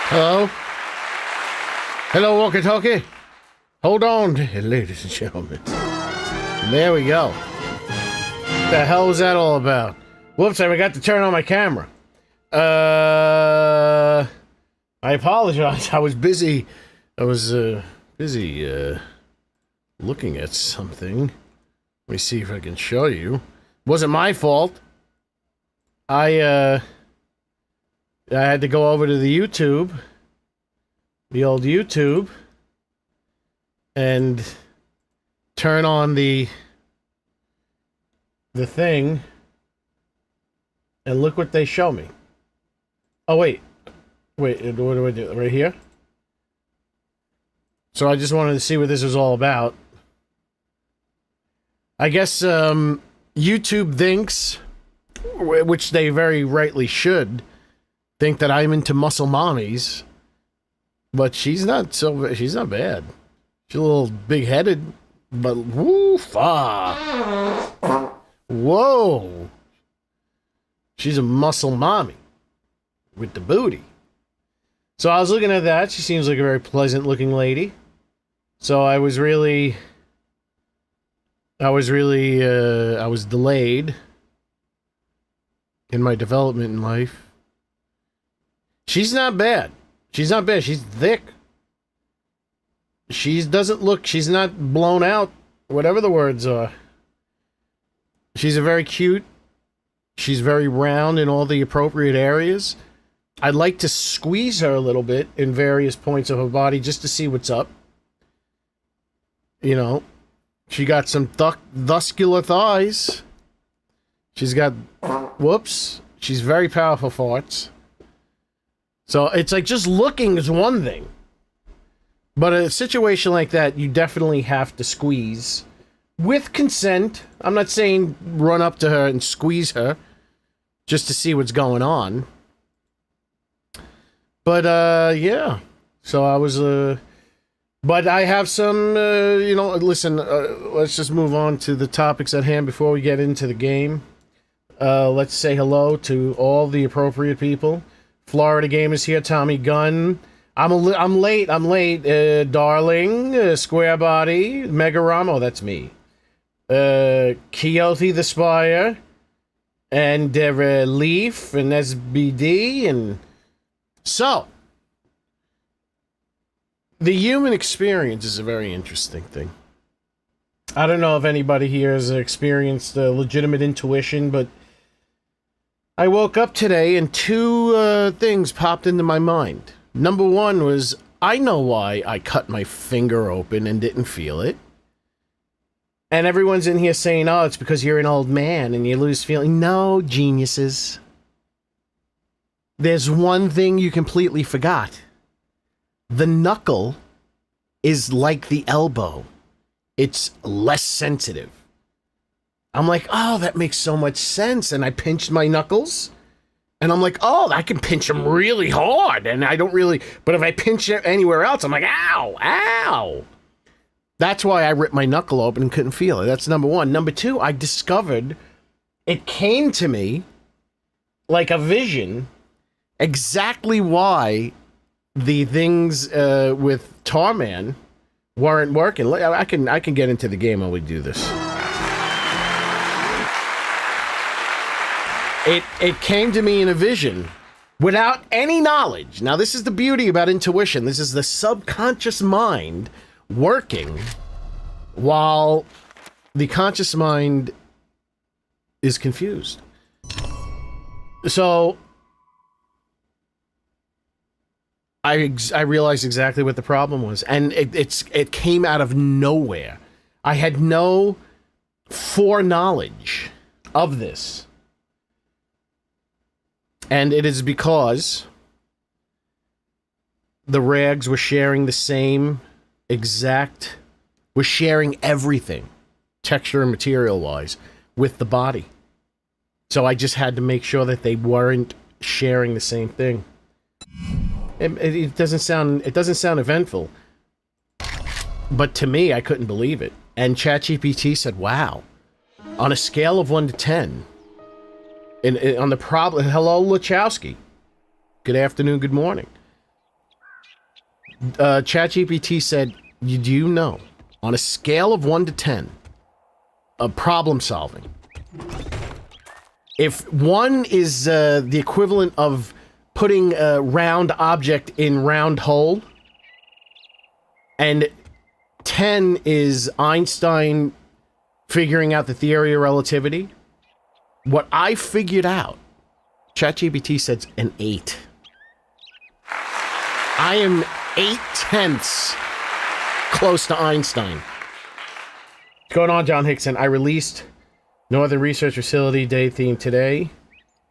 Hello? Hello, walkie-talkie? Hold on, ladies and gentlemen. There we go. What the hell was that all about? Whoops, I forgot to turn on my camera. I apologize. I was busy. I was busy looking at something. Let me see if I can show you. Wasn't my fault. I had to go over to the YouTube, the old YouTube, and turn on the thing, and look what they show me. Oh, wait, what do I do? Right here? So I just wanted to see what this was all about. I guess, YouTube thinks, which they very rightly should, think that I'm into muscle mommies, but she's not bad. She's a little big-headed, but woof-ah. Whoa. She's a muscle mommy with the booty. So I was looking at that. She seems like a very pleasant-looking lady. So I was delayed in my development in life. She's not bad. She's not bad. She's thick. She's not blown out, whatever the words are. She's very cute. She's very round in all the appropriate areas. I'd like to squeeze her a little bit in various points of her body just to see what's up. You know, she got some muscular thighs. She's got, she's very powerful farts. So it's like just looking is one thing. But a situation like that, you definitely have to squeeze with consent. I'm not saying run up to her and squeeze her just to see what's going on. But, yeah. So I was, but I have some, you know, listen, let's just move on to the topics at hand before we get into the game. Let's say hello to all the appropriate people. Florida Gamers here, Tommy Gunn. I'm late, Darling, Square Body, Mega Ramo, that's me. Keothi the Spire, and Leaf, and SBD, and... So, the human experience is a very interesting thing. I don't know if anybody here has experienced legitimate intuition, but I woke up today and two things popped into my mind. Number one was, I know why I cut my finger open and didn't feel it. And everyone's in here saying, oh, it's because you're an old man and you lose feeling. No, geniuses. There's one thing you completely forgot. The knuckle is like the elbow. It's less sensitive. I'm like, oh, that makes so much sense. And I pinched my knuckles. And I'm like, oh, I can pinch them really hard. And I don't really... But if I pinch it anywhere else, I'm like, ow, ow. That's why I ripped my knuckle open and couldn't feel it. That's number one. Number two, I discovered... It came to me like a vision... exactly why the things with Tarman weren't working. I can get into the game while we do this. It came to me in a vision without any knowledge. Now, this is the beauty about intuition. This is the subconscious mind working while the conscious mind is confused. So... I realized exactly what the problem was, and it came out of nowhere. I had no foreknowledge of this, and it is because the rags were sharing the same exact, were sharing everything, texture and material wise, with the body. So I just had to make sure that they weren't sharing the same thing. It doesn't sound eventful, but to me, I couldn't believe it. And ChatGPT said, "Wow, on a scale of 1 to 10, on the problem." Hello, Lachowski. Good afternoon. Good morning. ChatGPT said, "Do you know, on a scale of 1 to 10, of problem solving, if 1 is the equivalent of putting a round object in round hole, and 10 is Einstein figuring out the theory of relativity, what I figured out," ChatGPT says an 8. I am 8/10 close to Einstein. What's going on, John Hickson? I released Northern Research Facility Day theme today.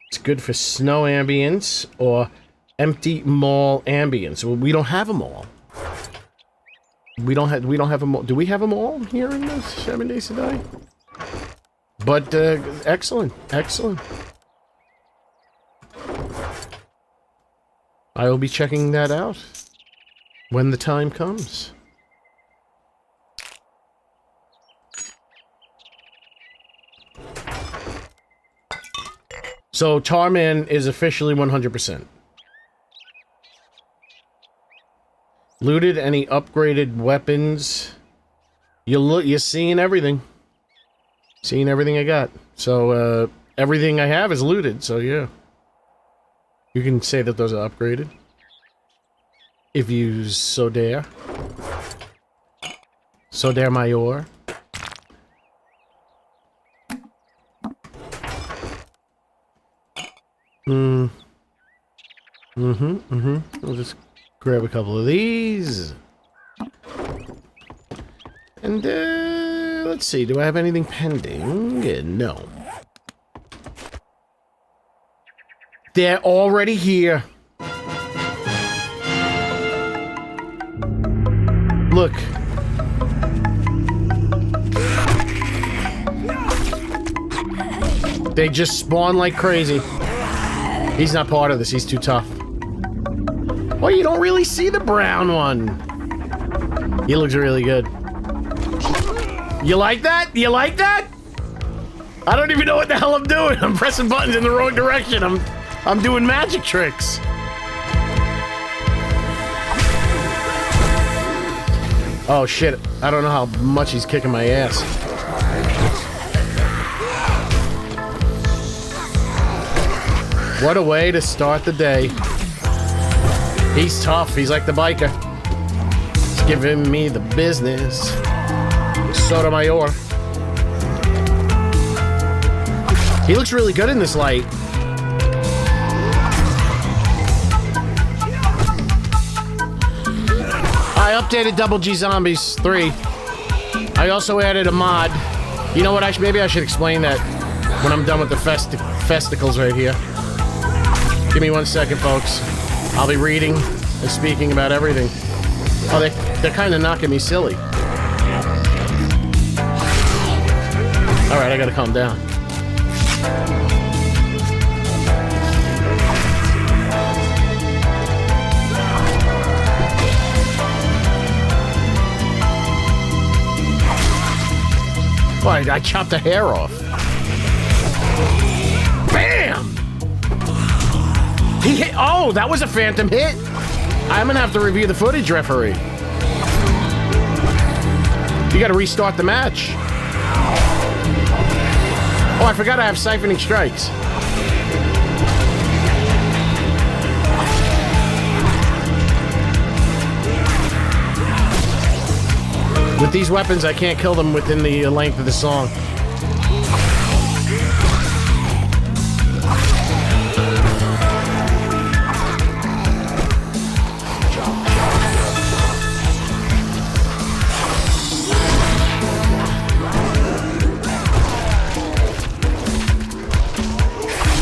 It's good for snow ambience or empty mall ambience. Well, we don't have a mall. We don't have a mall. Do we have a mall here in the 7 days to die? But excellent. I will be checking that out when the time comes. So Tarman is officially 100%. Looted any upgraded weapons. You're seeing everything. Seeing everything I got. So everything I have is looted, so yeah. You can say that those are upgraded. If you so dare. So dare Mayor. We'll just grab a couple of these. And, let's see. Do I have anything pending? No. They're already here. Look. They just spawn like crazy. He's not part of this. He's too tough. Well, you don't really see the brown one. He looks really good. You like that? You like that? I don't even know what the hell I'm doing. I'm pressing buttons in the wrong direction. I'm doing magic tricks. Oh shit. I don't know how much he's kicking my ass. What a way to start the day. He's tough. He's like the biker. He's giving me the business. Sotomayor. He looks really good in this light. I updated Double G Zombies 3. I also added a mod. You know what? Maybe I should explain that when I'm done with the festicles right here. Give me 1 second, folks. I'll be reading and speaking about everything. Oh, they're kind of knocking me silly. All right, I gotta calm down. Oh, I chopped the hair off. Bam! He hit. Oh, that was a phantom hit. I'm gonna have to review the footage, referee. You gotta restart the match. Oh, I forgot I have siphoning strikes. With these weapons, I can't kill them within the length of the song.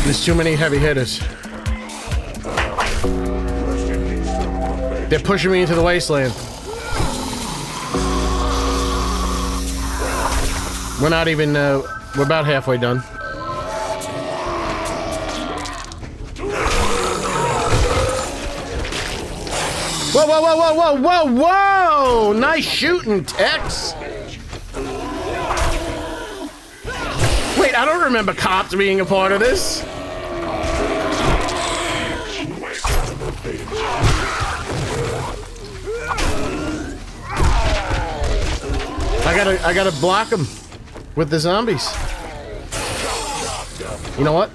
There's too many heavy hitters. They're pushing me into the wasteland. We're not even, we're about halfway done. Whoa, whoa, whoa, whoa, whoa, whoa, whoa! Nice shooting, Tex! Wait, I don't remember cops being a part of this. I gotta block him with the zombies. You know what?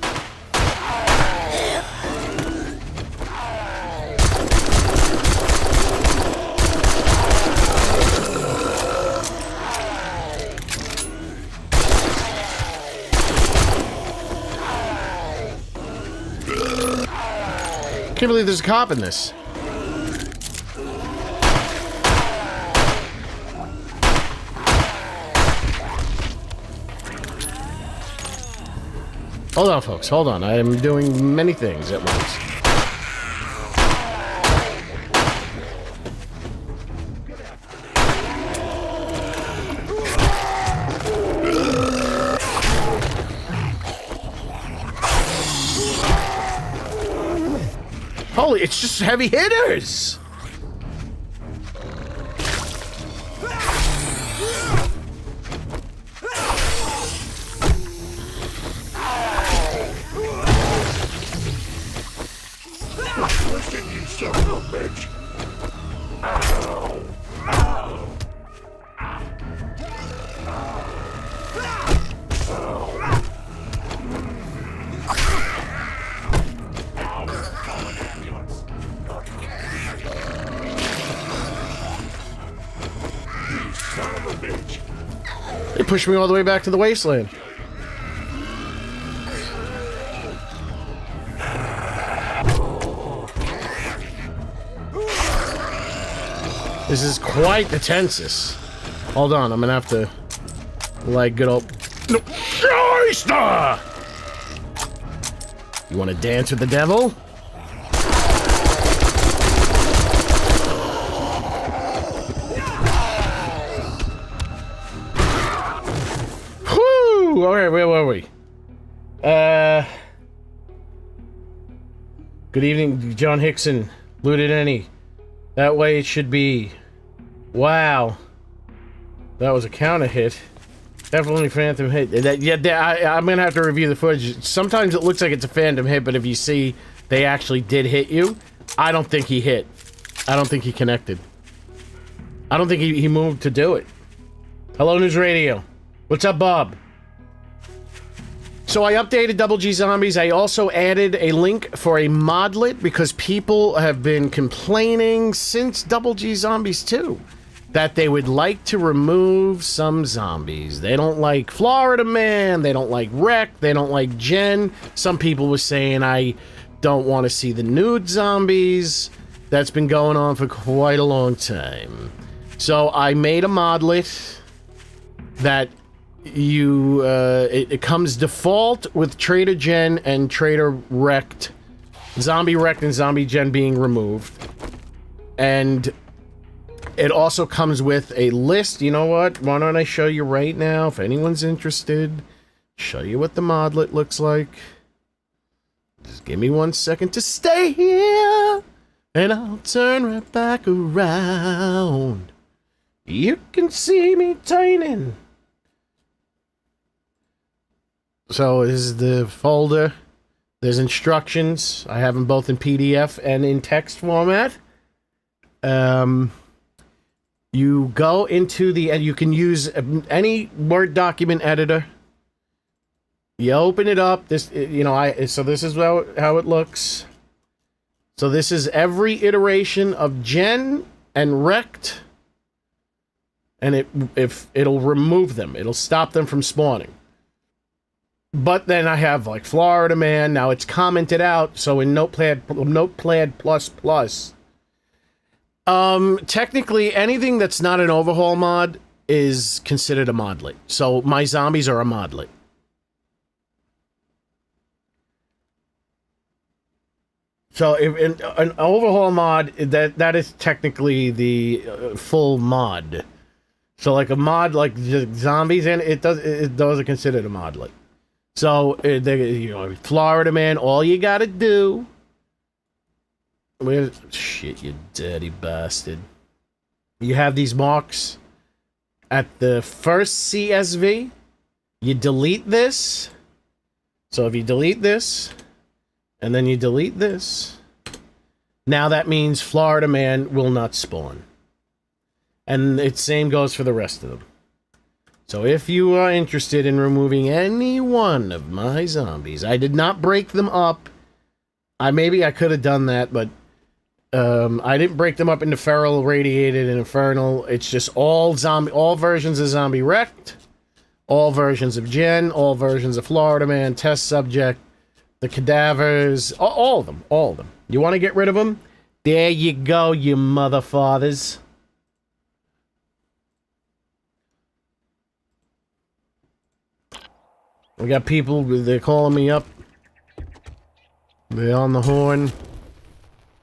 Can't believe there's a cop in this. Hold on, folks. Hold on. I am doing many things at once. Holy, it's just heavy hitters! They pushed me all the way back to the wasteland. This is quite the tensus. Hold on, I'm gonna have to, like, good old... No. You wanna dance with the devil? Whew! Alright, where were we? Good evening, John Hickson. Looted any. That way it should be. Wow. That was a counter hit. Definitely phantom hit. I'm gonna have to review the footage. Sometimes it looks like it's a phantom hit, but if you see they actually did hit you, I don't think he hit. I don't think he connected. I don't think he moved to do it. Hello, News Radio. What's up, Bob? So I updated Double G Zombies. I also added a link for a modlet because people have been complaining since Double G Zombies 2 that they would like to remove some zombies. They don't like Florida Man, they don't like Wreck, they don't like Jen. Some people were saying I don't want to see the nude zombies. That's been going on for quite a long time. So I made a modlet that it comes default with Trader Jen and Trader Wrecked. Zombie Wrecked and Zombie Jen being removed. And it also comes with a list. You know what? Why don't I show you right now? If anyone's interested, show you what the modlet looks like. Just give me 1 second to stay here, and I'll turn right back around. You can see me turning. So this is the folder. There's instructions. I have them both in PDF and in text format. You go into the, and you can use any Word document editor. You open it up. This, so this is how it looks. So this is every iteration of Jen and Wrecked, and it'll remove them. It'll stop them from spawning. But then I have like Florida Man. Now it's commented out. So in Notepad++. Technically, anything that's not an overhaul mod is considered a modlet. So my zombies are a modlet. So if an overhaul mod, that is technically the full mod. So like a mod like zombies, and those are considered a modlet. So Florida Man, all you gotta do. Shit, you dirty bastard. You have these marks at the first CSV. You delete this. So if you delete this, and then you delete this, now that means Florida Man will not spawn. And the same goes for the rest of them. So if you are interested in removing any one of my zombies, I did not break them up. Maybe I could have done that, but I didn't break them up into feral, radiated, and infernal. It's just all versions of Zombie Wrecked, all versions of Jen, all versions of Florida Man, Test Subject, the cadavers, all of them. You want to get rid of them? There you go, you mother fathers. We got people, they're calling me up. They're on the horn.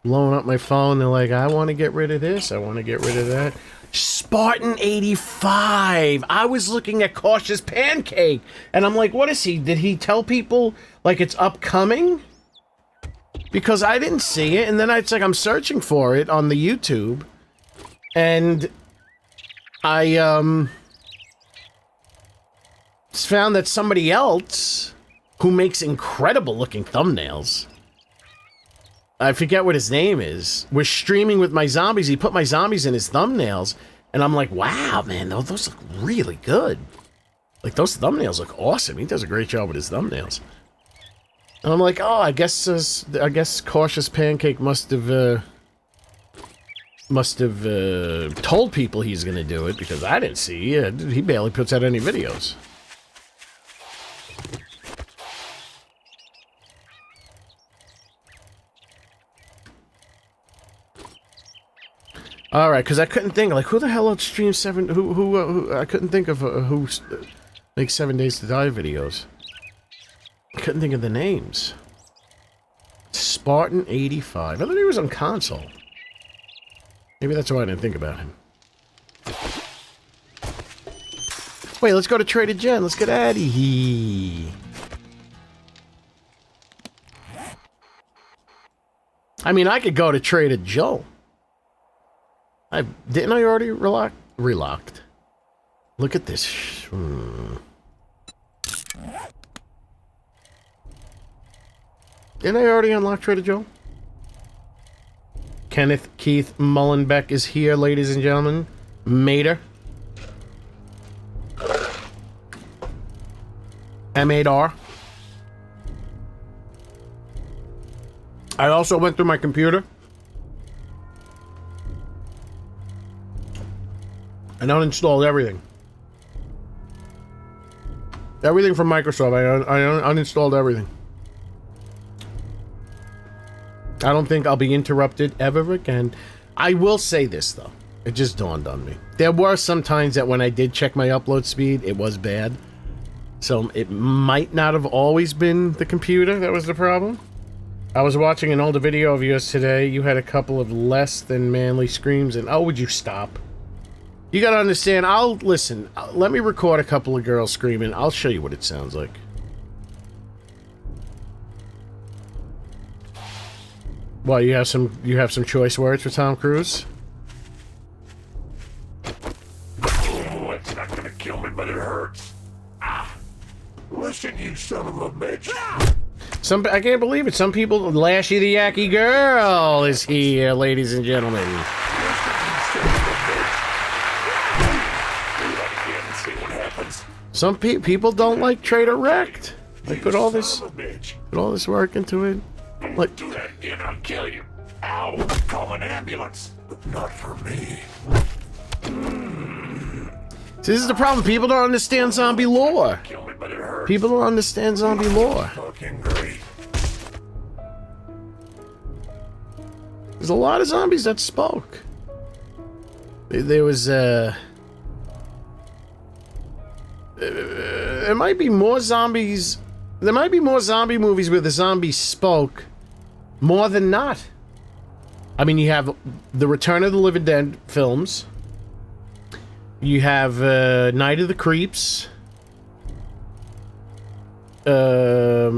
Blowing up my phone. They're like, I want to get rid of this. I want to get rid of that. Spartan 85. I was looking at Cautious Pancake. And I'm like, what is he? Did he tell people, like, it's upcoming? Because I didn't see it. And then it's like, I'm searching for it on the YouTube. And I, found that somebody else who makes incredible looking thumbnails, I forget what his name is, was streaming with my zombies. He put my zombies in his thumbnails, and I'm like, wow, man, those look really good. Like, those thumbnails look awesome. He does a great job with his thumbnails. And I'm like, oh, I guess Cautious Pancake must have told people he's gonna do it, because I didn't see it. He barely puts out any videos. All right, because I couldn't think, like, who the hell else streams who I couldn't think of who makes 7 Days to Die videos. I couldn't think of the names. Spartan 85. I thought he was on console. Maybe that's why I didn't think about him. Wait, let's go to Trader Jen. Let's get out of here. I mean, I could go to Trader Joe. Didn't I already relocked? Look at this. Didn't I already unlock Trader Joe? Kenneth Keith Mullenbeck is here, ladies and gentlemen. Mater. M8R. I also went through my computer and uninstalled everything. Everything from Microsoft. I uninstalled everything. I don't think I'll be interrupted ever again. I will say this, though. It just dawned on me. There were some times that when I did check my upload speed, it was bad. So it might not have always been the computer that was the problem. I was watching an older video of yours today. You had a couple of less than manly screams, and oh, would you stop? You gotta understand, listen, let me record a couple of girls screaming. I'll show you what it sounds like. Well, you have some choice words for Tom Cruise? Oh, it's not gonna kill me, but it hurts. Ah. Listen, you son of a bitch. I can't believe it. Some people, Lashy the Yaki Girl is here, ladies and gentlemen. Some people don't like Trader Wrecked. They put all this work into it. Like, do that again, I'll kill you. Ow! Call an ambulance, but not for me. See, this is the problem. People don't understand zombie lore. Kill me, but it hurts. People don't understand zombie lore. Fucking great. There's a lot of zombies that spoke. There was, there might be more zombies. There might be more zombie movies where the zombies spoke more than not. I mean, you have the Return of the Living Dead films. You have Night of the Creeps. I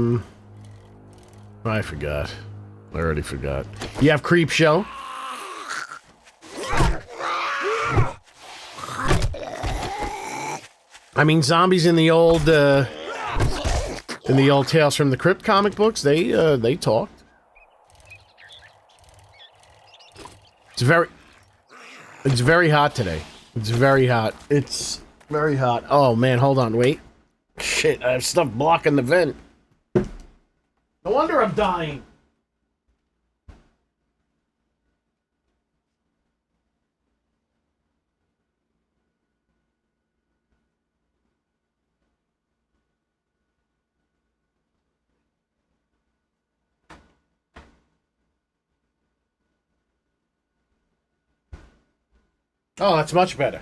forgot. I already forgot. You have Creep Show. I mean, zombies in the old Tales from the Crypt comic books, they talked. It's very hot today. It's very hot. It's very hot. Oh man, hold on, wait. Shit, I have stuff blocking the vent. No wonder I'm dying. Oh, that's much better.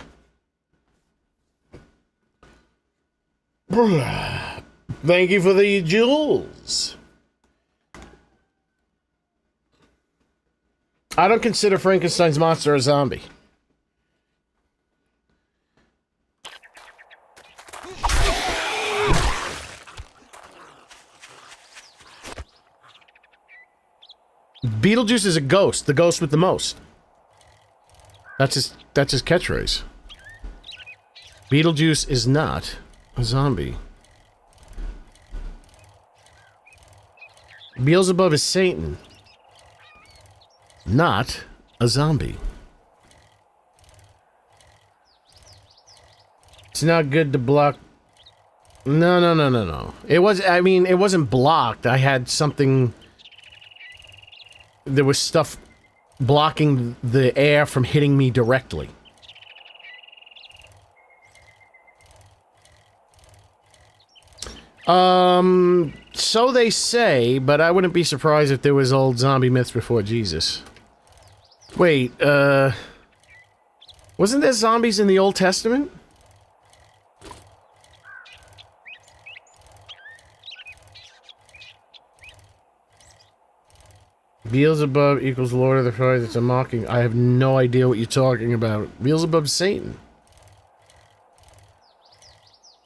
Thank you for the jewels. I don't consider Frankenstein's monster a zombie. Beetlejuice is a ghost, the ghost with the most. That's his catchphrase. Beetlejuice is not a zombie. Beelzebub is Satan. Not a zombie. It's not good to block. No. It wasn't blocked. I had something. There was stuff blocking the air from hitting me directly. So they say, but I wouldn't be surprised if there was old zombie myths before Jesus. Wait, wasn't there zombies in the Old Testament? Beelzebub equals Lord of the Flies. It's a mocking. I have no idea what you're talking about. Beelzebub's Satan.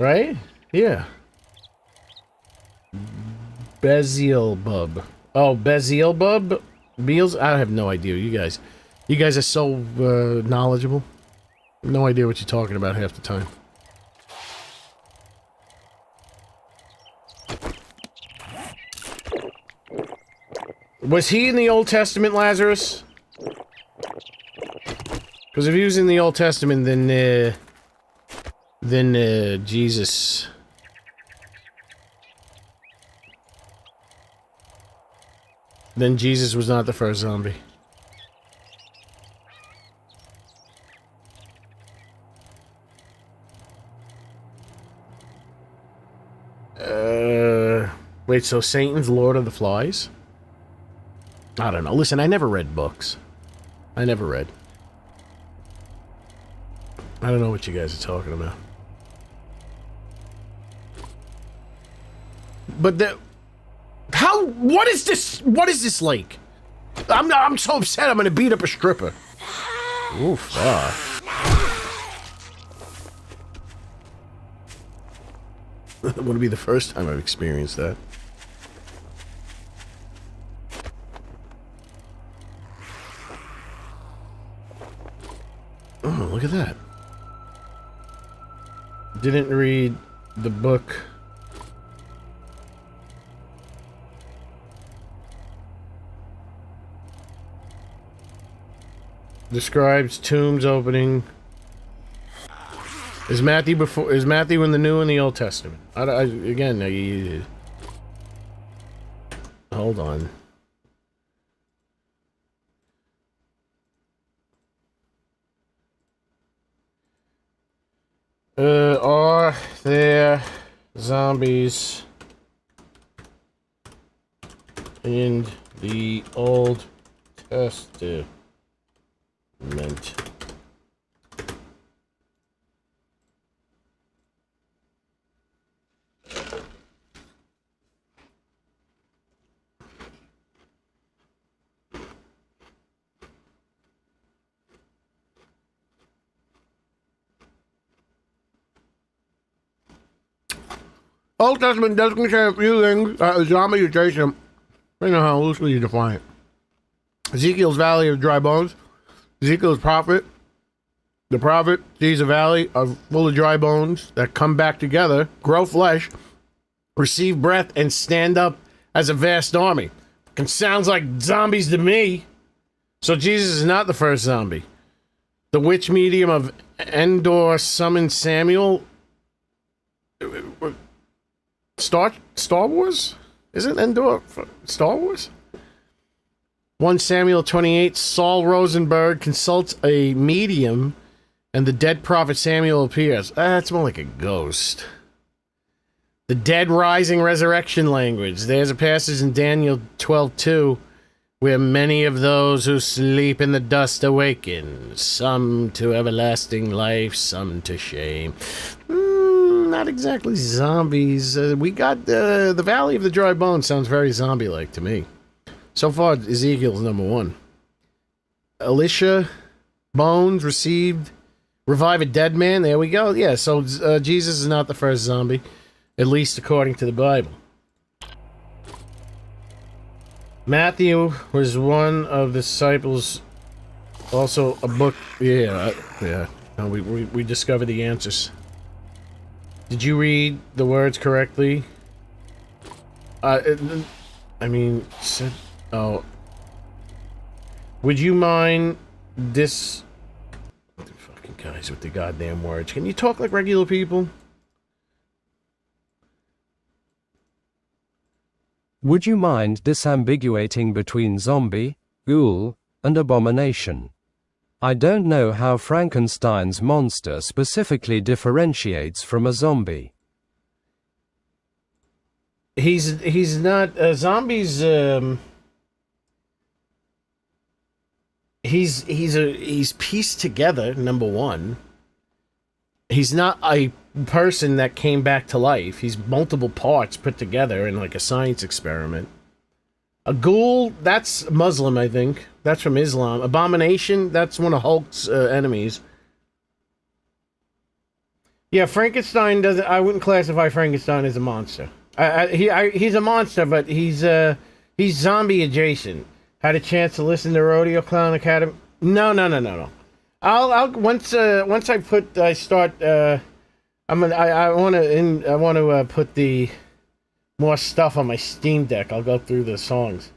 Right? Yeah. Beelzebub. Oh, Beelzebub? Beals? I have no idea. You guys are so knowledgeable. No idea what you're talking about half the time. Was he in the Old Testament, Lazarus? Because if he was in the Old Testament, then Jesus. Then Jesus was not the first zombie. Wait, so Satan's Lord of the Flies? I don't know. Listen, I never read books. I never read. I don't know what you guys are talking about. But what is this like? I'm so upset I'm gonna beat up a stripper. Oof, That would be the first time I've experienced that. Oh, look at that. Didn't read the book. Describes tombs opening. Is Matthew in the New and the Old Testament? Again, hold on. Are there zombies in the Old Testament? Old Testament does contain a few things zombie adjacent. I know how loosely you define it. Ezekiel's Valley of Dry Bones. Ezekiel's prophet. The prophet sees a valley full of dry bones that come back together, grow flesh, receive breath, and stand up as a vast army. It sounds like zombies to me. So Jesus is not the first zombie. The witch medium of Endor summoned Samuel. Star Wars? Isn't Endor Star Wars? 1 Samuel 28, Saul Rosenberg consults a medium and the dead prophet Samuel appears. That's more like a ghost. The dead rising resurrection language. There's a passage in Daniel 12:2 where many of those who sleep in the dust awaken, some to everlasting life, some to shame. Not exactly zombies. We got the Valley of the Dry Bones sounds very zombie-like to me. So far, Ezekiel's number one. Elisha, bones revive a dead man. There we go. Yeah, so Jesus is not the first zombie, at least according to the Bible. Matthew was one of the disciples. Also, a book. Yeah. No, we discovered the answers. Did you read the words correctly? Oh. Would you mind this... The fucking guys with the goddamn words. Can you talk like regular people? Would you mind disambiguating between zombie, ghoul, and abomination? I don't know how Frankenstein's monster specifically differentiates from a zombie. He's not... zombies, He's pieced together, number one. He's not a person that came back to life. He's multiple parts put together in like a science experiment. A ghoul, that's Muslim, I think. That's from Islam. Abomination, that's one of Hulk's enemies. Yeah, Frankenstein doesn't... I wouldn't classify Frankenstein as a monster. He's a monster, but he's zombie adjacent. Had a chance to listen to Rodeo Clown Academy? No. I'll once I start. I want to put the more stuff on my Steam Deck. I'll go through the songs.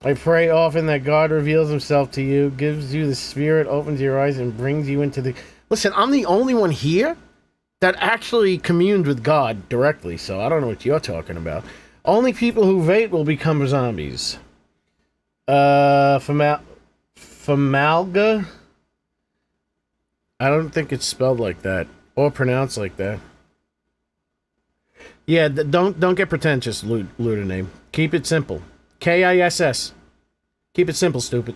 I pray often that God reveals himself to you, gives you the spirit, opens your eyes, and brings you into the... Listen, I'm the only one here that actually communed with God directly, so I don't know what you're talking about. Only people who vape will become zombies. Famalga? I don't think it's spelled like that, or pronounced like that. Yeah, don't get pretentious, Luda name. Keep it simple. Kiss. Keep it simple, stupid.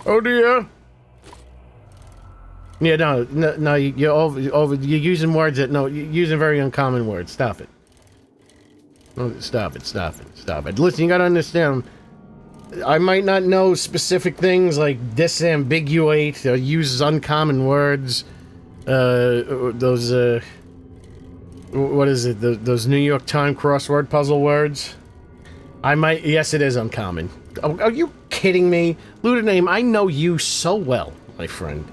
Oh dear. Yeah, no. You're over. You're using words that you're using very uncommon words. Stop it. No, stop it. Listen, you gotta understand. I might not know specific things like disambiguate or use uncommon words. Those what is it? Those New York Times crossword puzzle words. I might. Yes, it is uncommon. Are you kidding me? Luda name, I know you so well, my friend.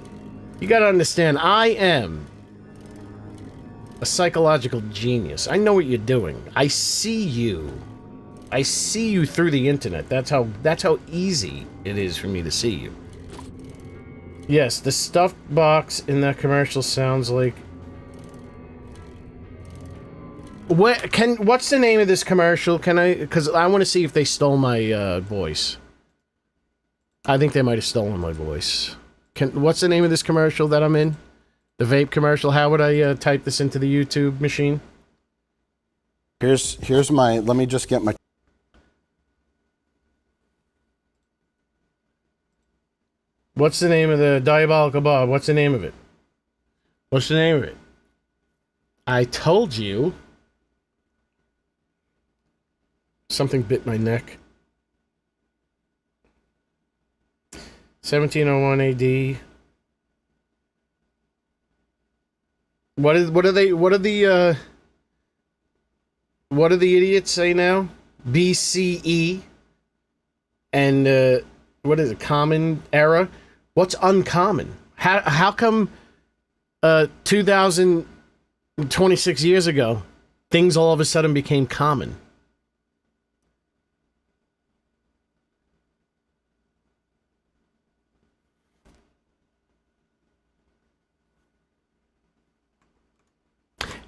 You gotta understand, I am a psychological genius. I know what you're doing. I see you. I see you through the internet. That's how easy it is for me to see you. Yes, the stuffed box in that commercial sounds like... What's the name of this commercial? Can I... Because I want to see if they stole my voice. I think they might have stolen my voice. What's the name of this commercial that I'm in? The vape commercial? How would I type this into the YouTube machine? Here's my... Let me just get my... What's the name of the Diabolical Bob? What's the name of it? What's the name of it? I told you. Something bit my neck. 1701 AD. What do the idiots say now? BCE. And what is it? Common era? What's uncommon? How come 2026 years ago things all of a sudden became common?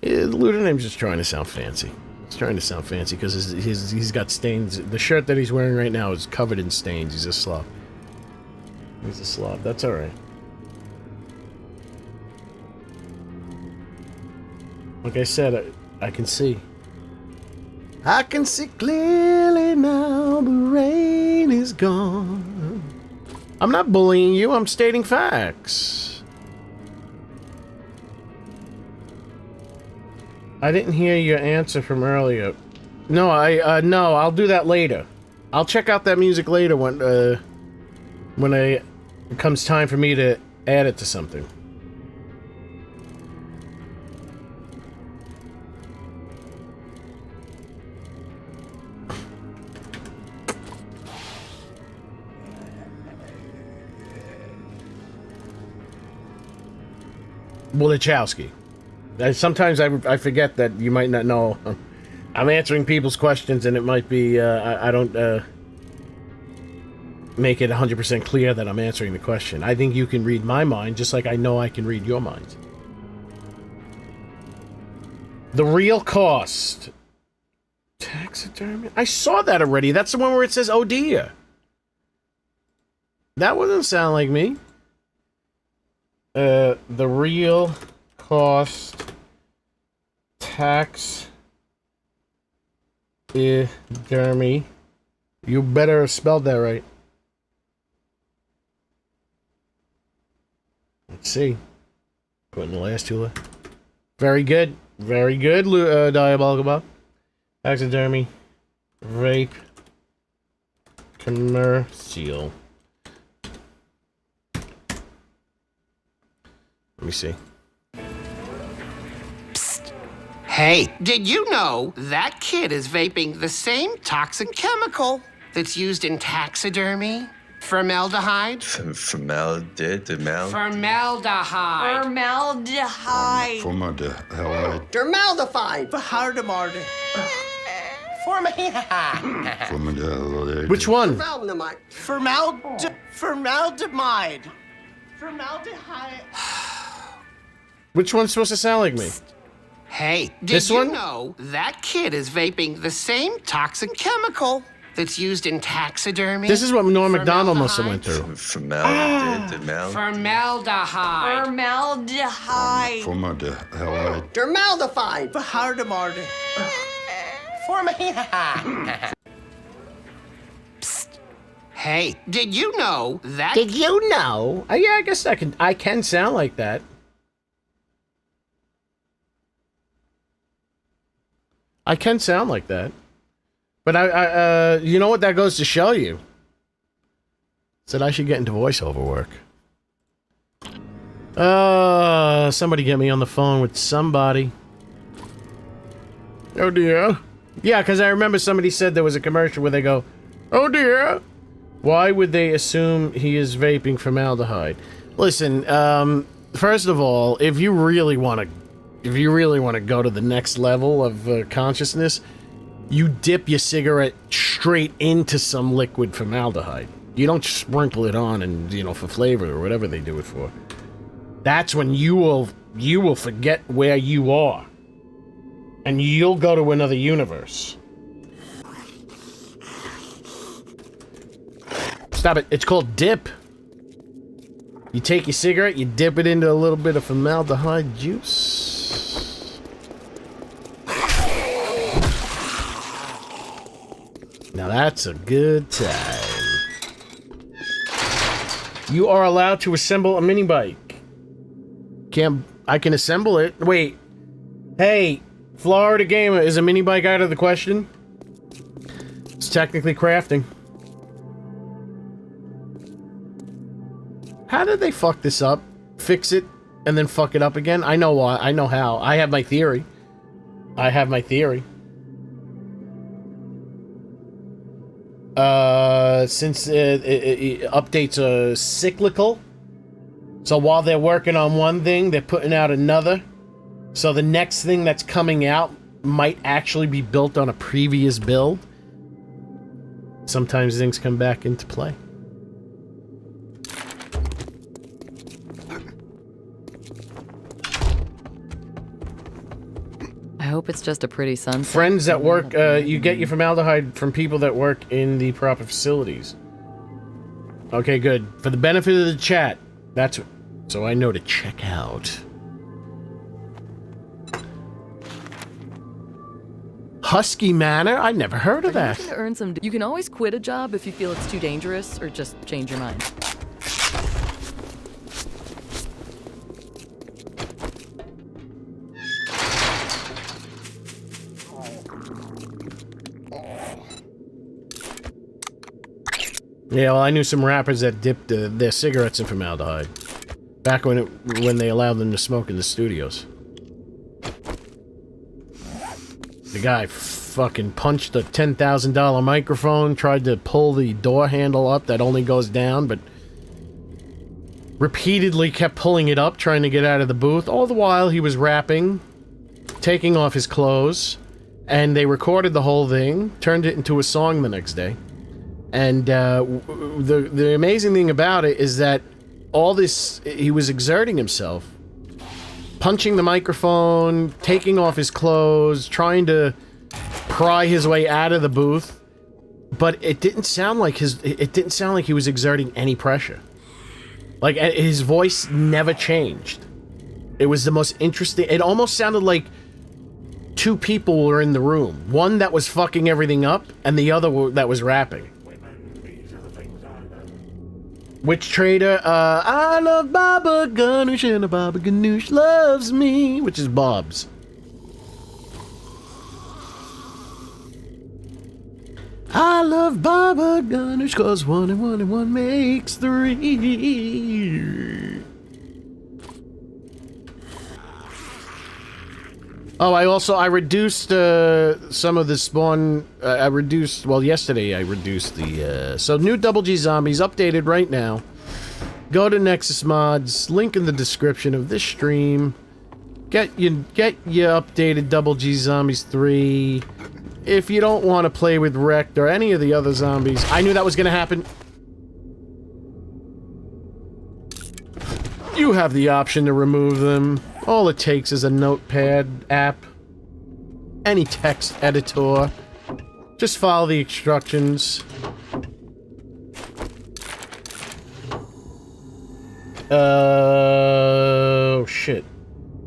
Luda name's just trying to sound fancy. He's trying to sound fancy because he's got stains. The shirt that he's wearing right now is covered in stains. He's a slob. He's a slob. That's alright. Like I said, I can see. I can see clearly now the rain is gone. I'm not bullying you, I'm stating facts. I didn't hear your answer from earlier. No, no, I'll do that later. I'll check out that music later when it comes time for me to add it to something. Wolichowski. Sometimes I forget that you might not know. I'm answering people's questions and it might be, I don't make it 100% clear that I'm answering the question. I think you can read my mind just like I know I can read your mind. The real cost. Taxidermy? I saw that already. That's the one where it says, oh dear. That wouldn't sound like me. The real cost taxidermy. You better have spelled that right. Let's see. Put in the last two. Very good. Very good, Diabolical Bob. Taxidermy. Rape. Commercial. Let me see. Hey, did you know that kid is vaping the same toxic chemical that's used in taxidermy? Formaldehyde? Formaldehyde. Formaldehyde. Formaldehyde. Formaldehyde. Formaldehyde. Formaldehyde. Formaldehyde. Formaldehyde. Which one? Formaldehyde. Formaldehyde. Formaldehyde. Which one's supposed to sound like me? Hey, did This you one? know that kid is vaping the same toxic chemical that's used in taxidermy? This is what Norm Macdonald must have went Formaldehyde? through. Formaldehyde. Formaldehyde. Formaldehyde. Formaldehyde. Formaldehyde. Formaldehyde. Hey, did you know that? Did you know? Yeah, I guess I can sound like that. I can sound like that. But you know what that goes to show you? Said I should get into voiceover work. Somebody get me on the phone with somebody. Oh dear. Yeah, because I remember somebody said there was a commercial where they go, oh dear. Why would they assume he is vaping formaldehyde? Listen, first of all, if you really want to go to the next level of consciousness, you dip your cigarette straight into some liquid formaldehyde. You don't sprinkle it on and, for flavor or whatever they do it for. That's when you will forget where you are. And you'll go to another universe. Stop it. It's called dip. You take your cigarette, you dip it into a little bit of formaldehyde juice. Now that's a good time. You are allowed to assemble a mini bike. I can assemble it. Wait. Hey, Florida Gamer, is a mini bike out of the question? It's technically crafting. How did they fuck this up? Fix it, and then fuck it up again? I know why. I know how. I have my theory. Since updates are cyclical, so while they're working on one thing, they're putting out another. So the next thing that's coming out might actually be built on a previous build. Sometimes things come back into play. I hope it's just a pretty sunset. Friends that work, you get your formaldehyde from people that work in the proper facilities. Okay, good. For the benefit of the chat, so I know to check out. Husky Manor? I never heard of that. You can earn some. You can always quit a job if you feel it's too dangerous, or just change your mind. Yeah, well, I knew some rappers that dipped their cigarettes in formaldehyde. Back when they allowed them to smoke in the studios. The guy fucking punched a $10,000 microphone, tried to pull the door handle up that only goes down, but repeatedly kept pulling it up, trying to get out of the booth. All the while he was rapping, taking off his clothes, and they recorded the whole thing, turned it into a song the next day. And the amazing thing about it is that all this, he was exerting himself, punching the microphone, taking off his clothes, trying to pry his way out of the booth, but it didn't sound like he was exerting any pressure. Like, his voice never changed. It was the most interesting. It almost sounded like two people were in the room. One that was fucking everything up, and the other that was rapping. Which trader? I love Baba Ganoush and Baba Ganoush loves me, which is Bob's. I love Baba Ganoush cause 1 and 1 and 1 makes 3. Oh, I reduced some of the spawn. Yesterday I reduced the. So new Double G zombies updated right now. Go to Nexus Mods. Link in the description of this stream. Get your updated Double G Zombies 3. If you don't want to play with Wrecked or any of the other zombies, I knew that was gonna happen. You have the option to remove them. All it takes is a notepad app, any text editor. Just follow the instructions. Oh shit.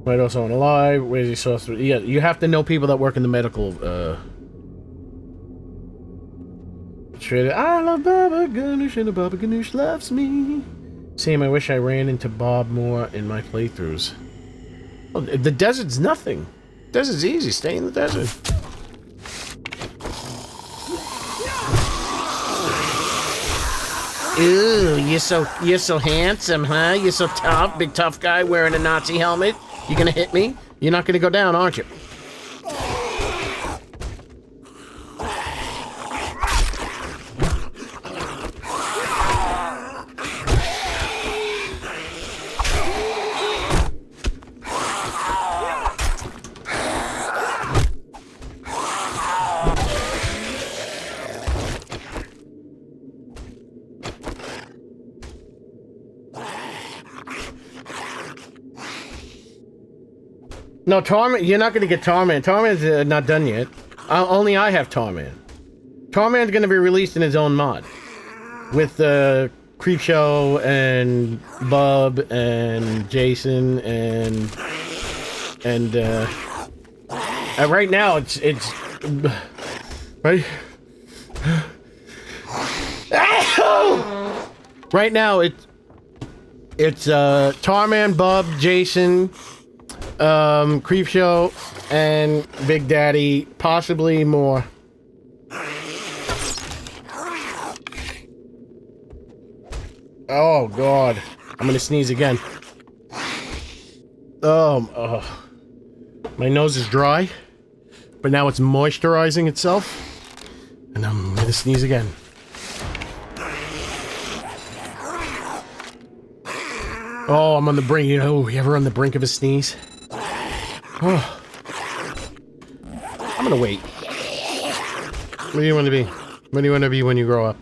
Might also want to lie. Where's he source? Yeah, you have to know people that work in the medical, I love Baba Ganoush and Baba Ganoush loves me. Sam, I wish I ran into Bob more in my playthroughs. Oh, the desert's nothing. Desert's easy. Stay in the desert. Ooh, you're so handsome, huh? You're so tough, big tough guy wearing a Nazi helmet. You gonna hit me? You're not gonna go down, aren't you? No, Tarman, you're not going to get Tarman. Tarman's not done yet. Only I have Tarman. Tarman's going to be released in his own mod. With Creepshow and Bub and Jason and right now it's right. Right now it's Tarman, Bub, Jason, Creepshow, and Big Daddy, possibly more. Oh God, I'm gonna sneeze again. My nose is dry, but now it's moisturizing itself, and I'm gonna sneeze again. Oh, I'm on the brink. You ever on the brink of a sneeze? Oh. I'm gonna wait. What do you want to be? What do you want to be when you grow up?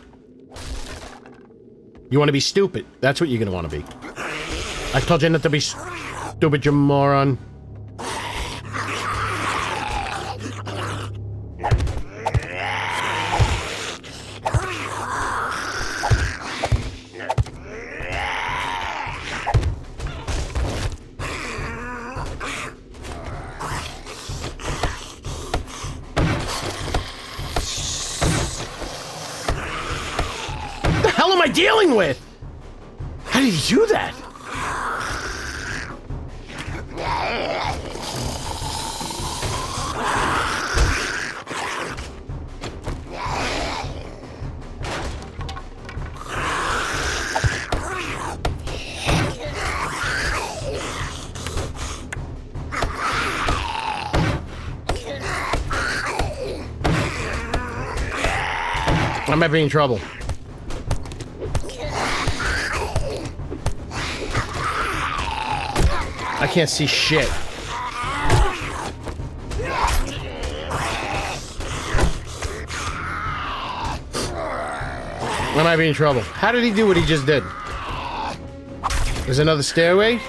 You want to be stupid. That's what you're gonna want to be. I told you not to be stupid, you moron. Dealing with? How did he do that? I might be in trouble. I can't see shit. I might be in trouble. How did he do what he just did? There's another stairway?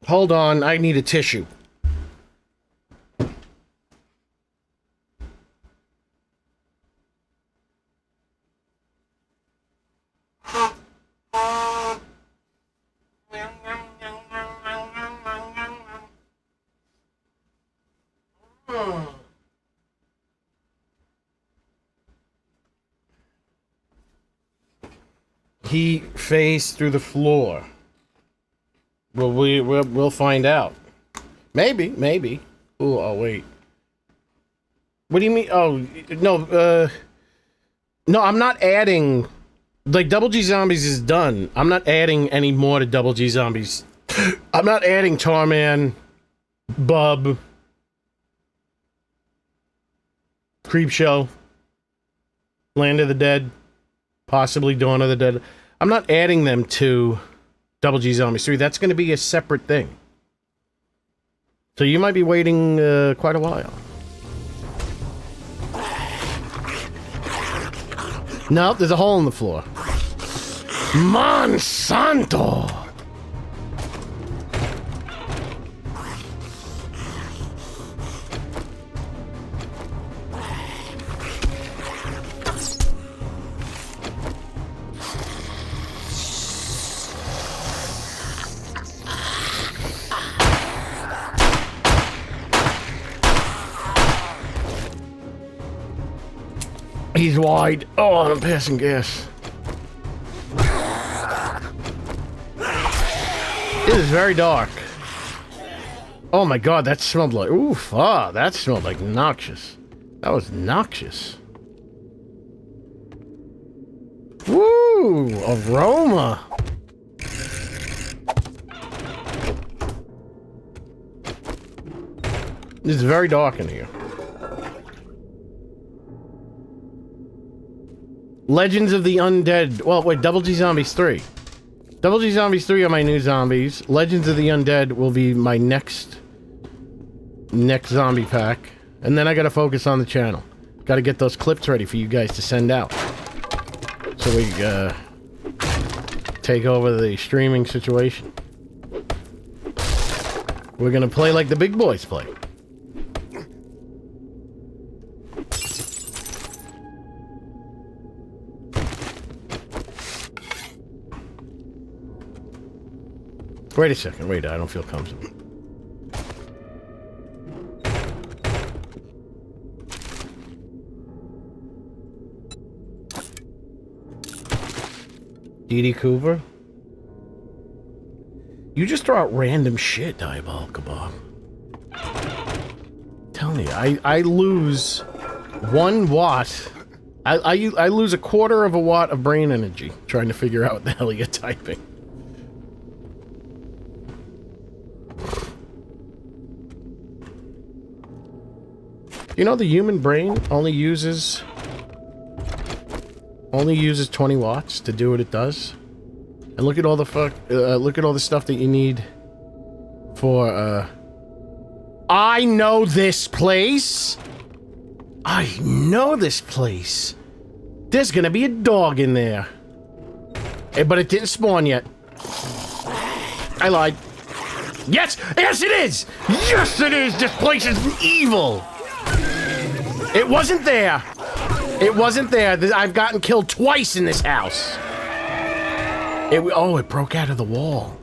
Hold on, I need a tissue. He phased through the floor. Well, we'll find out. Maybe. Ooh, oh wait. What do you mean? Oh no, no, I'm not adding. Like Double G Zombies is done. I'm not adding any more to Double G Zombies I'm not adding Tarman, Bub, Creepshow, Land of the Dead, possibly Dawn of the Dead. I'm not adding them to Double G Zombies 3. That's going to be a separate thing. So you might be waiting quite a while. No, there's a hole in the floor. Monsanto! He's wide. Oh, and I'm passing gas. It is very dark. Oh my god, that smelled like... Oof, that smelled like noxious. That was noxious. Woo! Aroma! It's very dark in here. Legends of the Undead. Well, wait, Double G Zombies 3. Double G Zombies 3 are my new zombies. Legends of the Undead will be my next zombie pack. And then I gotta focus on the channel. Gotta get those clips ready for you guys to send out. So we take over the streaming situation. We're gonna play like the big boys play. Wait a second, wait, I don't feel comfortable. Dee Cooper? You just throw out random shit, Diabolical Bob. Tell me, I lose 1 watt. I lose 1/4 of a watt of brain energy trying to figure out what the hell you're typing. You know the human brain only uses 20 watts to do what it does. And look at all the look at all the stuff that you need for I know this place. I know this place. There's gonna be a dog in there. Hey, but it didn't spawn yet. I lied. Yes! Yes it is! Yes it is! This place is evil! It wasn't there. It wasn't there. I've gotten killed twice in this house. It broke out of the wall.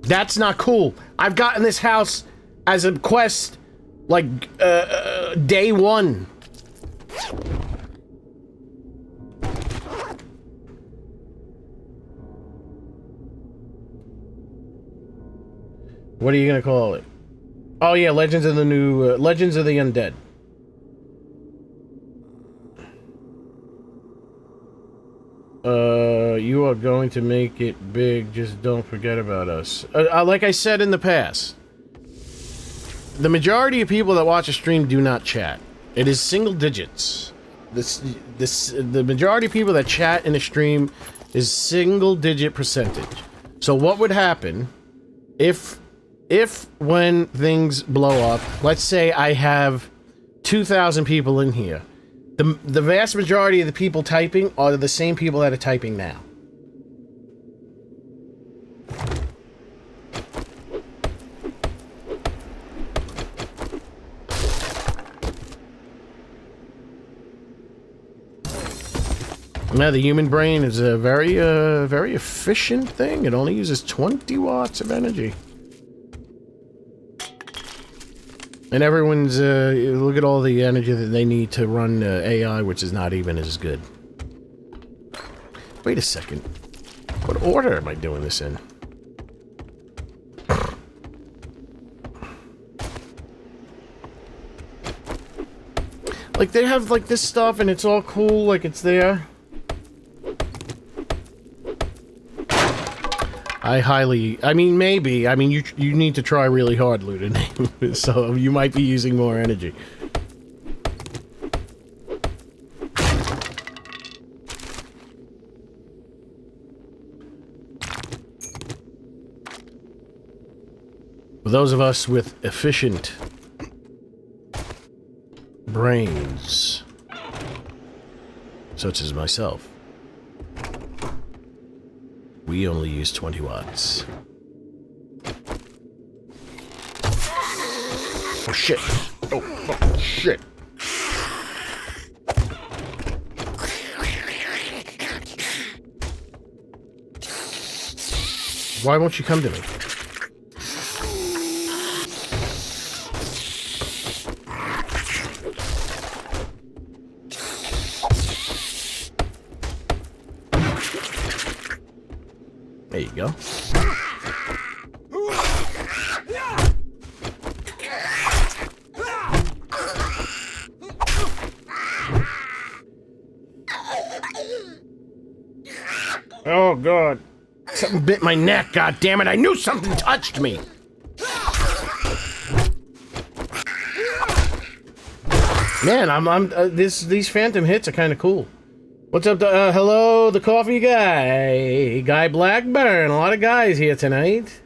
That's not cool. I've gotten this house as a quest, like, day 1. What are you gonna call it? Oh yeah, Legends of the Undead. You are going to make it big, just don't forget about us. Like I said in the past, the majority of people that watch a stream do not chat. It is single digits. The majority of people that chat in a stream is single digit percentage. So what would happen if when things blow up, let's say I have 2,000 people in here, the vast majority of the people typing are the same people that are typing now. Now, the human brain is a very efficient thing. It only uses 20 watts of energy. And everyone's, look at all the energy that they need to run AI, which is not even as good. Wait a second. What order am I doing this in? Like, they have, like, this stuff, and it's all cool, like, it's there. I mean, maybe. I mean, you need to try really hard, looting. So you might be using more energy. For those of us with efficient brains, such as myself, we only use 20 watts. Oh shit! Oh fucking shit! Why won't you come to me? There you go. Oh god. Something bit my neck, god damn it. I knew something touched me. Man, these phantom hits are kind of cool. What's up, hello, the coffee guy. Guy Blackburn. A lot of guys here tonight.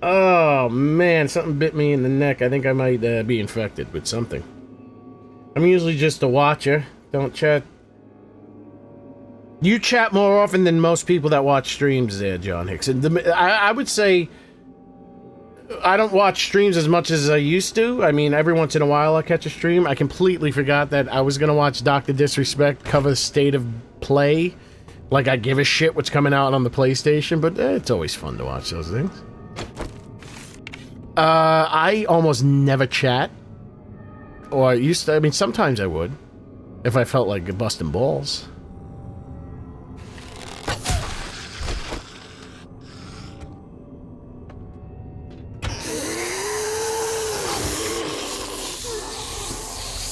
Oh, man, something bit me in the neck. I think I might be infected with something. I'm usually just a watcher. Don't chat. You chat more often than most people that watch streams there, John Hickson. I would say I don't watch streams as much as I used to. I mean, every once in a while I'll catch a stream. I completely forgot that I was going to watch Dr. Disrespect cover State of Play. Like, I give a shit what's coming out on the PlayStation, but it's always fun to watch those things. I almost never chat. Or I used to, I mean, sometimes I would. If I felt like busting balls.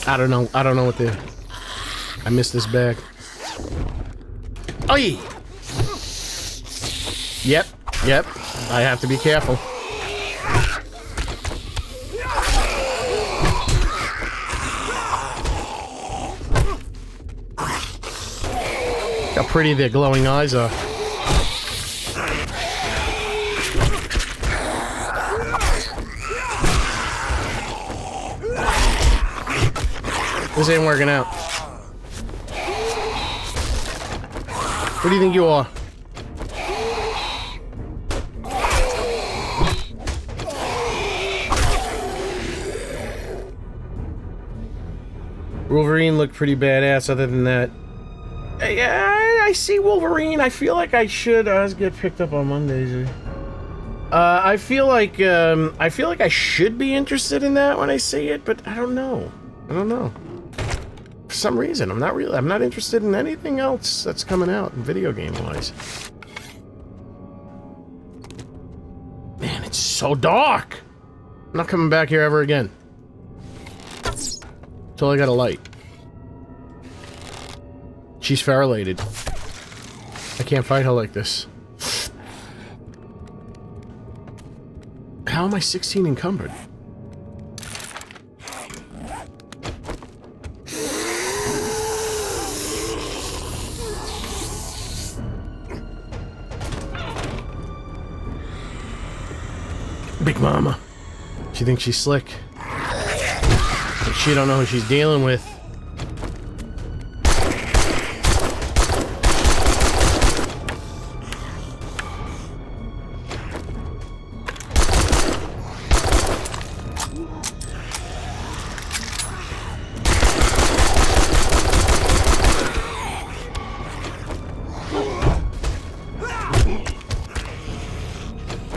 I don't know what the... I missed this bag. Oh, yeah. Yep. I have to be careful. How pretty their glowing eyes are. This ain't working out. Who do you think you are? Wolverine looked pretty badass other than that. I see Wolverine. I feel like I should get picked up on Mondays. I feel like I should be interested in that when I see it, but I don't know. For some reason, I'm not interested in anything else that's coming out video game wise. Man, it's so dark. I'm not coming back here ever again. Until I got a light. She's feralated. I can't fight her like this. How am I 16 encumbered? Big Mama. She thinks she's slick. But she don't know who she's dealing with.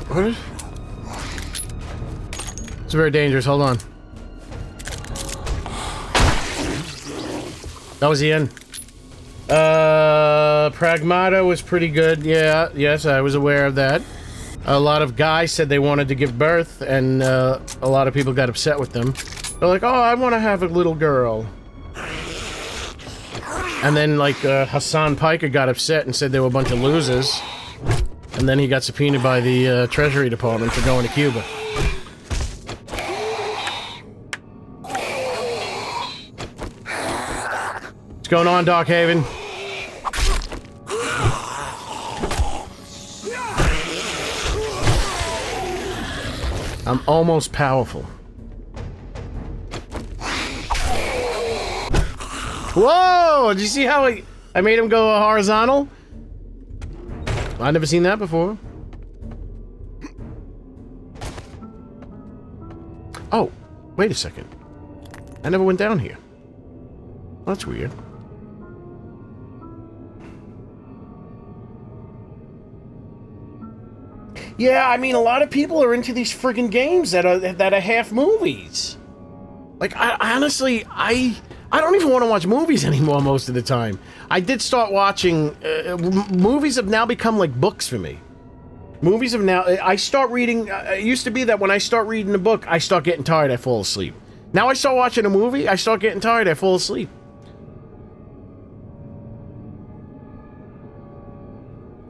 What? It's very dangerous. Hold on. That was the end. Pragmata was pretty good. Yeah, yes, I was aware of that. A lot of guys said they wanted to give birth, and a lot of people got upset with them. They're like, oh, I want to have a little girl. And then, like, Hassan Piker got upset and said they were a bunch of losers. And then he got subpoenaed by the Treasury Department for going to Cuba. What's going on, Dark Haven? I'm almost powerful. Whoa! Did you see how I made him go horizontal? I've never seen that before. Oh, wait a second. I never went down here. Well, that's weird. Yeah, I mean, a lot of people are into these friggin' games that are half movies. Like, I honestly, I don't even want to watch movies anymore most of the time. I did start watching... movies have now become like books for me. Movies have now... I start reading... it used to be that when I start reading a book, I start getting tired, I fall asleep. Now I start watching a movie, I start getting tired, I fall asleep.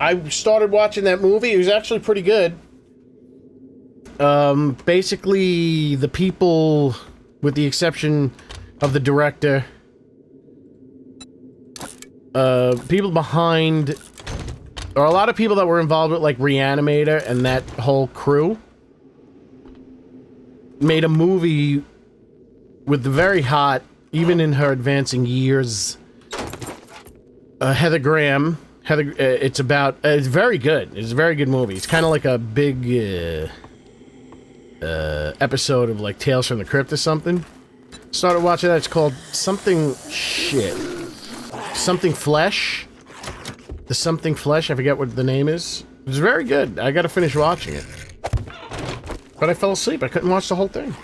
I started watching that movie. It was actually pretty good. Basically, the people, with the exception of the director, people behind, or a lot of people that were involved with, like, Reanimator and that whole crew, made a movie with the very hot, even in her advancing years, Heather Graham. It's about... it's very good. It's a very good movie. It's kind of like a big episode of like Tales from the Crypt or something. Started watching that. It's called something... shit. Something Flesh? The Something Flesh. I forget what the name is. It's very good. I gotta finish watching it. But I fell asleep. I couldn't watch the whole thing.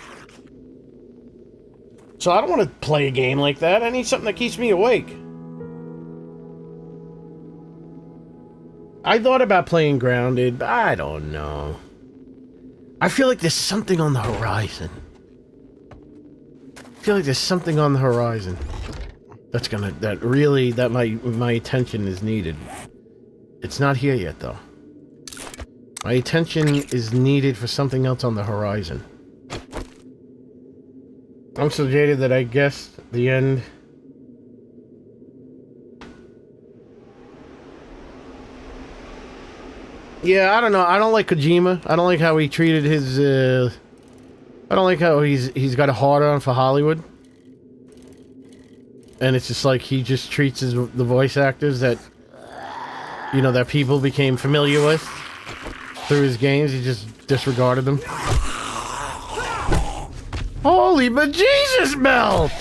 So I don't want to play a game like that. I need something that keeps me awake. I thought about playing Grounded, but I don't know. I feel like there's something on the horizon. I feel like there's something on the horizon that's gonna... that my attention is needed. It's not here yet, though. My attention is needed for something else on the horizon. I'm so jaded that I guessed the end... Yeah, I don't know. I don't like Kojima. I don't like how he treated his, I don't like how he's got a hard-on for Hollywood. And it's just like he just treats the voice actors that, you know, that people became familiar with through his games. He just disregarded them. Holy bejesus melt!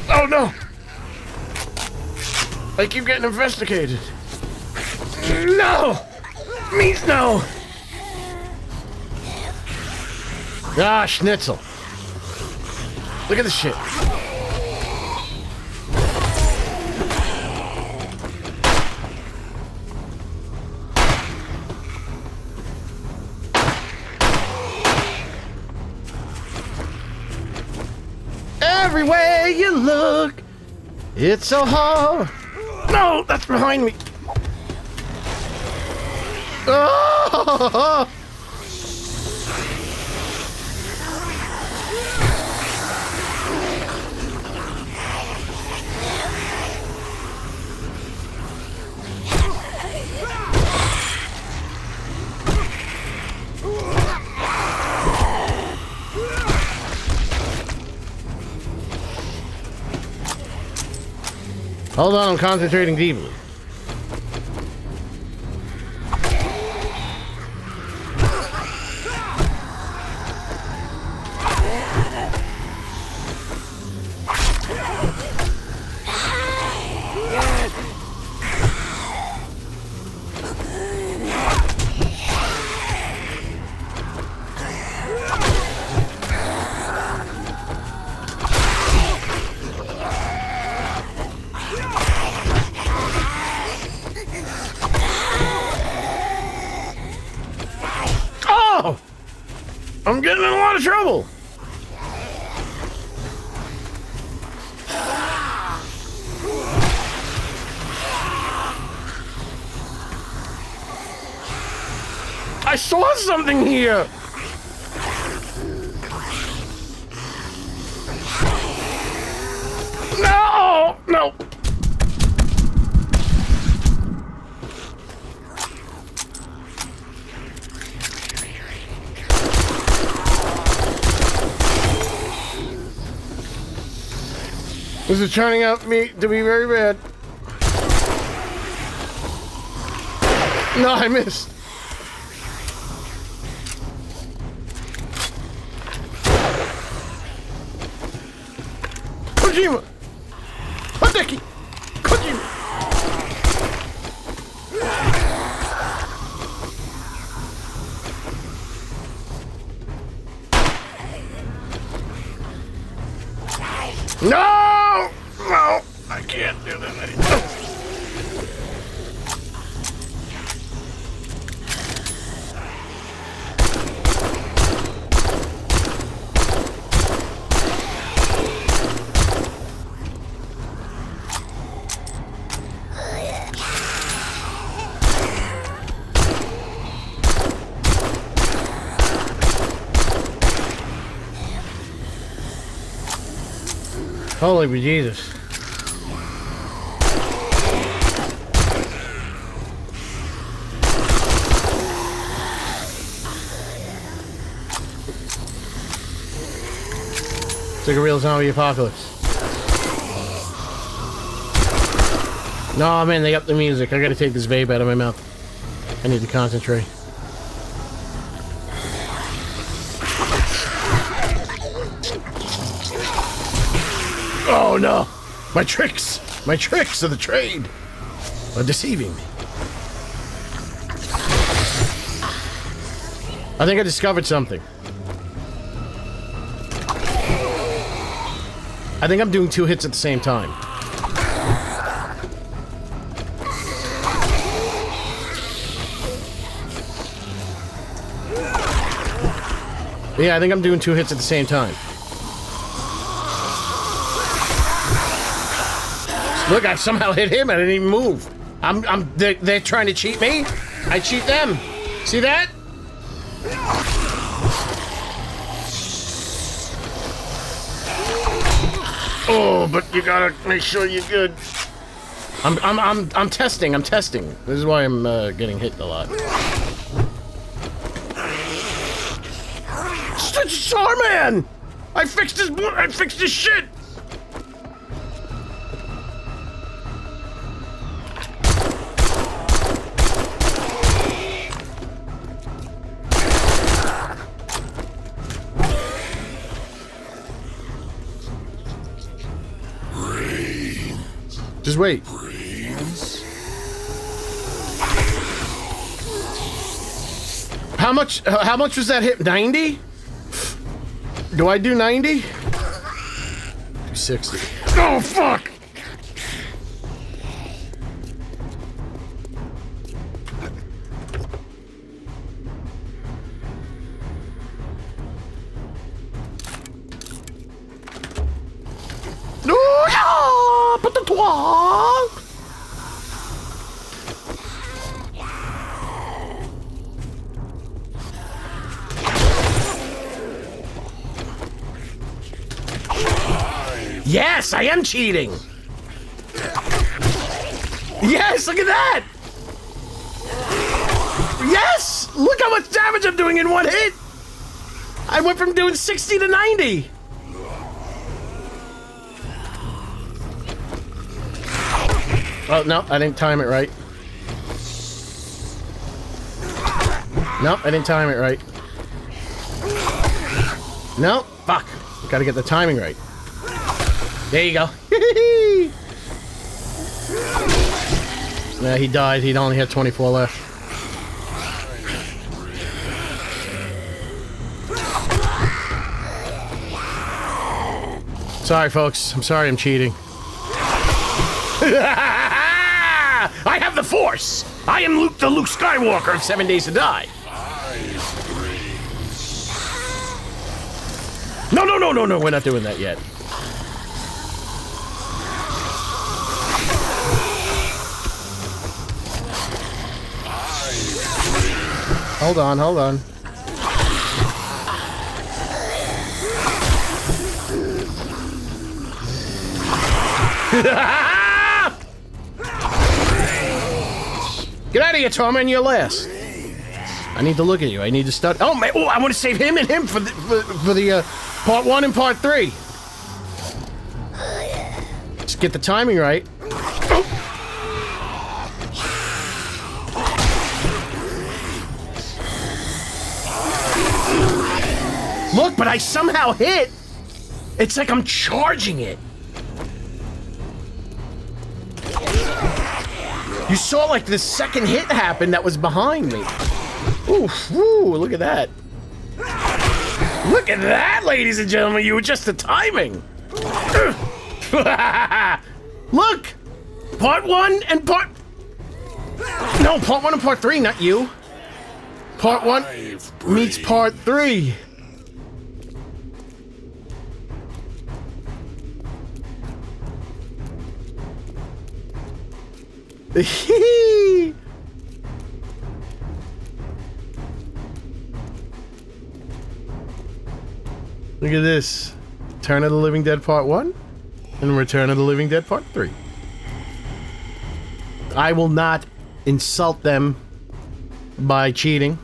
Oh no! I keep getting investigated. No! Means no! Ah, schnitzel. Look at this shit. Everywhere you look, it's so hard. No, that's behind me. Oh! Hold on, I'm concentrating deeply. I'm getting in a lot of trouble. I saw something here. No, no. This is turning out to be very bad. No, I missed. Kojima! Hideki! Kojima! No! No! I can't do that anymore. Holy Jesus. It's like a real zombie apocalypse. No, man, they upped the music. I gotta take this vape out of my mouth. I need to concentrate. Oh no! My tricks of the trade are deceiving me. I think I discovered something. I think I'm doing 2 hits at the same time. Yeah, I think I'm doing 2 hits at the same time. Look, I somehow hit him. I didn't even move. They're trying to cheat me. I cheat them. See that? Oh, but you gotta make sure you're good. I'm testing. I'm testing. This is why I'm getting hit a lot. Starman! I fixed his shit. Just wait. How much was that hit? 90? Do I do 90? 60. Oh fuck! Yes, I am cheating. Yes, look at that. Yes, look how much damage I'm doing in 1 hit. I went from doing 60 to 90. Oh, no, I didn't time it right. No, I didn't time it right. No, fuck. Gotta get the timing right. There you go. Nah, he died. He'd only had 24 left. Sorry, folks. I'm sorry I'm cheating. I have the Force! I am the Luke Skywalker of 7 Days to Die. No, no, no, no, no, we're not doing that yet. Hold on, hold on. Get out of here, Torment, you're last. I need to look at you. I need to start. Oh, man. Oh, I want to save him and him for the part 1 and part 3. Just get the timing right. Look, but I somehow hit. It's like I'm charging it. You saw like the second hit happen that was behind me. Ooh, ooh, look at that. Look at that, ladies and gentlemen. You adjust the timing. Look! Part 1 and part... No, part 1 and part 3, not you. Part 1 meets part 3. Look at this. Return of the Living Dead Part 1 and Return of the Living Dead Part 3. I will not insult them by cheating.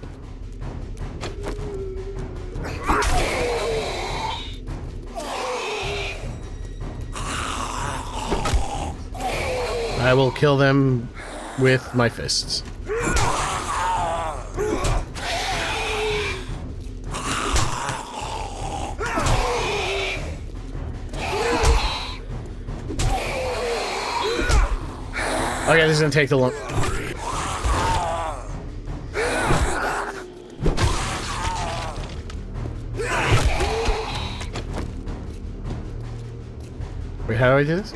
I will kill them with my fists. Okay, this is gonna take too long. Wait, how do I do this?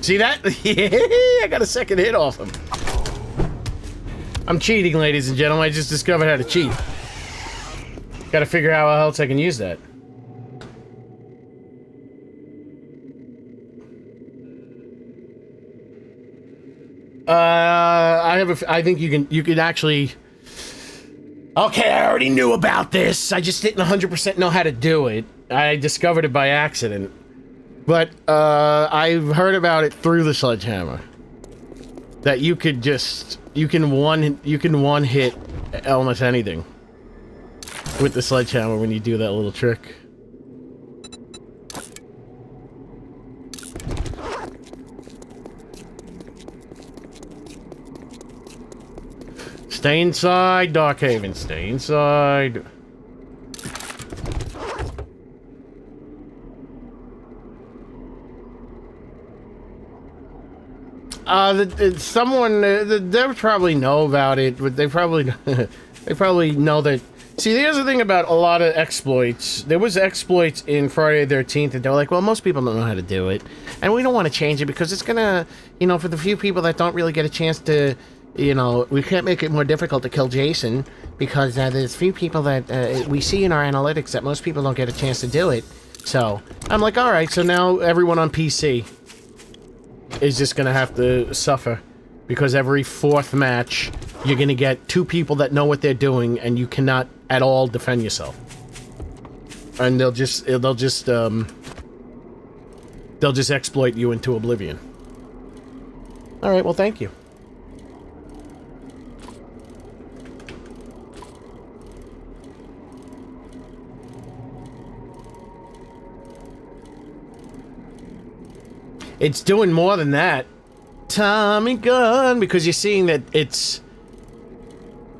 See that? I got a second hit off him. I'm cheating, ladies and gentlemen. I just discovered how to cheat. Gotta figure out how else I can use that. I think you can actually... Okay, I already knew about this. I just didn't 100% know how to do it. I discovered it by accident. But, I've heard about it through the sledgehammer. That you could just... You can one hit almost anything. With the sledgehammer when you do that little trick. Stay inside, Darkhaven. Stay inside. Someone they probably know about it, but they probably they probably know that. See, here's the thing about a lot of exploits. There was exploits in Friday the 13th, and they were like, well, most people don't know how to do it, and we don't want to change it because it's gonna, you know, for the few people that don't really get a chance to. You know, we can't make it more difficult to kill Jason because there's few people that we see in our analytics that most people don't get a chance to do it. So, I'm like, alright, so now everyone on PC is just gonna have to suffer because every 4th match you're gonna get 2 people that know what they're doing and you cannot at all defend yourself. And they'll just exploit you into oblivion. Alright, well, thank you. It's doing more than that. Tommy gun, because you're seeing that it's...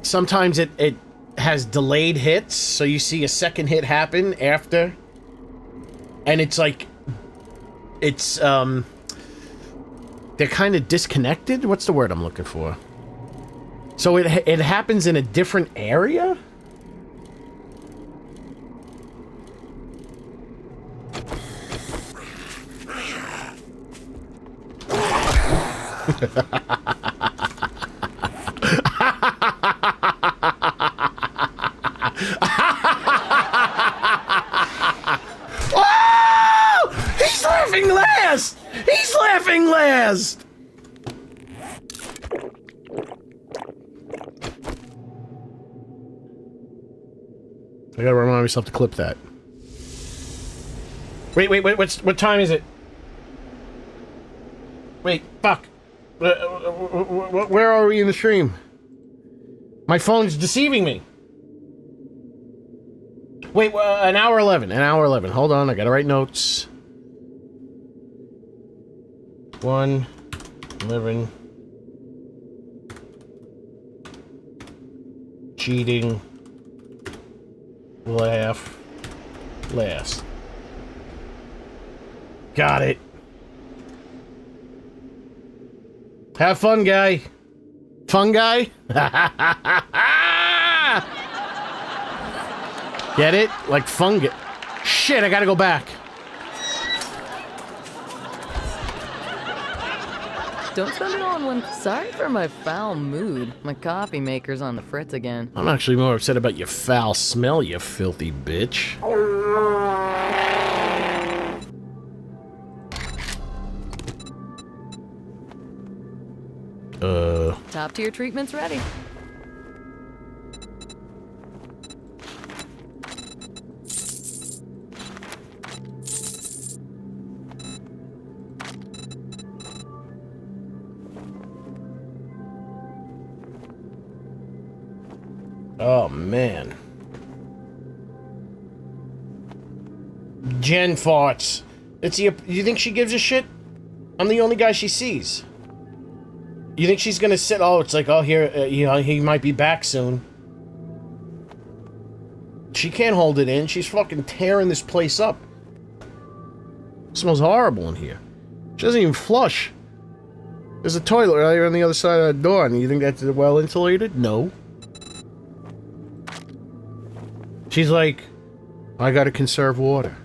Sometimes it has delayed hits, so you see a second hit happen after. And it's like... It's, they're kind of disconnected? What's the word I'm looking for? So it happens in a different area? Oh! He's laughing last! He's laughing last! I gotta remind myself to clip that. Wait, what time is it? Wait, fuck. Where are we in the stream? My phone's deceiving me. Wait, an hour 11. An hour 11. Hold on, I gotta write notes. 1, 11. Cheating. Laugh. Last. Got it. Have fun, guy. Fun guy? Get it? Like fungus. Shit, I gotta go back. Don't spend it all in one. Sorry for my foul mood. My coffee maker's on the fritz again. I'm actually more upset about your foul smell, you filthy bitch. Top tier treatment's ready. Oh, man. Jen farts. You think she gives a shit? I'm the only guy she sees. You think she's gonna sit? Oh, it's like, oh, here, you know, he might be back soon. She can't hold it in. She's fucking tearing this place up. It smells horrible in here. She doesn't even flush. There's a toilet right here on the other side of the door, and you think that's well insulated? No. She's like, I gotta conserve water.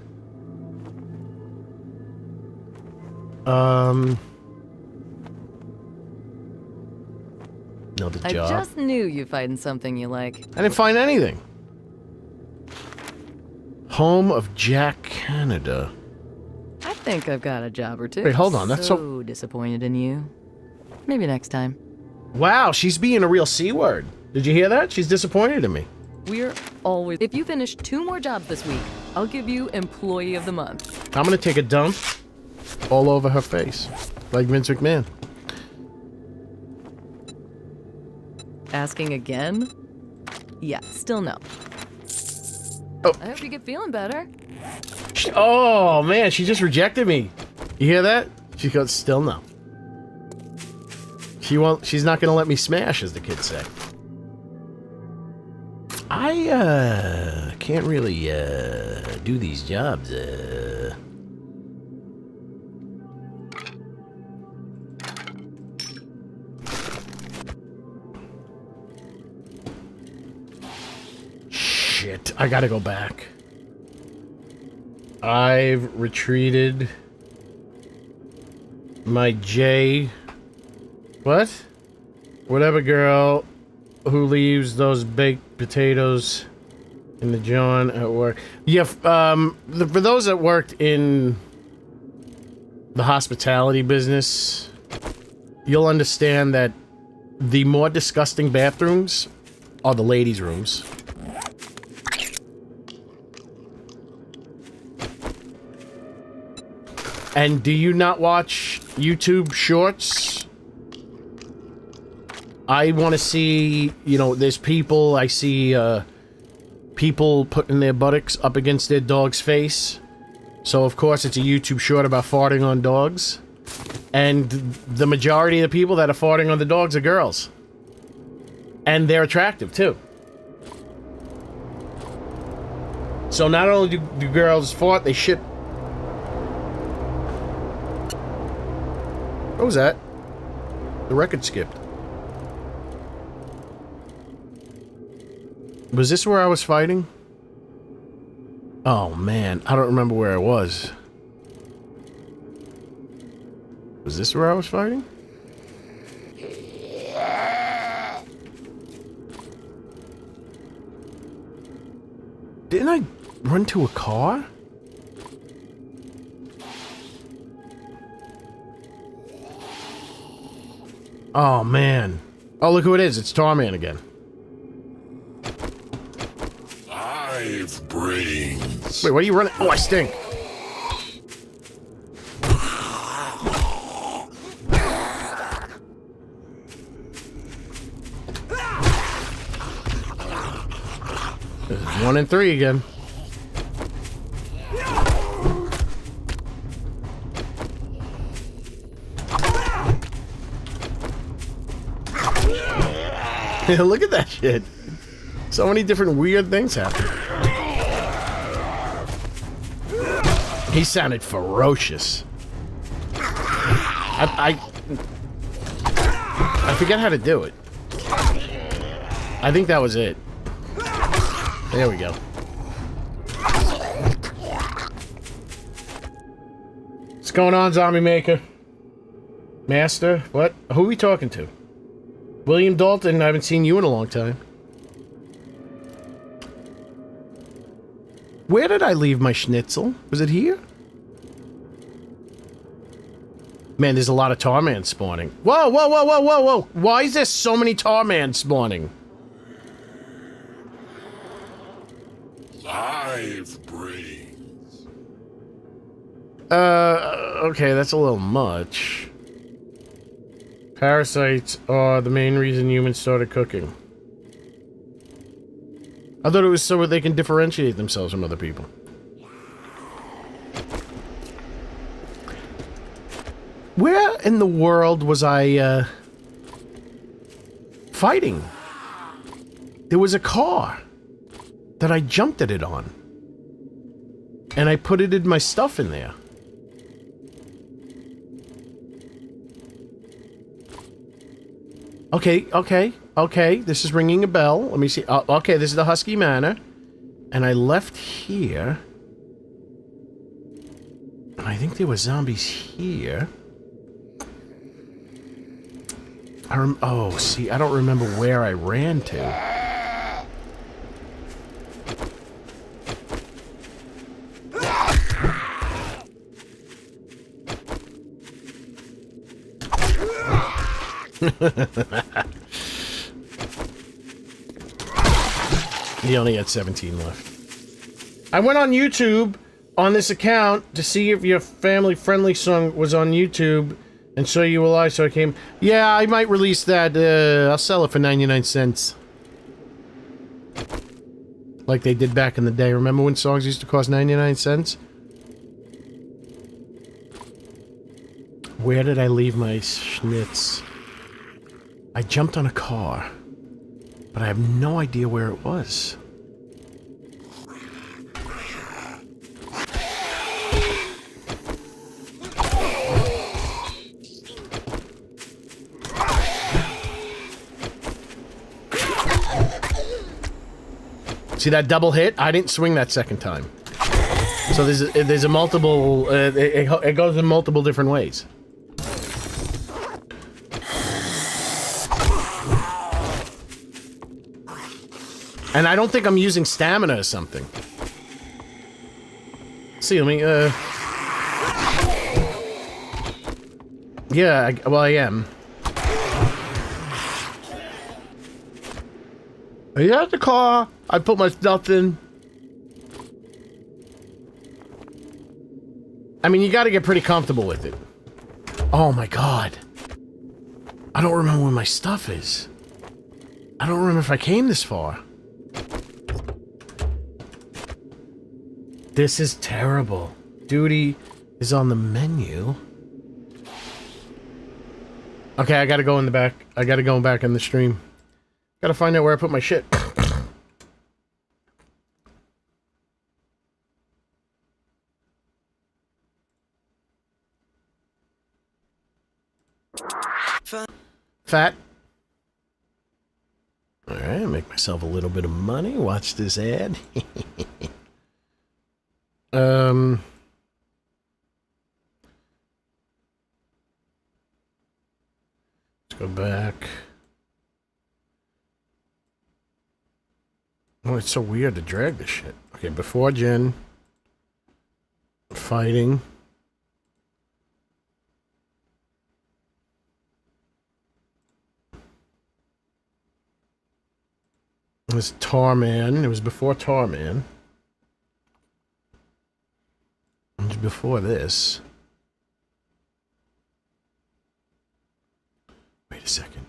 Another job. I just knew you'd find something you like. I didn't find anything. Home of Jack Canada. I think I've got a job or two. Wait, hold on, that's so disappointed in you. Maybe next time. Wow, she's being a real C-word. Did you hear that? She's disappointed in me. We're always... If you finish 2 more jobs this week, I'll give you Employee of the Month. I'm gonna take a dump all over her face. Like Vince McMahon. Asking again? Yeah, still no. Oh. I hope you get feeling better. Oh, man, she just rejected me. You hear that? She goes, still no. She's not gonna let me smash, as the kids say. I, can't really, do these jobs, Shit, I gotta go back. I've retreated my J... What? Whatever girl who leaves those baked potatoes in the John at work. Yeah, for those that worked in the hospitality business, you'll understand that the more disgusting bathrooms are the ladies' rooms. And do you not watch YouTube shorts? I want to see, you know, there's people, I see, people putting their buttocks up against their dog's face. So, of course, it's a YouTube short about farting on dogs. And the majority of the people that are farting on the dogs are girls. And they're attractive, too. So not only do girls fart, they shit. What was that? The record skipped. Was this where I was fighting? Oh man, I don't remember where I was. Was this where I was fighting? Didn't I run to a car? Oh, man. Oh, look who it is. It's Tarman again. I've brains. Wait, what are you running? Oh, I stink. This is 1 and 3 again. Look at that shit. So many different weird things happen. He sounded ferocious. I forget how to do it. I think that was it. There we go. What's going on, Zombie Maker? Master? What? Who are we talking to? William Dalton, I haven't seen you in a long time. Where did I leave my schnitzel? Was it here? Man, there's a lot of Tarman spawning. Whoa, whoa, whoa, whoa, whoa, whoa! Why is there so many Tarman spawning? I've brains. Okay, that's a little much. Parasites are the main reason humans started cooking. I thought it was so that they can differentiate themselves from other people. Where in the world was I, fighting? There was a car that I jumped at it on. And I put it in my stuff in there. Okay, this is ringing a bell. Let me see. Okay, this is the Husky Manor. And I left here. And I think there were zombies here. Oh, see, I don't remember where I ran to. He only had 17 left. I went on YouTube on this account to see if your family-friendly song was on YouTube and saw you were live, so I came. Yeah, I might release that. I'll sell it for 99 cents. Like they did back in the day. Remember when songs used to cost 99 cents? Where did I leave my schnitz? I jumped on a car, but I have no idea where it was. See that double hit? I didn't swing that second time. So there's a multiple, it goes in multiple different ways. And I don't think I'm using stamina or something. See, let me, yeah, well, I am. Are you at the car? I put my stuff in. I mean, you gotta get pretty comfortable with it. Oh my god. I don't remember where my stuff is. I don't remember if I came this far. This is terrible. Duty is on the menu. Okay, I gotta go in the back. I gotta go back in the stream. Gotta find out where I put my shit. Fat. Alright, make myself a little bit of money. Watch this ad. Let's go back. Oh, it's so weird to drag this shit. Okay. Okay, before Jen. Fighting. It was Tarman. It was before Tarman. It was before this. Wait a second.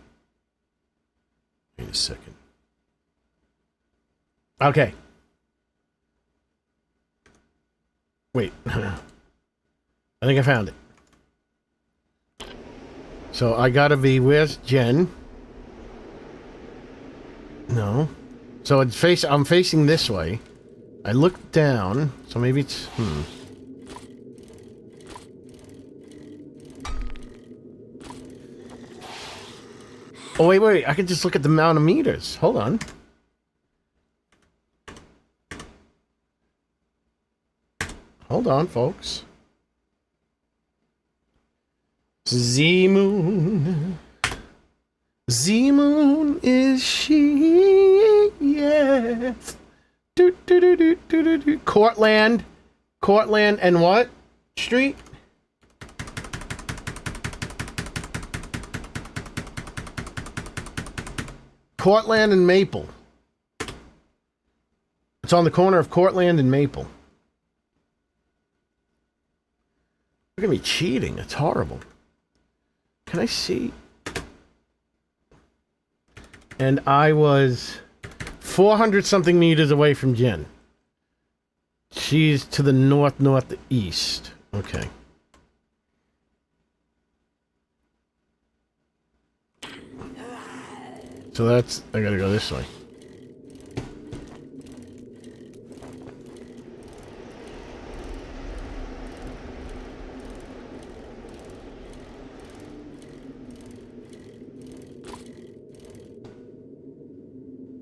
Wait a second. Okay. Wait. I think I found it. So I gotta be, where's Jen? No. So I'm facing this way. I look down, so maybe it's, Oh, wait, I can just look at the amount of meters. Hold on. Hold on, folks. Z-Moon. Z-Moon is she, yes. Do. Cortland and what? Street? Cortland and Maple. It's on the corner of Cortland and Maple. Look at me cheating. It's horrible. Can I see? And I was 400 something meters away from Jen. She's to the northeast. Okay. So that's, I gotta go this way.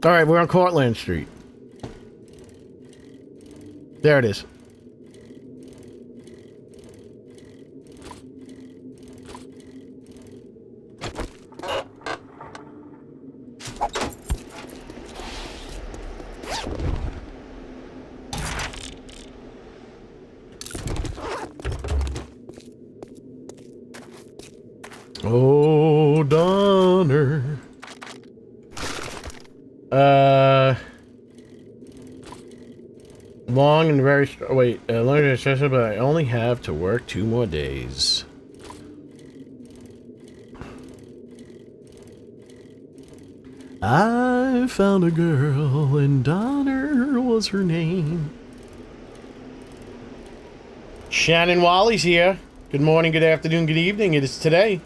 All right, we're on Cortland Street. There it is. Oh, Donner. Long and very long and stressful, but I only have to work 2 more days. I found a girl, and Donner was her name. Shannon Wally's here. Good morning, good afternoon, good evening. It is today.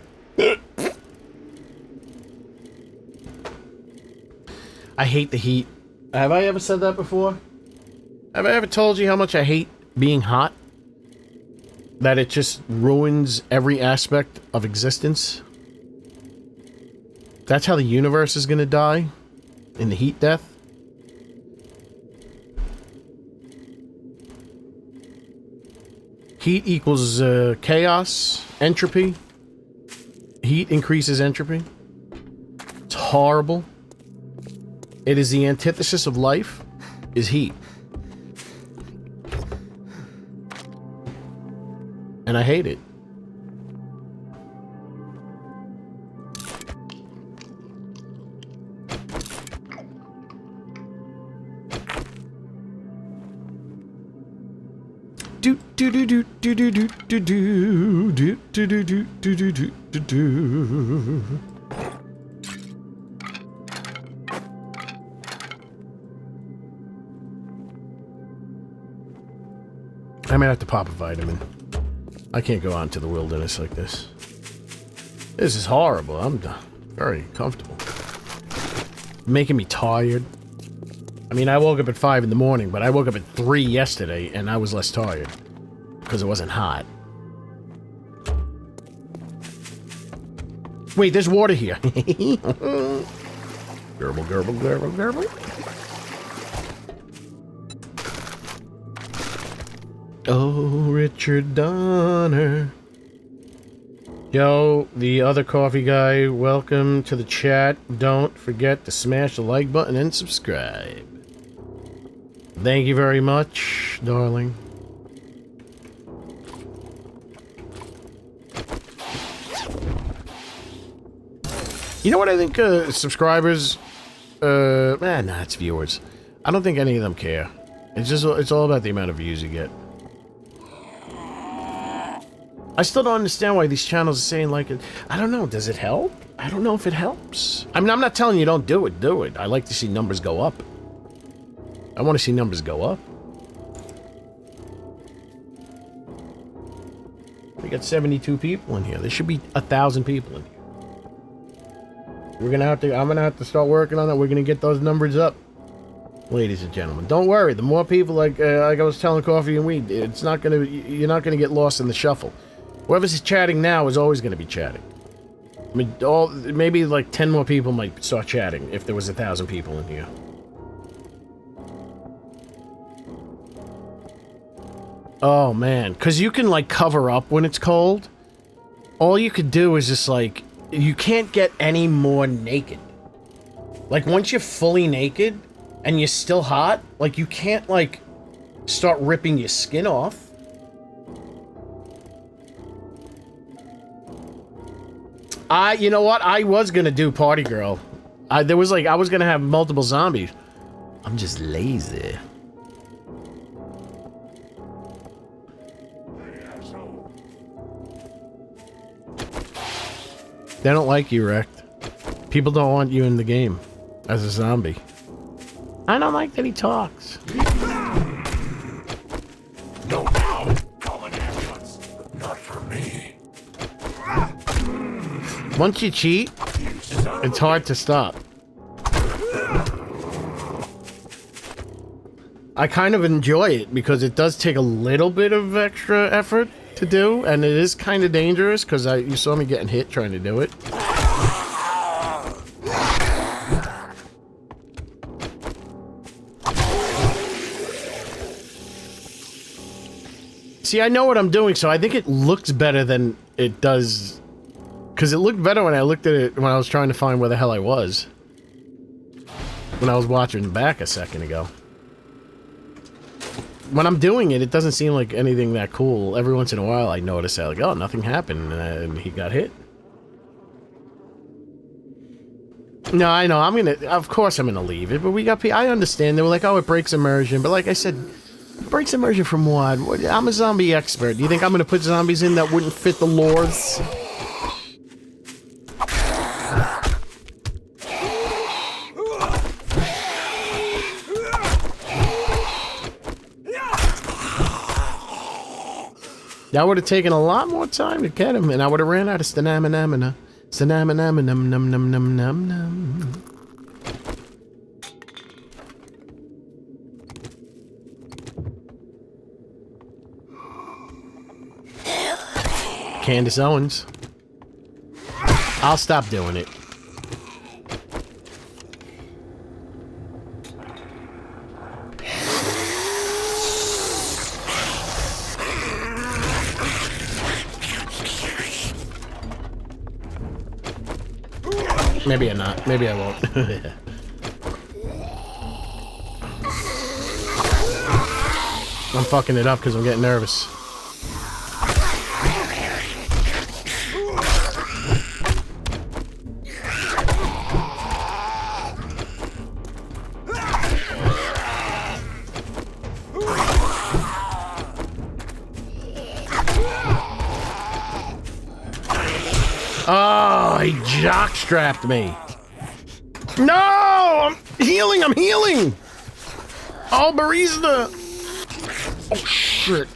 I hate the heat. Have I ever said that before? Have I ever told you how much I hate being hot? That it just ruins every aspect of existence? That's how the universe is gonna die? In the heat death? Heat equals chaos, entropy. Heat increases entropy. It's horrible. It is the antithesis of life, is heat. And I hate it. I might have to pop a vitamin. I can't go out into the wilderness like this. This is horrible. I'm very comfortable. Making me tired. I mean, I woke up at 5 in the morning, but I woke up at 3 yesterday, and I was less tired. Because it wasn't hot. Wait, there's water here. Gurgle, gurgle, gurgle, gurgle. Oh, Richard Donner. Yo, the other coffee guy, welcome to the chat. Don't forget to smash the like button and subscribe. Thank you very much, darling. You know what I think subscribers, nah, it's viewers. I don't think any of them care. It's all about the amount of views you get. I still don't understand why these channels are saying like it. I don't know, does it help? I don't know if it helps. I mean, I'm not telling you don't do it, do it. I like to see numbers go up. I want to see numbers go up. We got 72 people in here. There should be 1,000 people in here. I'm gonna have to start working on that. We're gonna get those numbers up, ladies and gentlemen. Don't worry. The more people, like I was telling Coffee and Weed, you're not gonna get lost in the shuffle. Whoever's chatting now is always gonna be chatting. I mean, maybe like 10 more people might start chatting if there was 1,000 people in here. Oh man, because you can like cover up when it's cold. All you could do is just like, you can't get any more naked. Like once you're fully naked and you're still hot, like you can't like start ripping your skin off. You know what? I was gonna do Party Girl. I was gonna have multiple zombies. I'm just lazy. They don't like you, Wrecked. People don't want you in the game as a zombie. I don't like that he talks. No, call an ambulance. Not for me. Once you cheat, it's hard to stop. I kind of enjoy it because it does take a little bit of extra effort to do, and it is kind of dangerous because you saw me getting hit trying to do it. See, I know what I'm doing, so I think it looks better than it does. Because it looked better when I looked at it when I was trying to find where the hell I was. When I was watching back a second ago. When I'm doing it, it doesn't seem like anything that cool. Every once in a while, I notice that, like, oh, nothing happened, and he got hit. No, I know, of course I'm gonna leave it, but I understand, they were like, oh, it breaks immersion, but like I said, breaks immersion from what? I'm a zombie expert. Do you think I'm gonna put zombies in that wouldn't fit the lores? That would have taken a lot more time to get him, and I would have ran out of stamina. Stamina, num num num num num num. Candace Owens. I'll stop doing it. Maybe I'm not. Maybe I won't. I'm fucking it up because I'm getting nervous. Oh, he jockstrapped me. No! I'm healing! Oh, barista! Oh, shit.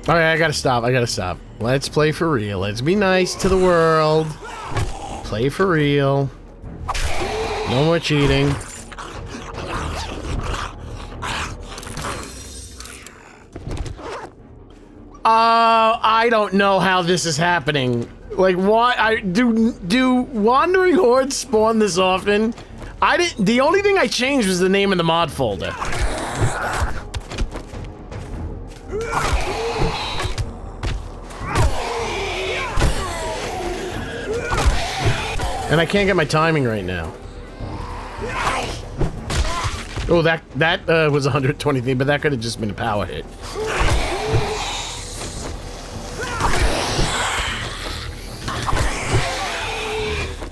Alright, I gotta stop. Let's play for real. Let's be nice to the world. Play for real. No more cheating. I don't know how this is happening. Like, why? Do wandering hordes spawn this often? I didn't. The only thing I changed was the name of the mod folder. And I can't get my timing right now. Oh, that was 123, but that could have just been a power hit.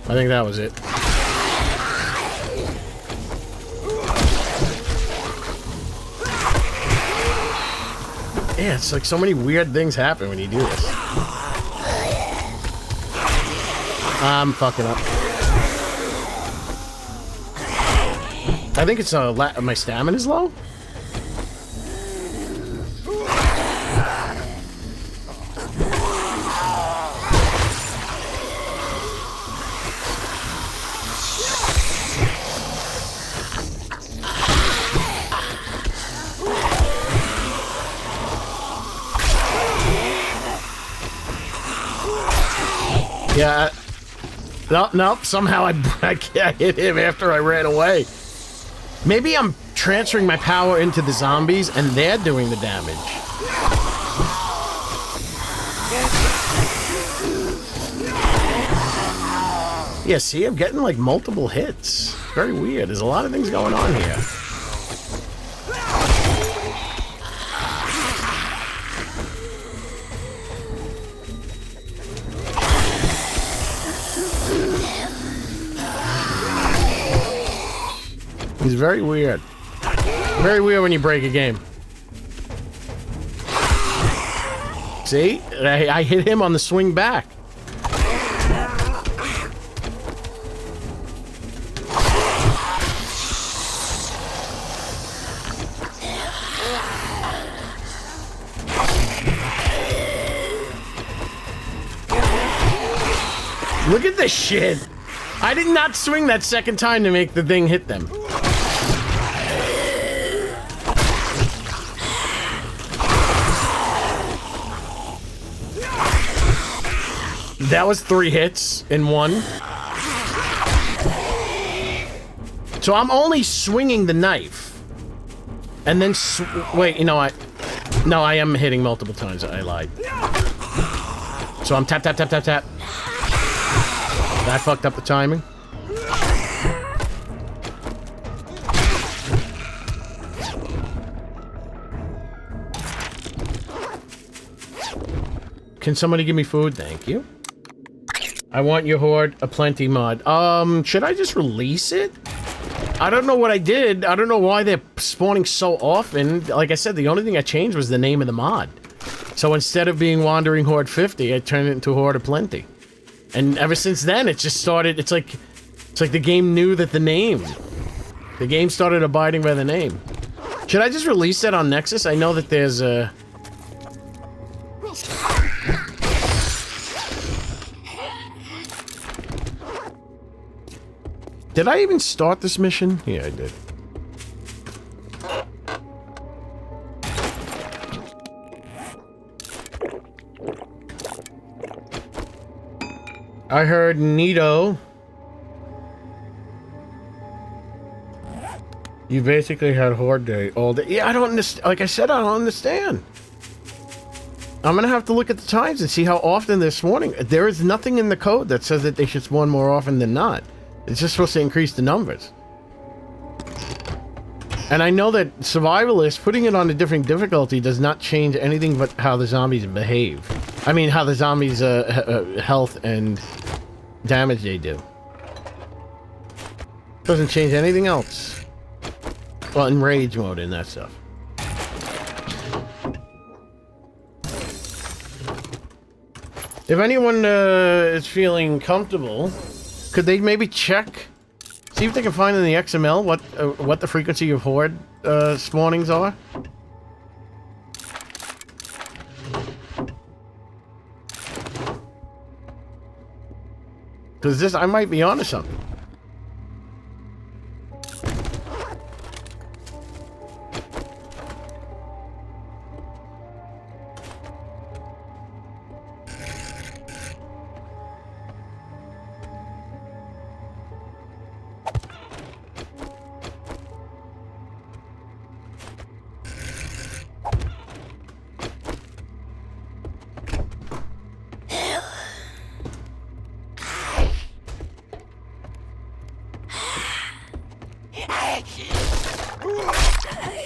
I think that was it. Yeah, it's like so many weird things happen when you do this. I'm fucking up. I think it's my stamina's low. Yeah. Nope. Somehow I hit him after I ran away. Maybe I'm transferring my power into the zombies and they're doing the damage. Yeah, see, I'm getting like multiple hits. Very weird. There's a lot of things going on here. He's very weird. Very weird when you break a game. See? I hit him on the swing back. Look at this shit. I did not swing that second time to make the thing hit them. That was 3 hits in one. So I'm only swinging the knife. And then wait, you know what? No, I am hitting multiple times. I lied. So I'm tap, tap, tap, tap, tap. That fucked up the timing. Can somebody give me food? Thank you. I want your horde aplenty mod. Should I just release it? I don't know what I did. I don't know why they're spawning so often. Like I said, the only thing I changed was the name of the mod. So instead of being Wandering Horde 50, I turned it into Horde Aplenty. And ever since then, it just started, it's like the game knew that the game started abiding by the name. Should I just release that on Nexus? I know that there's a... Did I even start this mission? Yeah, I did. I heard Nito. You basically had Horde Day all day. Yeah, I don't understand. Like I said, I don't understand. I'm gonna have to look at the times and see how often they're spawning. There is nothing in the code that says that they should spawn more often than not. It's just supposed to increase the numbers. And I know that Survivalist, putting it on a different difficulty does not change anything but how the zombies behave. I mean, how the zombies' health and damage they do. Doesn't change anything else. Well, in rage mode and that stuff. If anyone is feeling comfortable, could they maybe check, see if they can find in the XML what the frequency of horde spawnings are? Because this, I might be onto something.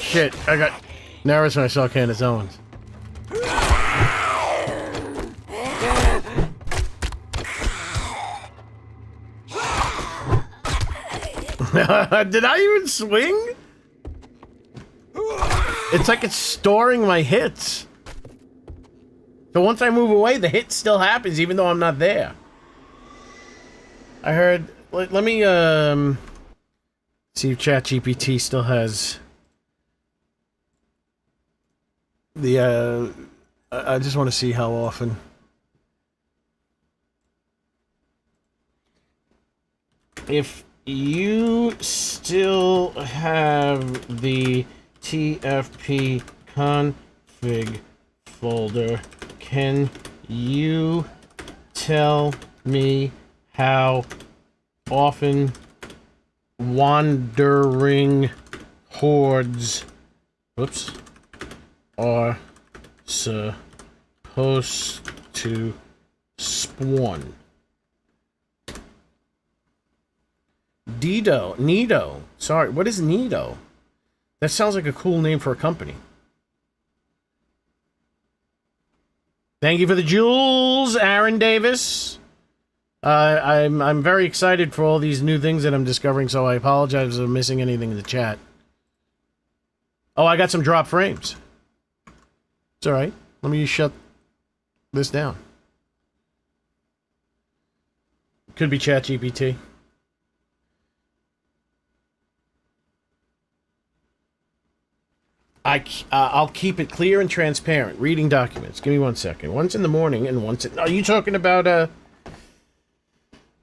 shit. I got nervous when I saw Candace Owens. Did I even swing? It's like it's storing my hits. So once I move away, the hit still happens even though I'm not there. I heard... Let me, see if ChatGPT still has... the, I just want to see how often. If you still have the TFP config folder, can you tell me how often wandering hordes, whoops, are supposed to spawn? Nido. Sorry, what is Nido? That sounds like a cool name for a company. Thank you for the jewels, Aaron Davis. I'm very excited for all these new things that I'm discovering, so I apologize for missing anything in the chat. Oh, I got some drop frames. It's alright. Let me shut this down. Could be ChatGPT. I'll keep it clear and transparent. Reading documents. Give me 1 second. Once in the morning and once at... Are you talking about,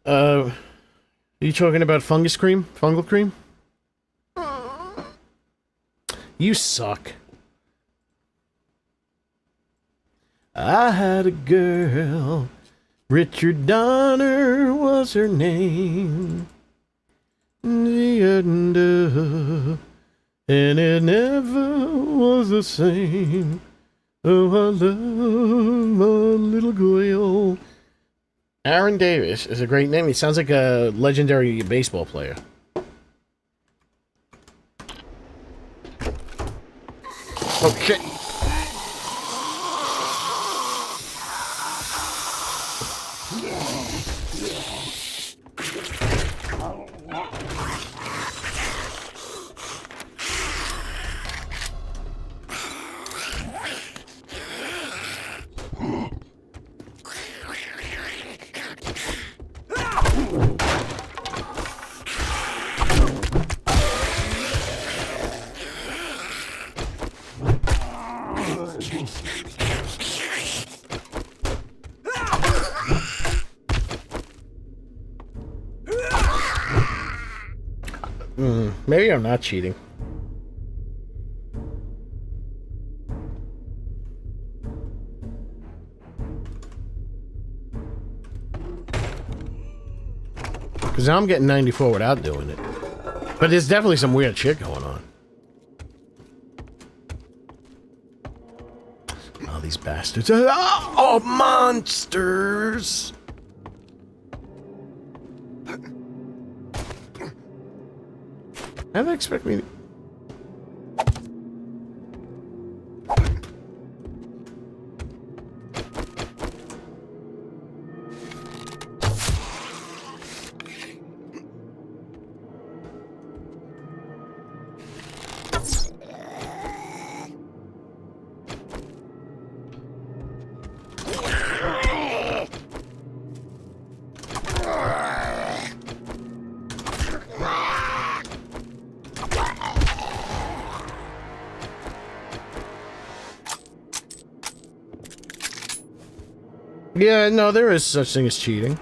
are you talking about fungus cream? Fungal cream? You suck. I had a girl. Richard Donner was her name. And it never was the same. Oh, I love my little girl. Aaron Davis is a great name. He sounds like a legendary baseball player. Oh, shit. Maybe I'm not cheating. Because now I'm getting 94 without doing it. But there's definitely some weird shit going on. Oh, these bastards. Oh, monsters! How do they expect me to... Yeah, no, there is such thing as cheating.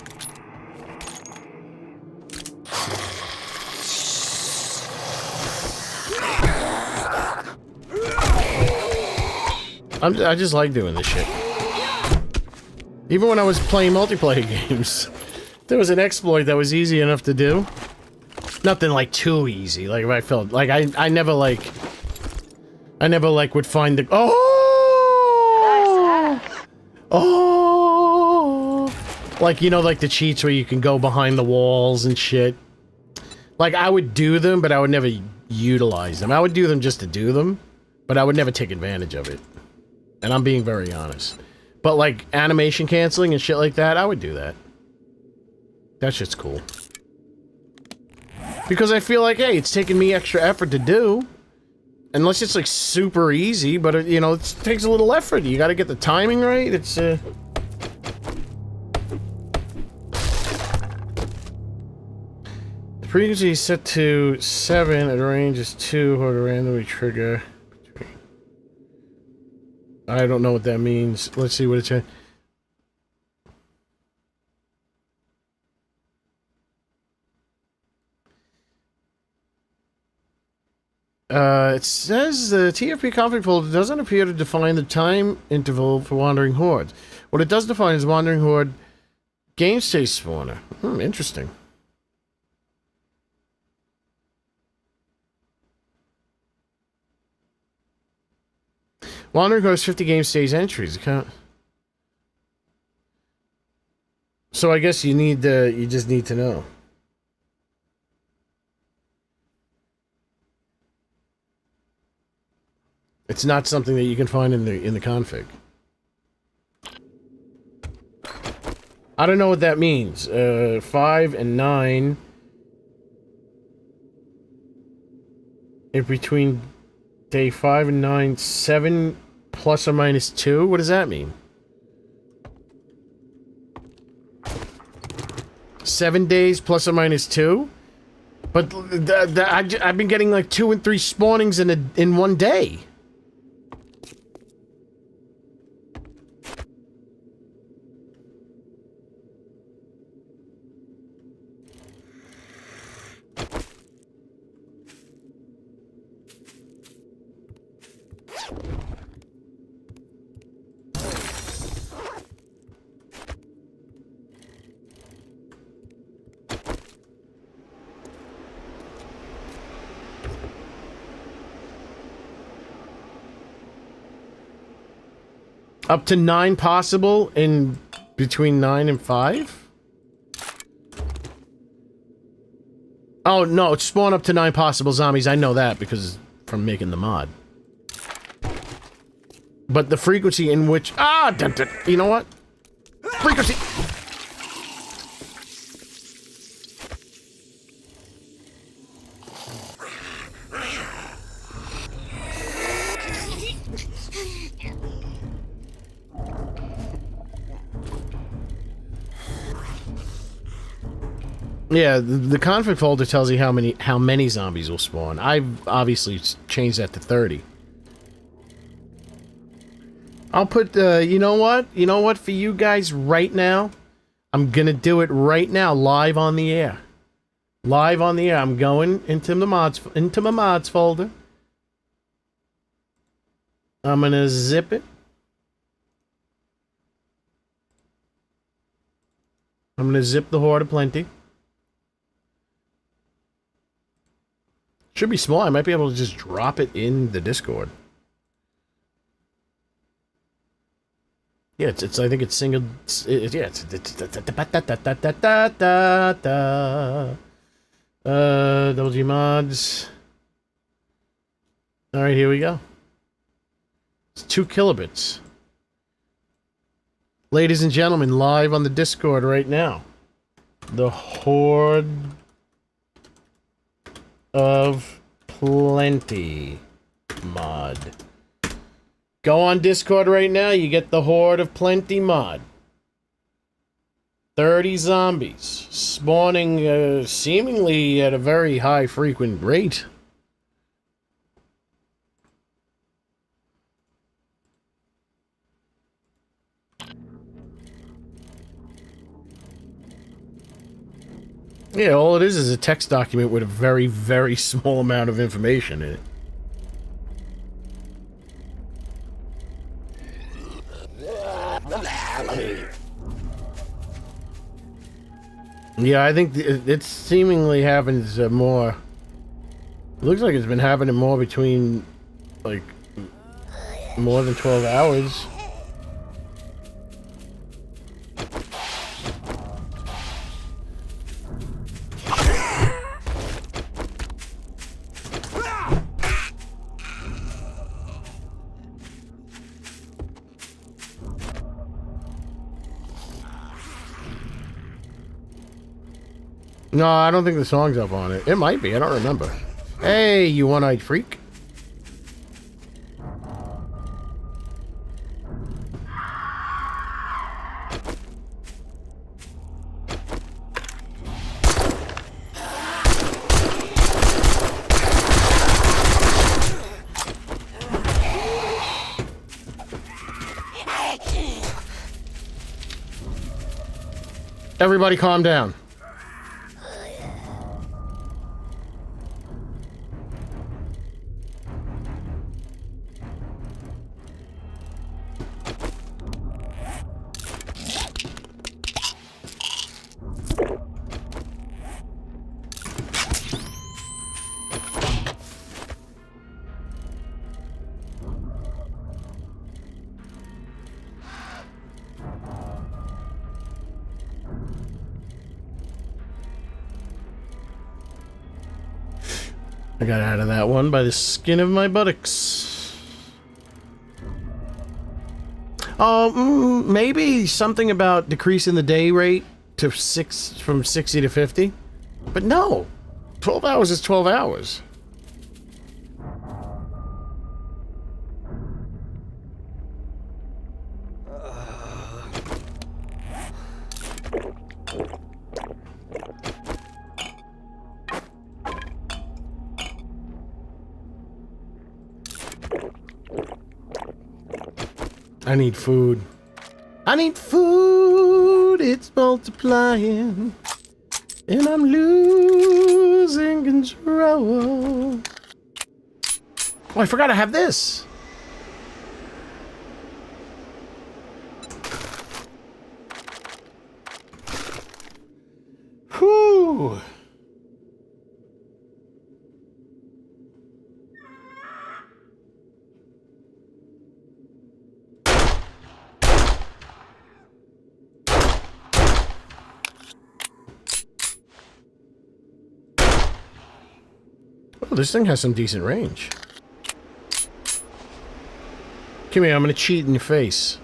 I just like doing this shit. Even when I was playing multiplayer games, there was an exploit that was easy enough to do. Nothing like too easy. Like if I felt like I never like would find the like, you know, like the cheats where you can go behind the walls and shit. Like, I would do them, but I would never utilize them. I would do them just to do them, but I would never take advantage of it. And I'm being very honest. But, like, animation canceling and shit like that, I would do that. That shit's cool. Because I feel like, hey, it's taking me extra effort to do. Unless it's, like, super easy, but, you know, it takes a little effort. You gotta get the timing right. It's, The frequency is set to 7, and the range is 2, or to randomly trigger. I don't know what that means. Let's see what it's at. It says the TFP config folder doesn't appear to define the time interval for wandering hordes. What it does define is wandering horde game state spawner. Interesting. Wandering horde has 50 game stage entries. So I guess you need you just need to know. It's not something that you can find in the config. I don't know what that means. 5 and 9 in between day 5 and 9, 7 plus or minus 2. What does that mean? 7 days plus or minus 2? But I've been getting like 2 and 3 spawnings in one day. Up to 9 possible in between 9 and 5? Oh, no, it's spawn up to 9 possible zombies. I know that because from making the mod. But the frequency in which... you know what? Frequency... Yeah, the config folder tells you how many zombies will spawn. I've obviously changed that to 30. I'll put you know what? You know what, for you guys right now? I'm gonna do it right now, live on the air. Live on the air. I'm going into my mods folder. I'm gonna zip it. I'm gonna zip the Horde of Plenty. Should be small. I might be able to just drop it in the Discord. Yeah, it's I think it's single. Yeah, it's WG mods. All right, here we go. It's 2 kilobits. Ladies and gentlemen, live on the Discord right now. The Horde of Plenty mod. Go on Discord right now, you get the Horde of Plenty mod. 30 zombies spawning seemingly at a very high frequent rate. Yeah, all it is a text document with a very, very small amount of information in it. Yeah, I think it's seemingly happens more. It looks like it's been happening more between, like, more than 12 hours. No, I don't think the song's up on it. It might be. I don't remember. Hey, you one-eyed freak. Everybody calm down. I got out of that one by the skin of my buttocks. Oh, maybe something about decreasing the day rate to from 60 to 50. But no, 12 hours is 12 hours. I need food. I need food. It's multiplying. And I'm losing control. Oh, I forgot I have this. Whew. Oh, this thing has some decent range. Come here, I'm gonna cheat in your face.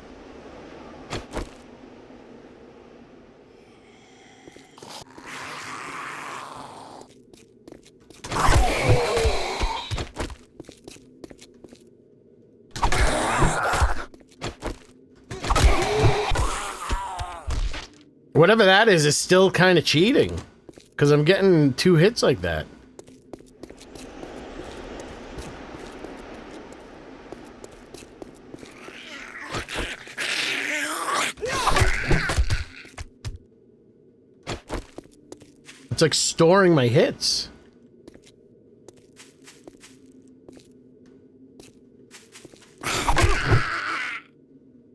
Whatever that is still kind of cheating. Because I'm getting 2 hits like that. It's like storing my hits.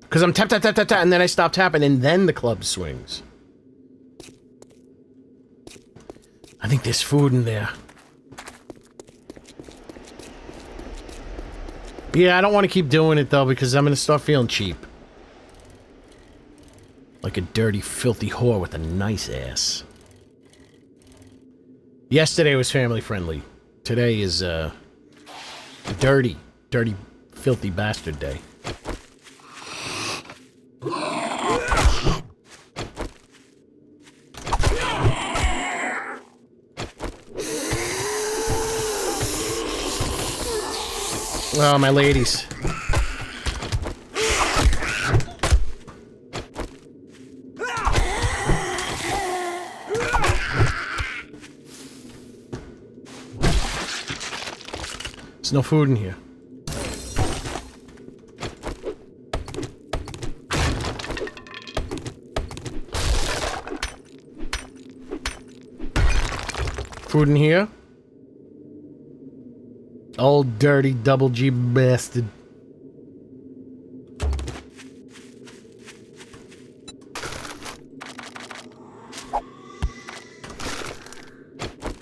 Because I'm tap, tap, tap, tap, tap, and then I stop tapping, and then the club swings. I think there's food in there. Yeah, I don't want to keep doing it, though, because I'm going to start feeling cheap. Like a dirty, filthy whore with a nice ass. Yesterday was family friendly. Today is, dirty, filthy bastard day. Oh, my ladies. There's no food in here. Food in here? Old dirty double G bastard.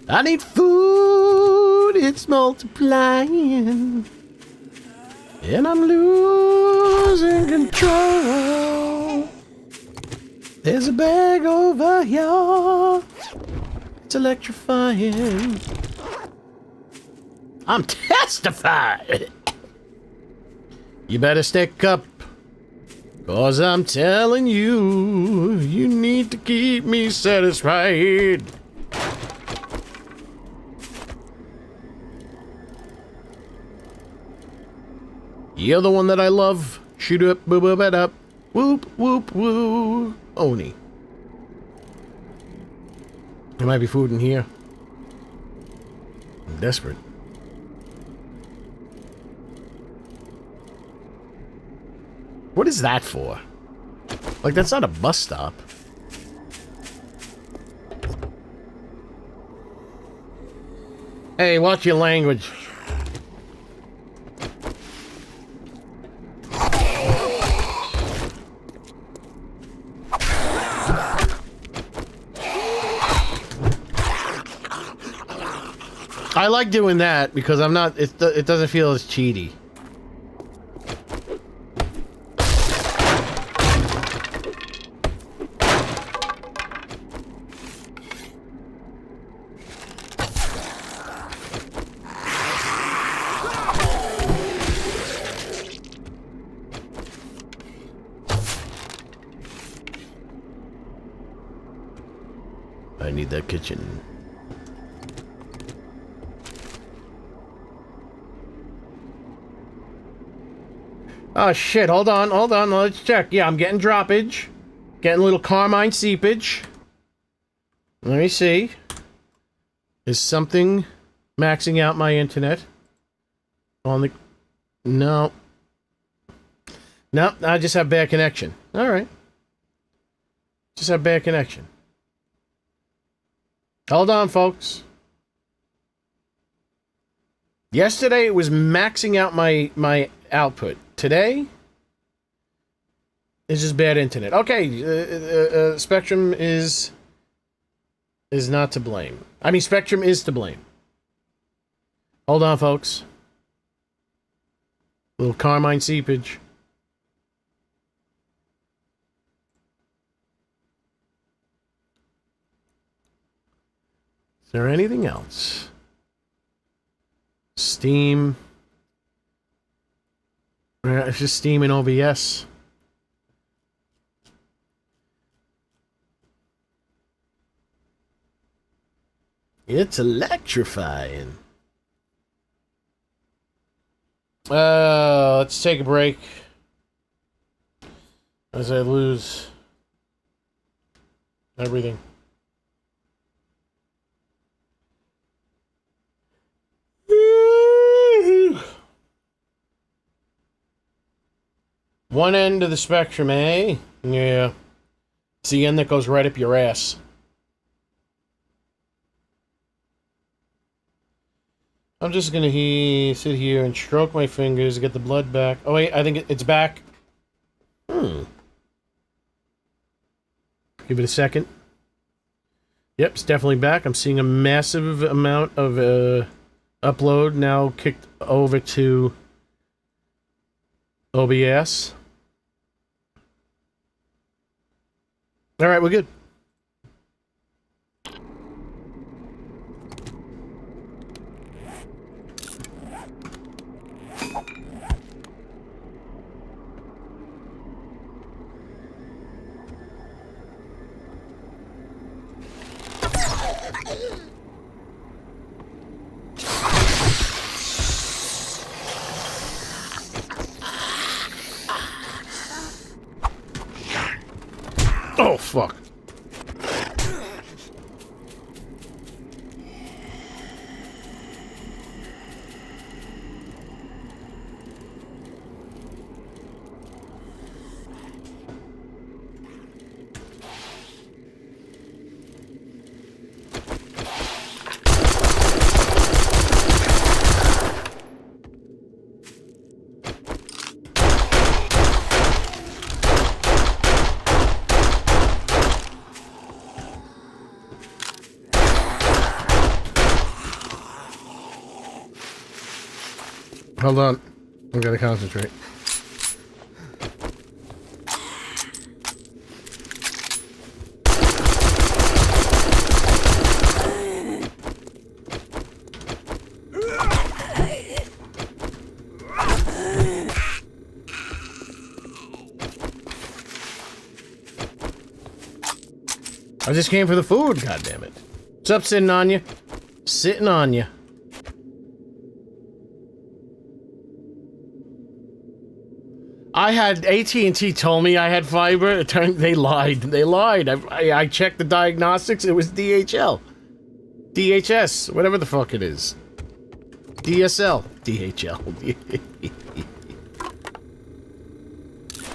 I need food, it's multiplying. And I'm losing control. There's a bag over here. It's electrifying. I'm testified. You better stick up. 'Cause I'm telling you, you need to keep me satisfied. You're the one that I love. Shoot up, boop, boop, it up. Whoop, whoop, woo. Oni. There might be food in here. I'm desperate. What is that for? Like, that's not a bus stop. Hey, watch your language. I like doing that because I'm not, it doesn't feel as cheaty. I need that kitchen. Oh shit, hold on, let's check. Yeah, I'm getting droppage. Getting a little carmine seepage. Let me see. Is something maxing out my internet? On the... No. No, I just have bad connection. Alright. Just have bad connection. Hold on, folks. Yesterday it was maxing out my output. Today it's just bad internet. Okay, Spectrum is not to blame. I mean, Spectrum is to blame. Hold on, folks. Little carmine seepage. Is there anything else? Steam. It's just Steam and OBS. It's electrifying. Let's take a break. As I lose everything. One end of the spectrum, eh? Yeah. It's the end that goes right up your ass. I'm just gonna sit here and stroke my fingers, get the blood back. Oh wait, I think it's back. Give it a second. Yep, it's definitely back. I'm seeing a massive amount of upload now kicked over to OBS. All right, we're good. Oh, fuck. Hold on. I'm gonna concentrate. I just came for the food, goddammit. What's up, sitting on you? Sitting on you. I had AT&T told me I had fiber. It turned, they lied. They lied. I checked the diagnostics. It was DHL. DHS. Whatever the fuck it is. DSL. DHL.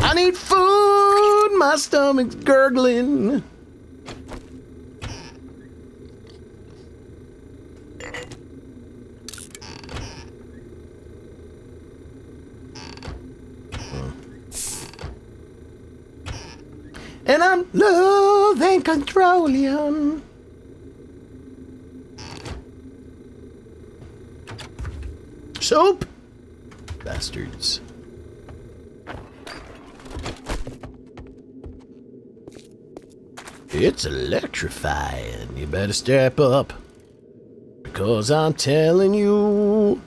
I need food. My stomach's gurgling. And I'm love and controlling. Soap! Bastards. It's electrifying. You better step up. Because I'm telling you.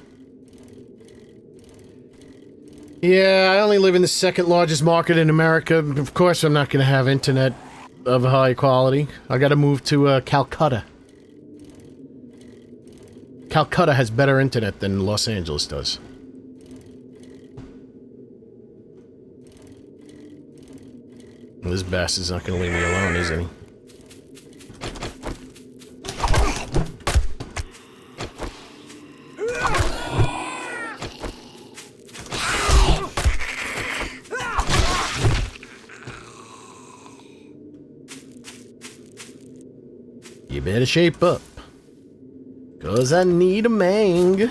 Yeah, I only live in the second largest market in America. Of course, I'm not going to have internet of high quality. I got to move to Calcutta. Calcutta has better internet than Los Angeles does. Well, this bastard's not going to leave me alone, is he? You better shape up. 'Cause I need a mang.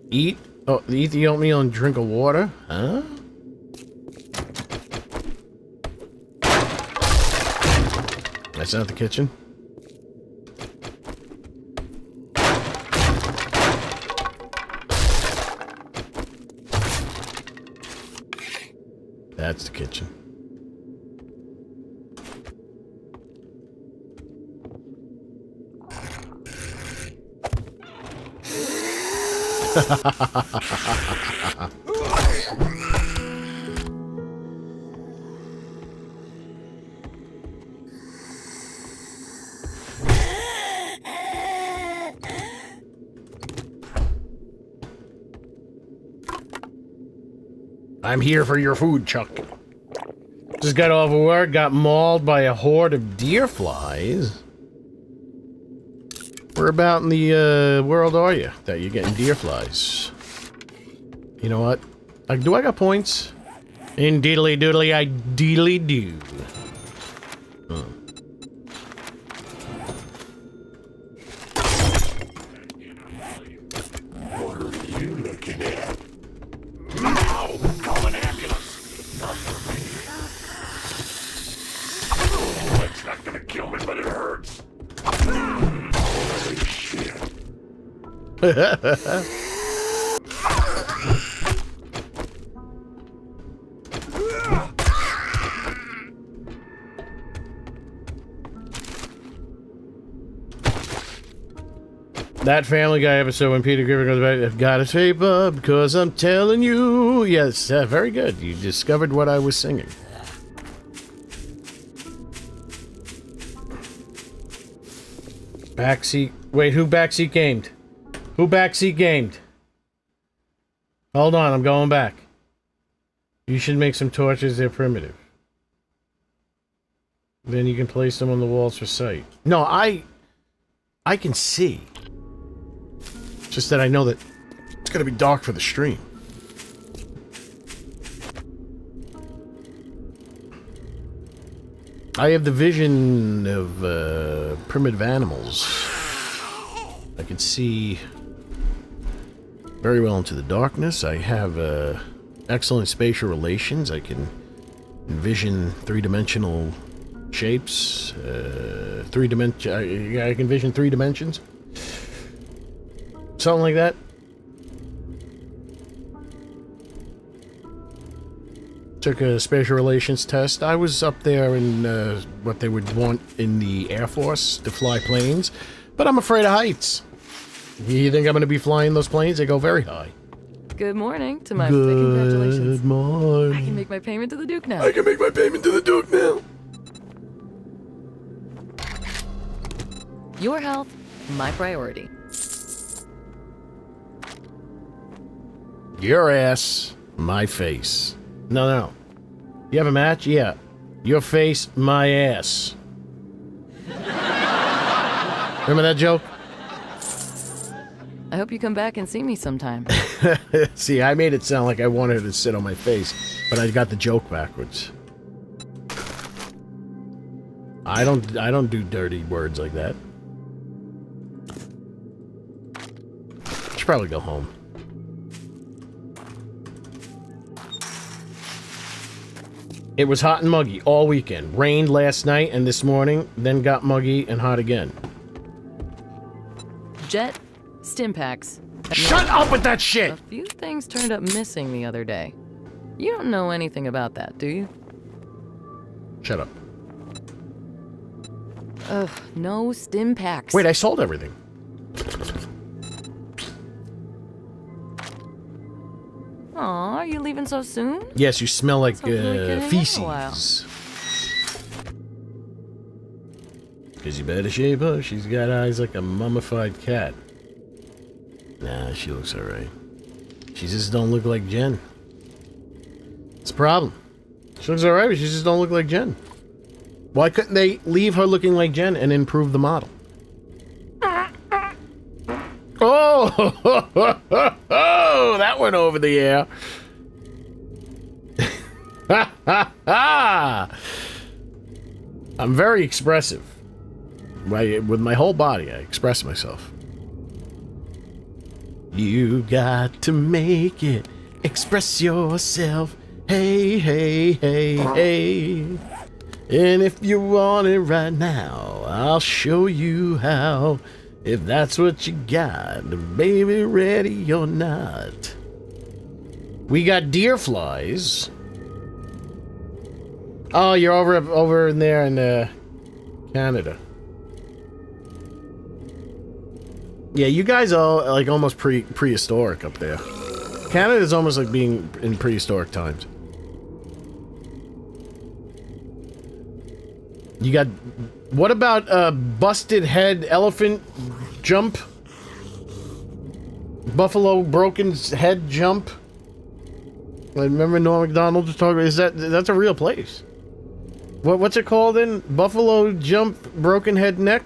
Eat? Oh, eat the oatmeal and drink a water? Huh? That's not the kitchen. That's the kitchen. I'm here for your food, Chuck. Just got off of work, got mauled by a horde of deer flies. Where about in the world are you that you're getting deer flies? You know what? Do I got points? In diddly doodly, I deedly do. Huh. What are you looking at? Ow! Call an ambulance! Not for me. Oh, it's not gonna kill me, but it hurts. Holy shit. That Family Guy episode when Peter Griffin goes back, I've got to shape up because I'm telling you. Yes, very good. You discovered what I was singing. Backseat. Wait, who backseat gamed? Who backseat gamed? Hold on, I'm going back. You should make some torches, they're primitive. Then you can place them on the walls for sight. No, I can see. Just that I know that it's gonna be dark for the stream. I have the vision of primitive animals. I can see very well into the darkness. I have excellent spatial relations. I can envision three-dimensional shapes. I can envision 3 dimensions. Something like that. Took a spatial relations test. I was up there in what they would want in the Air Force to fly planes, but I'm afraid of heights. You think I'm going to be flying those planes? They go very high. Good morning to my congratulations. Good morning. I can make my payment to the Duke now. I can make my payment to the Duke now. Your health, my priority. Your ass, my face. No. You have a match? Yeah. Your face, my ass. Remember that joke? I hope you come back and see me sometime. See, I made it sound like I wanted her to sit on my face, but I got the joke backwards. I don't do dirty words like that. Should probably go home. It was hot and muggy all weekend. Rained last night and this morning, then got muggy and hot again. Jet, stim packs. Shut up with that shit! A few things turned up missing the other day. You don't know anything about that, do you? Shut up. Ugh, no stim packs. Wait, I sold everything. Aw, are you leaving so soon? Yes, you smell like Hopefully we can hang out a while. feces. Cause you better shave her. She's got eyes like a mummified cat. Nah, she looks alright. She just don't look like Jen. It's a problem. She looks alright, but she just don't look like Jen. Why couldn't they leave her looking like Jen and improve the model? Oh, that went over the air. I'm very expressive. With my whole body, I express myself. You got to make it. Express yourself. Hey, hey, hey, hey. And if you want it right now, I'll show you how. If that's what you got, baby, ready or not. We got deer flies. Oh, you're over in there in Canada. Yeah, you guys are like almost prehistoric up there. Canada's almost like being in prehistoric times. You got... What about busted head elephant jump? Buffalo broken head jump? I remember Norm Macdonald was talking about... That's a real place. What's it called then? Buffalo jump broken head neck?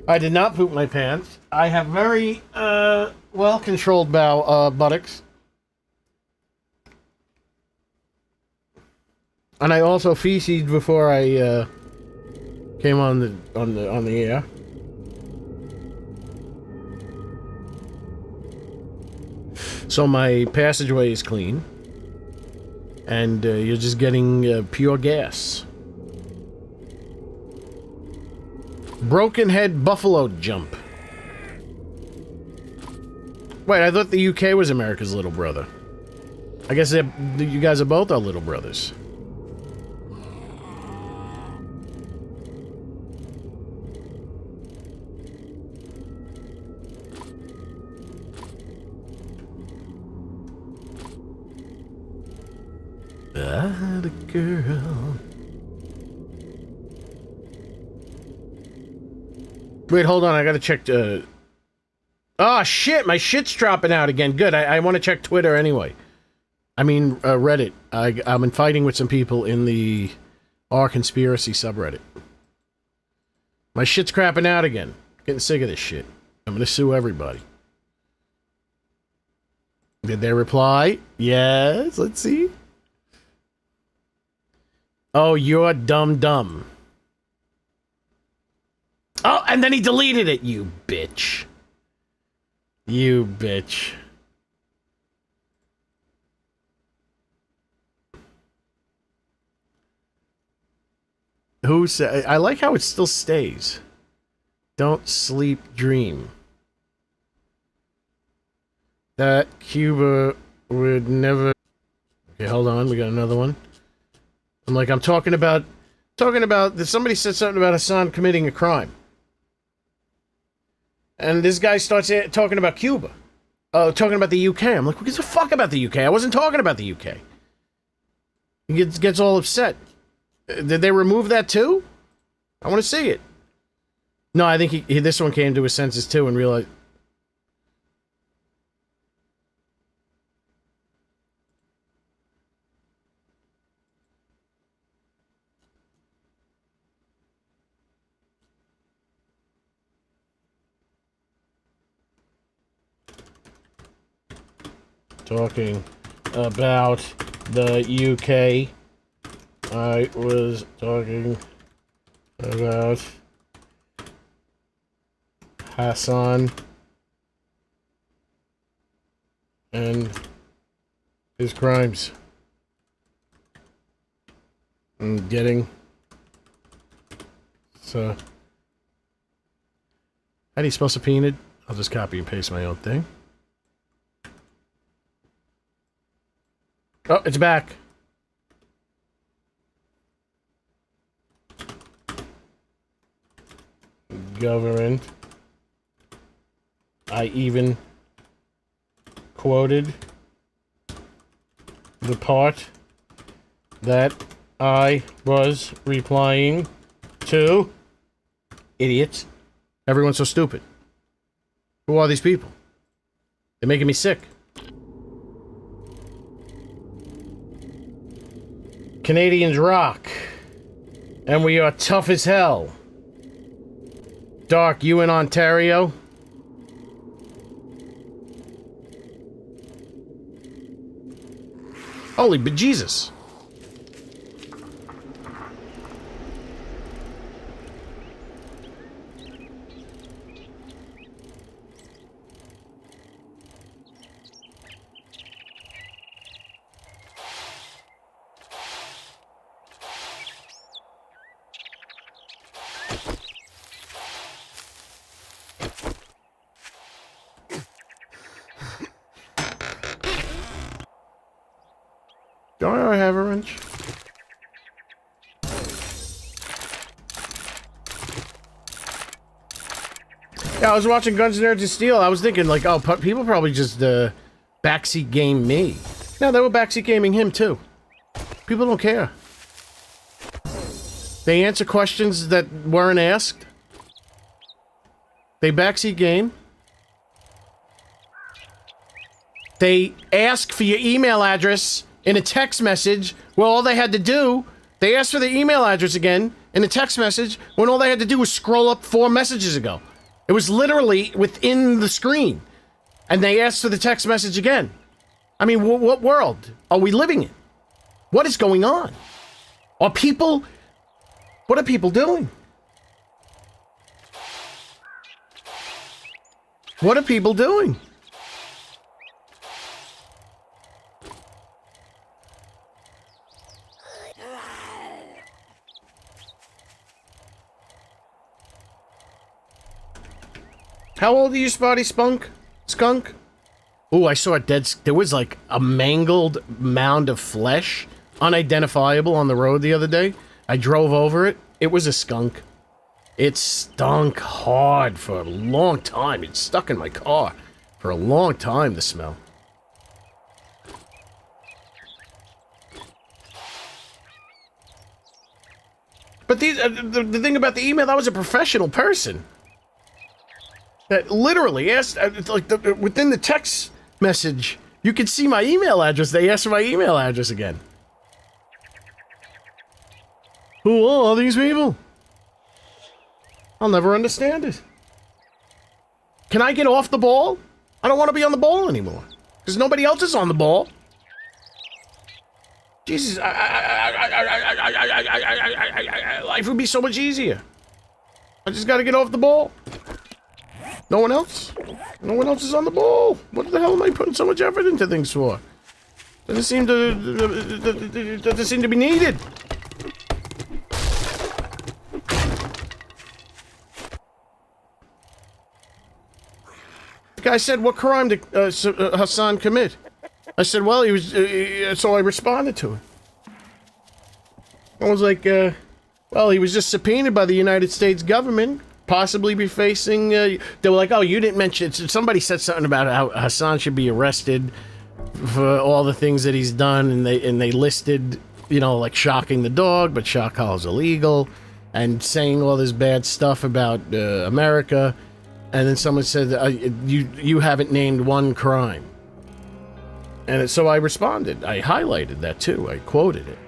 I did not poop my pants. I have very well-controlled buttocks. And I also feces before I came on the air. So my passageway is clean, and you're just getting pure gas. Broken head buffalo jump. Wait, I thought the UK was America's little brother. I guess you guys are both our little brothers. The girl. Wait, hold on. I gotta check. Oh shit! My shit's dropping out again. Good. I want to check Twitter anyway. I mean Reddit. I've been fighting with some people in the R Conspiracy subreddit. My shit's crapping out again. Getting sick of this shit. I'm gonna sue everybody. Did they reply? Yes. Let's see. Oh, you're dumb. Oh, and then he deleted it, you bitch. You bitch. Who said... I like how it still stays. Don't sleep, dream. That Cuba would never... Okay, hold on, we got another one. I'm talking about somebody said something about Hassan committing a crime. And this guy starts talking about Cuba. Talking about the UK. I'm like, who gives a fuck about the UK? I wasn't talking about the UK. He gets all upset. Did they remove that too? I want to see it. No, I think this one came to his senses too and realized... talking about the UK. I was talking about Hassan and his crimes. And getting... So... How do you spell subpoenaed? I'll just copy and paste my own thing. Oh, it's back. Government. I even quoted the part that I was replying to. Idiots. Everyone's so stupid. Who are these people? They're making me sick. Canadians rock. And we are tough as hell. Dark, you in Ontario? Holy bejesus. Don't I have a wrench? Yeah, I was watching Guns, Nerds, and Steel. I was thinking, like, oh, people probably just backseat game me. No, they were backseat gaming him, too. People don't care. They answer questions that weren't asked. They backseat game. They ask for your email address in a text message, well, all they had to do, they asked for the email address again in a text message when all they had to do was scroll up 4 messages ago. It was literally within the screen. And they asked for the text message again. I mean, what world are we living in? What is going on? What are people doing? What are people doing? How old are you, Spotty Skunk? Oh, I saw a there was like a mangled mound of flesh, unidentifiable, on the road the other day. I drove over it. It was a skunk. It stunk hard for a long time. It stuck in my car for a long time, the smell. But the thing about the email, that was a professional person. That literally asked, within the text message, you could see my email address. They asked for my email address again. Who are these people? I'll never understand it. Can I get off the ball? I don't want to be on the ball anymore. Because nobody else is on the ball. Jesus, life would be so much easier. I just gotta get off the ball. No one else? No one else is on the ball. What the hell am I putting so much effort into things for? Doesn't seem to be needed. The guy said, what crime did Hassan commit? I said, well, he was, so I responded to it. I was like, well, he was just subpoenaed by the United States government. Possibly be facing, they were like, oh, you didn't mention, somebody said something about how Hassan should be arrested for all the things that he's done, and they listed, you know, like shocking the dog, but shock collars illegal, and saying all this bad stuff about America, and then someone said, you haven't named one crime. And so I responded, I highlighted that too, I quoted it.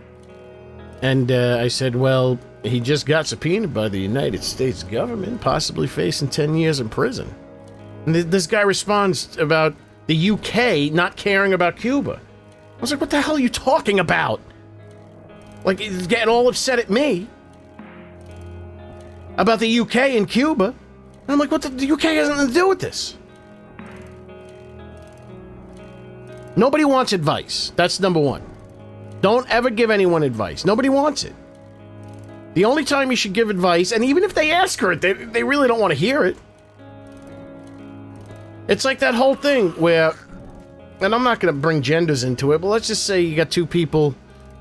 And I said, well, he just got subpoenaed by the United States government, possibly facing 10 years in prison. And this guy responds about, The UK not caring about Cuba. I was like, what the hell are you talking about? Like, he's getting all upset at me about the UK and Cuba. And I'm like, what the UK has nothing to do with this. Nobody wants advice. That's number one. Don't ever give anyone advice. Nobody wants it. The only time you should give advice, and even if they ask for it, they really don't want to hear it. It's like that whole thing where, and I'm not going to bring genders into it, but let's just say you got two people.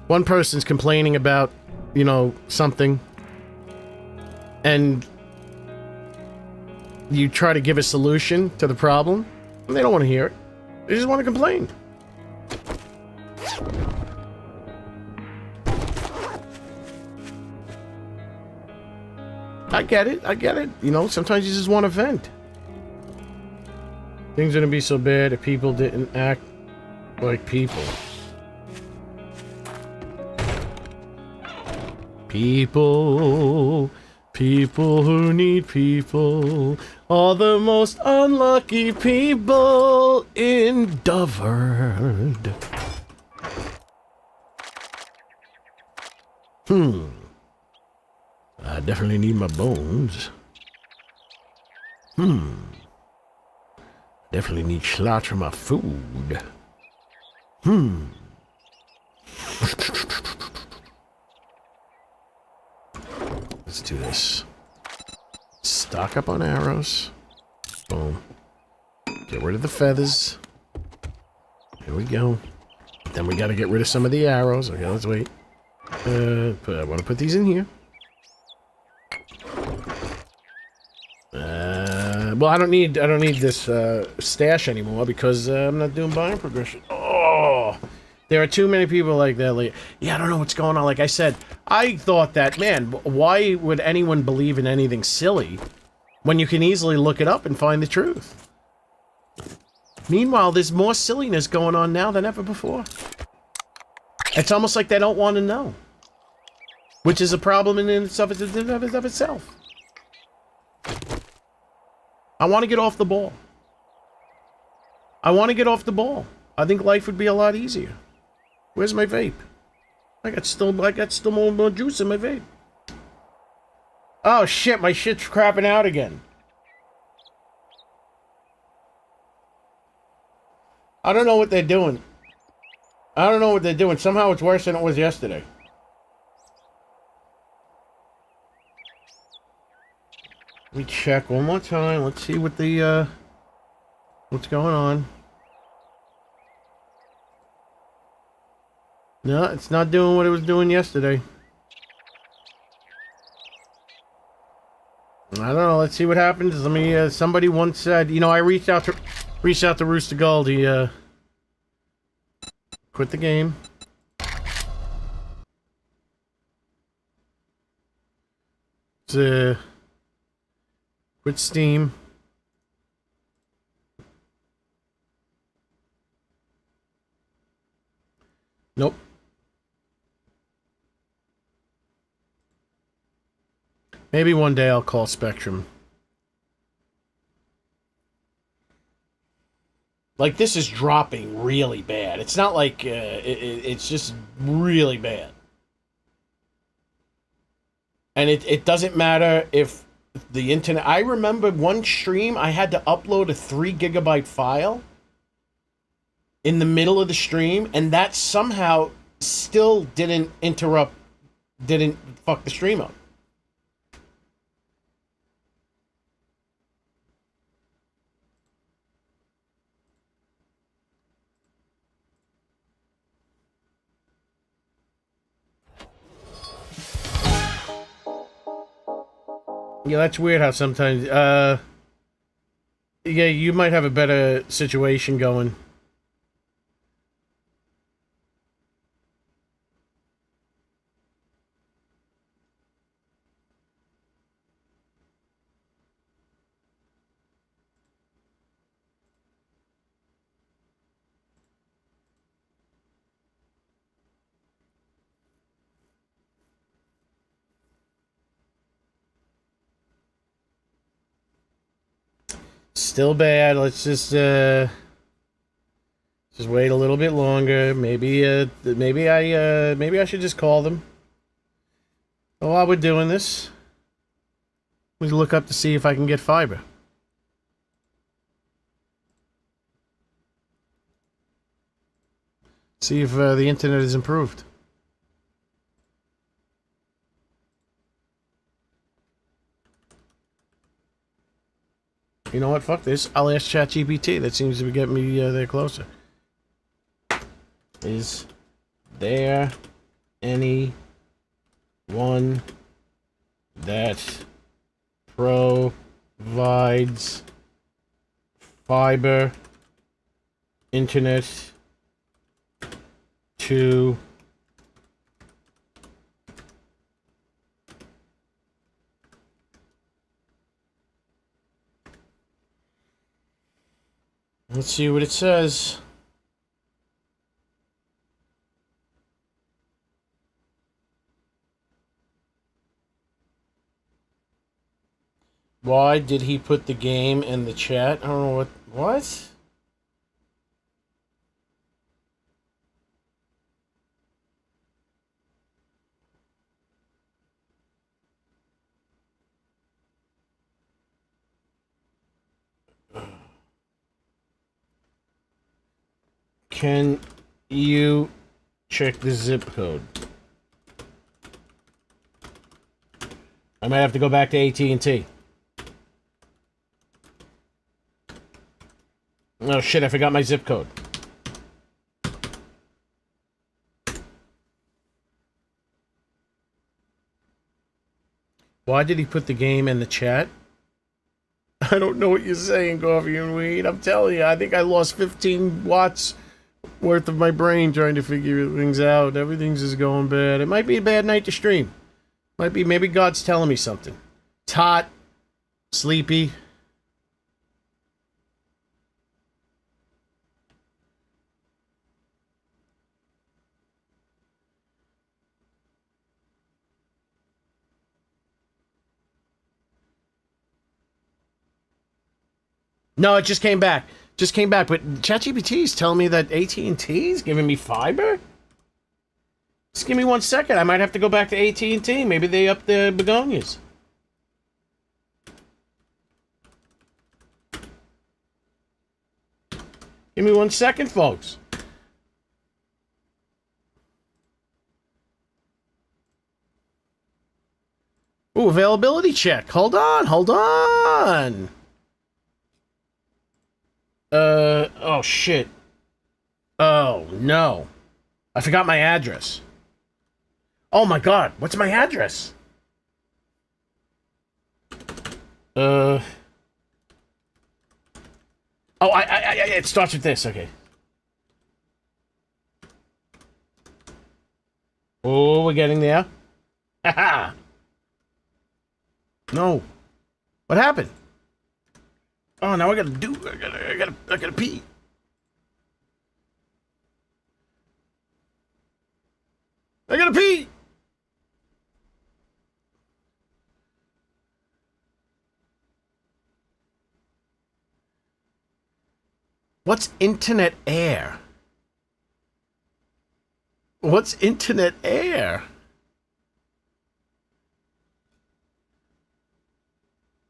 One person's complaining about, you know, something, and you try to give a solution to the problem, and they don't want to hear it. They just want to complain. I get it. You know, sometimes you just want to vent. Things wouldn't be so bad if people didn't act like people. People who need people are the most unlucky people in the world. I definitely need my bones. Definitely need slots for my food. Let's do this. Stock up on arrows. Boom. Get rid of the feathers. Here we go. Then we gotta get rid of some of the arrows. Okay, let's wait. I want to put these in here. Well, I don't need this stash anymore because I'm not doing biome progression. Oh, there are too many people like that. Like, yeah, I don't know what's going on. Like I said, I thought that, man, why would anyone believe in anything silly when you can easily look it up and find the truth? Meanwhile, there's more silliness going on now than ever before. It's almost like they don't want to know, which is a problem in of itself. I want to get off the ball. I I think life would be a lot easier. Where's my vape? I got still more juice in my vape. Oh shit, my shit's crapping out again. I don't know what they're doing. Somehow it's worse than it was yesterday. Let me check one more time. Let's see what the, what's going on. No, it's not doing what it was doing yesterday. I don't know. Let's see what happens. Let me, somebody once said, you know, I reached out to Rooster Gold. He, quit the game. It's, quit Steam. Nope. Maybe one day I'll call Spectrum. Like, this is dropping really bad. It's not like, it's just really bad. And it doesn't matter if the internet... I remember one stream, I had to upload a 3 gigabyte file in the middle of the stream, and that somehow still didn't fuck the stream up. Yeah, that's weird how sometimes, yeah, you might have a better situation going. Still bad. Let's just, Just wait a little bit longer. Maybe I should just call them. Oh, while we're doing this, let me look up to see if I can get fiber. See if the internet is improved. You know what? Fuck this. I'll ask ChatGPT. That seems to be getting me there closer. Is there any one that provides fiber internet to let's see what it says. Why did he put the game in the chat? I don't know what? Can you check the zip code? I might have to go back to AT&T. Oh shit, I forgot my zip code. Why did he put the game in the chat? I don't know what you're saying, Coffee and Weed. I'm telling you, I think I lost 15 watts worth of my brain trying to figure things out. Everything's just going bad. It might be a bad night to stream. Might be, maybe God's telling me something. It's hot, sleepy. No, it just came back. Just came back, but ChatGPT is telling me that AT&T is giving me fiber? Just give me 1 second. I might have to go back to AT&T. Maybe they up the begonias. Give me 1 second, folks. Ooh, availability check. Hold on, hold on. Oh shit. Oh no. I forgot my address. Oh my god, what's my address? Oh, it starts with this, okay. Oh, we're getting there. Haha. No. What happened? Oh, now I gotta pee. I gotta pee. What's internet air? What's internet air?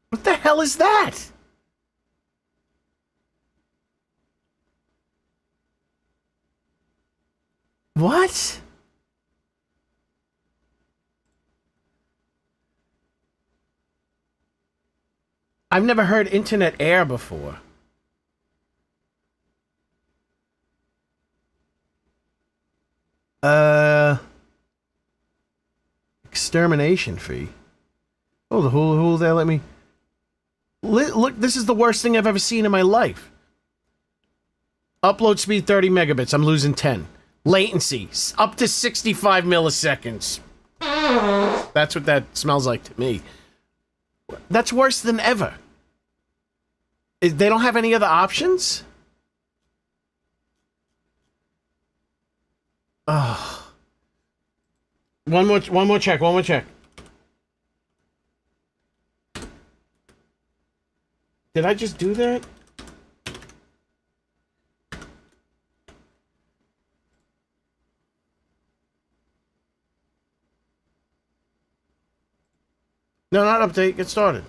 What the hell is that? What? I've never heard internet air before. Extermination fee. Oh, the hula hula there let me... Look, this is the worst thing I've ever seen in my life. Upload speed 30 megabits. I'm losing 10. Latency up to 65 milliseconds. That's what that smells like to me. That's worse than ever. They don't have any other options? Oh. One more check. Did I just do that? No, not update. Get started.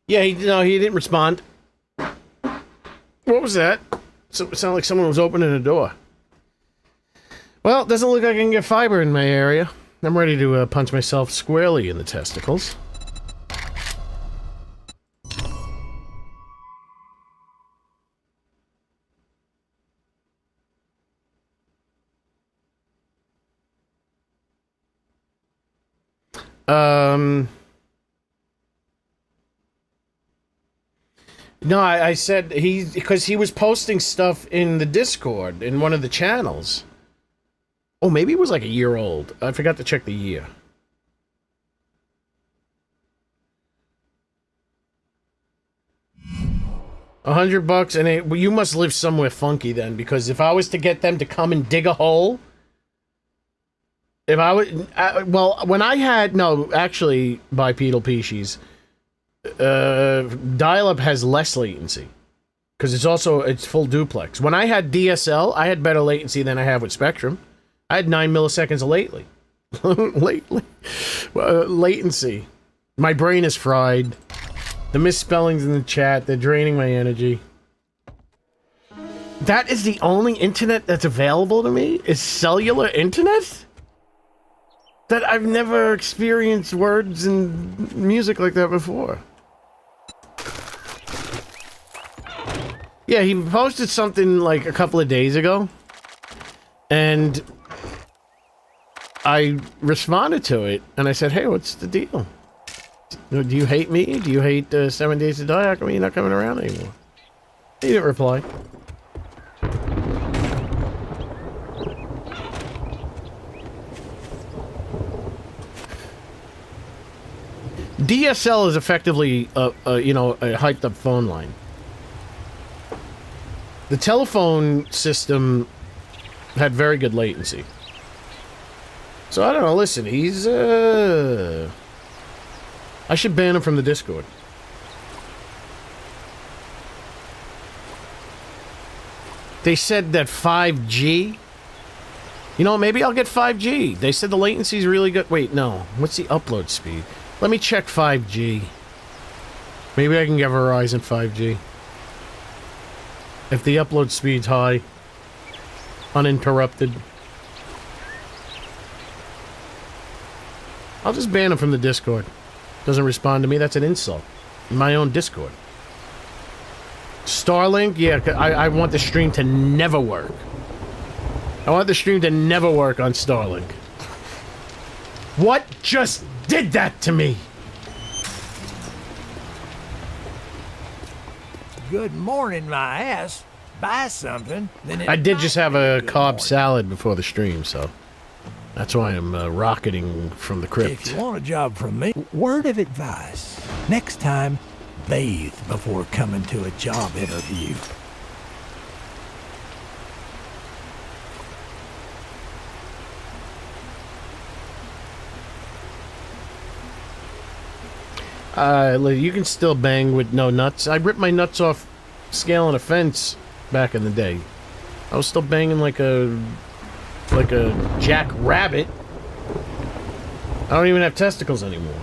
Yeah, he didn't respond. What was that? So, it sounded like someone was opening a door. Well, it doesn't look like I can get fiber in my area. I'm ready to punch myself squarely in the testicles. No, I said because he was posting stuff in the Discord in one of the channels. Oh, maybe it was like a year old. I forgot to check the year. $100 and well, you must live somewhere funky then, because if I was to get them to come and dig a hole, if I would, well, when I had actually bipedal species, dial-up has less latency because it's full duplex. When I had DSL, I had better latency than I have with Spectrum. I had 9 milliseconds of latency. My brain is fried. The misspellings in the chat, they're draining my energy. That is the only internet that's available to me? Is cellular internet? That I've never experienced words and music like that before. Yeah, he posted something like a couple of days ago. And I responded to it, and I said, hey, what's the deal? Do you hate me? Do you hate 7 Days to Die? How come you're not coming around anymore? He didn't reply. DSL is effectively a hyped up phone line. The telephone system had very good latency. So I don't know, listen, he's I should ban him from the Discord. They said that 5G. You know, maybe I'll get 5G. They said the latency is really good. Wait, no. What's the upload speed? Let me check 5G. Maybe I can get Verizon 5G. If the upload speed's high, uninterrupted. I'll just ban him from the Discord. Doesn't respond to me, that's an insult. In my own Discord. Starlink? Yeah, I want the stream to never work. I want the stream to never work on Starlink. What just did that to me? Good morning, my ass. Buy something, then I did just have a Cobb salad before the stream, so that's why I'm rocketing from the crypt. If you want a job from me, word of advice. Next time, bathe before coming to a job interview. You can still bang with no nuts. I ripped my nuts off scaling a fence back in the day. I was still banging like a jack rabbit. I don't even have testicles anymore.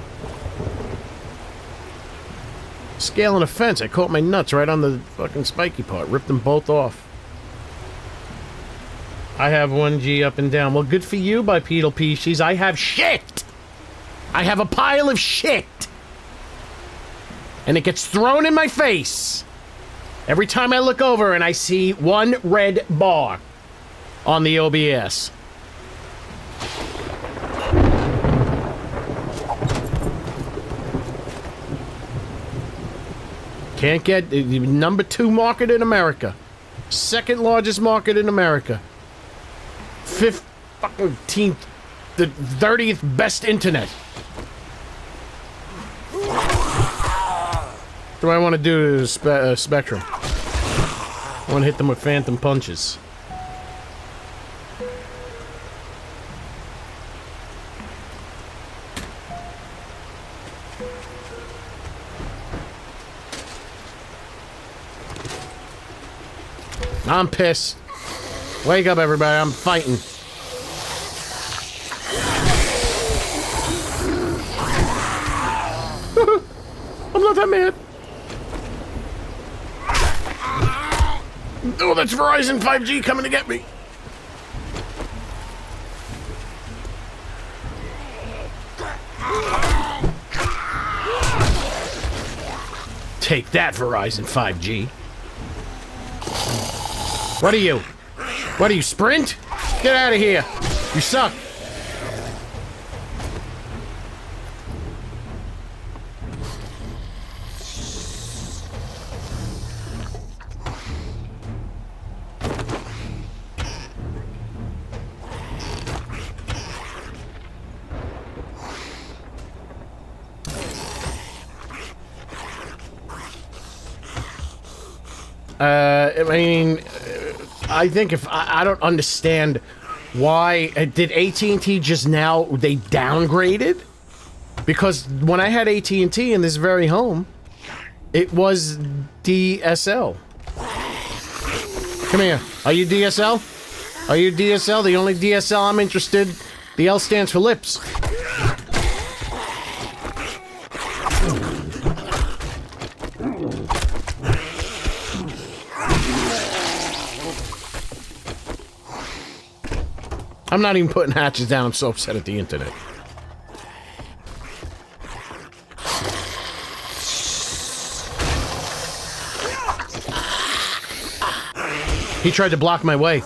Scaling a fence, I caught my nuts right on the fucking spiky part. Ripped them both off. I have 1G up and down. Well, good for you, bipedal species. I have shit! I have a pile of shit! And it gets thrown in my face every time I look over and I see one red bar on the OBS. Can't get number 2 market in America, 2nd largest market in America, 15th, the 30th best internet. What do I want to do to Spectrum? I want to hit them with phantom punches. I'm pissed. Wake up, everybody. I'm fighting. I'm not that mad. Oh, that's Verizon 5G coming to get me. Take that, Verizon 5G. What are you? What are you, Sprint? Get out of here. You suck. I mean, I think if I don't understand why did AT&T just now they downgraded? Because when I had AT&T in this very home, it was DSL. Come here. Are you DSL? Are you DSL? The only DSL I'm interested. The L stands for lips. I'm not even putting hatches down. I'm so upset at the internet. He tried to block my way.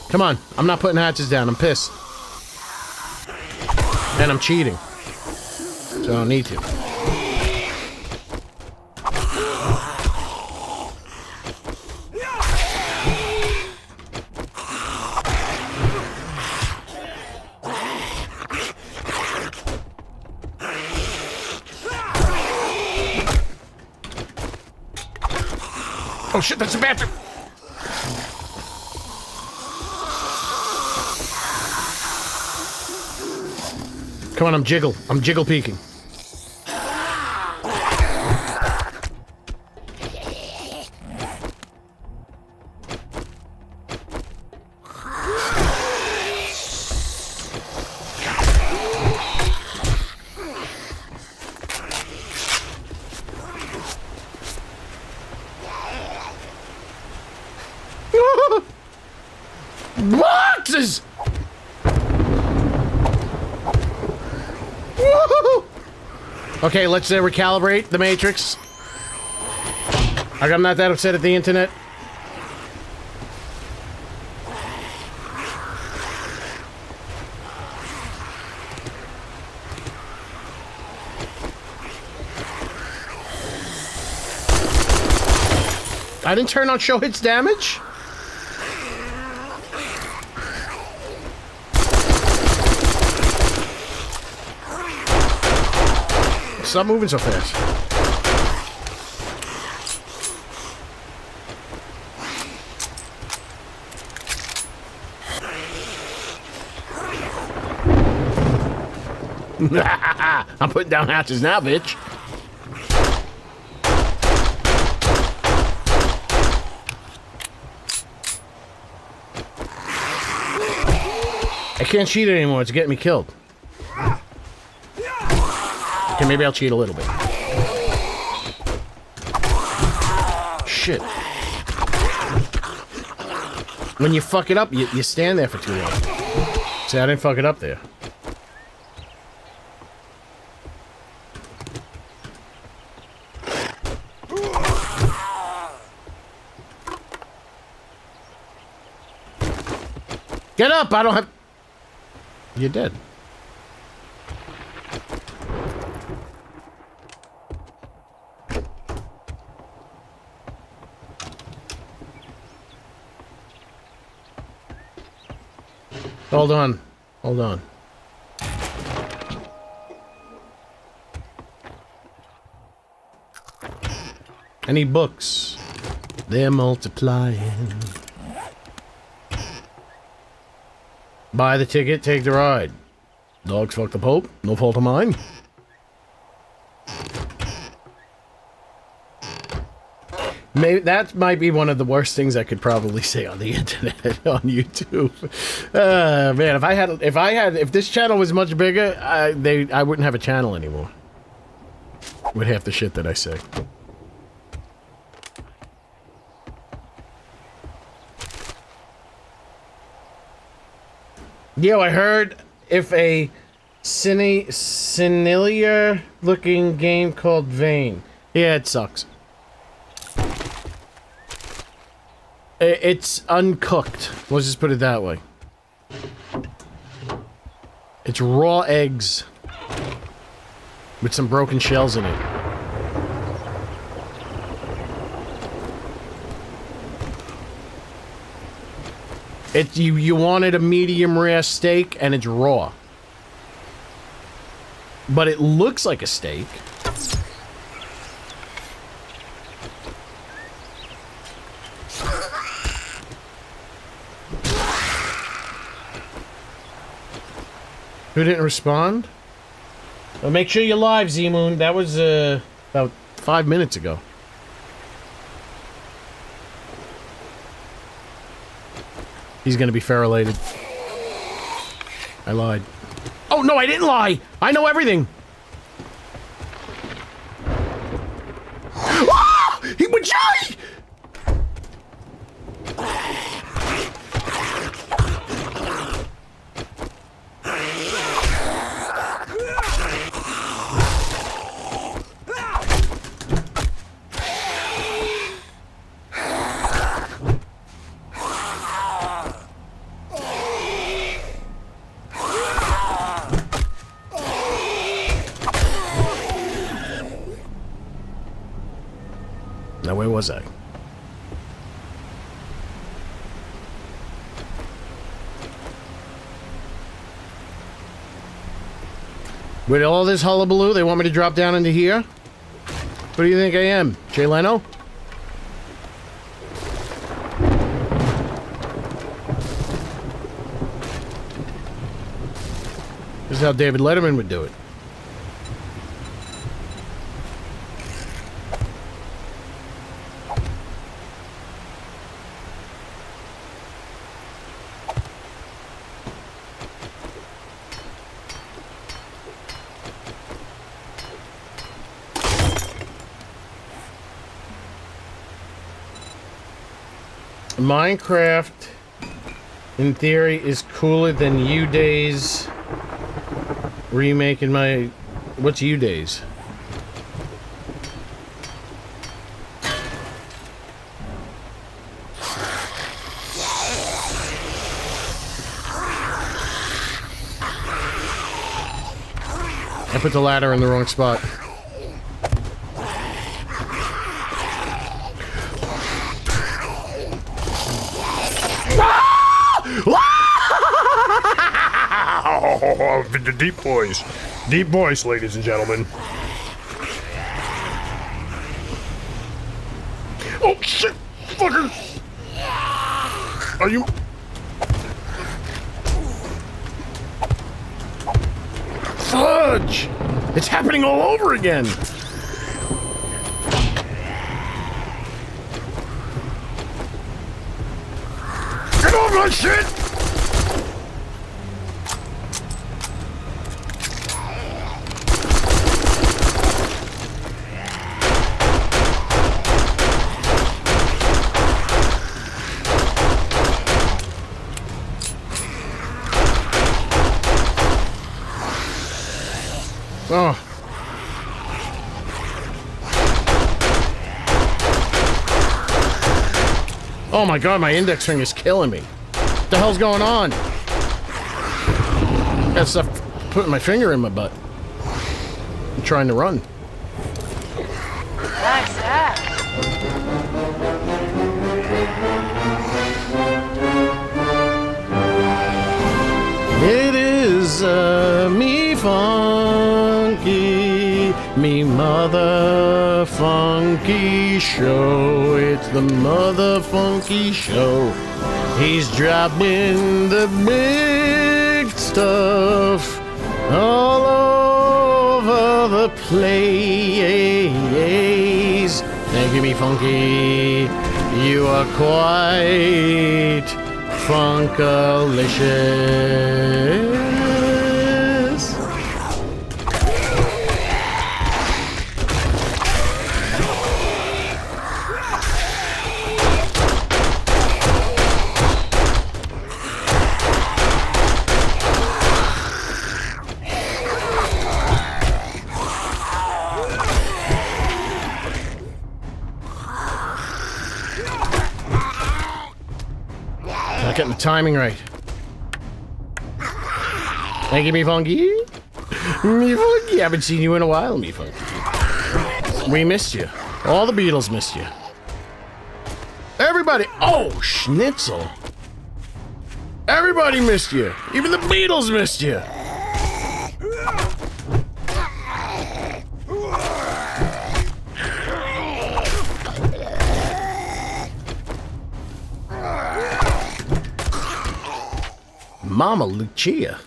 Come on. I'm not putting hatches down. I'm pissed. And I'm cheating. So I don't need to. Oh shit, that's a bathroom! Come on, I'm jiggle peeking. Boxes! Woo-hoo-hoo! Okay, let's recalibrate the matrix. I'm not that upset at the internet. I didn't turn on show hits damage? Stop moving so fast. I'm putting down hatches now, bitch. I can't cheat anymore. It's getting me killed. Okay, maybe I'll cheat a little bit. Shit. When you fuck it up, you stand there for too long. See, I didn't fuck it up there. Get up! I don't have... You're dead. Hold on. Hold on. I need books. They're multiplying. Buy the ticket, take the ride. Dogs fuck the Pope, no fault of mine. Maybe that might be one of the worst things I could probably say on the internet on YouTube. Man, if this channel was much bigger, I wouldn't have a channel anymore. with half the shit that I say. Yo, I heard if a similar looking game called Vane. Yeah, it sucks. It's uncooked. Let's just put it that way. It's raw eggs with some broken shells in it. You wanted a medium rare steak and it's raw. But it looks like a steak. Who didn't respond? Well, make sure you're live, Z-Moon. That was about 5 minutes ago. He's gonna be ferrulated. I lied. Oh no, I didn't lie! I know everything! Ah! He would die! Now, where was I? With all this hullabaloo, they want me to drop down into here? Who do you think I am? Jay Leno? This is how David Letterman would do it. Minecraft, in theory, is cooler than U-Days remake in my... What's U-Days? I put the ladder in the wrong spot. The deep voice. Deep voice, ladies and gentlemen. Oh, shit! Fucker! Are you... Fudge! It's happening all over again! Get off my shit! Oh. Oh my god, my index finger's killing me. What the hell's going on? Got stuff putting my finger in my butt. I'm trying to run. Nice ass. It is me funky, me mother funky show. It's the mother funky show. He's dropping the big stuff all over the place. Thank you, me funky. You are quite funkalicious. Not getting the timing right. Thank you, me funky. Me funky. Haven't seen you in a while, me funky. We missed you. All the Beatles missed you. Everybody. Oh, schnitzel. Everybody missed you. Even the Beatles missed you. Mama Lucia.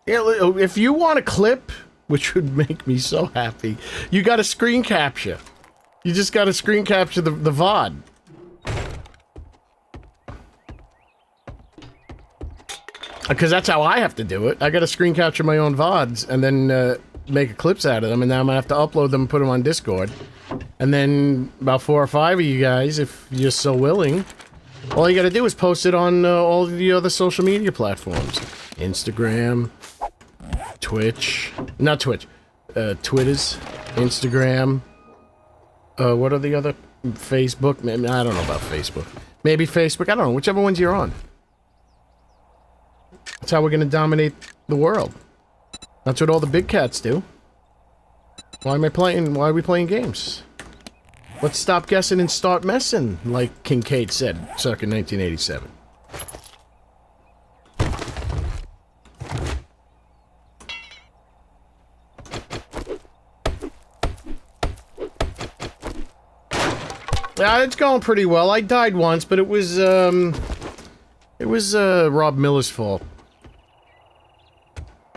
Yeah, if you want a clip, which would make me so happy, you got to screen capture. You just got to screen capture the VOD. Because that's how I have to do it. I got to screen capture my own VODs and then make clips out of them, and now I'm gonna have to upload them and put them on Discord. And then about 4 or 5 of you guys, if you're so willing, all you got to do is post it on all the other social media platforms. Instagram, Twitch, not Twitch, Twitters, Instagram, what are the other, Facebook, I don't know about Facebook. Maybe Facebook, I don't know, whichever ones you're on. That's how we're gonna dominate the world. That's what all the big cats do. Why are we playing games? Let's stop guessing and start messing, like Kincaid said, circa 1987. Yeah, it's going pretty well. I died once, but it was Rob Miller's fault.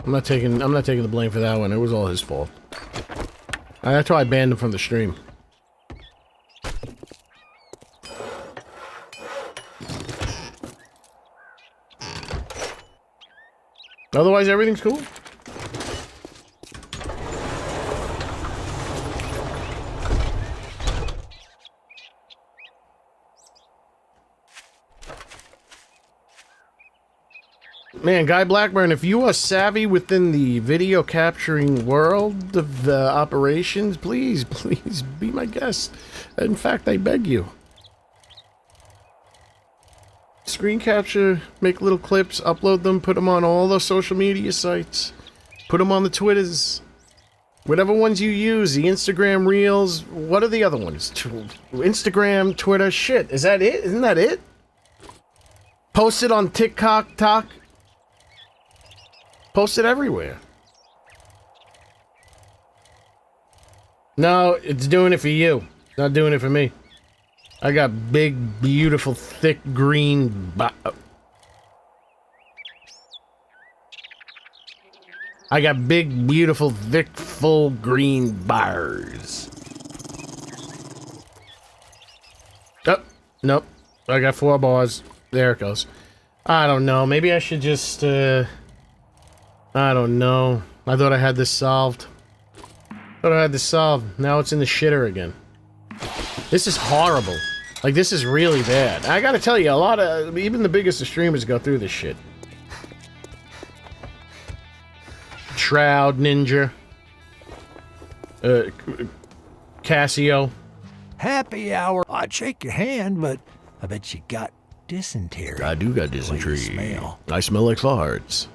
I'm not taking the blame for that one. It was all his fault. That's why I banned him from the stream. Otherwise, everything's cool. Man, Guy Blackburn, if you are savvy within the video capturing world of operations, please be my guest. In fact, I beg you. Screen capture, make little clips, upload them, put them on all the social media sites. Put them on the Twitters. Whatever ones you use, the Instagram Reels, what are the other ones? Instagram, Twitter, shit. Is that it? Isn't that it? Post it on TikTok, Post it everywhere. No, it's doing it for you. Not doing it for me. I got big, beautiful, thick green I got big, beautiful, thick, full green bars. Oh, nope. I got 4 bars. There it goes. I don't know. Maybe I should just, I don't know. I thought I had this solved. Now it's in the shitter again. This is horrible. Like, this is really bad. I gotta tell you, a lot of... Even the biggest of streamers go through this shit. Shroud, Ninja. Casio. Happy hour. I'd shake your hand, but I bet you got dysentery. I do got dysentery. Smell. I smell like farts.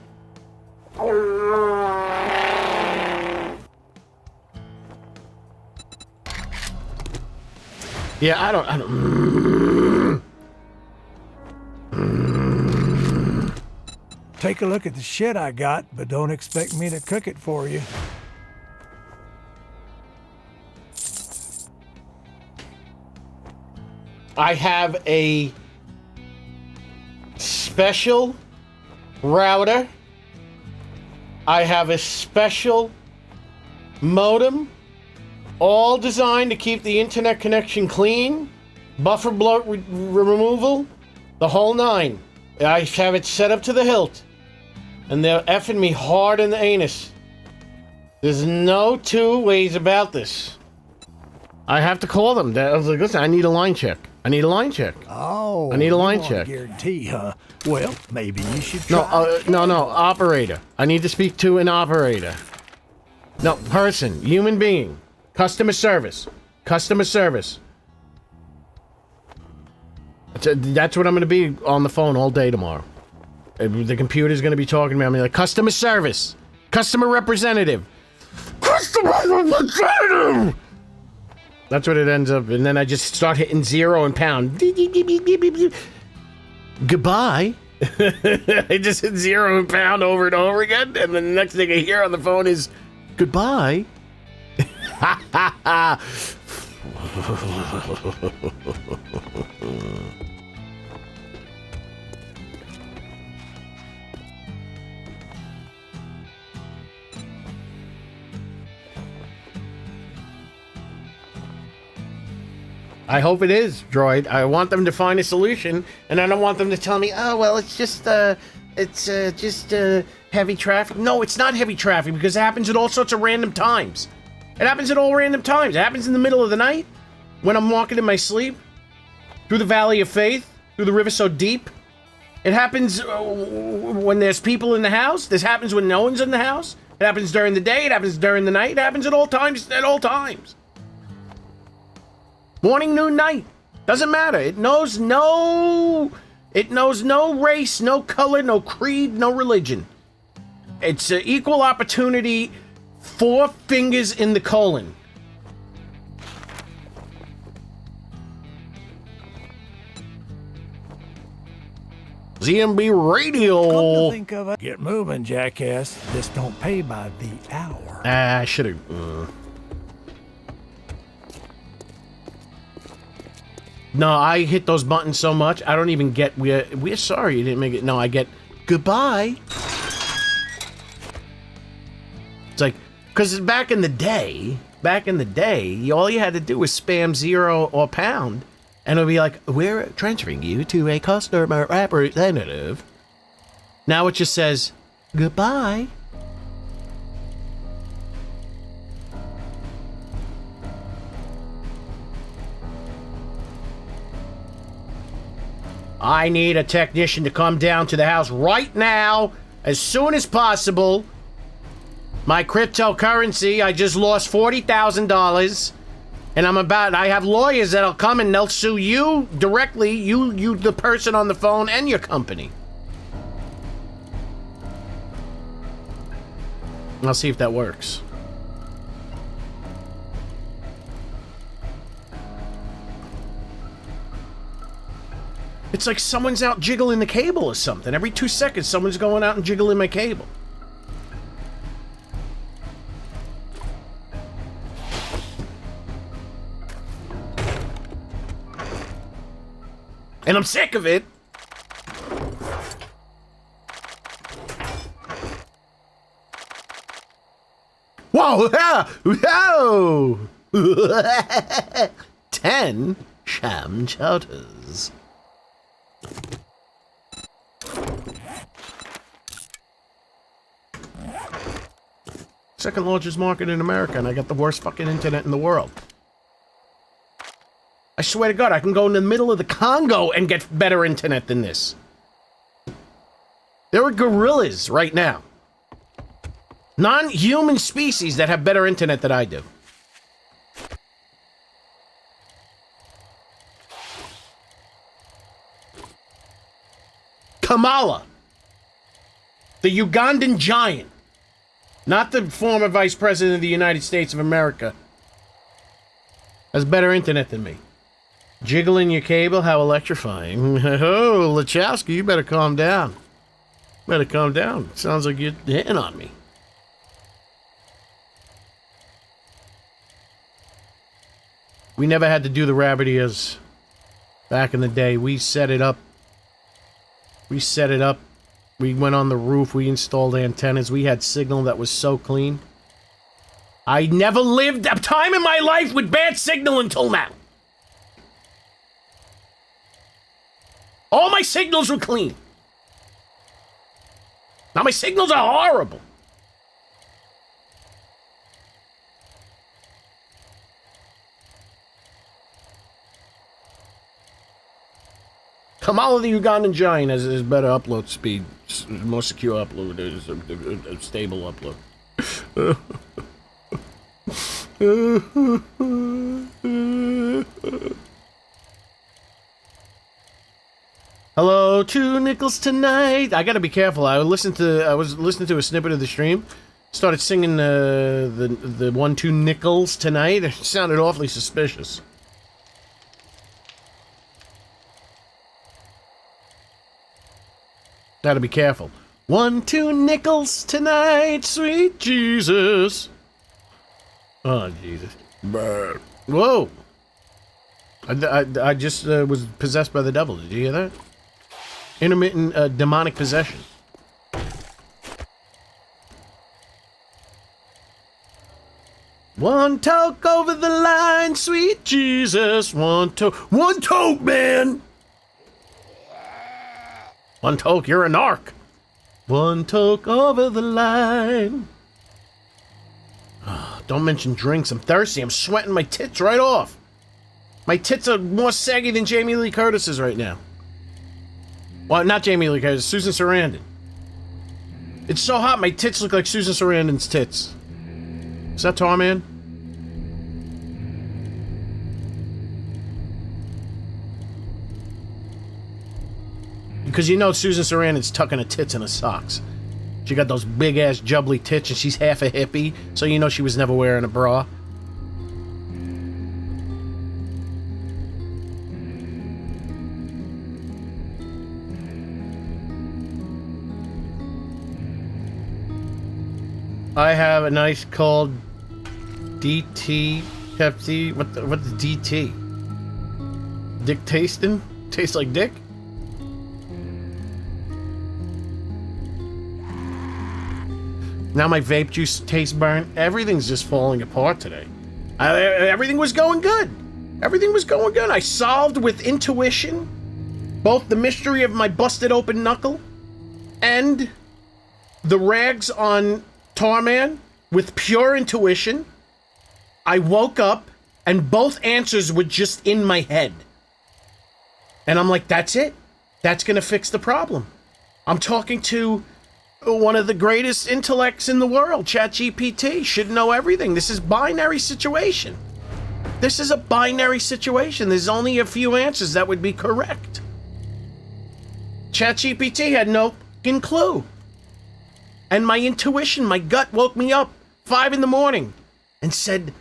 Yeah, I don't... Take a look at the shit I got, but don't expect me to cook it for you. I have a special router. I have a special modem, all designed to keep the internet connection clean, buffer bloat removal, the whole 9. I have it set up to the hilt, and they're effing me hard in the anus. There's no 2 ways about this. I have to call them. I was like, listen, I need a line check. Oh, I need a line check. Guarantee, huh? Well, maybe you should try. No, operator. I need to speak to an operator. No, person, human being, customer service, customer service. That's what I'm going to be on the phone all day tomorrow. The computer's going to be talking to me. I'm like, customer service, customer representative, customer representative. That's what it ends up. And then I just start hitting 0 and pound. Goodbye. I just hit 0 and pound over and over again. And then the next thing I hear on the phone is goodbye. Ha ha ha. I hope it is, droid. I want them to find a solution, and I don't want them to tell me, oh, well, it's just heavy traffic. No, it's not heavy traffic, because it happens at all sorts of random times. It happens at all random times. It happens in the middle of the night, when I'm walking in my sleep, through the Valley of Faith, through the river so deep. It happens when there's people in the house. This happens when no one's in the house. It happens during the day. It happens during the night. It happens at all times, Morning, noon, night. Doesn't matter. It knows no race, no color, no creed, no religion. It's equal opportunity, 4 fingers in the colon. ZMB Radio. Come to think of it, get moving, jackass. This don't pay by the hour. I should have. No, I hit those buttons so much, I don't even get, we're sorry you didn't make it. No, I get, goodbye. It's like, because back in the day, all you had to do was spam 0 or pound, and it would be like, we're transferring you to a customer representative. Now it just says, goodbye. I need a technician to come down to the house right now, as soon as possible. My cryptocurrency, I just lost $40,000. And I have lawyers that'll come and they'll sue you directly, you the person on the phone, and your company. I'll see if that works. It's like someone's out jiggling the cable or something. Every 2 seconds, someone's going out and jiggling my cable. And I'm sick of it. Whoa! Whoa! 10 sham chowders. Second largest market in America, and I got the worst fucking internet in the world. I swear to God, I can go in the middle of the Congo and get better internet than this. There are gorillas right now. Non-human species that have better internet than I do. Kamala, the Ugandan giant, not the former vice president of the United States of America, has better internet than me. Jiggling your cable, how electrifying. Oh, Lachowski, you better calm down. Better calm down. Sounds like you're hitting on me. We never had to do the rabbit ears back in the day. We set it up. We went on the roof. We installed antennas. We had signal that was so clean. I never lived a time in my life with bad signal until now. All my signals were clean. Now my signals are horrible. Kamala the Ugandan giant has better upload speed, more secure upload, a stable upload. Hello, 2 nickels tonight. I gotta be careful. I was listening to a snippet of the stream. Started singing the 2 nickels tonight. It sounded awfully suspicious. Gotta be careful. 2 nickels tonight, sweet Jesus. Oh, Jesus. Whoa. I just was possessed by the devil. Did you hear that? Intermittent demonic possession. One toke over the line, sweet Jesus. One toke, man. One toke, you're a narc. One toke over the line. Oh, don't mention drinks. I'm thirsty. I'm sweating my tits right off. My tits are more saggy than Jamie Lee Curtis's right now. Well, not Jamie Lee Curtis, Susan Sarandon. It's so hot, my tits look like Susan Sarandon's tits. Is that Tarman? Because you know Susan Sarandon's tucking her tits in her socks. She got those big-ass jubbly tits and she's half a hippie, so you know she was never wearing a bra. I have a nice cold DT Pepsi. What's DT? Dick tasting? Tastes like dick? Now my vape juice tastes burnt. Everything's just falling apart today. Everything was going good. Everything was going good. I solved with intuition both the mystery of my busted open knuckle and the rags on Tarman with pure intuition. I woke up and both answers were just in my head. And I'm like, that's it. That's gonna fix the problem. I'm talking to one of the greatest intellects in the world, ChatGPT. Should know everything. This is binary situation. This is a binary situation. There's only a few answers that would be correct. ChatGPT had no fucking clue. And my intuition, my gut woke me up 5 in the morning and said,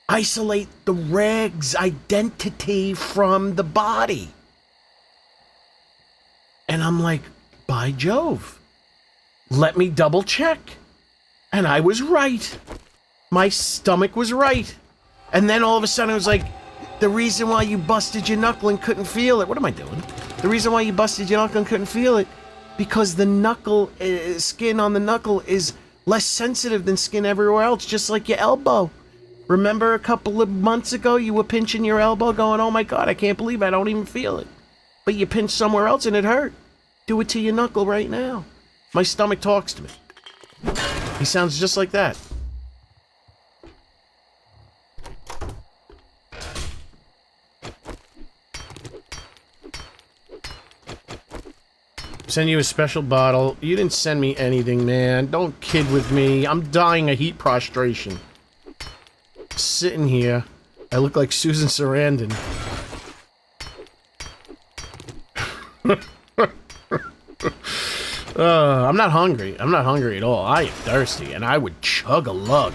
isolate the reg's identity from the body. And I'm like, by Jove, let me double check. And I was right. My stomach was right. And then all of a sudden it was like, the reason why you busted your knuckle and couldn't feel it. What am I doing? The reason why you busted your knuckle and couldn't feel it, because the knuckle, skin on the knuckle is less sensitive than skin everywhere else, just like your elbow. Remember a couple of months ago you were pinching your elbow going, oh my God, I can't believe I don't even feel it. But you pinched somewhere else and it hurt. Do it to your knuckle right now. My stomach talks to me. He sounds just like that. Send you a special bottle. You didn't send me anything, man. Don't kid with me. I'm dying of heat prostration. Sitting here. I look like Susan Sarandon. I'm not hungry. I'm not hungry at all. I am thirsty, and I would chug a lug.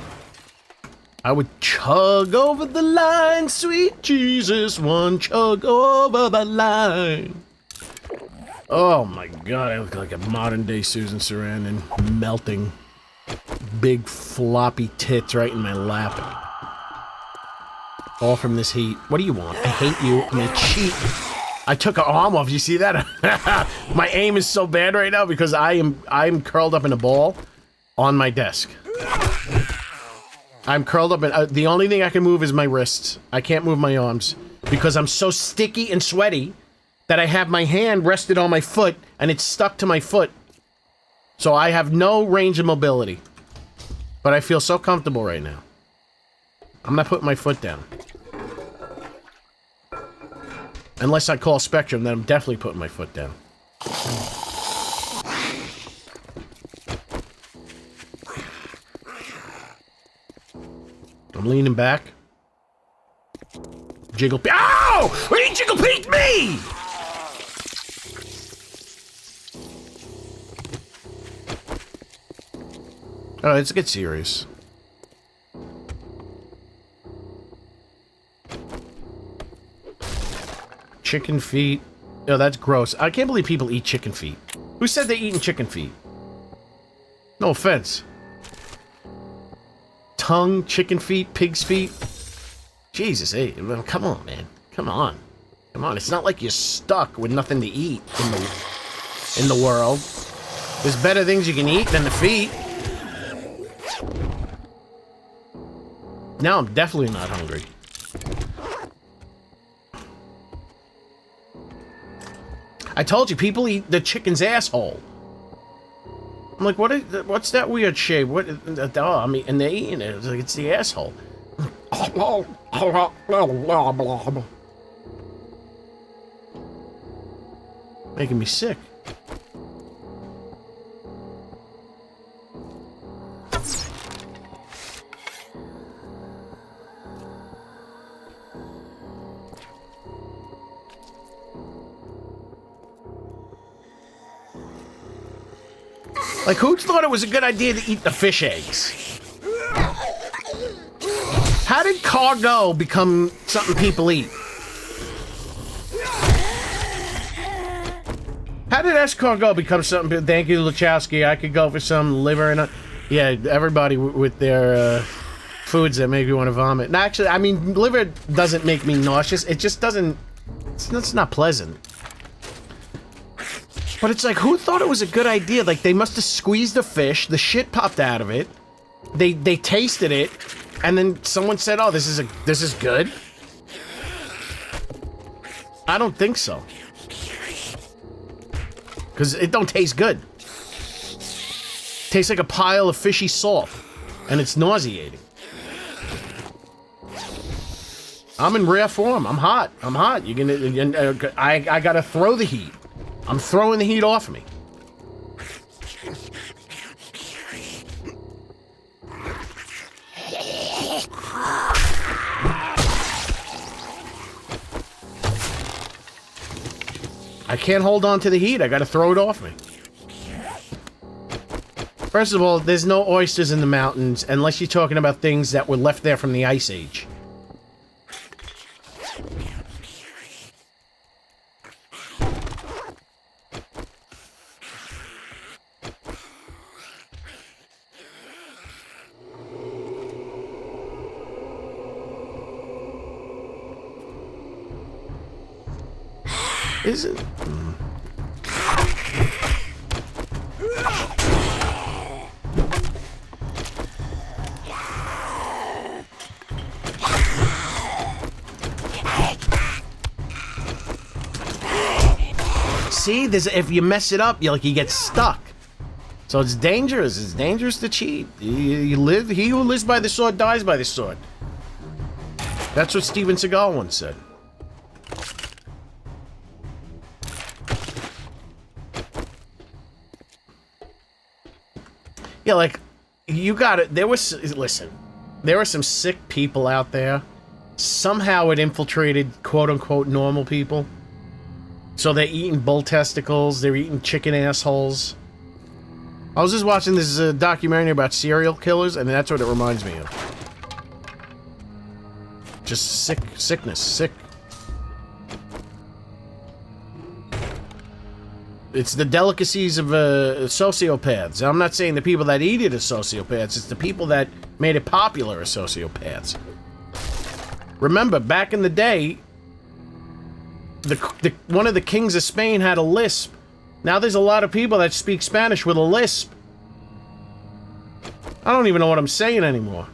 I would chug over the line, sweet Jesus. One chug over the line. Oh my God, I look like a modern-day Susan Sarandon, melting big floppy tits right in my lap. All from this heat. What do you want? I hate you. I'm gonna cheat. I took her arm off. You see that? My aim is so bad right now because I'm curled up in a ball on my desk. I'm curled up in... the only thing I can move is my wrists. I can't move my arms because I'm so sticky and sweaty that I have my hand rested on my foot and it's stuck to my foot. So I have no range of mobility. But I feel so comfortable right now. I'm not putting my foot down. Unless I call Spectrum, then I'm definitely putting my foot down. I'm leaning back. Jiggle. Ow! He jiggle peeked me! Alright, let's get serious. Chicken feet. Oh, that's gross. I can't believe people eat chicken feet. Who said they're eating chicken feet? No offense. Tongue, chicken feet, pig's feet. Jesus, hey, come on, man. Come on. Come on. It's not like you're stuck with nothing to eat in the world. There's better things you can eat than the feet. Now I'm definitely not hungry. I told you, people eat the chicken's asshole. I'm like, what's that weird shape? What? Oh, I mean, and they're eating it. It's like, it's the asshole. Making me sick. Like, who thought it was a good idea to eat the fish eggs? How did cargo become something people eat? How did escargot become something? Thank you, Lachowski. I could go for some liver and... yeah, everybody with their foods that make you want to vomit. No, actually, I mean, liver doesn't make me nauseous. It just doesn't... It's not pleasant. But it's like, who thought it was a good idea? Like, they must have squeezed the fish, the shit popped out of it, they tasted it, and then someone said, oh, this is good? I don't think so. Because it don't taste good. Tastes like a pile of fishy salt, and it's nauseating. I'm in rare form. I'm hot. I'm hot. I gotta throw the heat. I'm throwing the heat off me. I can't hold on to the heat. I gotta throw it off me. First of all, there's no oysters in the mountains unless you're talking about things that were left there from the Ice Age. Is it? See, if you mess it up, you get stuck. So it's dangerous. It's dangerous to cheat. He who lives by the sword dies by the sword. That's what Steven Seagal once said. Yeah, like, you got it. Listen, there were some sick people out there. Somehow it infiltrated quote-unquote normal people. So they're eating bull testicles, they're eating chicken assholes. I was just watching this documentary about serial killers, and that's what it reminds me of. Just sick. It's the delicacies of sociopaths. I'm not saying the people that eat it are sociopaths. It's the people that made it popular are sociopaths. Remember, back in the day, one of the kings of Spain had a lisp. Now there's a lot of people that speak Spanish with a lisp. I don't even know what I'm saying anymore.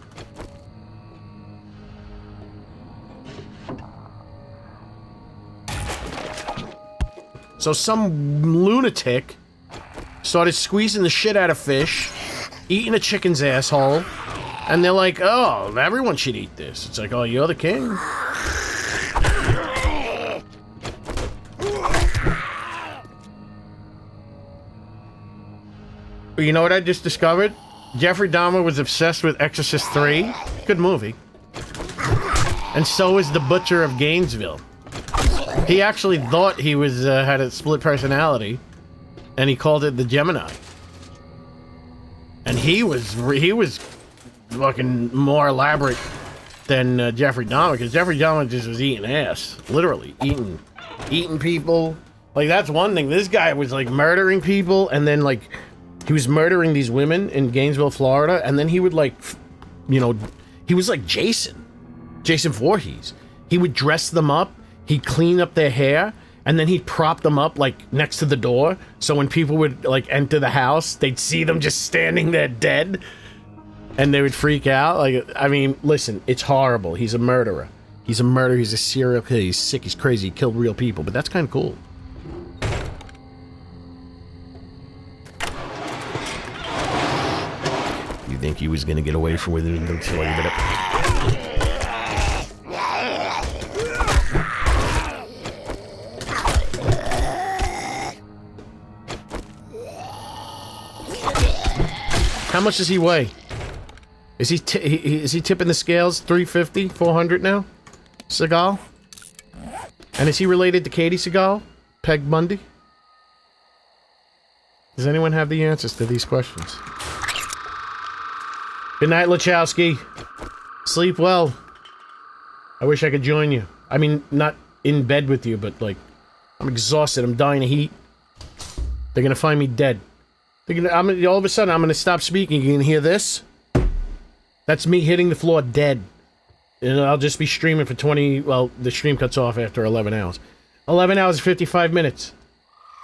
So some lunatic started squeezing the shit out of fish, eating a chicken's asshole, and they're like, oh, everyone should eat this. It's like, oh, you're the king? But you know what I just discovered? Jeffrey Dahmer was obsessed with Exorcist 3. Good movie. And so is the Butcher of Gainesville. He actually thought he was had a split personality, and he called it the Gemini. And he was fucking more elaborate than Jeffrey Dahmer, because Jeffrey Dahmer just was eating ass, literally eating people. Like, that's one thing. This guy was like murdering people, and then like he was murdering these women in Gainesville, Florida, and then he would like, you know, he was like Jason Voorhees. He would dress them up, he'd clean up their hair, and then he'd prop them up like next to the door, so when people would like enter the house, they'd see them just standing there dead, and they would freak out. Like, I mean, listen, it's horrible. He's a murderer. He's a serial killer. He's sick, he's crazy, he killed real people, but that's kind of cool. You think he was gonna get away from with it until he did it? How much does he weigh? Is he tipping the scales? 350, 400 now? Seagal? And is he related to Katie Seagal? Peg Bundy? Does anyone have the answers to these questions? Good night, Lachowski. Sleep well. I wish I could join you. I mean, not in bed with you, but like, I'm exhausted. I'm dying of heat. They're gonna find me dead. All of a sudden, I'm gonna stop speaking. You can hear this? That's me hitting the floor dead. And I'll just be streaming for 20... Well, the stream cuts off after 11 hours. 11 hours, 55 minutes.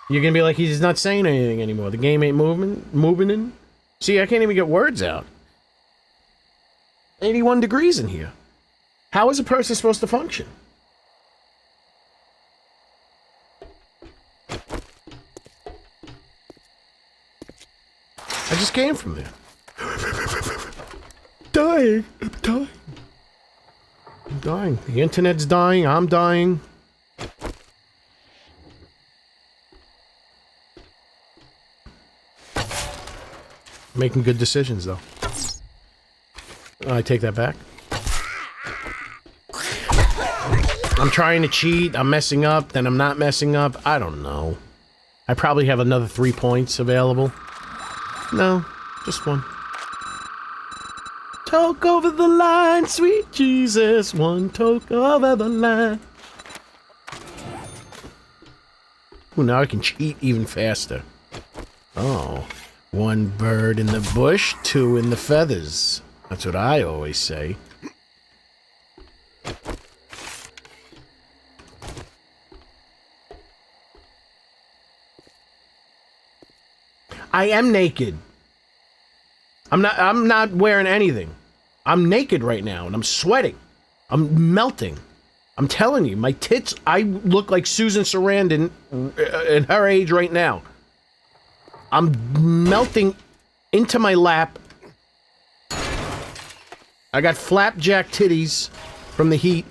You're gonna be like, he's not saying anything anymore. The game ain't moving in. See, I can't even get words out. 81 degrees in here. How is a person supposed to function? I just came from there. Dying. I'm dying. I'm dying. The internet's dying. I'm dying. Making good decisions, though. I take that back. I'm trying to cheat. I'm messing up. Then I'm not messing up. I don't know. I probably have another 3 points available. No, just one. Toke over the line, sweet Jesus. One toke over the line. Ooh, now I can cheat even faster. Oh. One bird in the bush, two in the feathers. That's what I always say. I am naked. I'm not wearing anything. I'm naked right now and I'm sweating. I'm melting. I'm telling you, my tits, I look like Susan Sarandon in her age right now. I'm melting into my lap. I got flapjack titties from the heat.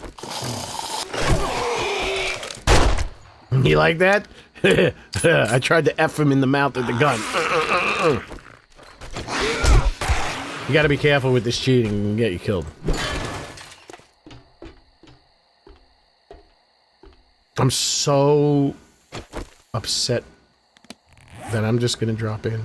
You like that? I tried to F him in the mouth with the gun. You gotta be careful with this cheating. It can get you killed. I'm so upset that I'm just gonna drop in.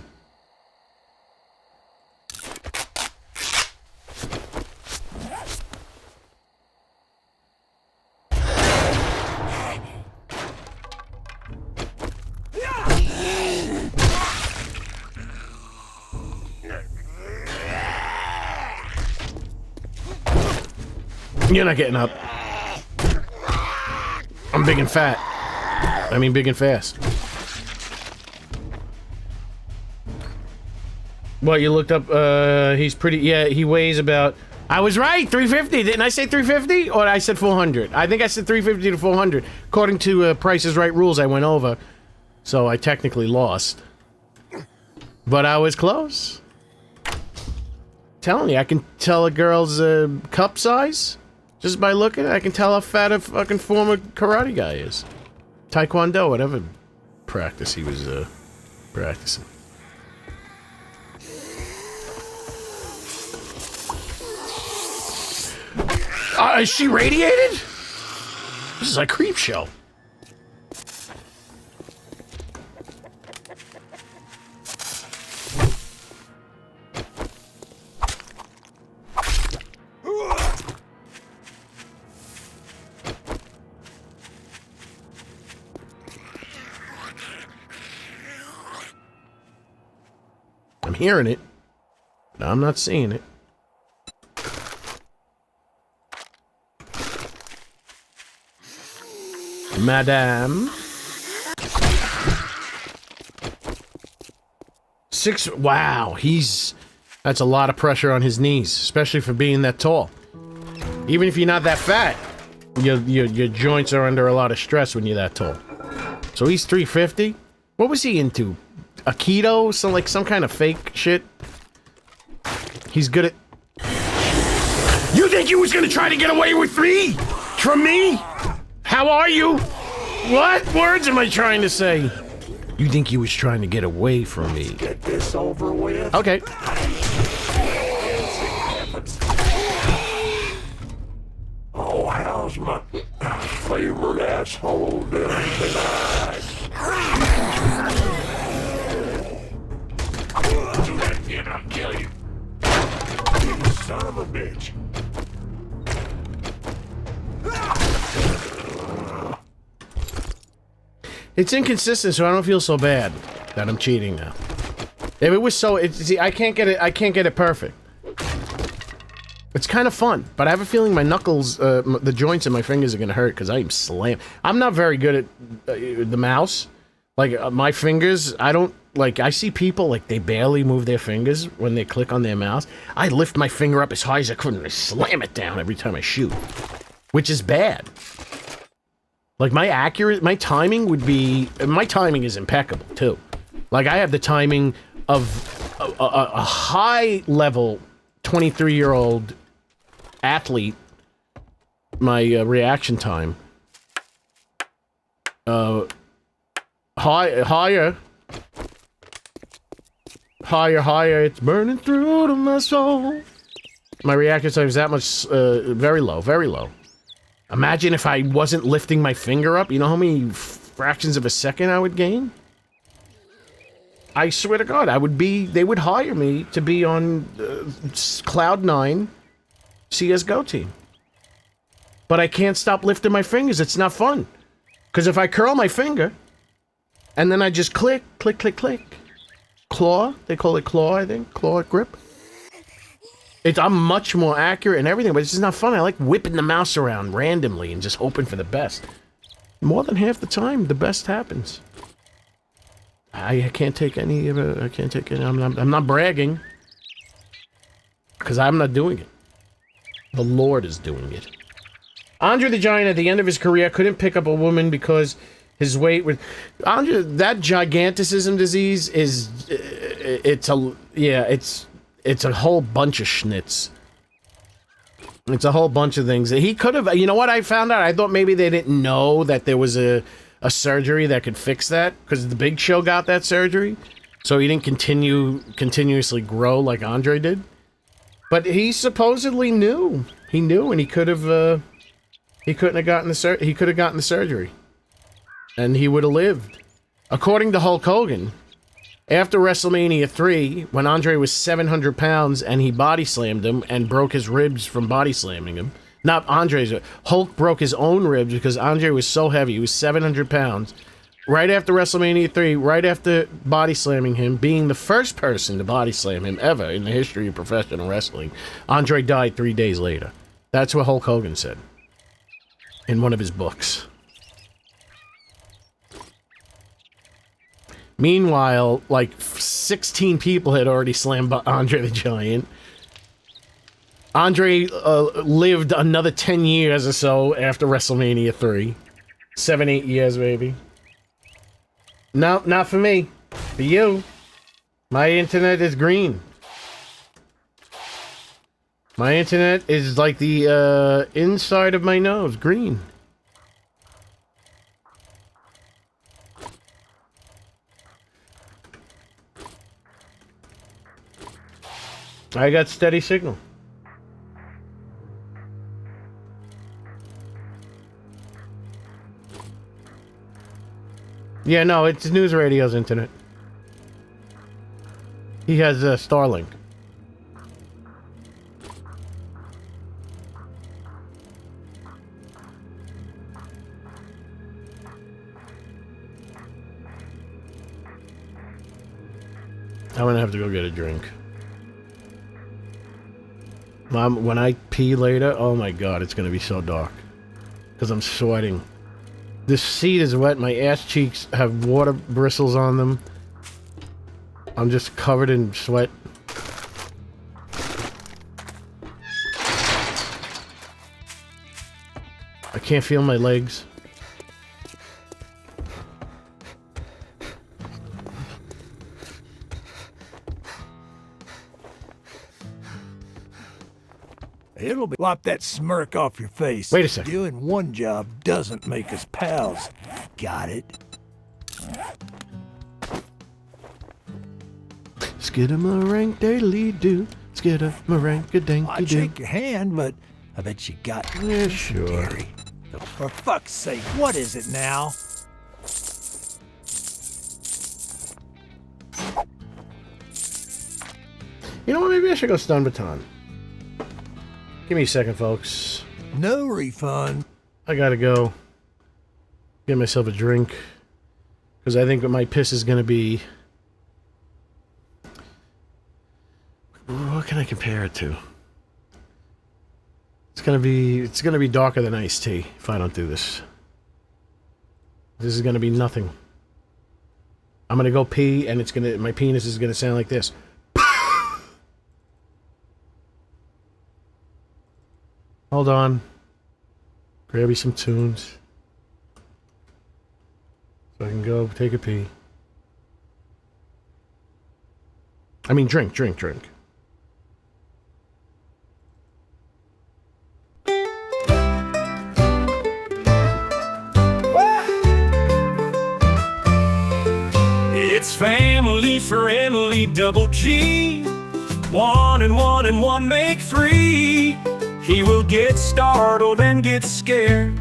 You're not getting up. I'm big and fat. I mean big and fast. What, you looked up, he's pretty, yeah, he weighs about, I was right, 350, didn't I say 350? Or I said 400? I think I said 350 to 400. According to Price is Right rules, I went over. So I technically lost. But I was close. Telling you, I can tell a girl's cup size. Just by looking, I can tell how fat a fucking former karate guy is. Taekwondo, whatever practice he was practicing. Is she radiated? This is a creep show. I'm hearing it. No, I'm not seeing it. Madame. 6. Wow, that's a lot of pressure on his knees, especially for being that tall. Even if you're not that fat, your joints are under a lot of stress when you're that tall. So he's 350. What was he into? A keto? Some kind of fake shit? He's good at... You think you was gonna try to get away with me? From me? How are you? What words am I trying to say? You think he was trying to get away from me? Get this over with. Okay. Oh, how's my favorite asshole doing tonight? Do that again, I'll kill you. You son of a bitch. It's inconsistent, so I don't feel so bad that I'm cheating now. If it was so, see, I can't get it perfect. It's kind of fun, but I have a feeling my knuckles, the joints in my fingers are gonna hurt because I'm slammed. I'm not very good at the mouse. Like, my fingers, I don't, like, I see people, like, they barely move their fingers when they click on their mouse. I lift my finger up as high as I could and I slam it down every time I shoot. Which is bad. Like, my timing would be... My timing is impeccable, too. Like, I have the timing of a high-level 23-year-old athlete. My reaction time. Higher, it's burning through to my soul. My reaction time is that much, very low, very low. Imagine if I wasn't lifting my finger up. You know how many fractions of a second I would gain? I swear to God, they would hire me to be on Cloud9 CSGO team. But I can't stop lifting my fingers. It's not fun. Because if I curl my finger, and then I just click, click, click, click. Claw, they call it claw, I think. Claw grip. I'm much more accurate and everything, but it's just not fun. I like whipping the mouse around randomly and just hoping for the best. More than half the time, the best happens. I can't take any of it. I can't take it. I'm not bragging. Because I'm not doing it. The Lord is doing it. Andre the Giant, at the end of his career, couldn't pick up a woman because his weight was... Andre, that giganticism disease is... It's a whole bunch of schnitz. It's a whole bunch of things. He could have... You know what I found out? I thought maybe they didn't know that there was a surgery that could fix that. Because the Big Show got that surgery. So he didn't continuously grow like Andre did. But he supposedly knew. He knew, and he could have... he could have gotten the surgery. And he would have lived. According to Hulk Hogan... After WrestleMania 3, when Andre was 700 pounds and he body slammed him and broke his ribs from body slamming him. Not Andre's. Hulk broke his own ribs because Andre was so heavy. He was 700 pounds. Right after WrestleMania 3, right after body slamming him, being the first person to body slam him ever in the history of professional wrestling, Andre died 3 days later. That's what Hulk Hogan said in one of his books. Meanwhile, like 16 people had already slammed Andre the Giant. Andre lived another 10 years or so after WrestleMania 3. 7, 8 years, maybe. No, not for me. For you. My internet is green. My internet is like the inside of my nose, green. I got steady signal. Yeah, no, it's news radio's internet. He has Starlink. I'm gonna have to go get a drink. Mom, when I pee later, oh my god, it's gonna be so dark. Because I'm sweating. This seat is wet, my ass cheeks have water bristles on them. I'm just covered in sweat. I can't feel my legs. It'll be wipe that smirk off your face. Wait a second. Doing one job doesn't make us pals. Got it? Skidamarink daily do. Skidamarink a I'd dinky do. shake your hand, but I bet you got Yeah, sure. Gary. For fuck's sake, what is it now? You know what? Maybe I should go stun baton. Give me a second, folks. No refund. I gotta go get myself a drink. Because I think my piss is gonna be... What can I compare it to? It's gonna be darker than iced tea if I don't do this. This is gonna be nothing. I'm gonna go pee and my penis is gonna sound like this. Hold on. Grab me some tunes. So I can go take a pee. I mean, drink. It's family friendly double G. 1 and 1 and 1 make 3. He will get startled and get scared,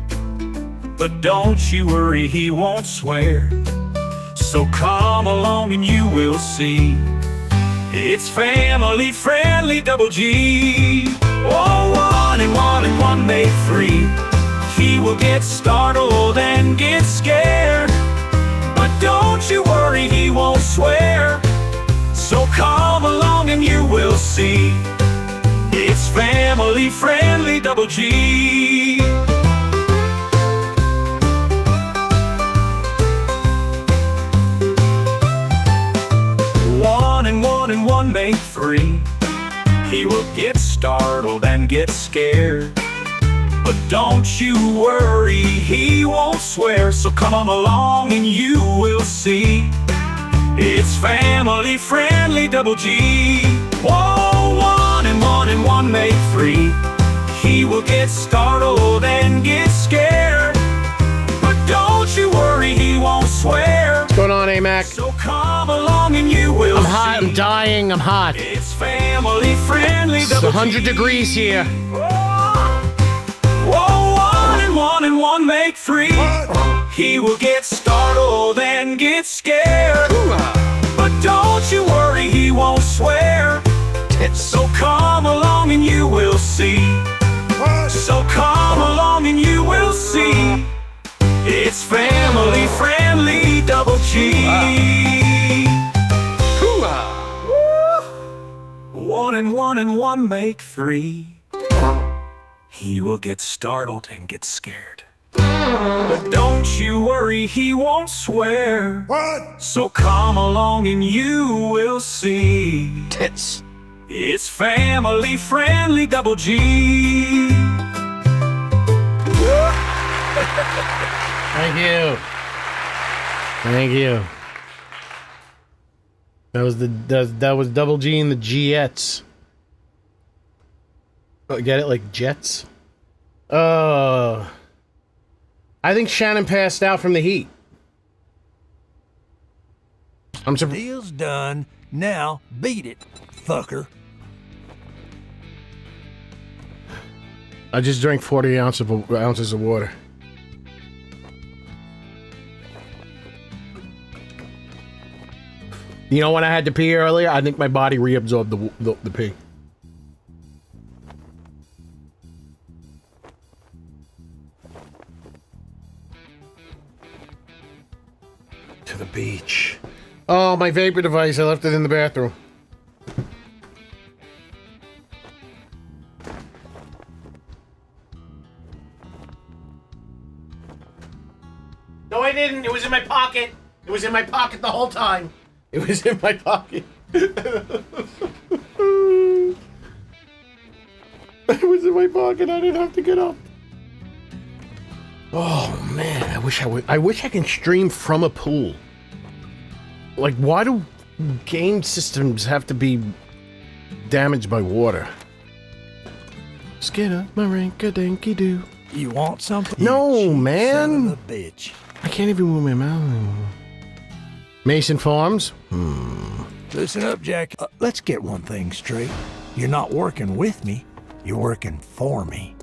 but don't you worry, he won't swear. So come along and you will see. It's family friendly double G. Oh, 1 and 1 and 1 make 3. He will get startled and get scared, but don't you worry, he won't swear. So come along and you will see. It's family friendly double G. 1 and 1 and 1 make 3. He will get startled and get scared, but don't you worry, he won't swear. So come on along and you will see. It's family friendly double G. Whoa, 1 and 1 and 1 make 3. He will get startled and get scared, but don't you worry, he won't swear. What's going on, AMAC? So come along and you will I'm hot, see. I'm dying, I'm hot. It's family friendly It's double 100 G. degrees here. Whoa, 1 and 1 and 1 make 3. He will get startled and get scared, but don't you worry, he won't swear. So come along and you will see. So come along and you will see. It's family friendly double G. 1 and 1 and 1 make 3. He will get startled and get scared, but don't you worry, he won't swear. What? So come along and you will see. Tits. It's family friendly double G. Thank you. Thank you. That was double G in the Jettes. Oh, get it? Like jets? I think Shannon passed out from the heat. I'm surprised. Deal's done. Now beat it, fucker. I just drank 40 ounces of water. You know when I had to pee earlier? I think my body reabsorbed the pee. To the beach. Oh, my vapor device. I left it in the bathroom. No, I didn't. It was in my pocket. It was in my pocket the whole time. It was in my pocket. It was in my pocket. I didn't have to get up. Oh man, I wish I can stream from a pool. Like, why do game systems have to be damaged by water? Skidda, marinka dinky doo. You want something? No, You cheap man. Son of a bitch. I can't even move my mouth anymore. Mason Farms? Listen up, Jack. Let's get one thing straight. You're not working with me. You're working for me.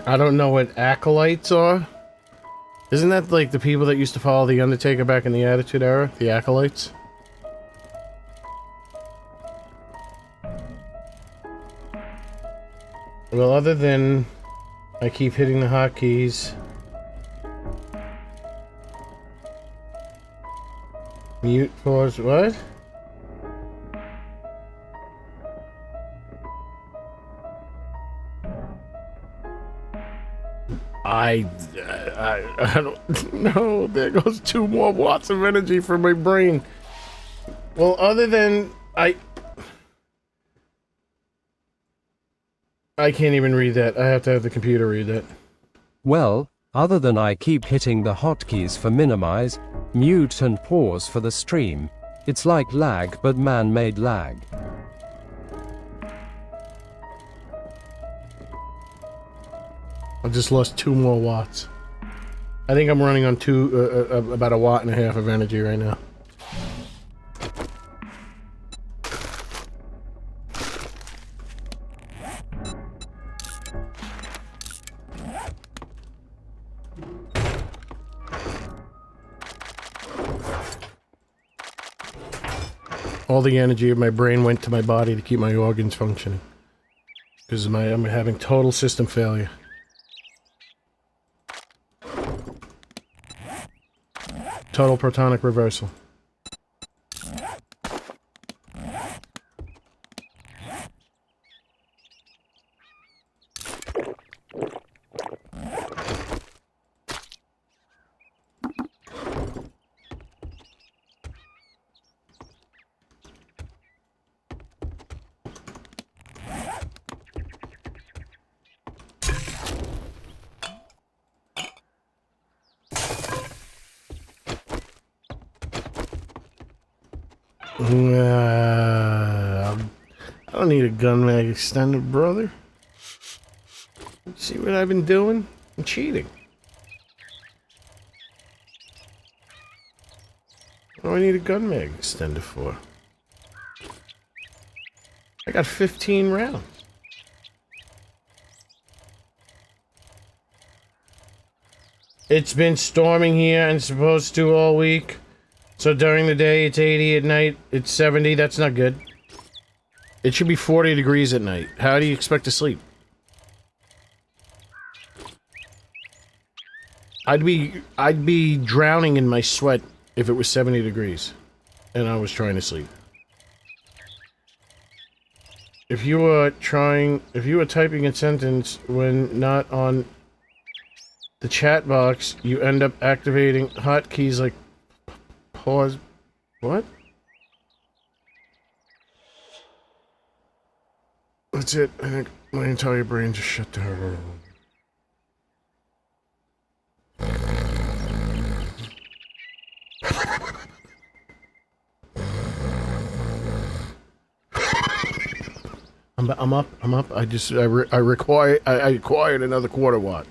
I don't know what acolytes are. Isn't that like the people that used to follow the Undertaker back in the Attitude Era? The acolytes? Well, other than I keep hitting the hotkeys. Mute, pause, what? I don't know. There goes 2 more watts of energy from my brain. Well, other than I can't even read that. I have to have the computer read that. Well, other than I keep hitting the hotkeys for minimize, mute and pause for the stream, it's like lag but man-made lag. I just lost 2 more watts. I think I'm running on about 1.5 watts of energy right now. All the energy of my brain went to my body to keep my organs functioning. Because I'm having total system failure. Total protonic reversal. I don't need a gun mag extended, brother. See what I've been doing? I'm cheating. What do I need a gun mag extender for? I got 15 rounds. It's been storming here and supposed to all week. So during the day it's 80, at night it's 70. That's not good. It should be 40 degrees at night. How do you expect to sleep? I'd be drowning in my sweat if it was 70 degrees and I was trying to sleep. If you were typing a sentence when not on the chat box, you end up activating hotkeys like pause. What? That's it. I think my entire brain just shut down. I'm up. I acquired another quarter watt.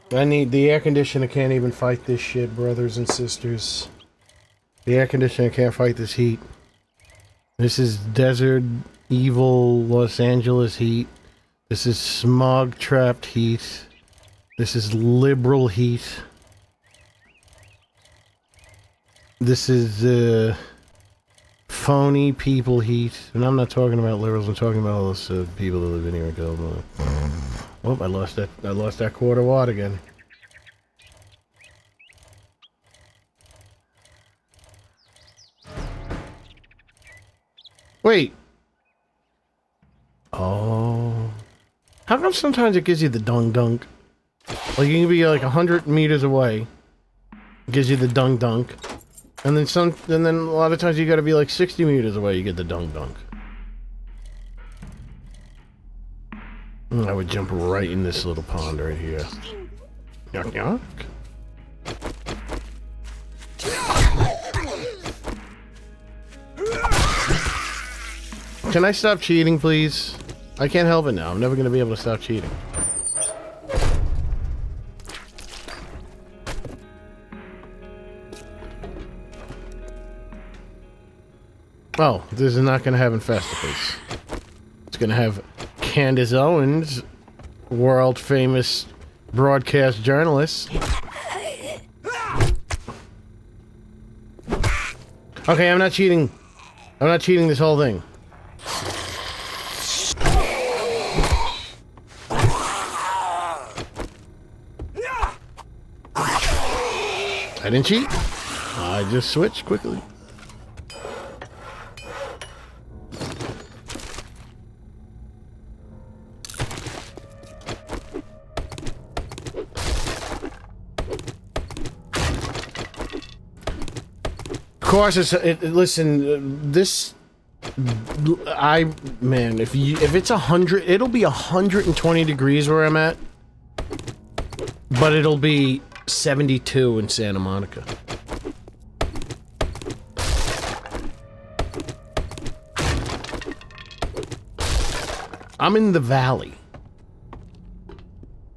The air conditioner can't even fight this shit, brothers and sisters. The air conditioner can't fight this heat. This is desert, evil Los Angeles heat. This is smog-trapped heat. This is liberal heat. This is phony people heat. And I'm not talking about liberals. I'm talking about all those people that live in here and go. Oh, I lost that quarter watt again. Wait. Oh. How come sometimes it gives you the dunk? Like you can be like 100 meters away. It gives you the dunk. And then a lot of times you gotta be like 60 meters away, you get the dunk. I would jump right in this little pond right here. Yuck. Can I stop cheating, please? I can't help it now. I'm never gonna be able to stop cheating. Oh, this is not gonna have Infesticles. It's gonna have Candace Owens, world famous broadcast journalist. Okay, I'm not cheating. I'm not cheating this whole thing. I didn't cheat. I just switched quickly. Of course, listen, this... Man, if it's 100... It'll be 120 degrees where I'm at. But it'll be 72 in Santa Monica. I'm in the valley.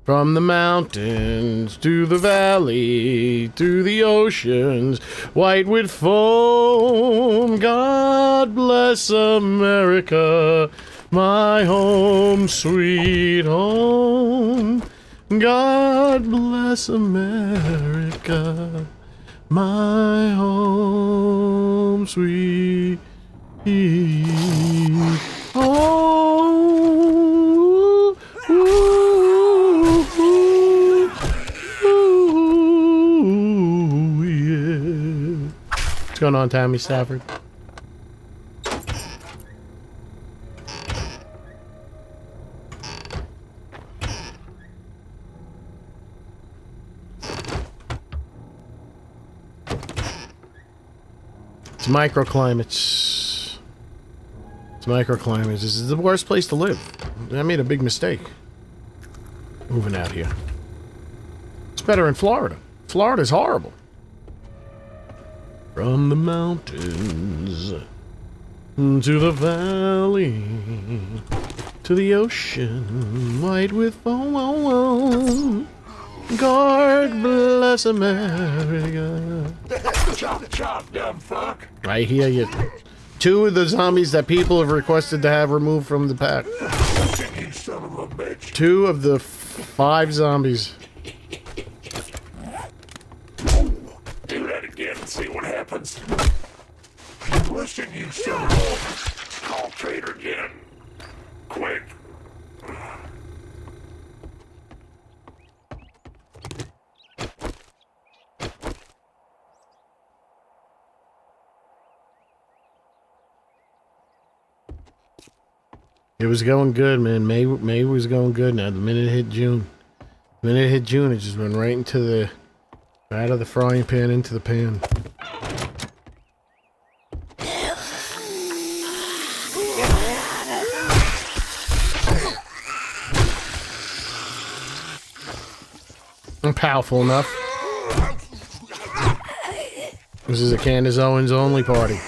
From the mountains to the valley to the oceans, white with foam. God bless America, my home, sweet home. God bless America, my home, sweet home. Ooh, yeah. What's going on, Tammy Stafford? It's microclimates. It's microclimates. This is the worst place to live. I made a big mistake moving out here. It's better in Florida. Florida's horrible. From the mountains to the valley to the ocean, white with foam. God bless America. Chop, dumb fuck. I hear you. 2 of the zombies that people have requested to have removed from the pack. You son of a bitch. 2 of the 5 zombies. Do that again and see what happens. Listen, you son of a... Call Trader again. Quick. It was going good, man. May was going good. Now the minute it hit June, it just went right into the, out of the frying pan into the pan. I'm powerful enough. This is a Candace Owens only party.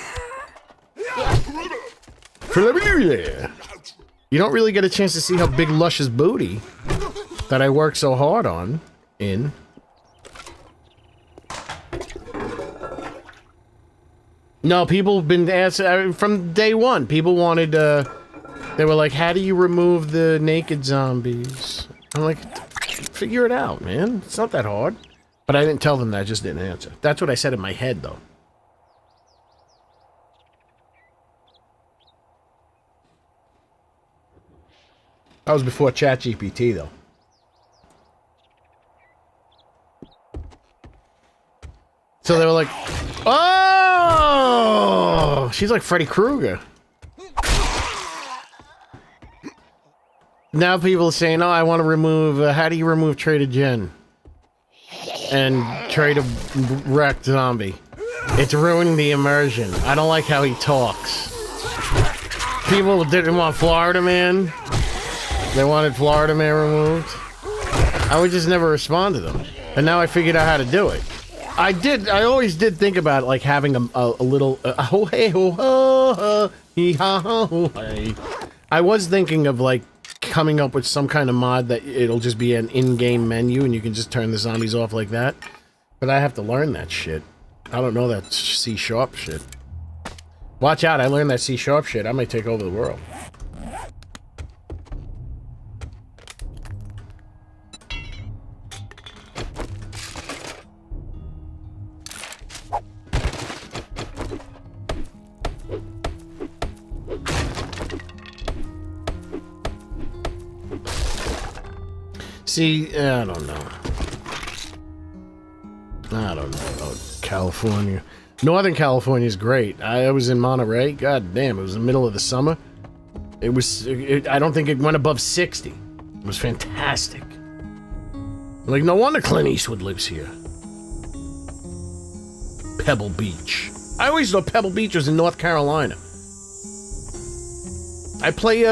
You don't really get a chance to see how big Lush's booty that I worked so hard on No, people have been asking from day one. People wanted. They were like, "How do you remove the naked zombies?" I'm like, "Figure it out, man. It's not that hard." But I didn't tell them that. I just didn't answer. That's what I said in my head, though. That was before ChatGPT, though. So they were like, "Oh, she's like Freddy Krueger." Now people are saying, "Oh, I want to remove. How do you remove Trader Jen and Trader Wrecked Zombie? It's ruining the immersion. I don't like how he talks." People didn't want Florida Man. They wanted Florida Man removed. I would just never respond to them. And now I figured out how to do it. I always did think about like having a little oh hey ho ho hee ha ho hey. I was thinking of like coming up with some kind of mod that it'll just be an in-game menu and you can just turn the zombies off like that. But I have to learn that shit. I don't know that C# shit. Watch out, I learned that C# shit. I might take over the world. See, I don't know. I don't know about California. Northern California is great. I was in Monterey. God damn, it was the middle of the summer. It was. I don't think it went above 60. It was fantastic. Like, no wonder Clint Eastwood lives here. Pebble Beach. I always thought Pebble Beach was in North Carolina. I play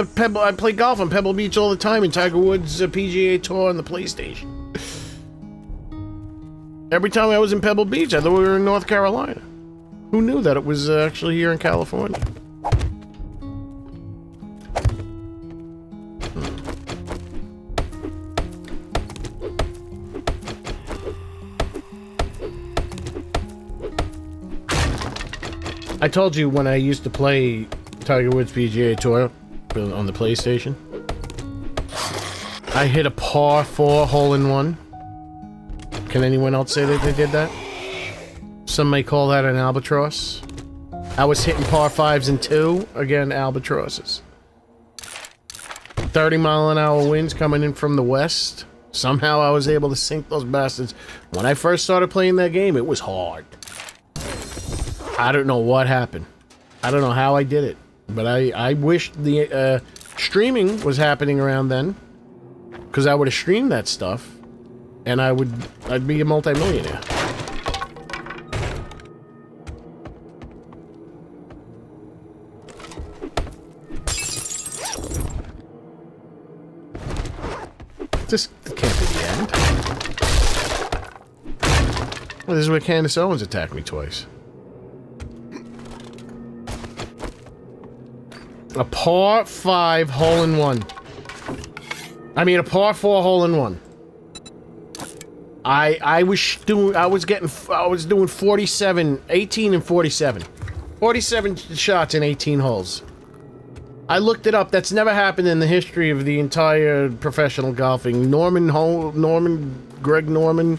golf on Pebble Beach all the time in Tiger Woods' PGA Tour on the PlayStation. Every time I was in Pebble Beach, I thought we were in North Carolina. Who knew that it was actually here in California? I told you when I used to play Tiger Woods PGA Tour on the PlayStation, I hit a par 4 hole-in-one. Can anyone else say that they did that? Some may call that an albatross. I was hitting par 5s and 2, again, albatrosses. 30-mile-an-hour winds coming in from the west. Somehow I was able to sink those bastards. When I first started playing that game, it was hard. I don't know what happened. I don't know how I did it. But I wish the streaming was happening around then, because I would have streamed that stuff, and I'd be a multi-millionaire. This can't be the end. Well, this is where Candace Owens attacked me twice. A par 5 hole-in-one. I mean, a par 4 hole-in-one. I was doing 47, 18 and 47. 47 shots in 18 holes. I looked it up. That's never happened in the history of the entire professional golfing. Greg Norman,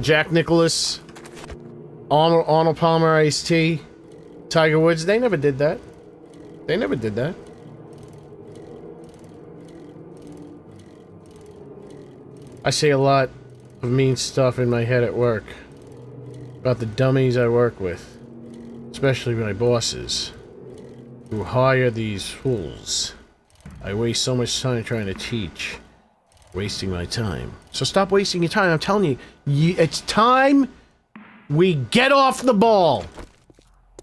Jack Nicklaus, Arnold Palmer Ice-T, Tiger Woods, they never did that. They never did that. I say a lot of mean stuff in my head at work about the dummies I work with, especially my bosses, who hire these fools. I waste so much time trying to teach, wasting my time. So stop wasting your time. I'm telling you, it's time we get off the ball.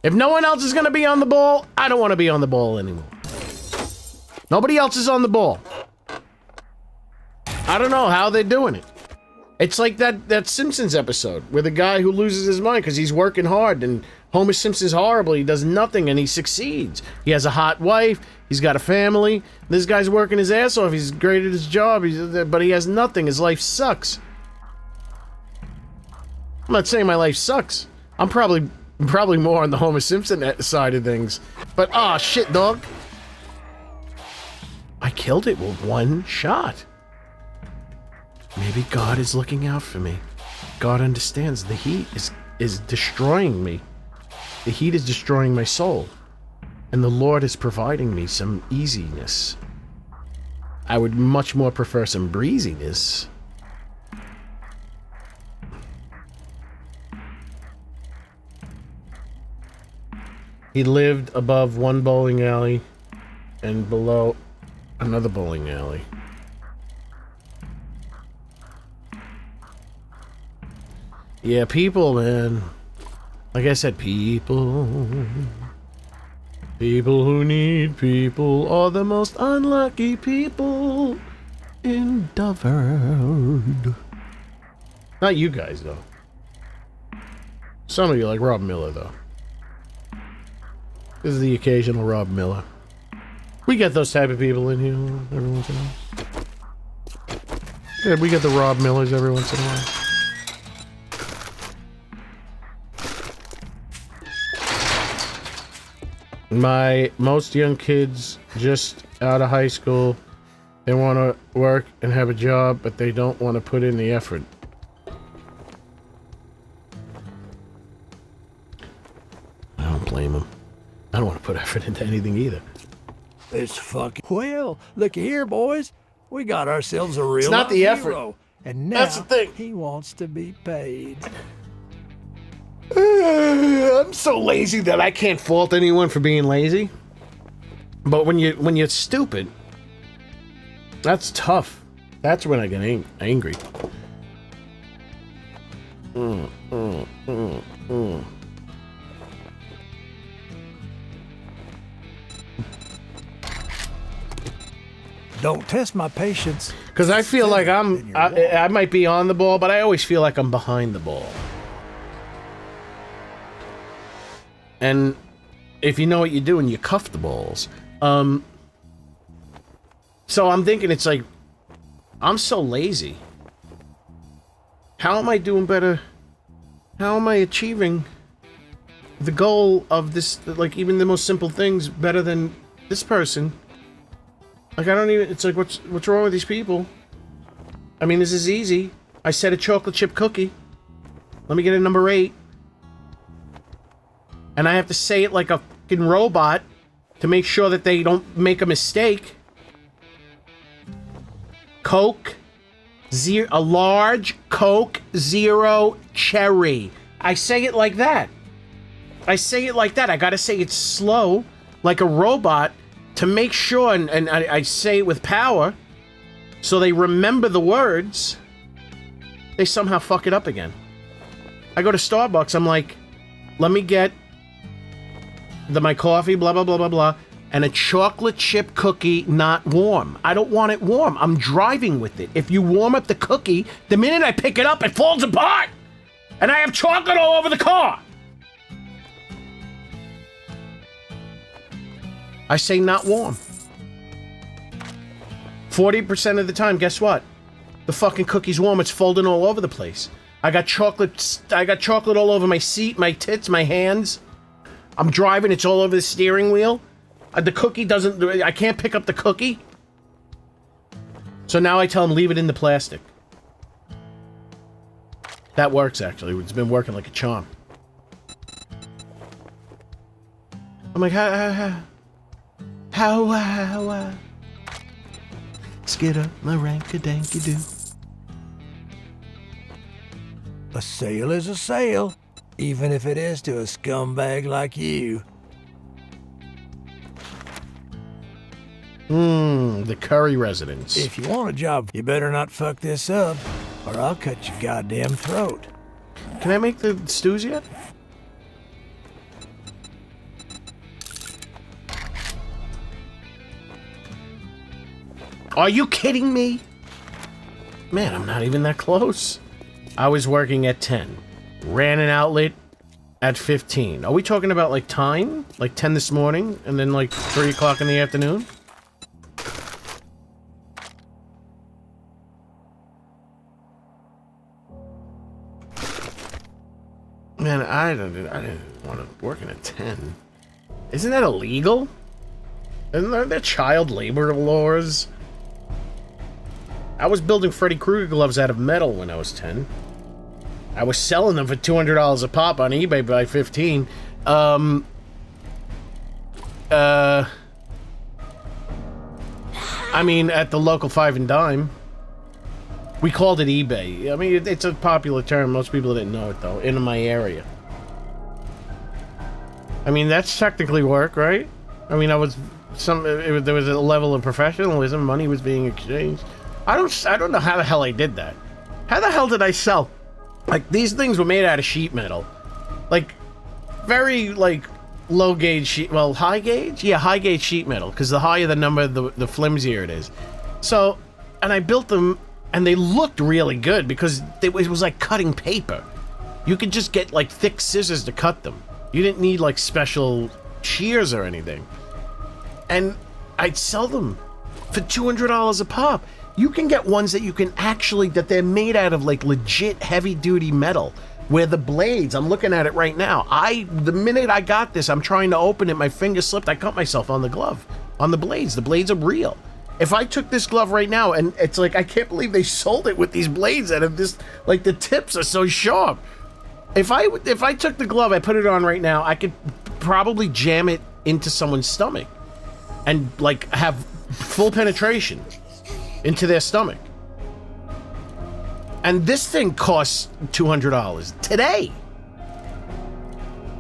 If no one else is going to be on the ball, I don't want to be on the ball anymore. Nobody else is on the ball. I don't know how they're doing it. It's like that Simpsons episode where the guy who loses his mind because he's working hard and Homer Simpson's horrible. He does nothing and he succeeds. He has a hot wife. He's got a family. This guy's working his ass off. He's great at his job, but he has nothing. His life sucks. I'm not saying my life sucks. I'm probably more on the Homer Simpson side of things. But, oh, shit, dog. I killed it with one shot. Maybe God is looking out for me. God understands the heat is destroying me. The heat is destroying my soul. And the Lord is providing me some easiness. I would much more prefer some breeziness. He lived above one bowling alley and below another bowling alley. Yeah, people, man. Like I said, people. People who need people are the most unlucky people in the world. Not you guys, though. Some of you like Rob Miller, though. This is the occasional Rob Miller. We get those type of people in here every once in a while. Yeah, we get the Rob Millers every once in a while. Most young kids just out of high school, they want to work and have a job, but they don't want to put in the effort. I don't blame them. I don't want to put effort into anything either. It's fucking... Well, look here, boys. We got ourselves a real It's not the hero, effort. and now That's the thing. he wants to be paid. I'm so lazy that I can't fault anyone for being lazy. But when you're stupid, that's tough. That's when I get angry. Don't test my patience. Because I feel like I might be on the ball, but I always feel like I'm behind the ball. And if you know what you're doing, you cuff the balls. So I'm thinking it's like, I'm so lazy. How am I doing better? How am I achieving the goal of this, like even the most simple things better than this person? Like I don't even, it's like, what's wrong with these people? I mean, this is easy. I said a chocolate chip cookie. Let me get a number 8. And I have to say it like a fucking robot to make sure that they don't make a mistake. Coke, a large Coke Zero Cherry. I say it like that. I say it like that. I gotta say it slow, like a robot, to make sure, and I say it with power, so they remember the words. They somehow fuck it up again. I go to Starbucks, I'm like, let me get my coffee, blah, blah, blah, blah, blah, and a chocolate chip cookie not warm. I don't want it warm. I'm driving with it. If you warm up the cookie, the minute I pick it up, it falls apart. And I have chocolate all over the car. I say not warm. 40% of the time, guess what? The fucking cookie's warm. It's folding all over the place. I got chocolate all over my seat, my tits, my hands. I'm driving, it's all over the steering wheel. The cookie doesn't... I can't pick up the cookie. So now I tell him, leave it in the plastic. That works, actually. It's been working like a charm. I'm like, how, skid up my rank-a-danky-doo. A sale is a sale, even if it is to a scumbag like you. The Curry residence. If you want a job, you better not fuck this up, or I'll cut your goddamn throat. Can I make the stews yet? Are you kidding me? Man, I'm not even that close. I was working at 10. Ran an outlet at 15. Are we talking about, like, time? Like 10 this morning, and then, like, 3 o'clock in the afternoon? Man, I didn't want to work in a 10. Isn't that illegal? Isn't there child labor laws? I was building Freddy Krueger gloves out of metal when I was 10. I was selling them for $200 a pop on eBay by 15. I mean, at the local 5 and dime. We called it eBay. I mean, it's a popular term. Most people didn't know it, though, in my area. I mean, that's technically work, right? I mean, there was a level of professionalism. Money was being exchanged. I don't know how the hell I did that. How the hell did I sell? Like, these things were made out of sheet metal. Like, very, like, low gauge sheet... Well, high gauge? Yeah, high gauge sheet metal. Because the higher the number, the flimsier it is. So, and I built them... And they looked really good because it was like cutting paper. You could just get like thick scissors to cut them. You didn't need like special shears or anything. And I'd sell them for $200 a pop. You can get ones that you can actually, that they're made out of like legit heavy duty metal. Where the blades, I'm looking at it right now. The minute I got this, I'm trying to open it, my finger slipped, I cut myself on the glove. On the blades. The blades are real. If I took this glove right now, and it's like, I can't believe they sold it with these blades out of this, like the tips are so sharp. If I took the glove, I put it on right now, I could probably jam it into someone's stomach and like have full penetration into their stomach. And this thing costs $200 today.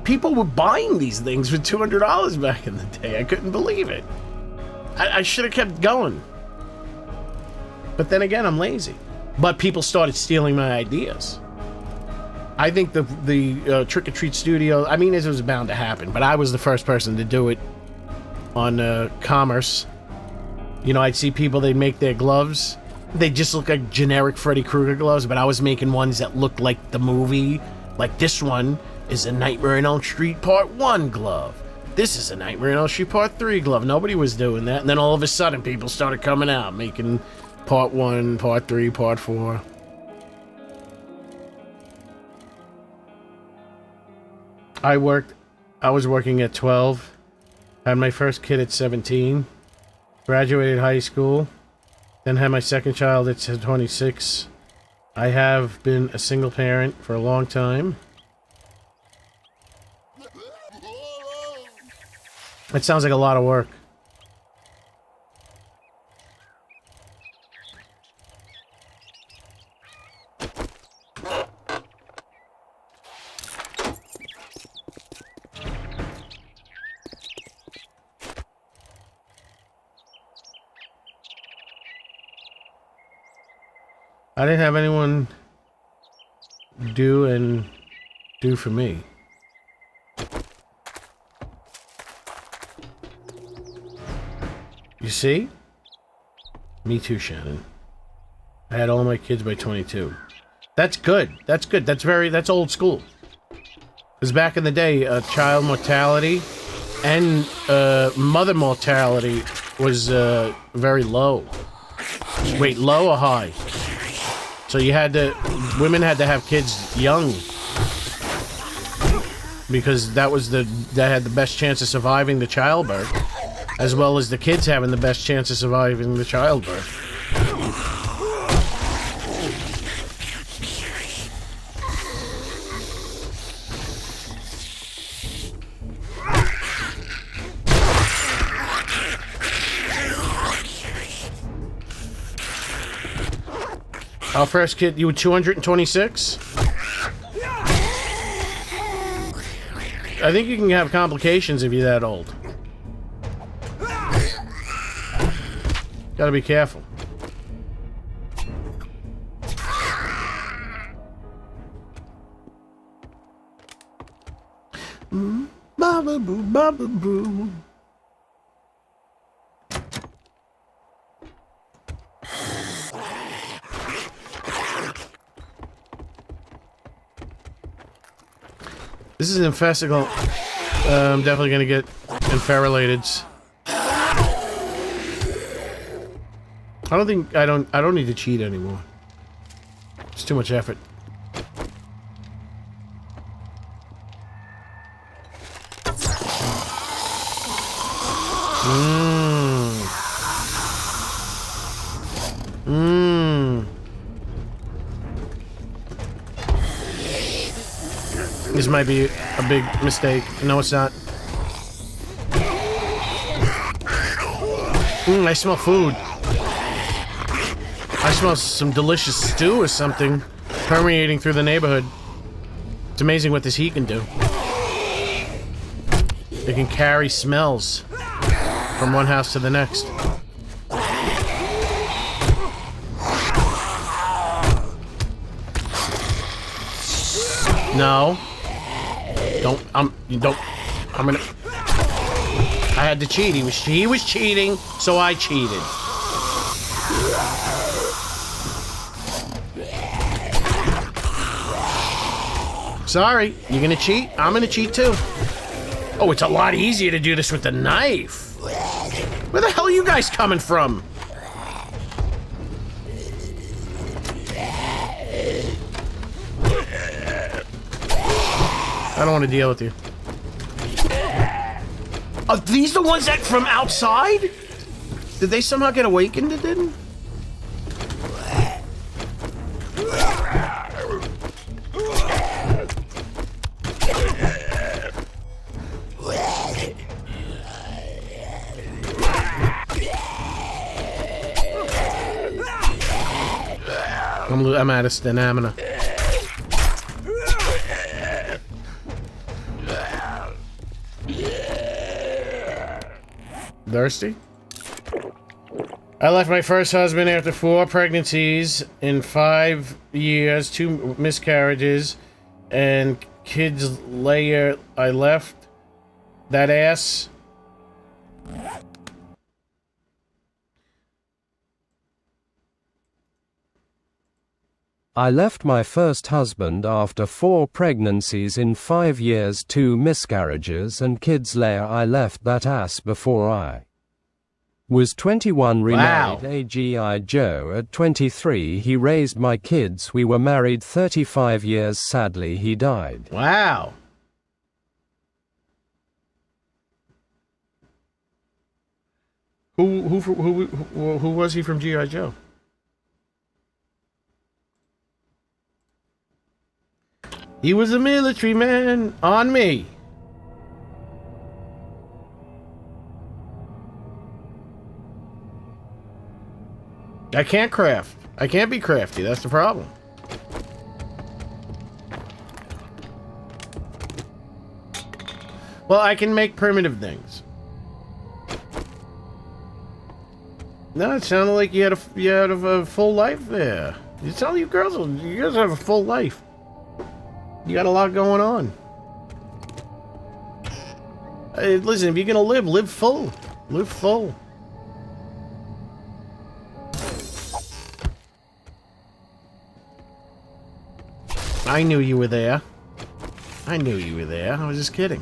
People were buying these things for $200 back in the day. I couldn't believe it. I should have kept going. But then again, I'm lazy. But people started stealing my ideas. I think the Trick or Treat Studio, I mean, it was bound to happen, but I was the first person to do it on Commerce. You know, I'd see people, they'd make their gloves. They just look like generic Freddy Krueger gloves, but I was making ones that looked like the movie. Like this one is a Nightmare on Elm Street Part 1 glove. This is a Nightmare on Elm Street Part 3 glove. Nobody was doing that. And then all of a sudden, people started coming out, making Part 1, Part 3, Part 4. I was working at 12. Had my first kid at 17. Graduated high school. Then had my second child at 26. I have been a single parent for a long time. That sounds like a lot of work. I didn't have anyone do for me. You see? Me too, Shannon. I had all my kids by 22. That's good. That's good. That's old school. Because back in the day, child mortality and mother mortality was very low. Wait, low or high? So women had to have kids young. Because that had the best chance of surviving the childbirth. As well as the kids having the best chance of surviving the childbirth. Our first kid, you were 226? I think you can have complications if you're that old. Gotta be careful. Baba boo, baba boo. This is infestigal. I'm definitely gonna get inferrilated. I don't need to cheat anymore. It's too much effort. This might be a big mistake. No, it's not. I smell food. I smell some delicious stew or something permeating through the neighborhood. It's amazing what this heat can do. It can carry smells from one house to the next. No. I'm gonna... I had to cheat. He was cheating, so I cheated. Sorry, you're gonna cheat? I'm gonna cheat too. Oh, it's a lot easier to do this with the knife. Where the hell are you guys coming from? I don't want to deal with you. Are these the ones that from outside? Did they somehow get awakened? It didn't? I'm out of stamina. Thirsty? I left my first husband after 4 pregnancies in 5 years, 2 miscarriages, and kids later. I left that ass. I left my first husband after 4 pregnancies in 5 years, 2 miscarriages and kids later. I left that ass before I was 21, remarried a G.I. Joe at 23. He raised my kids. We were married 35 years. Sadly, he died. Wow. Who was he from G.I. Joe? He was a military man on me. I can't craft. I can't be crafty. That's the problem. Well, I can make primitive things. No, it sounded like you had a full life there. You tell you girls have a full life. You got a lot going on. Listen, if you're gonna live full. Live full. I knew you were there. I knew you were there. I was just kidding.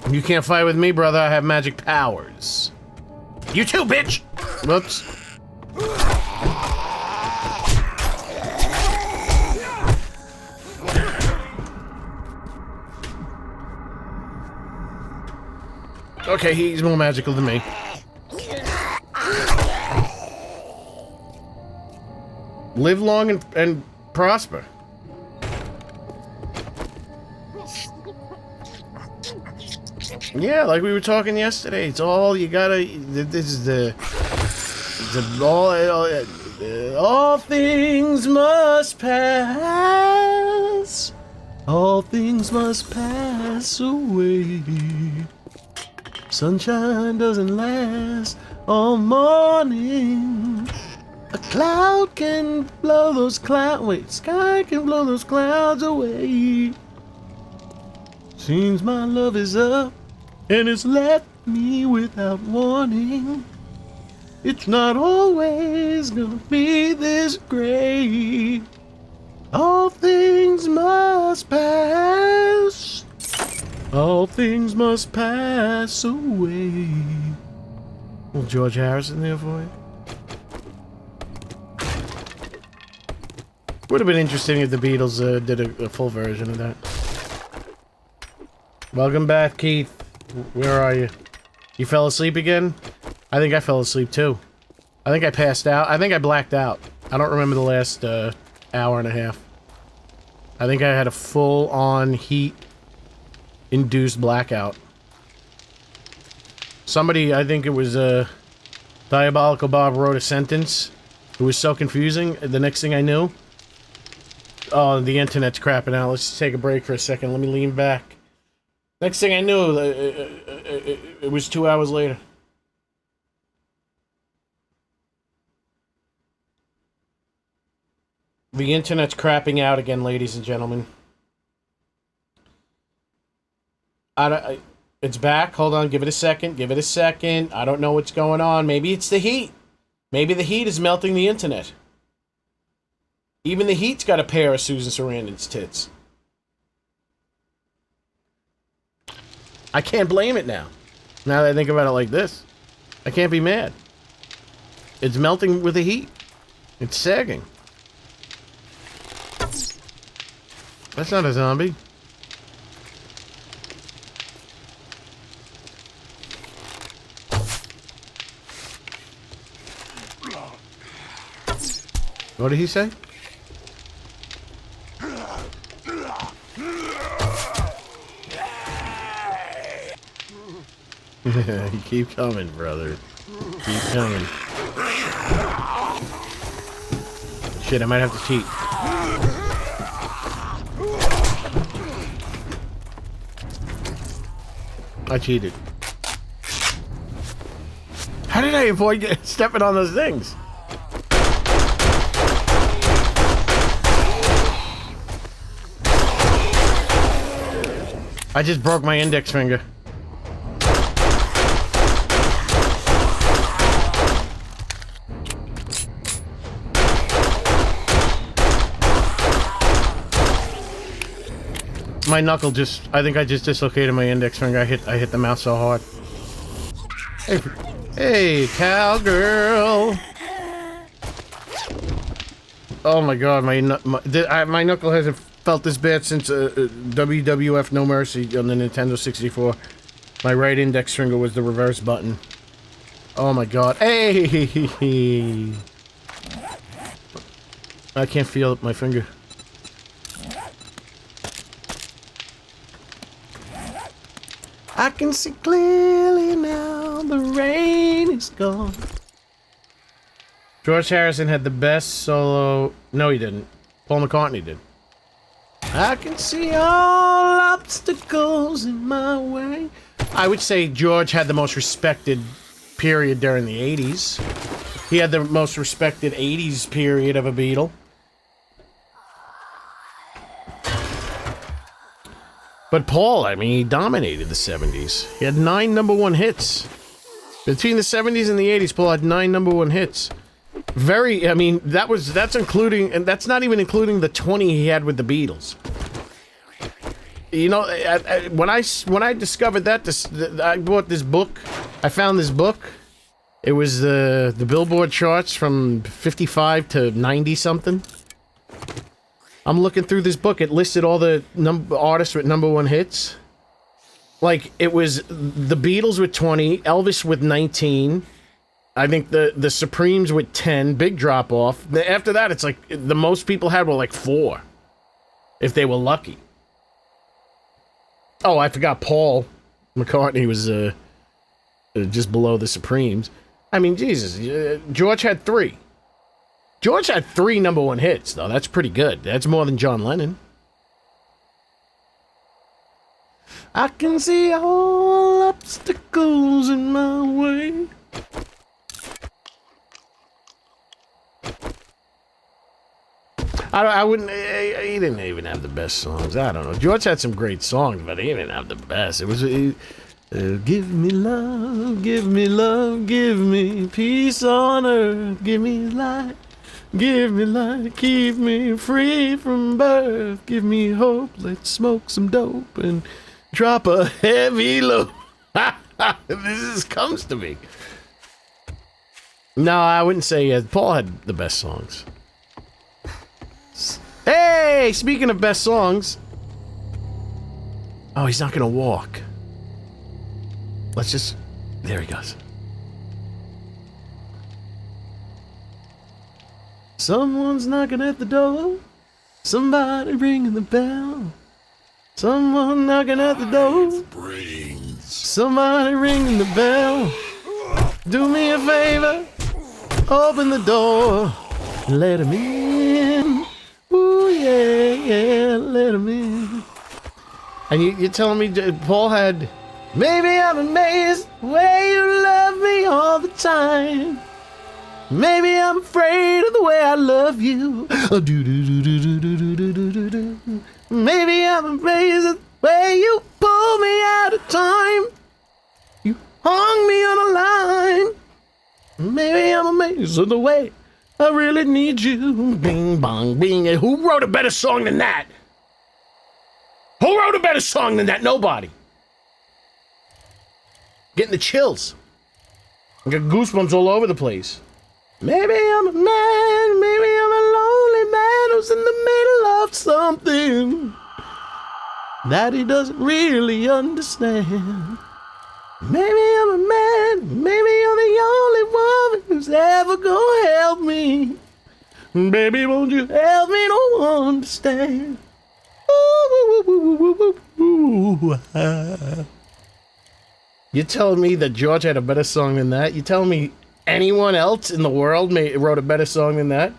You can't fight with me, brother. I have magic powers. You too, bitch! Whoops. Okay, he's more magical than me. Live long and prosper. Yeah, like we were talking yesterday. It's all you gotta. This is all things must pass. All things must pass away. Sunshine doesn't last all morning. A cloud can blow those clouds. Wait, sky can blow those clouds away. Seems my love is up. And it's left me without warning. It's not always gonna be this great. All things must pass. All things must pass away. Well, George Harrison there for you. Would have been interesting if the Beatles did a full version of that. Welcome back, Keith. Where are you? You fell asleep again? I think I fell asleep too. I think I passed out. I think I blacked out. I don't remember the last hour and a half. I think I had a full-on heat-induced blackout. Somebody, I think it was Diabolical Bob, wrote a sentence. It was so confusing. The next thing I knew, oh, the internet's crapping out. Let's just take a break for a second. Let me lean back. Next thing I knew, it was 2 hours later. The internet's crapping out again, ladies and gentlemen. It's back. Hold on. Give it a second. Give it a second. I don't know what's going on. Maybe it's the heat. Maybe the heat is melting the internet. Even the heat's got a pair of Susan Sarandon's tits. I can't blame it now. Now that I think about it like this. I can't be mad. It's melting with the heat. It's sagging. That's not a zombie. What did he say? You keep coming, brother. Keep coming. Shit, I might have to cheat. I cheated. How did I avoid stepping on those things? I just broke my index finger. My knuckle I think I just dislocated my index finger. I hit the mouse so hard. Hey, cowgirl. Oh my god, my knuckle hasn't felt this bad since WWF No Mercy on the Nintendo 64. My right index finger was the reverse button. Oh my god. Hey! I can't feel my finger. I can see clearly now, the rain is gone. George Harrison had the best solo... No, he didn't. Paul McCartney did. I can see all obstacles in my way. I would say George had the most respected period during the 80s. He had the most respected 80s period of a Beatle. But Paul, I mean, he dominated the 70s. He had 9 #1 hits. Between the 70s and the 80s, Paul had 9 #1 hits. I mean, that's including, and that's not even including the 20 he had with the Beatles. You know, when I discovered that, I bought this book. I found this book. It was the Billboard charts from 55 to 90 something. I'm looking through this book. It listed all the artists with #1 hits. Like, it was the Beatles with 20, Elvis with 19. I think the Supremes with 10, big drop off. After that, it's like the most people had were like 4, if they were lucky. Oh, I forgot Paul McCartney was just below the Supremes. I mean, Jesus, George had 3. George had 3 #1 hits, though. That's pretty good. That's more than John Lennon. I can see all obstacles in my way. I wouldn't. He didn't even have the best songs. I don't know. George had some great songs, but he didn't have the best. It was give me love, give me love, give me peace on earth, give me light, keep me free from birth, give me hope. Let's smoke some dope and drop a heavy load. This comes to me. No, I wouldn't say Paul had the best songs. Hey, speaking of best songs. Oh, he's not gonna walk. Let's just... There he goes. Someone's knocking at the door. Somebody ringing the bell. Someone knocking at the door. Somebody ringing the bell. Do me a favor. Open the door. Let him in. Ooh, yeah, yeah, let him in. And you're telling me Paul had... Maybe I'm amazed the way you love me all the time. Maybe I'm afraid of the way I love you. Oh, do. Maybe I'm amazed at the way you pull me out of time. You hung me on a line. Maybe I'm amazed at the way I really need you. Bing, bong, bing. Who wrote a better song than that? Who wrote a better song than that? Nobody. Getting the chills. I got goosebumps all over the place. Maybe I'm a man, maybe I'm a lonely man who's in the middle of something that he doesn't really understand. Maybe I'm a man, maybe you're the only woman who's ever gonna help me. Baby, won't you help me to understand? You're telling me that George had a better song than that? You're telling me anyone else in the world wrote a better song than that?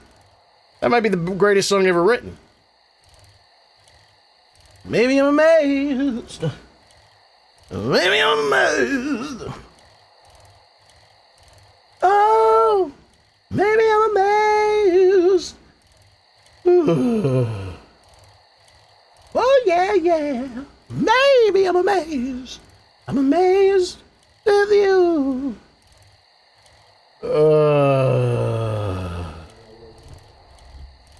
That might be the greatest song ever written. Maybe I'm amazed. Maybe I'm amazed. Oh, maybe I'm amazed. Oh, yeah, yeah. Maybe I'm amazed. I'm amazed with you.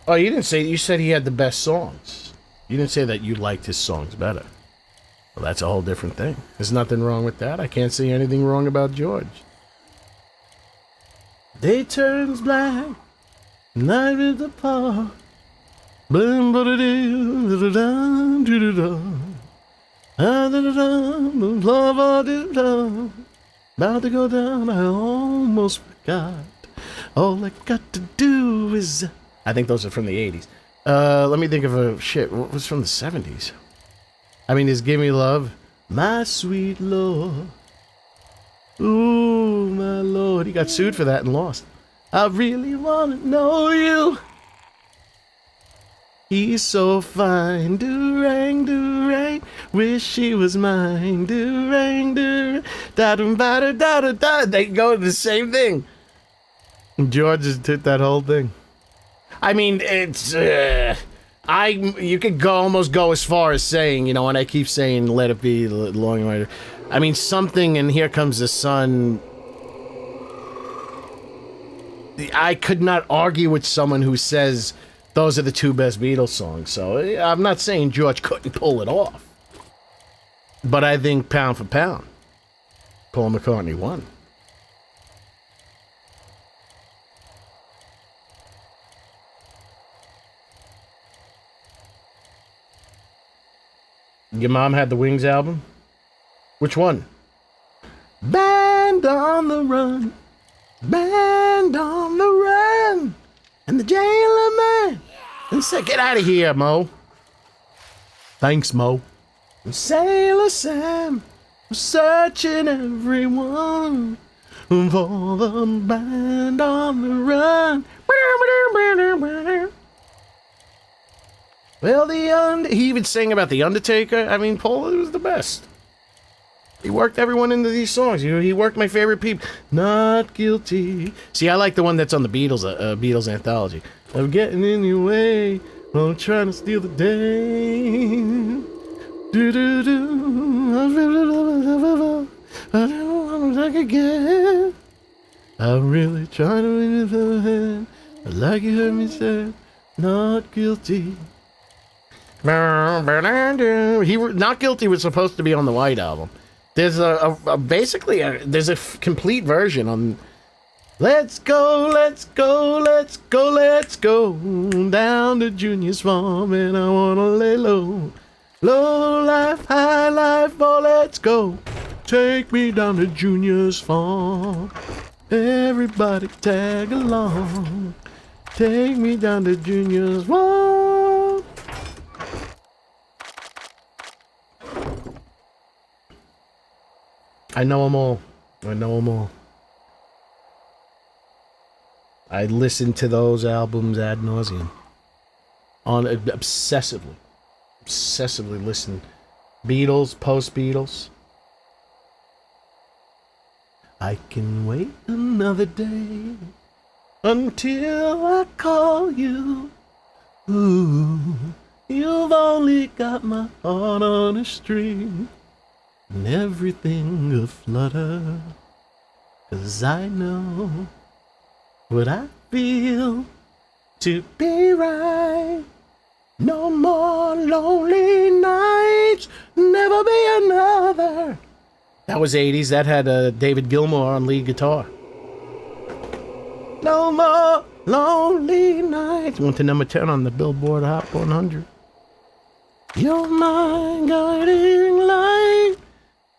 Oh, you didn't say, you said he had the best songs. You didn't say that you liked his songs better. Well, that's a whole different thing. There's nothing wrong with that. I can't see anything wrong about George. Day turns black, night in the park. About to go down, I almost forgot. All I got to do is... I think those are from the 80s. Let me think of a... Shit, what was from the 70s? I mean, is Give Me Love? My sweet Lord. Ooh, my Lord. He got sued for that and lost. I really want to know you. He's so fine, do-rang, do-rang, wish he was mine, do-rang, do-rang, da-dum-ba-da-da-da-da. They go to the same thing. George just did that whole thing. I mean, it's, you could almost go as far as saying, you know, and I keep saying, let it be long later. I mean, something, and Here Comes the Sun. I could not argue with someone who says those are the two best Beatles songs, so I'm not saying George couldn't pull it off. But I think pound for pound, Paul McCartney won. Your mom had the Wings album? Which one? Band on the Run, Band on the Run. And the jailer man. And say, get out of here, Mo. Thanks, Mo. And Sailor Sam was searching everyone for the band on the run. Well, he even sang about The Undertaker. I mean, Paul was the best. He worked everyone into these songs. He worked my favorite people. Not guilty. See, I like the one that's on the Beatles, Beatles anthology. Of getting in your way. I'm trying to steal the day. Do-do-do. I don't want to like again. I'm really trying to win it for hand. Like you heard me say, not guilty. Not Guilty was supposed to be on the White Album. There's there's a complete version on Let's go, let's go, let's go, let's go down to Junior's farm and I wanna lay low. Low life, high life, oh let's go. Take me down to Junior's farm. Everybody tag along. Take me down to Junior's wall. I know them all. I know them all. I listen to those albums ad nauseum. On obsessively. Obsessively listen. Beatles, post-Beatles. I can wait another day until I call you. Ooh, you've only got my heart on a string and everything aflutter. 'Cause I know what I feel to be right. No more lonely nights, never be another. That was 80s. That had David Gilmour on lead guitar. No more lonely nights. Went to number 10 on the Billboard Hot 100. You're my guiding light.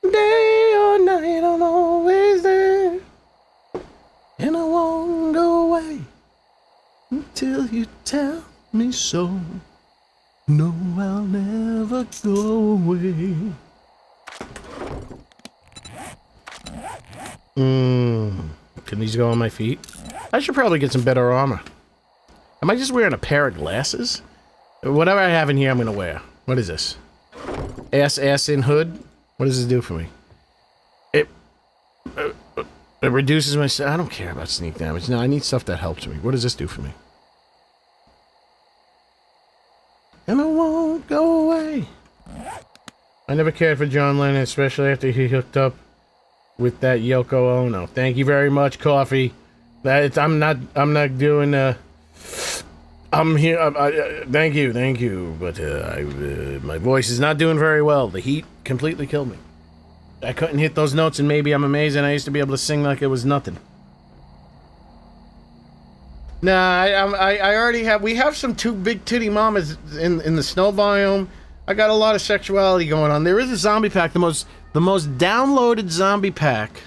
Day or night, I'm always there. And I won't go away until you tell me so. No, I'll never go away. Can these go on my feet? I should probably get some better armor. Am I just wearing a pair of glasses? Whatever I have in here, I'm gonna wear. What is this? Ass in hood? What does this do for me? It reduces my... I don't care about sneak damage. No, I need stuff that helps me. What does this do for me? And I won't go away. I never cared for John Lennon, especially after he hooked up with that Yoko Ono. Thank you very much, Coffee. I'm not doing. I'm here. Thank you. But my voice is not doing very well. The heat completely killed me. I couldn't hit those notes, and maybe I'm amazing. I used to be able to sing like it was nothing. Nah, I already have. We have some two big titty mamas in the snow biome. I got a lot of sexuality going on. There is a zombie pack. The most downloaded zombie pack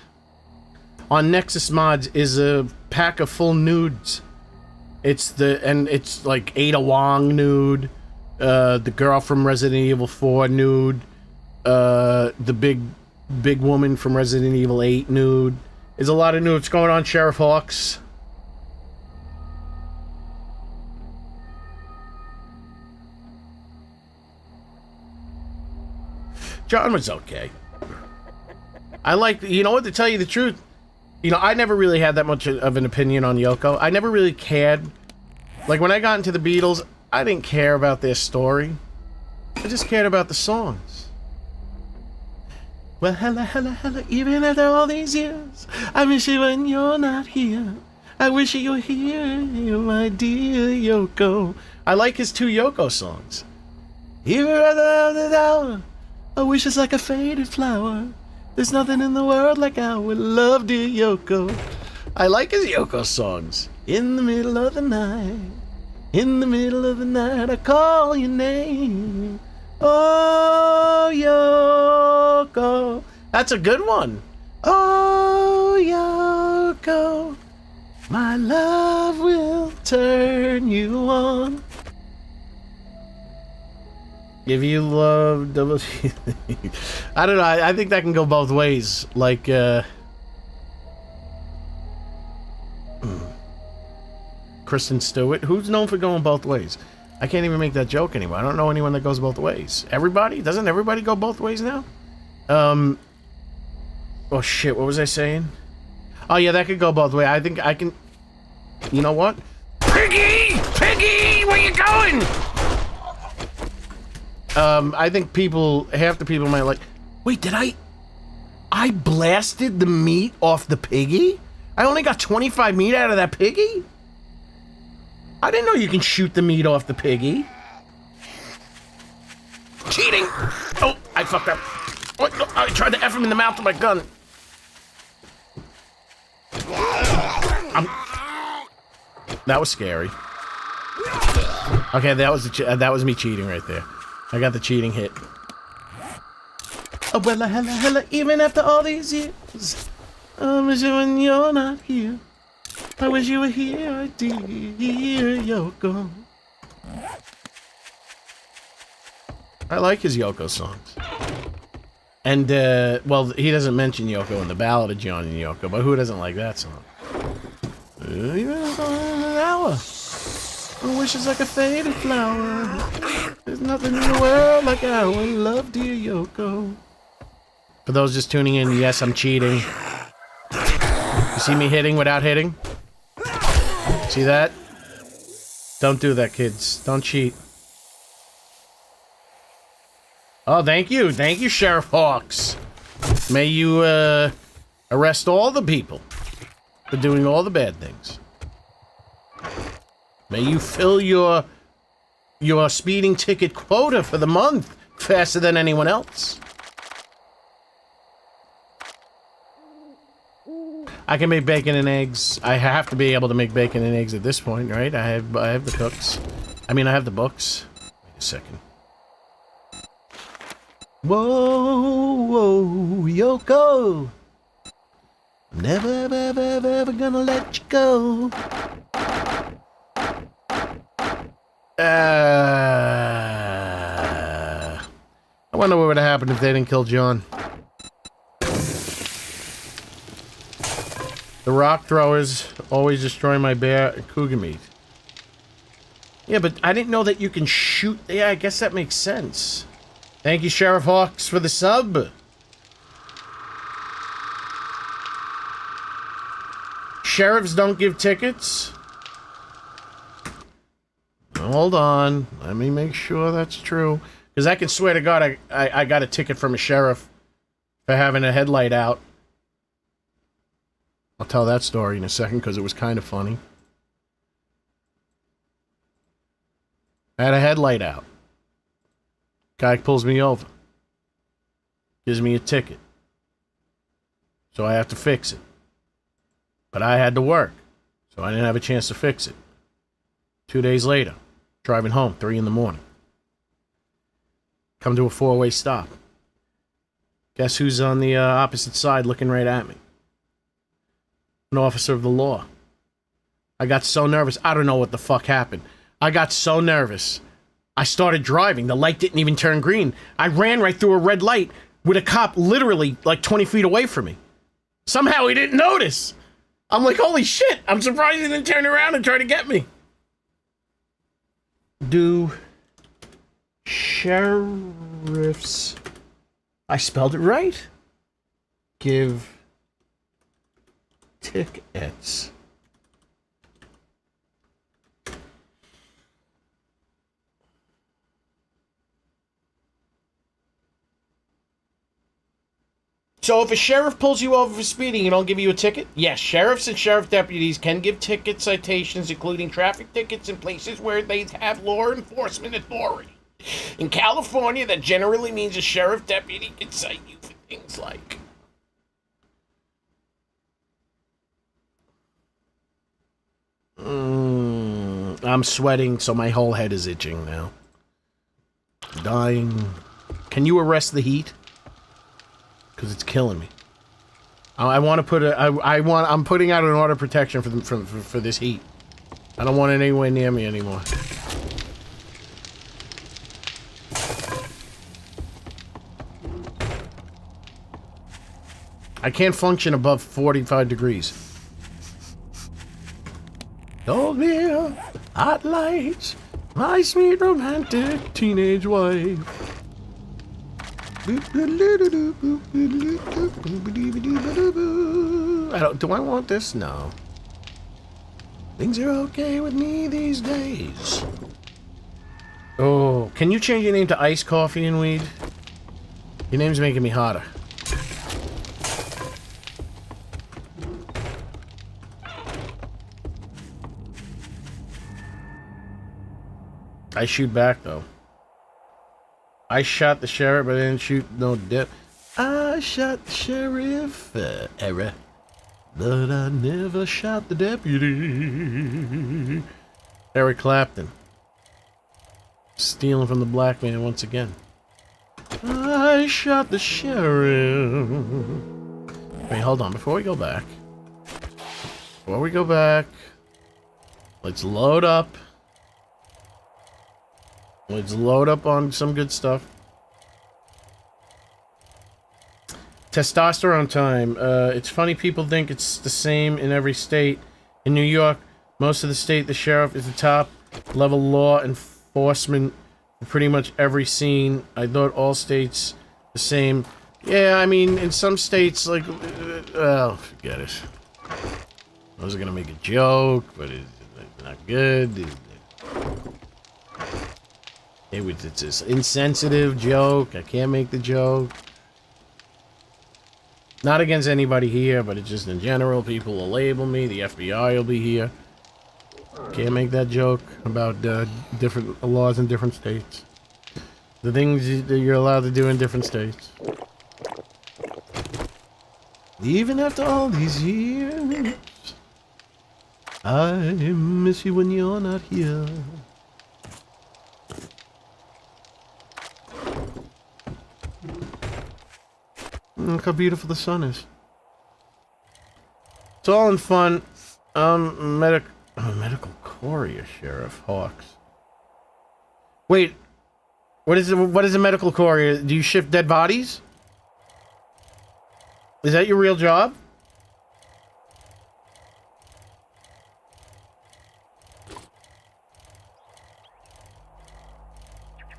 on Nexus Mods is a pack of full nudes. It's like Ada Wong nude, the girl from Resident Evil 4 nude, the big woman from Resident Evil 8 nude. There's a lot of nudes going on, Sheriff Hawks. John was okay. I like, you know what, to tell you the truth, you know, I never really had that much of an opinion on Yoko. I never really cared. Like, when I got into the Beatles, I didn't care about their story. I just cared about the songs. Well, hella, even after all these years, I miss you when you're not here. I wish you were here, my dear Yoko. I like his two Yoko songs. Even after the hour, I wish it's like a faded flower. There's nothing in the world like our love, dear Yoko. I like his Yoko songs. In the middle of the night, I call your name. Oh, Yoko. That's a good one. Oh, Yoko. My love will turn you on. If you love double... I don't know, I think that can go both ways. Like, Kristen Stewart, who's known for going both ways? I can't even make that joke anymore. I don't know anyone that goes both ways. Everybody? Doesn't everybody go both ways now? Oh shit, what was I saying? Oh yeah, that could go both ways. I think I can... You know what? Piggy! Where you going? I think half the people might like, wait, did I blasted the meat off the piggy? I only got 25 meat out of that piggy? I didn't know you can shoot the meat off the piggy. Cheating! Oh, I fucked up. Oh, no, I tried to F him in the mouth with my gun. That was scary. Okay, that was me cheating right there. I got the cheating hit. Oh, well, hella, even after all these years, I miss you when you're not here. I wish you were here, dear Yoko. I like his Yoko songs. And, well, he doesn't mention Yoko in the Ballad of John and Yoko, but who doesn't like that song? Even an hour. My wish is like a faded flower. There's nothing in the world like our love, dear Yoko. For those just tuning in, yes, I'm cheating. You see me hitting without hitting? See that? Don't do that, kids. Don't cheat. Oh, thank you. Thank you, Sheriff Hawks. May you, arrest all the people for doing all the bad things. May you fill your speeding ticket quota for the month faster than anyone else. I can make bacon and eggs. I have to be able to make bacon and eggs at this point, right? I have the cooks. I mean, I have the books. Wait a second. Whoa, whoa, Yoko. I'm never, ever, ever, ever gonna let you go. I wonder what would have happened if they didn't kill John. The rock throwers always destroy my bear and cougar meat. Yeah, but I didn't know that you can shoot. Yeah, I guess that makes sense. Thank you, Sheriff Hawks, for the sub. Sheriffs don't give tickets? Hold on. Let me make sure that's true. Because I can swear to God I got a ticket from a sheriff for having a headlight out. I'll tell that story in a second because it was kind of funny. I had a headlight out. Guy pulls me over. Gives me a ticket. So I have to fix it. But I had to work. So I didn't have a chance to fix it. 2 days later, driving home, 3 in the morning. Come to a 4-way stop. Guess who's on the opposite side looking right at me? An officer of the law. I got so nervous. I don't know what the fuck happened. I got so nervous. I started driving. The light didn't even turn green. I ran right through a red light with a cop literally like 20 feet away from me. Somehow he didn't notice. I'm like, holy shit. I'm surprised he didn't turn around and try to get me. Do sheriffs... I spelled it right. Give tickets. So if a sheriff pulls you over for speeding, you don't give you a ticket? Yes, sheriffs and sheriff deputies can give ticket citations, including traffic tickets in places where they have law enforcement authority. In California, that generally means a sheriff deputy can cite you for things like... I'm sweating, so my whole head is itching now. Dying. Can you arrest the heat? Because it's killing me. I want to put a... I'm putting out an order of protection for this heat. I don't want it anywhere near me anymore. I can't function above 45 degrees. Told me hot lights, my sweet romantic teenage wife. Do I want this? No. Things are okay with me these days. Oh, can you change your name to Ice Coffee and Weed? Your name's making me hotter. I shoot back, though. I shot the sheriff, but I didn't shoot no dip. I shot the sheriff, error. But I never shot the deputy. Eric Clapton. Stealing from the black man once again. I shot the sheriff. Wait, hold on. Before we go back. Before we go back, let's load up. Let's load up on some good stuff. Testosterone time. It's funny people think it's the same in every state. In New York, most of the state, the sheriff is the top level law enforcement for pretty much every scene. I thought all states the same. Yeah, I mean, in some states, like, oh, forget it. I was gonna make a joke, but it's not good. It's this insensitive joke. I can't make the joke. Not against anybody here, but it's just in general. People will label me. The FBI will be here. Can't make that joke about different laws in different states. The things that you're allowed to do in different states. Even after all these years, I miss you when you're not here. Look how beautiful the sun is. It's all in fun. Medical courier, Sheriff Hawks. Wait, what is a medical courier? Do you shift dead bodies? Is that your real job?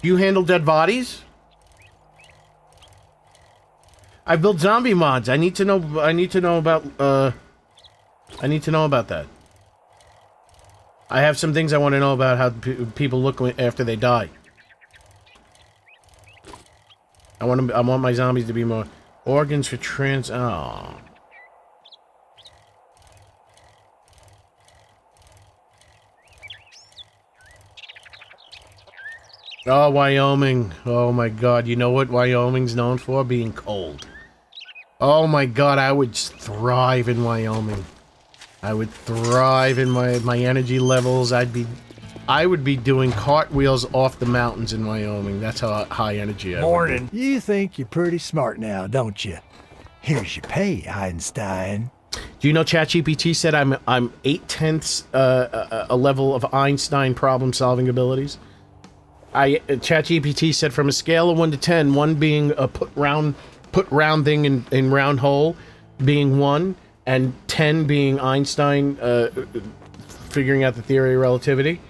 Do you handle dead bodies? I built zombie mods. I need to know about that. I have some things I want to know about how people look after they die. I want my zombies to be more organs for trans. Oh. Oh, Wyoming. Oh my God. You know what Wyoming's known for? Being cold. Oh my God, I would thrive in Wyoming. I would thrive in my energy levels. I would be doing cartwheels off the mountains in Wyoming. That's how high energy I would Morning. You think you're pretty smart now, don't you? Here's your pay, Einstein. Do you know ChatGPT said I'm 8/10 a level of Einstein problem-solving abilities? ChatGPT said from a scale of 1 to 10, 1 being a put round thing in round hole being 1, and 10 being Einstein figuring out the theory of relativity.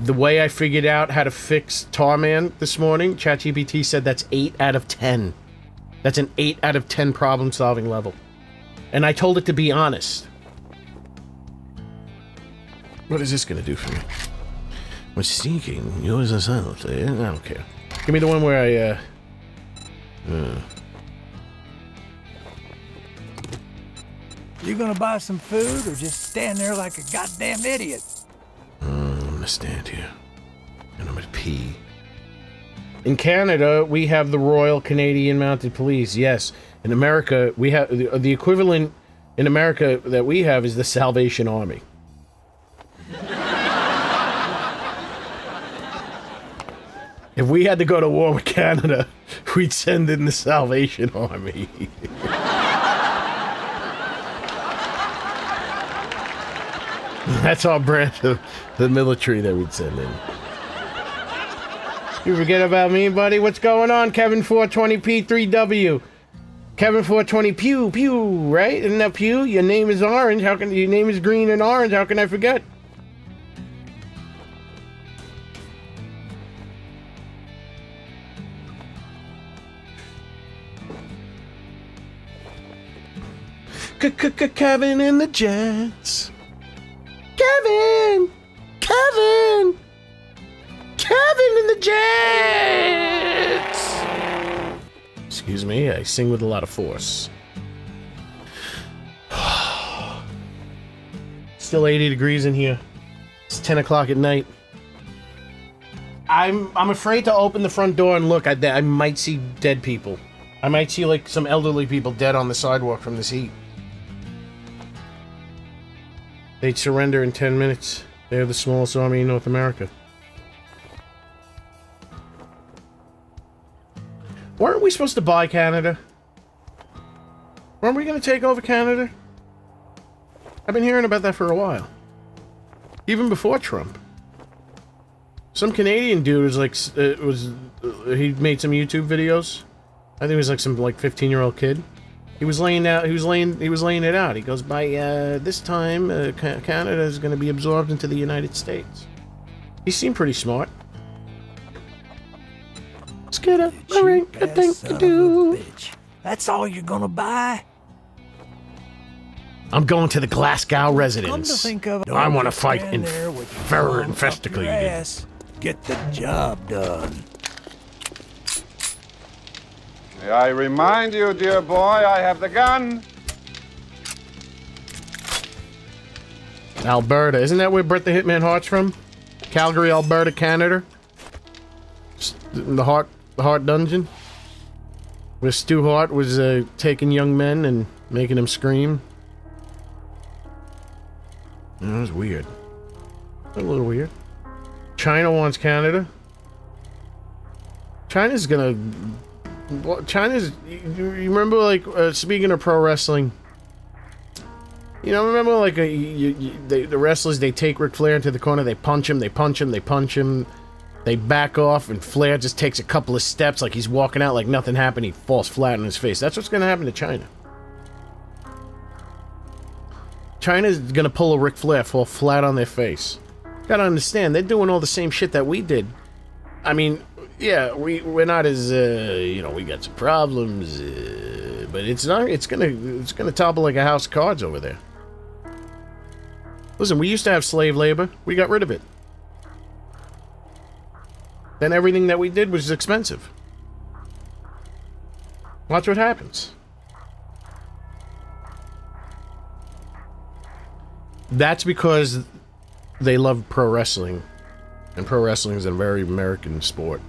The way I figured out how to fix Tarman this morning, ChatGPT said that's 8 out of 10. That's an 8 out of 10 problem-solving level. And I told it to be honest. What is this gonna do for me? What's sneaking? Yours is silent. I don't care. Give me the one where You gonna buy some food or just stand there like a goddamn idiot? I'm gonna stand here. And I'm gonna pee. In Canada, we have the Royal Canadian Mounted Police. Yes. In America, we have the equivalent in America that we have is the Salvation Army. If we had to go to war with Canada, we'd send in the Salvation Army. That's our branch of the military that we'd send in. You forget about me, buddy? What's going on? Kevin 420P3W. Kevin 420 Pew Pew, right? Isn't that Pew? Your name is orange. How can your name is green and orange? How can I forget? Kevin and the Jets. Kevin and the Jets. Excuse me, I sing with a lot of force. Still 80 degrees in here. It's 10 o'clock at night. I'm afraid to open the front door and look. I might see dead people. I might see like some elderly people dead on the sidewalk from this heat. They'd surrender in 10 minutes. They're the smallest army in North America. Weren't we supposed to buy Canada? Weren't we going to take over Canada? I've been hearing about that for a while. Even before Trump. Some Canadian dude was like, he made some YouTube videos. I think it was like some 15-year-old kid. He was laying it out. He goes, by this time, Canada is going to be absorbed into the United States. He seemed pretty smart. Let's get a ring, a thing to do. That's all you're gonna buy? I'm going to the Glasgow Come to residence. think of it, I want to don't fight stand in there with your Ferrer arms and up your Festicle. ass. Get the job done. May I remind you, dear boy, I have the gun. Alberta. Isn't that where Brett the Hitman Hart's from? Calgary, Alberta, Canada? In the Hart Dungeon? Where Stu Hart was taking young men and making them scream. That was weird. A little weird. China wants Canada. China's gonna... Well, China's... You remember, speaking of pro wrestling... You know, remember, the wrestlers, they take Ric Flair into the corner, they punch him, they back off, and Flair just takes a couple of steps like he's walking out like nothing happened, he falls flat on his face. That's what's gonna happen to China. China's gonna pull a Ric Flair, fall flat on their face. Gotta understand, they're doing all the same shit that we did. I mean, yeah, we're not as, we got some problems, but it's gonna topple like a house of cards over there. Listen, we used to have slave labor. We got rid of it. Then everything that we did was expensive. Watch what happens. That's because they love pro wrestling. And pro wrestling is a very American sport.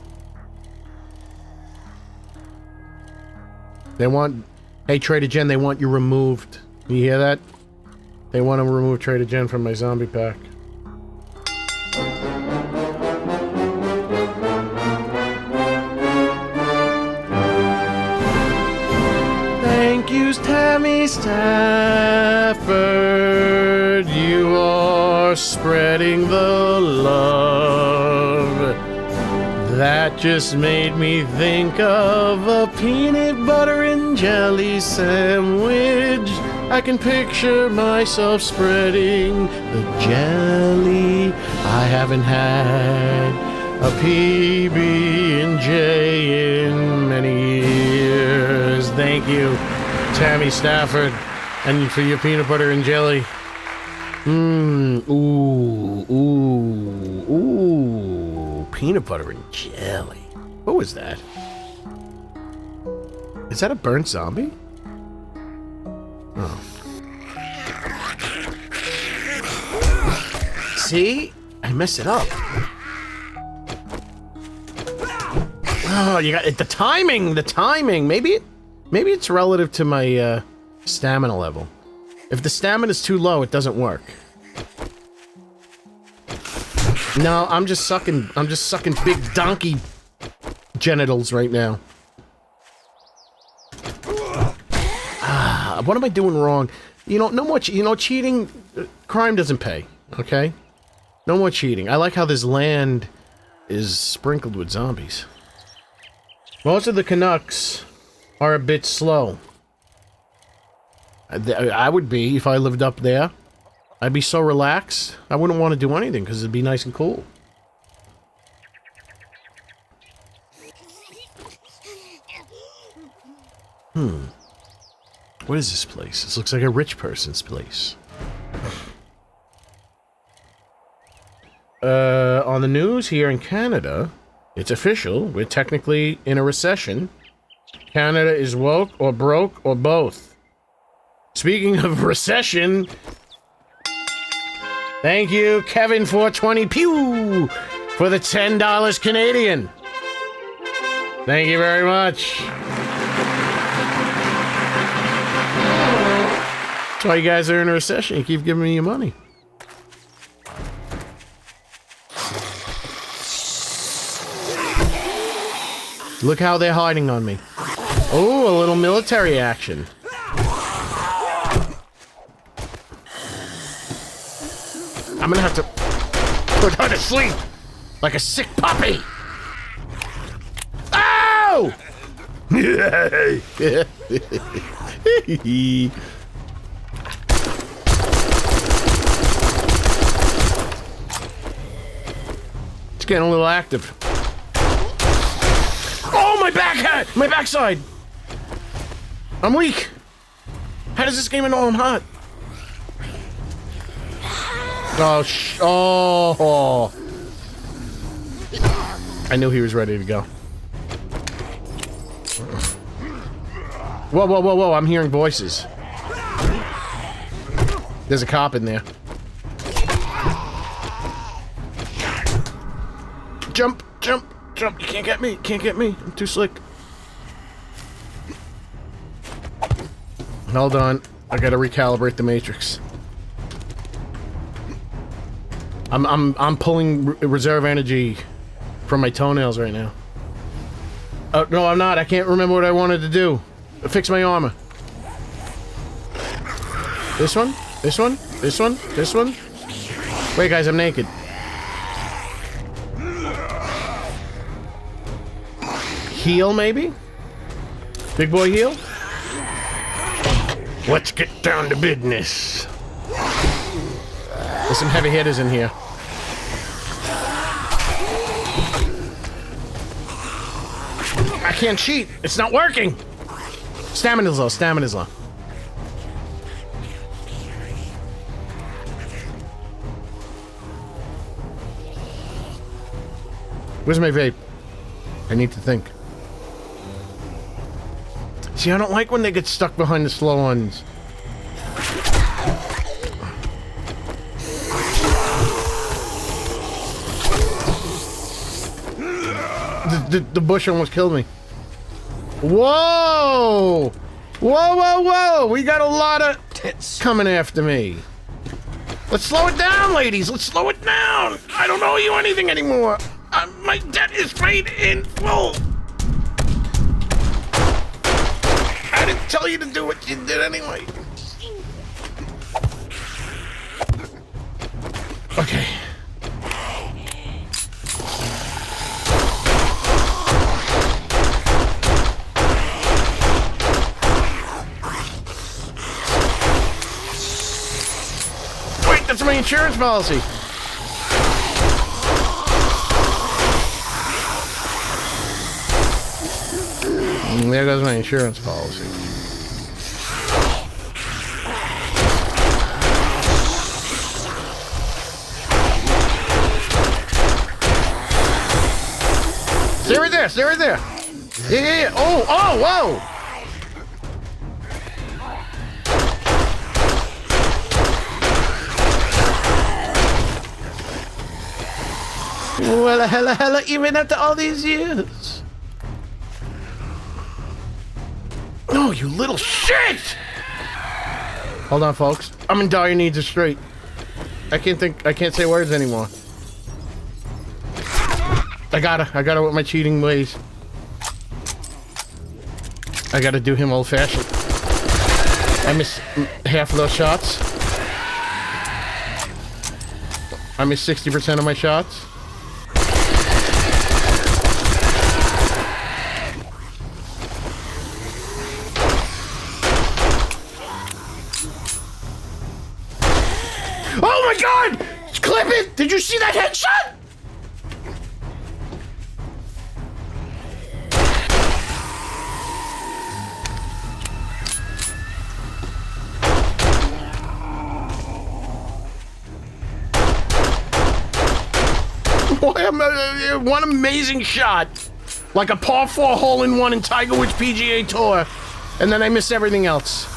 They want... Hey, Trader Jen, they want you removed. You hear that? They want to remove Trader Jen from my zombie pack. Thank you, Tammy Stafford. You are spreading the love. That just made me think of a peanut butter and jelly sandwich. I can picture myself spreading the jelly. I haven't had a PB&J in many years. Thank you, Tammy Stafford, and for your peanut butter and jelly. Ooh, peanut butter and jelly. What was that? Is that a burnt zombie? Oh. See? I messed it up. Oh, you got it. The timing. Maybe it's relative to my stamina level. If the stamina's too low, it doesn't work. No, I'm just sucking big donkey genitals right now. What am I doing wrong? No more cheating. Crime doesn't pay, okay? No more cheating. I like how this land is sprinkled with zombies. Most of the Canucks are a bit slow. I would be if I lived up there. I'd be so relaxed. I wouldn't want to do anything because it'd be nice and cool. What is this place? This looks like a rich person's place. On the news here in Canada, it's official. We're technically in a recession. Canada is woke or broke or both. Speaking of recession, thank you, Kevin420 Pew, for the $10 Canadian. Thank you very much. That's why you guys are in a recession. You keep giving me your money. Look how they're hiding on me. Oh, a little military action. I'm gonna have to put her to sleep like a sick puppy. Ow! It's getting a little active. Oh, my back! My backside! I'm weak. How does this game know I'm hot? Oh, I knew he was ready to go. Whoa, whoa, whoa, whoa, I'm hearing voices. There's a cop in there. Jump, jump, jump. You can't get me, can't get me. I'm too slick. Hold on. I gotta recalibrate the matrix. I'm pulling reserve energy from my toenails right now. Oh, no, I'm not. I can't remember what I wanted to do. Fix my armor. This one? This one? This one? This one? Wait, guys, I'm naked. Heal, maybe? Big boy heal? Let's get down to business. There's some heavy hitters in here. I can't cheat. It's not working. Stamina's low. Stamina's low. Where's my vape? I need to think. See, I don't like when they get stuck behind the slow ones. The bush almost killed me. Whoa! Whoa, whoa, whoa! We got a lot of tits coming after me. Let's slow it down, ladies. Let's slow it down. I don't owe you anything anymore. My debt is paid in full. I didn't tell you to do what you did anyway. Okay. Wait, that's my insurance policy. There goes my insurance policy. Stay right there, stay right there. Yeah, yeah, yeah. Oh, oh, whoa. Well, hella, even after all these years. Oh, you little shit! Hold on, folks. I'm in dire needs of straight. I can't say words anymore. I gotta with my cheating ways. I gotta do him old-fashioned. I missed half of those shots. I missed 60% of my shots. Oh my god! Clip it! Did you see that headshot? One amazing shot. Like a par 4 hole-in-one in Tiger Woods PGA Tour. And then I missed everything else.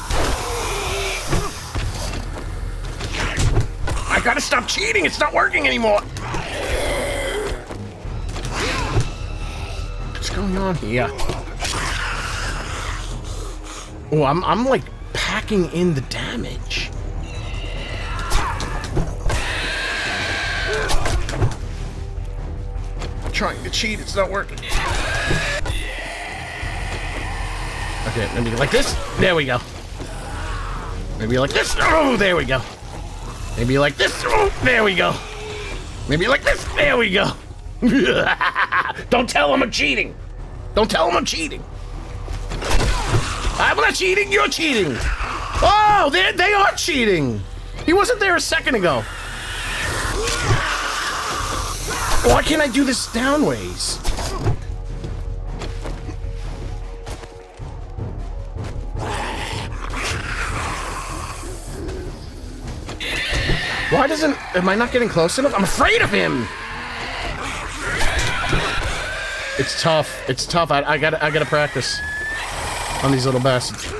I gotta stop cheating. It's not working anymore. What's going on here? Oh, I'm like packing in the damage. Trying to cheat, it's not working. Okay, maybe like this. There we go. Maybe like this. Oh, there we go. Maybe like this. Oh, there we go. Maybe like this. There we go. Don't tell him I'm cheating. Don't tell him I'm cheating. I'm not cheating. You're cheating. Oh, they are cheating. He wasn't there a second ago. Why can't I do this downways? Why doesn't... Am I not getting close enough? I'm afraid of him! It's tough. It's tough. I gotta practice on these little bastards.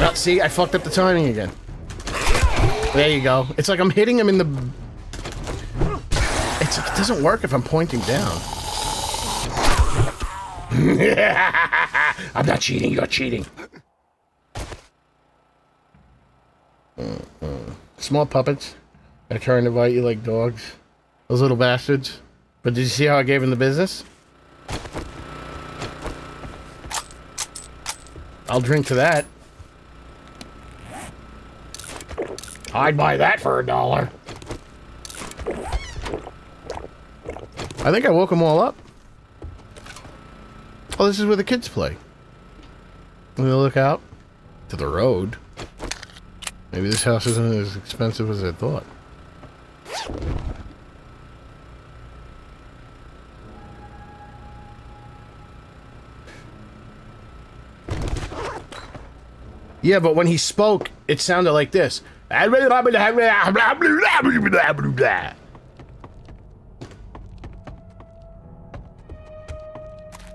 Oh, see, I fucked up the timing again. There you go. It's like I'm hitting him in the... It doesn't work if I'm pointing down. I'm not cheating, you're cheating. Small puppets. They're trying to bite you like dogs. Those little bastards. But did you see how I gave him the business? I'll drink to that. I'd buy that for $1. I think I woke them all up. Oh, this is where the kids play. Let me look out to the road. Maybe this house isn't as expensive as I thought. Yeah, but when he spoke, it sounded like this.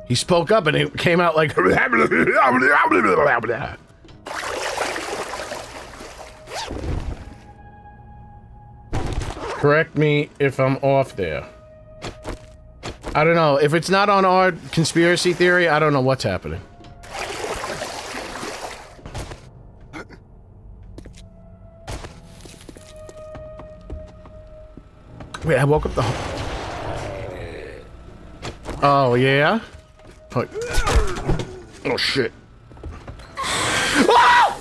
He spoke up and it came out like... Correct me if I'm off there. I don't know. If it's not on our conspiracy theory, I don't know what's happening. Wait, I woke up the... Oh, yeah? Oh, shit. Ah!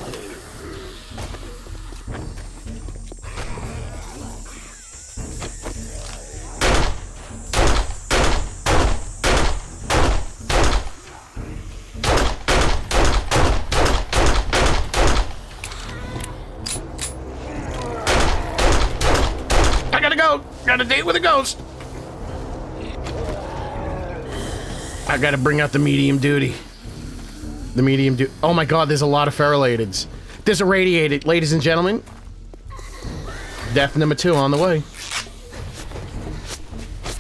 I gotta go. Got a date with a ghost. I gotta bring out the medium duty. The medium duty. Oh my god, there's a lot of ferrolatids. There's a radiated, ladies and gentlemen. Death number 2 on the way.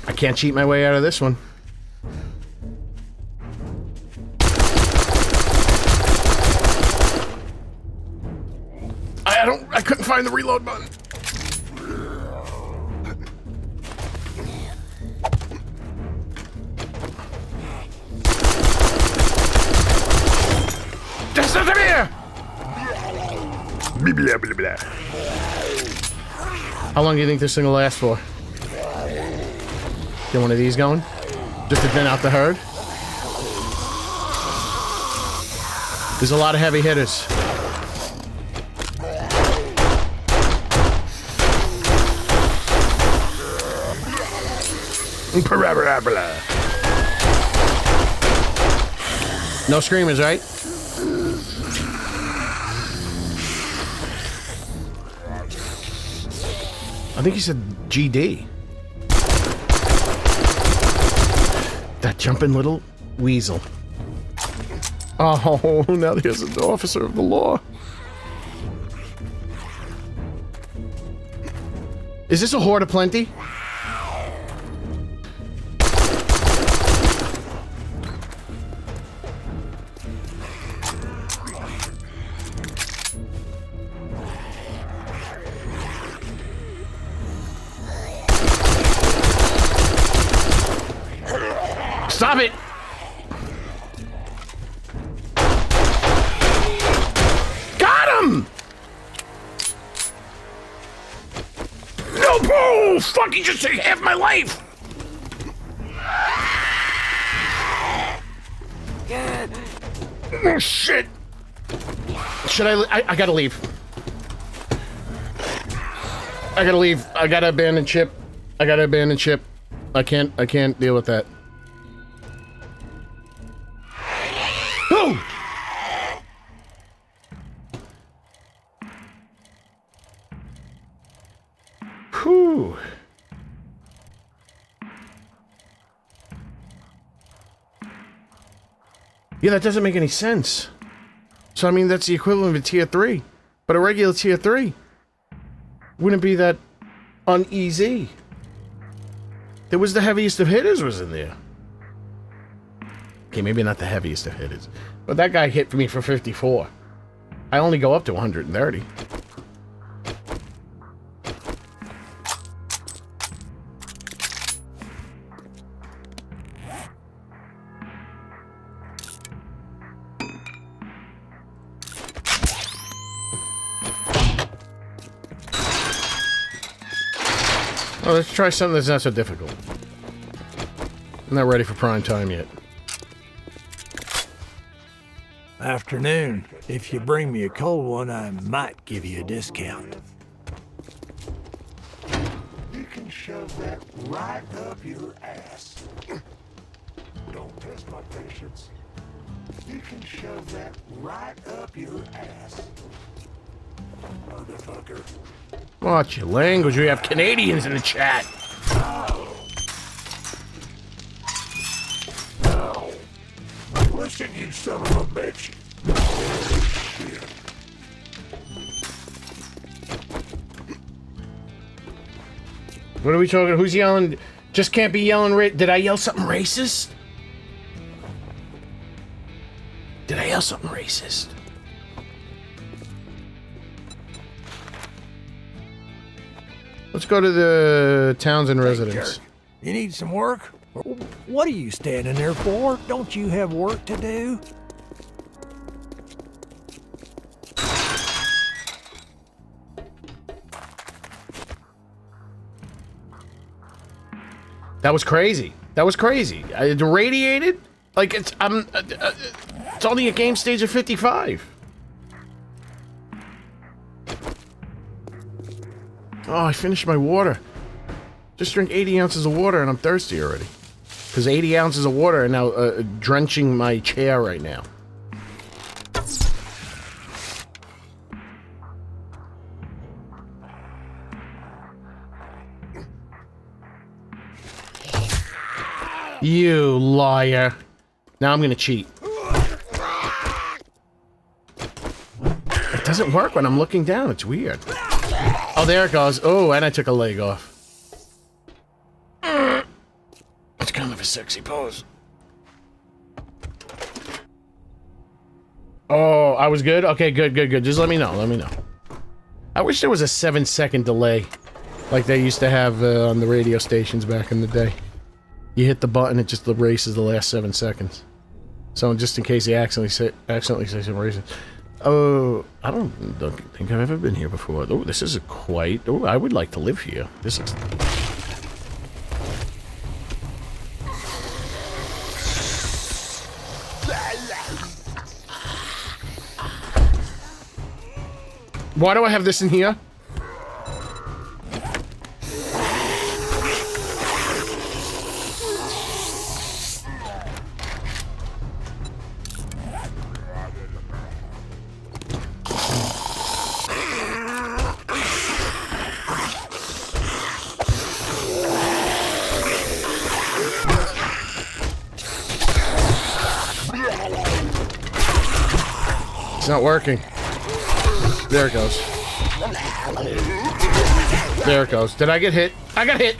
I can't cheat my way out of this one. I couldn't find the reload button. Just come here! Blah, blah, blah, blah. How long do you think this thing will last for? Get one of these going? Just to thin out the herd? There's a lot of heavy hitters. No screamers, right? I think he said GD. That jumping little weasel. Oh, now there's an officer of the law. Is this a horde of plenty? Stop it! Got him! No, bro! Fuck, he just took half my life! Oh, shit! Should I gotta leave. I gotta leave. I gotta abandon ship. I gotta abandon ship. I can't deal with that. Oh! Whew. Yeah, that doesn't make any sense. So, I mean, that's the equivalent of a tier 3. But a regular tier 3 wouldn't be that uneasy. There was the heaviest of hitters was in there. Okay, maybe not the heaviest of hitters. But that guy hit for me for 54. I only go up to 130. Well, let's try something that's not so difficult. I'm not ready for prime time yet. Afternoon. If you bring me a cold one, I might give you a discount. You can shove that right up your ass. Don't test my patience. You can shove that right up your ass. Motherfucker. Watch your language. We have Canadians in the chat. No. Listen, you son of a bitch. Shit. What are we talking? Who's yelling? Just can't be yelling. Did I yell something racist? Did I yell something racist? Let's go to the Townsend residence. You need some work? What are you standing there for? Don't you have work to do? That was crazy. That was crazy. It radiated like it's it's only a game stage of 55. Oh, I finished my water. Just drink 80 ounces of water and I'm thirsty already. Because 80 ounces of water are now drenching my chair right now. You liar. Now I'm gonna cheat. It doesn't work when I'm looking down. It's weird. Oh, there it goes. Oh, and I took a leg off. It's kind of a sexy pose. Oh, I was good? Okay, good. Just let me know, I wish there was a 7-second delay like they used to have on the radio stations back in the day. You hit the button, it just erases the last 7 seconds. So just in case you accidentally say something racist. Oh, I don't think I've ever been here before. Oh, this is quite... Oh, I would like to live here. This is... Why do I have this in here? It's not working. There it goes. There it goes. Did I get hit? I got hit!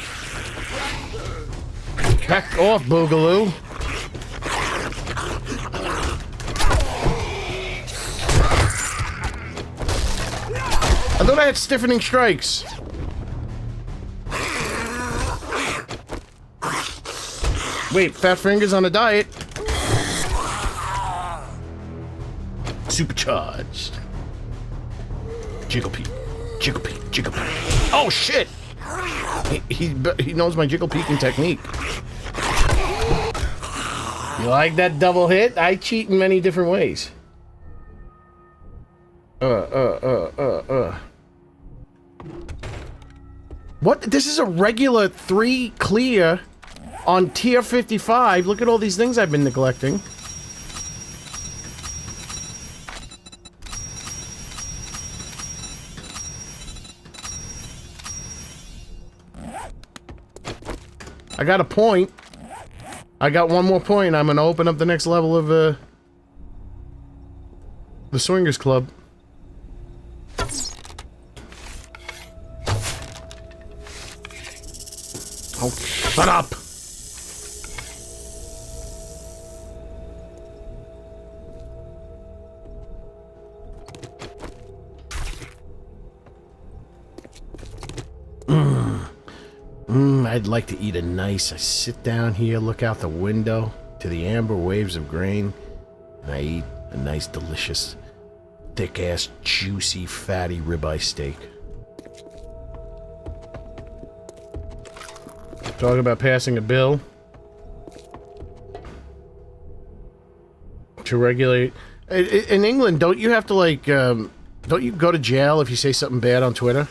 Back off, Boogaloo. I thought I had stiffening strikes. Wait, Fat Finger's on a diet. Supercharged. Jiggle peek. Oh shit! He knows my jiggle peeking technique. You like that double hit? I cheat in many different ways. What? This is a regular 3 clear on tier 55. Look at all these things I've been neglecting. I got a point. I got one more point. I'm gonna open up the next level of the Swingers Club. Oh, shut up! I'd like to eat a nice. I sit down here, look out the window to the amber waves of grain, and I eat a nice, delicious, thick-ass, juicy, fatty ribeye steak. Talking about passing a bill to regulate. In England, don't you have to, like, don't you go to jail if you say something bad on Twitter?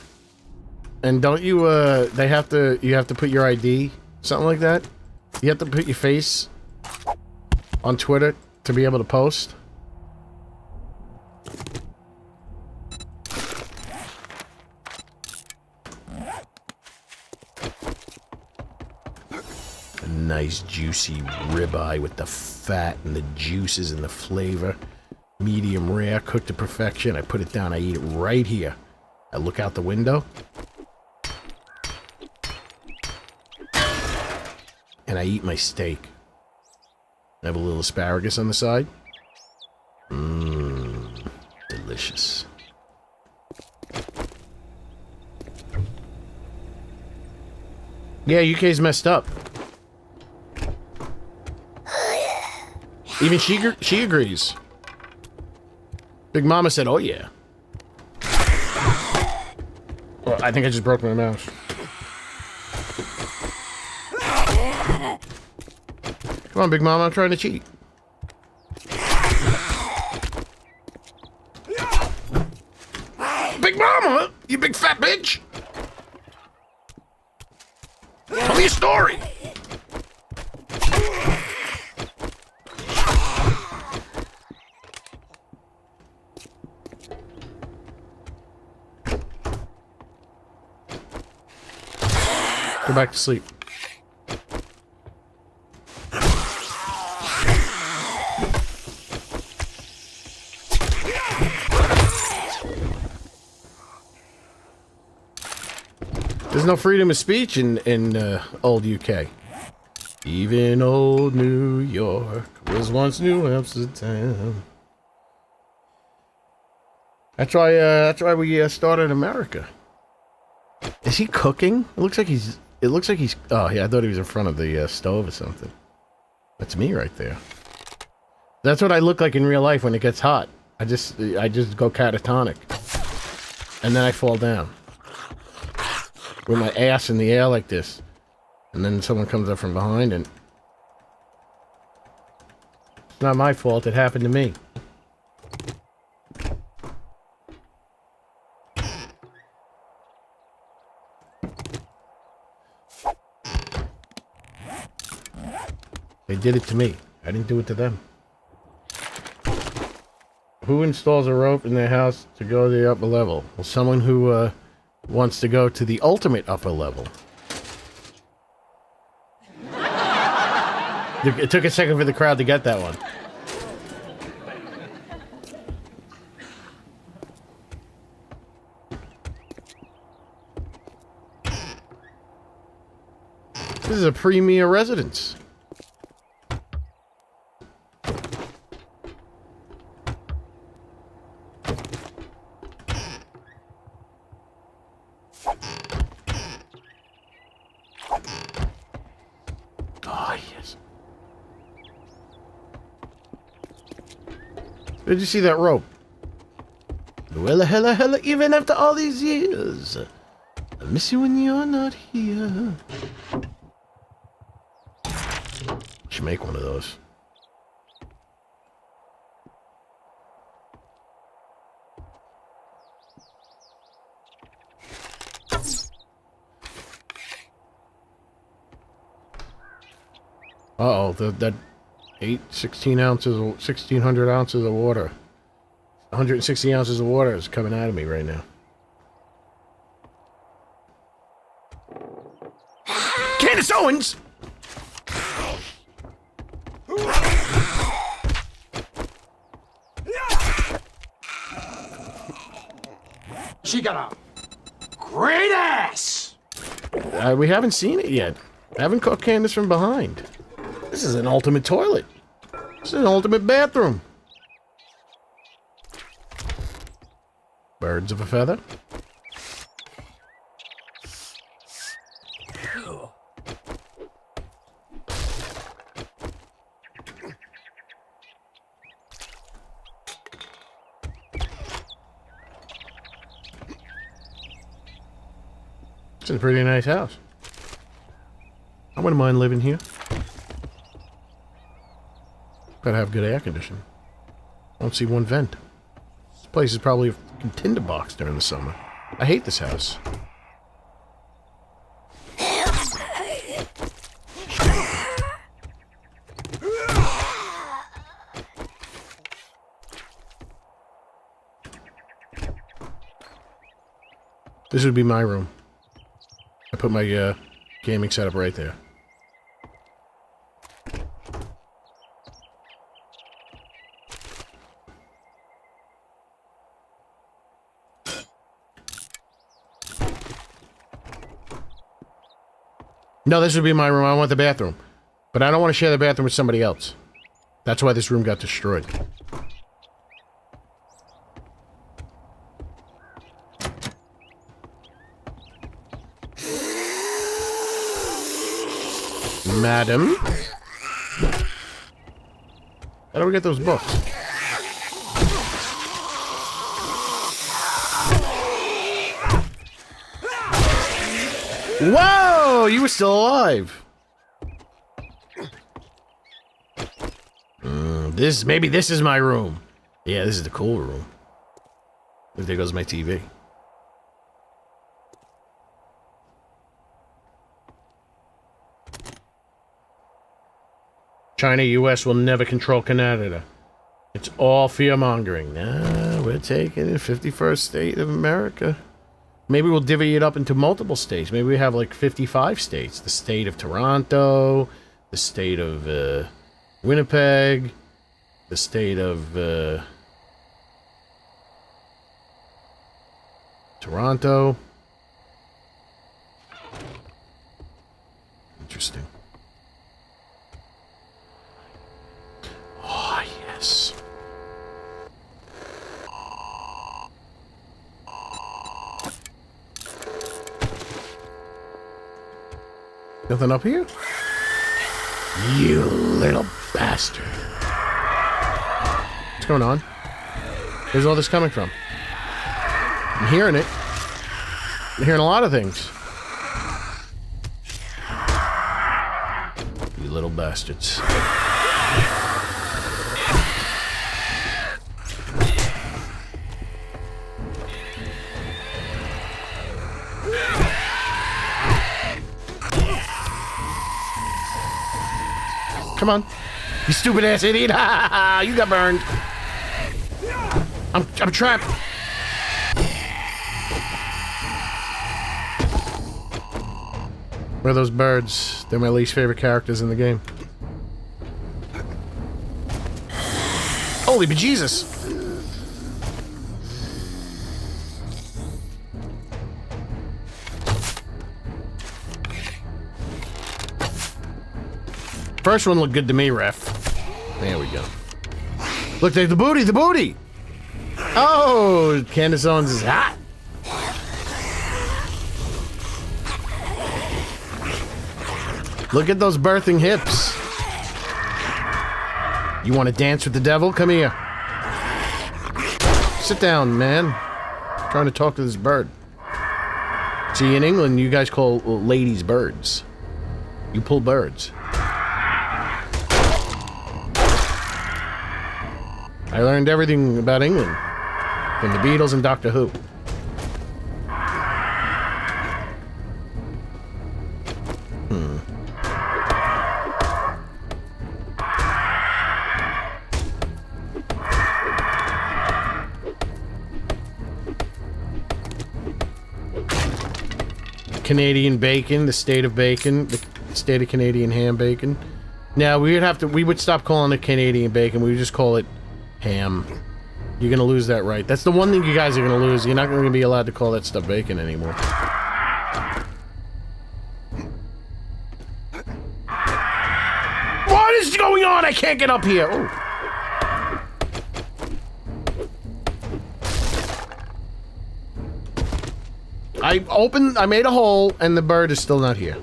And don't you, you have to put your ID, something like that? You have to put your face on Twitter to be able to post? A nice juicy ribeye with the fat and the juices and the flavor. Medium rare, cooked to perfection. I put it down, I eat it right here. I look out the window. And I eat my steak. I have a little asparagus on the side. Mmm, delicious. Yeah, UK's messed up. Even she agrees. Big Mama said, "Oh yeah." Well, I think I just broke my mouse. Come on, Big Mama, I'm trying to cheat. Big Mama! You big fat bitch! Tell me a story! Go back to sleep. There's no freedom of speech in old UK. Even old New York was once New Amsterdam. That's why we started in America. Is he cooking? It looks like he's. Oh yeah, I thought he was in front of the stove or something. That's me right there. That's what I look like in real life when it gets hot. I just go catatonic, and then I fall down with my ass in the air like this, and then someone comes up from behind, and it's not my fault. It happened to me. They did it to me. I didn't do it to them. Who installs a rope in their house to go to the upper level? Well, someone who wants to go to the ultimate upper level. It took a second for the crowd to get that one. This is a premier residence. Did you see that rope? Well, hella, even after all these years, I miss you when you're not here. Should make one of those. Uh-oh, that 16 ounces, 1,600 ounces of water. 160 ounces of water is coming out of me right now. Candace Owens! She got a great ass! We haven't seen it yet. I haven't caught Candace from behind. This is an ultimate toilet. This is an ultimate bathroom. Birds of a feather. It's a pretty nice house. I wouldn't mind living here. Gotta have good air conditioning. I don't see one vent. This place is probably a fucking tinderbox during the summer. I hate this house. This would be my room. I put my gaming setup right there. No, this would be my room. I want the bathroom. But I don't want to share the bathroom with somebody else. That's why this room got destroyed. Madam? How do we get those books? Whoa! You were still alive. Maybe this is my room. Yeah, this is the cool room. There goes my TV. China, U.S. will never control Canada. It's all fear-mongering. Nah, we're taking the 51st state of America. Maybe we'll divvy it up into multiple states. Maybe we have like 55 states. The state of Toronto, the state of Winnipeg, the state of Toronto. Interesting. Oh, yes. Nothing up here? You little bastard. What's going on? Where's all this coming from? I'm hearing it. I'm hearing a lot of things. You little bastards. Come on. You stupid ass idiot. Ha ha ha. You got burned. I'm trapped. Where are those birds? They're my least favorite characters in the game. Holy bejesus. First one looked good to me, ref. There we go. Look, there's the booty, the booty! Oh, Candace Owens is hot. Look at those birthing hips. You want to dance with the devil? Come here. Sit down, man. I'm trying to talk to this bird. See, in England, you guys call ladies birds. You pull birds. I learned everything about England from the Beatles and Doctor Who. Canadian bacon, the state of bacon, the state of Canadian ham bacon. Now we would stop calling it Canadian bacon. We would just call it ham. You're gonna lose that right. That's the one thing you guys are gonna lose. You're not gonna be allowed to call that stuff bacon anymore. What is going on? I can't get up here. Oh. I made a hole, and the bird is still not here.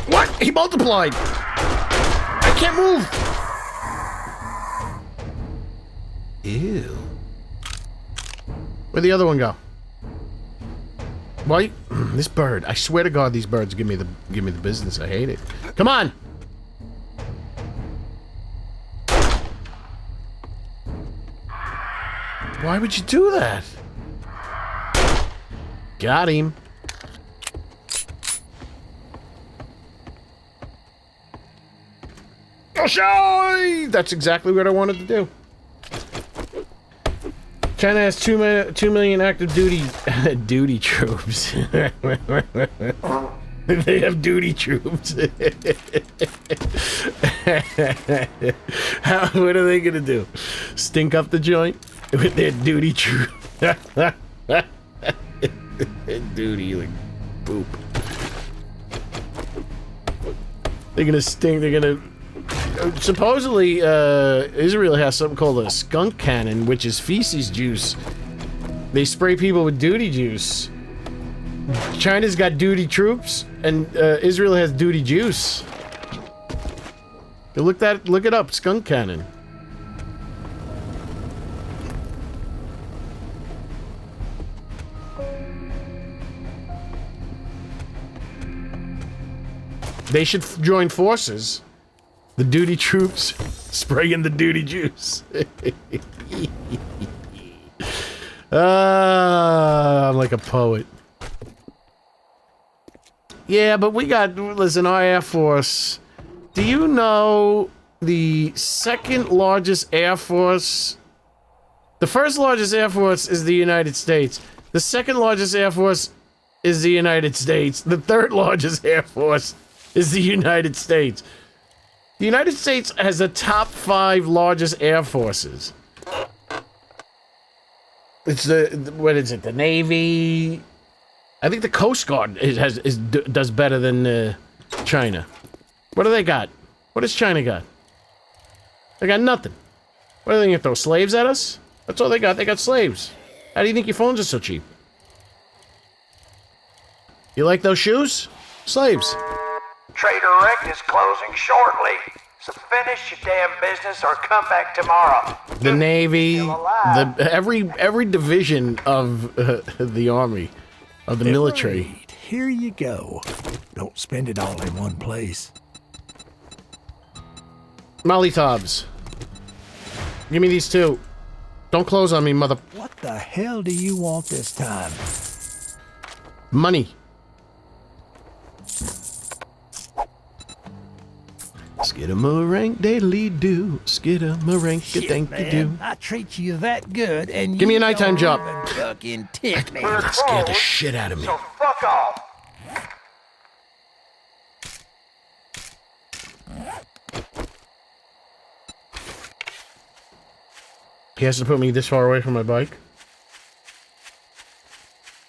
What? He multiplied! I can't move! Ew. Where'd the other one go? Why? This bird. I swear to God, these birds give me the business. I hate it. Come on! Why would you do that? Got him. That's exactly what I wanted to do. China has 2 million active duty troops. They have duty troops. What are they gonna do? Stink up the joint with their duty troops? Duty like poop. They're gonna stink. They're gonna. Supposedly, Israel has something called a skunk cannon, which is feces juice. They spray people with duty juice. China's got duty troops, and Israel has duty juice. Look it up, skunk cannon. They should join forces. The duty troops spraying the duty juice. I'm like a poet. Yeah, but we got, listen, our Air Force. Do you know the second largest Air Force? The first largest Air Force is the United States. The second largest Air Force is the United States. The third largest Air Force is the United States. The United States has the top 5 largest air forces. It's what is it? The Navy. I think the Coast Guard does better than China. What do they got? What does China got? They got nothing. What are they gonna throw slaves at us? That's all they got. They got slaves. How do you think your phones are so cheap? You like those shoes? Slaves. Trader Rick is closing shortly, so finish your damn business or come back tomorrow. The Navy, every division of the Army, of the military. Right, here you go. Don't spend it all in one place. Molly Tobs. Give me these 2. Don't close on me, mother... What the hell do you want this time? Money. Skidamarank daily do. Skidamarank do. I treat you that good, and give me a nighttime job. Fucking tip me. That scared the shit out of me. So fuck off. He has to put me this far away from my bike.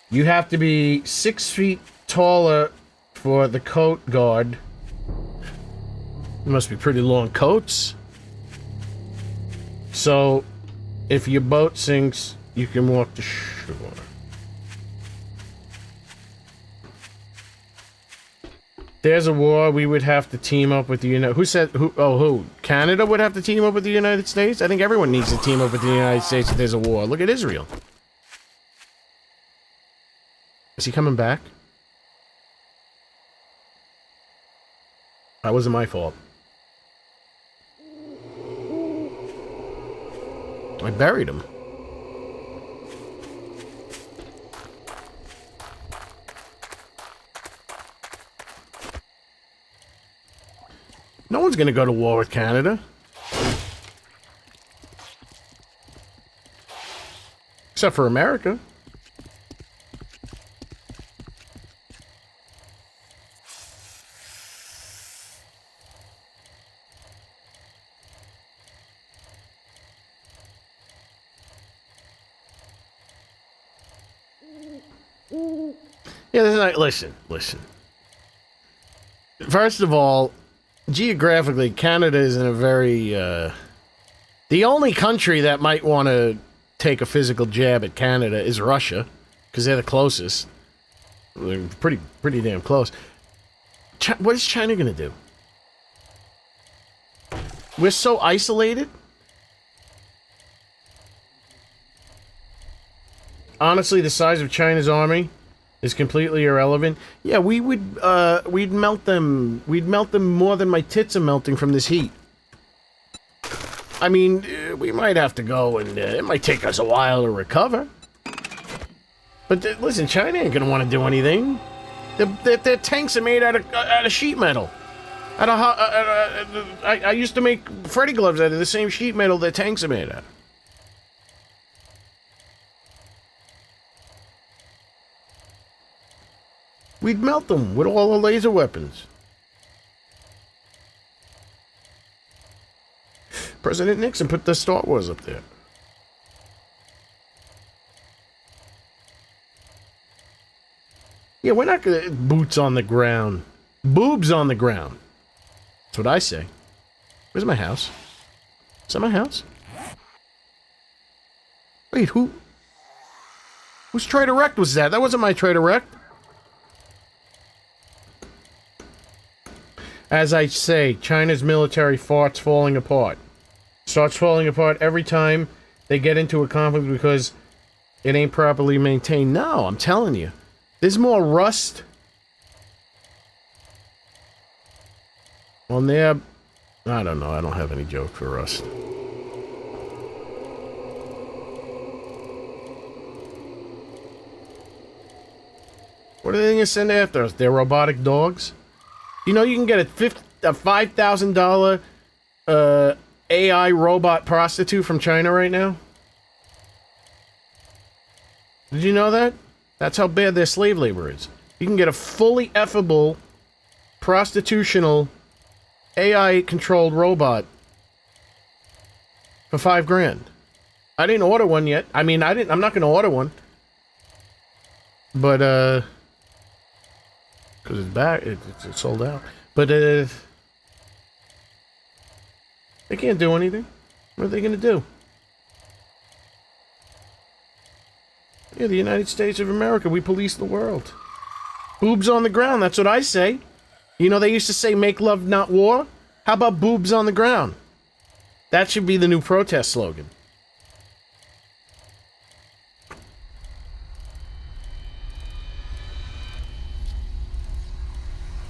You have to be 6 feet taller for the coat guard. It must be pretty long coats. So, if your boat sinks, you can walk to shore. There's a war, we would have to team up with the United... Who said... Who? Oh, who? Canada would have to team up with the United States? I think everyone needs to team up with the United States if there's a war. Look at Israel. Is he coming back? That wasn't my fault. I buried him. No one's going to go to war with Canada. Except for America. Yeah, this is not, listen. First of all, geographically, Canada is in a very, the only country that might want to take a physical jab at Canada is Russia, because they're the closest. They're pretty damn close. What is China going to do? We're so isolated. Honestly, the size of China's army is completely irrelevant. Yeah, we'd melt them. We'd melt them more than my tits are melting from this heat. I mean, we might have to go, and it might take us a while to recover. But listen, China ain't gonna want to do anything. Their tanks are made out of sheet metal. I used to make Freddy gloves out of the same sheet metal their tanks are made out of. We'd melt them with all the laser weapons. President Nixon put the Star Wars up there. Yeah, we're not gonna... Boots on the ground. Boobs on the ground. That's what I say. Where's my house? Is that my house? Wait, whose Trader Rect was that? That wasn't my Trader Rect. As I say, China's military farts falling apart. Starts falling apart every time they get into a conflict because it ain't properly maintained. No, I'm telling you. There's more rust on there. I don't know. I don't have any joke for rust. What are they going to send after us? They're robotic dogs? You know you can get a $5,000 AI robot prostitute from China right now? Did you know that? That's how bad their slave labor is. You can get a fully effable, prostitutional, AI-controlled robot for $5,000. I didn't order one yet. I mean, I'm not going to order one. But, because it's back, it's sold out. But, they can't do anything. What are they going to do? Yeah, the United States of America, we police the world. Boobs on the ground, that's what I say. You know, they used to say, make love, not war. How about boobs on the ground? That should be the new protest slogan.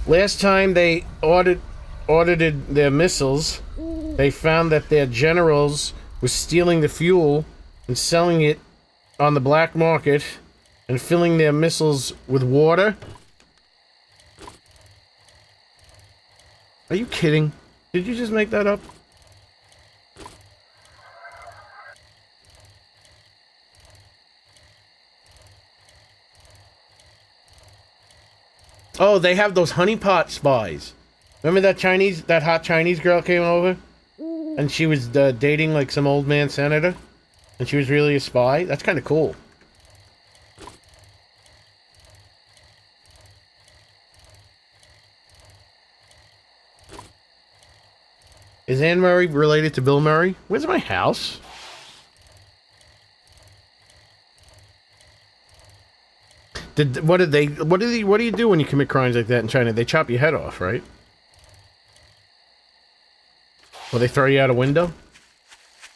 Last time they audited their missiles, they found that their generals were stealing the fuel and selling it on the black market and filling their missiles with water. Are you kidding? Did you just make that up? Oh, they have those honeypot spies. Remember that hot Chinese girl came over? And she was dating like some old man senator? And she was really a spy? That's kind of cool. Is Anne Murray related to Bill Murray? Where's my house? What do you do when you commit crimes like that in China? They chop your head off, right? Or they throw you out a window?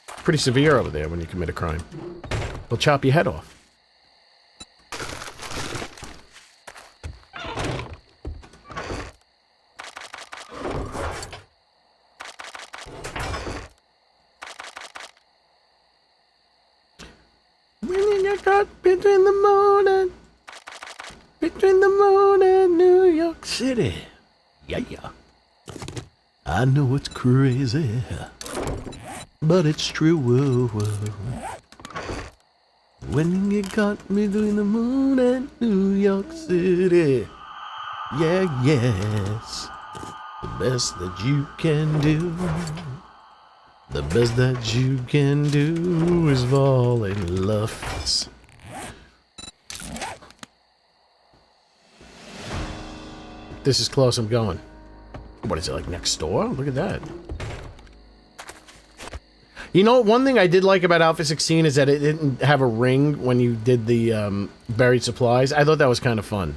Pretty severe over there when you commit a crime. They'll chop your head off. When you get caught between the moon and New York City. Yeah. I know it's crazy, but it's true. When you got me doing the moon and New York City. Yeah, yes. The best that you can do. The best that you can do is fall in love. This is close, I'm going. What is it, like next door? Look at that. You know, one thing I did like about Alpha 16 is that it didn't have a ring when you did the buried supplies. I thought that was kind of fun.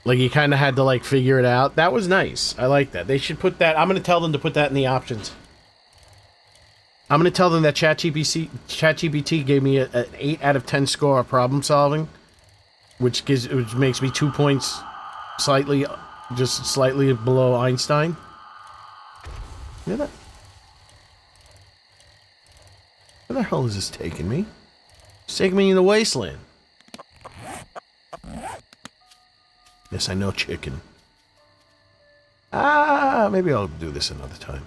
Like, you kind of had to, like, figure it out. That was nice. I like that. They should put that... I'm going to tell them to put that in the options. I'm going to tell them that ChatGPT gave me an 8 out of 10 score of problem solving, which makes me 2 points just slightly below Einstein. Look at that. Where the hell is this taking me? It's taking me in the wasteland. Yes, I know, chicken. Maybe I'll do this another time.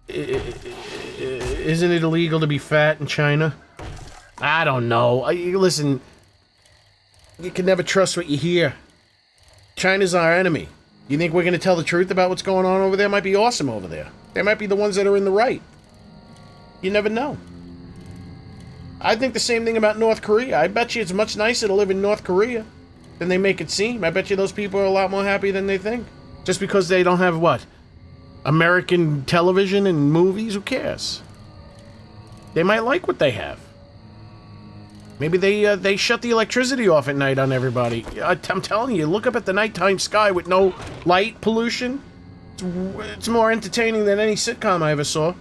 Isn't it illegal to be fat in China? I don't know. Listen, you can never trust what you hear. China's our enemy. You think we're going to tell the truth about what's going on over there? It might be awesome over there. They might be the ones that are in the right. You never know. I think the same thing about North Korea. I bet you it's much nicer to live in North Korea than they make it seem. I bet you those people are a lot more happy than they think. Just because they don't have, what? American television and movies? Who cares? They might like what they have. Maybe they shut the electricity off at night on everybody. I'm telling you, look up at the nighttime sky with no light pollution. It's more entertaining than any sitcom I ever saw.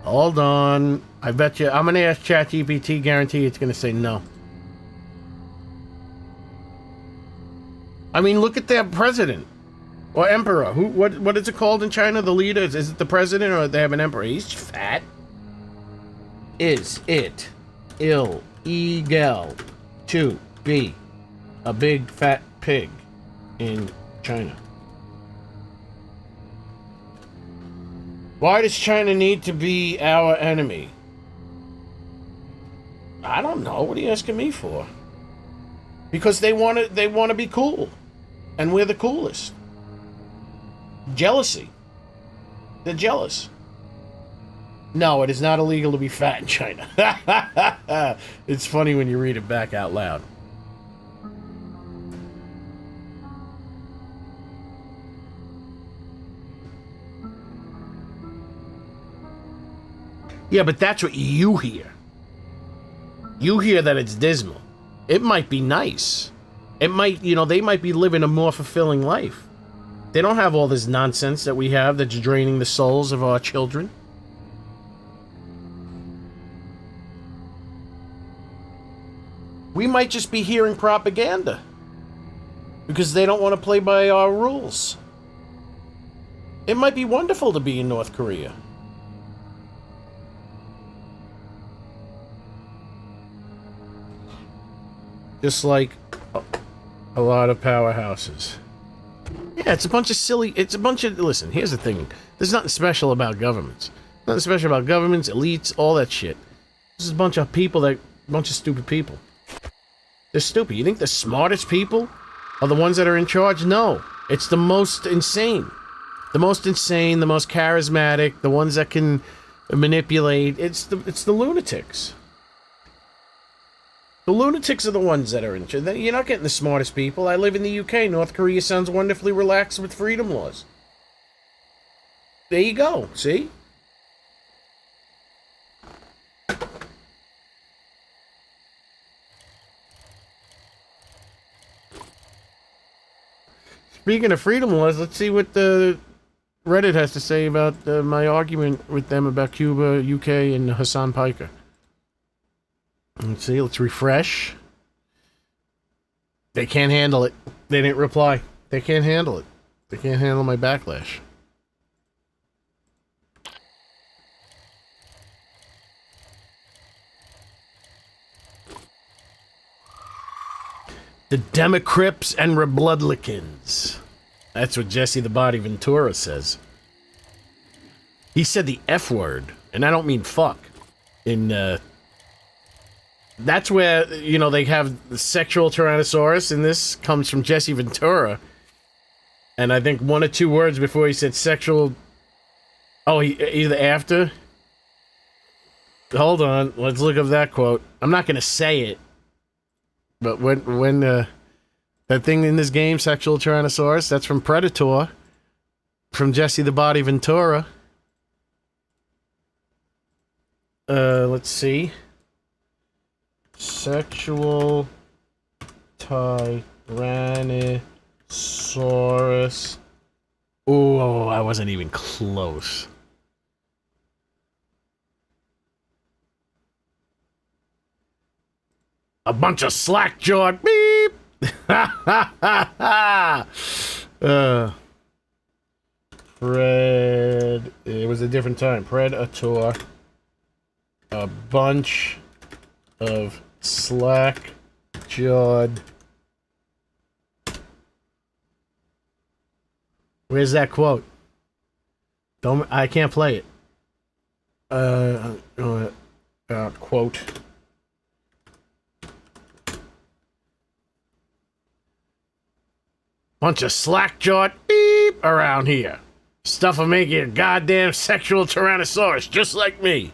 Hold on. I bet you... I'm going to ask ChatGPT, guarantee it's going to say no. I mean, look at their president. Or emperor. What is it called in China? The leader? Is it the president or they have an emperor? He's fat. Is it illegal to be a big fat pig in China? Why does China need to be our enemy? I don't know. What are you asking me for? Because they want to be cool. And we're the coolest. Jealousy. They're jealous. No, it is not illegal to be fat in China. It's funny when you read it back out loud. Yeah, but that's what you hear. You hear that it's dismal. It might be nice. It might, they might be living a more fulfilling life. They don't have all this nonsense that we have that's draining the souls of our children. We might just be hearing propaganda because they don't want to play by our rules. It might be wonderful to be in North Korea. Just like a lot of powerhouses. Yeah, it's a bunch of silly... Listen, here's the thing. There's nothing special about governments. Nothing special about governments, elites, all that shit. This is a bunch of people a bunch of stupid people. They're stupid. You think the smartest people are the ones that are in charge? No. It's the most insane. The most insane, the most charismatic, the ones that can manipulate. It's the lunatics. The lunatics are the ones that are in charge. You're not getting the smartest people. I live in the UK. North Korea sounds wonderfully relaxed with freedom laws. There you go. See? Speaking of freedom laws, let's see what the Reddit has to say about my argument with them about Cuba, UK, and Hassan Piker. Let's see, let's refresh. They can't handle it. They didn't reply. They can't handle it. They can't handle my backlash. The Democrips and Rebloodlikins. That's what Jesse the Body Ventura says. He said the F word, and I don't mean fuck. That's where, you know, they have the sexual Tyrannosaurus, and this comes from Jesse Ventura. And I think 1 or 2 words before he said sexual... Oh, either after? Hold on, let's look up that quote. I'm not gonna say it. But when that thing in this game, sexual Tyrannosaurus, that's from Predator. From Jesse the Body Ventura. Let's see. Sexual Tyrannosaurus. Oh, I wasn't even close. A bunch of slack-jawed beep. Ha ha ha ha. It was a different time. Predator. A bunch of slack-jawed. Where's that quote? I can't play it. Quote. Bunch of slack-jawed beep around here. Stuff will make you a goddamn sexual Tyrannosaurus, just like me.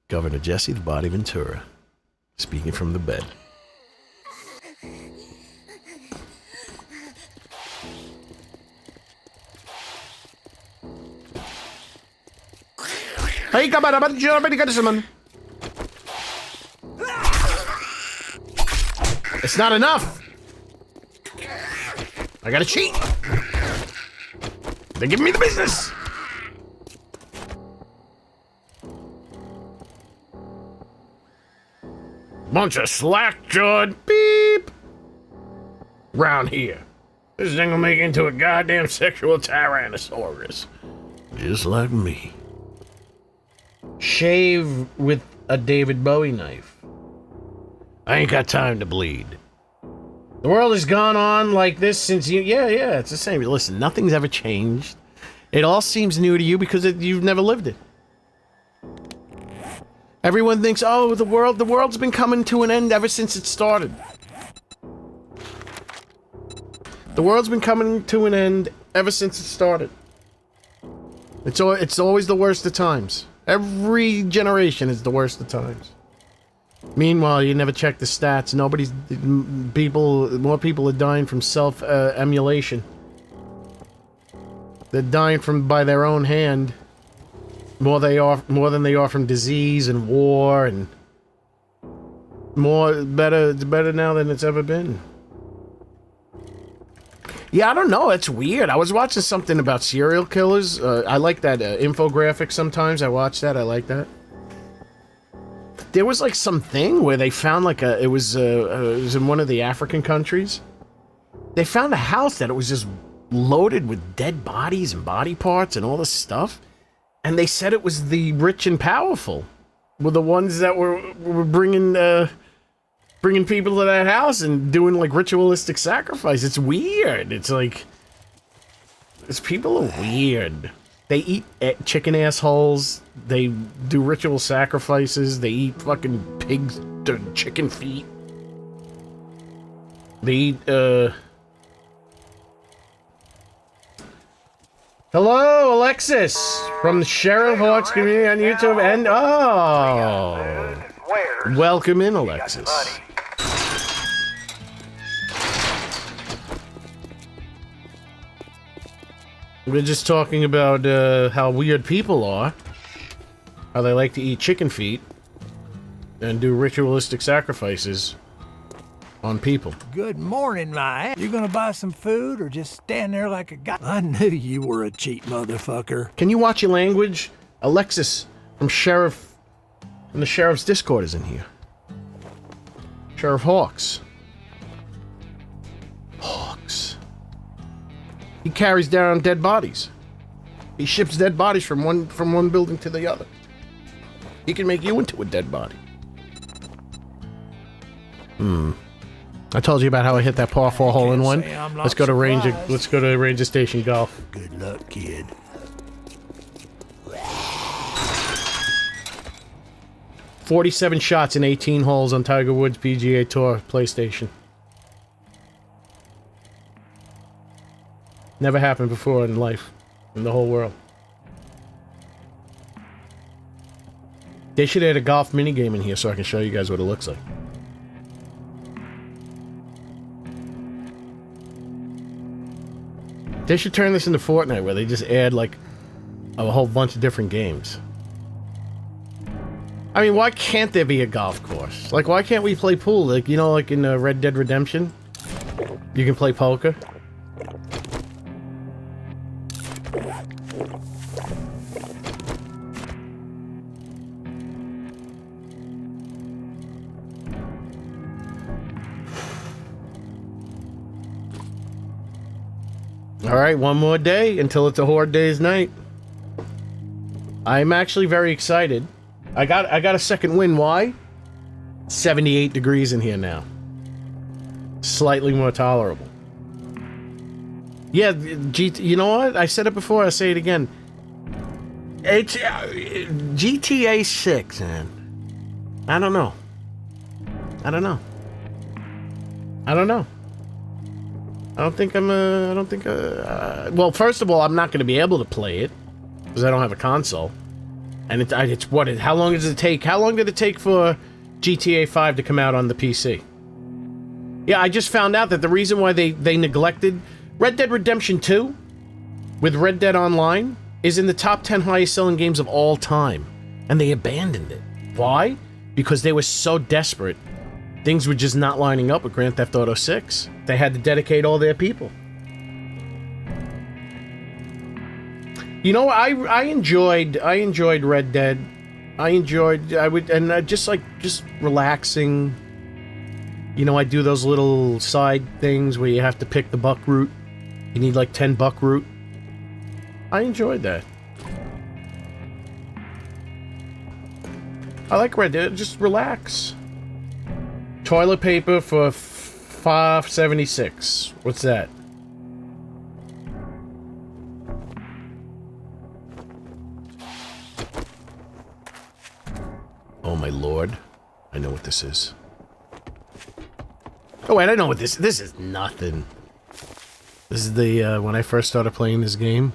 Governor Jesse the Body Ventura, speaking from the bed. Hey, come on, someone. It's not enough. I gotta cheat. They're giving me the business. Bunch of slack-jawed beep round here. This thing will make into a goddamn sexual Tyrannosaurus. Just like me. Shave with a David Bowie knife. I ain't got time to bleed. The world has gone on like this since you... Yeah, it's the same. Listen, nothing's ever changed. It all seems new to you because you've never lived it. Everyone thinks, oh, the world's been coming to an end ever since it started. The world's been coming to an end ever since it started. It's always the worst of times. Every generation is the worst of times. Meanwhile, you never check the stats. More people are dying from self-emulation. They're dying by their own hand. More than they are from disease and war, and it's better now than it's ever been. Yeah, I don't know, it's weird. I was watching something about serial killers. I like that infographic sometimes. I watch that, I like that. There was like something where they found like it was in one of the African countries. They found a house that it was just loaded with dead bodies and body parts and all this stuff. And they said it was the rich and powerful were the ones that were bringing people to that house and doing like ritualistic sacrifice. It's weird. It's like, these people are weird. They eat chicken assholes. They do ritual sacrifices. They eat fucking pigs, chicken feet. They eat, Hello, Alexis, from the Sheriff Hawks community on YouTube, and welcome in, Alexis. We're just talking about how weird people are, how they like to eat chicken feet and do ritualistic sacrifices on people. Good morning, my ass. You gonna buy some food or just stand there like a guy? I knew you were a cheap motherfucker. Can you watch your language? Alexis from the Sheriff's Discord is in here. Sheriff Hawks. He carries down dead bodies. He ships dead bodies from one building to the other. He can make you into a dead body. I told you about how I hit that par 4 hole in one. Let's go to Ranger Station Golf. Good luck, kid. $47 shots in 18 holes on Tiger Woods PGA Tour PlayStation. Never happened before in life, in the whole world. They should add a golf minigame in here so I can show you guys what it looks like. They should turn this into Fortnite where they just add like a whole bunch of different games. I mean, why can't there be a golf course? Like, why can't we play pool? Like, you know, like in Red Dead Redemption? You can play poker. Alright, one more day until it's a Horde Days night. I'm actually very excited. I got a second win. Why? 78 degrees in here now. Slightly more tolerable. Yeah, you know what? I said it before, I'll say it again. It's GTA 6, man. I don't know. Well, first of all, I'm not going to be able to play it because I don't have a console. And how long does it take? How long did it take for GTA 5 to come out on the PC? Yeah, I just found out that the reason why they neglected Red Dead Redemption 2 with Red Dead Online is in the top 10 highest selling games of all time. And they abandoned it. Why? Because they were so desperate. Things were just not lining up with Grand Theft Auto 6. They had to dedicate all their people. You know, I enjoyed Red Dead. Just relaxing. You know, I do those little side things where you have to pick the buck route. You need like 10 buck route. I enjoyed that. I like Red Dead. Just relax. Toilet paper for $5.76. What's that? Oh my lord. I know what this is. Oh wait, I know what this is nothing. This is the, when I first started playing this game,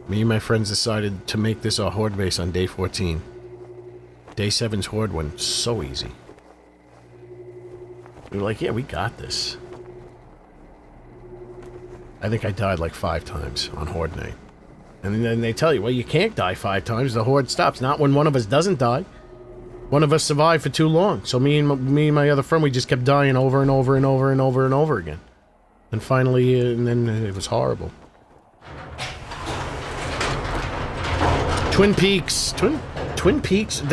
me and my friends decided to make this our horde base on day 14. Day 7's horde went so easy. We were like, yeah, we got this. I think I died like 5 times on horde night. And then they tell you, well, you can't die 5 times, the horde stops. Not when one of us doesn't die. One of us survived for too long. So me and my other friend, we just kept dying over and over and over and over and over again. And finally, and then it was horrible. Twin Peaks. Twin Peaks?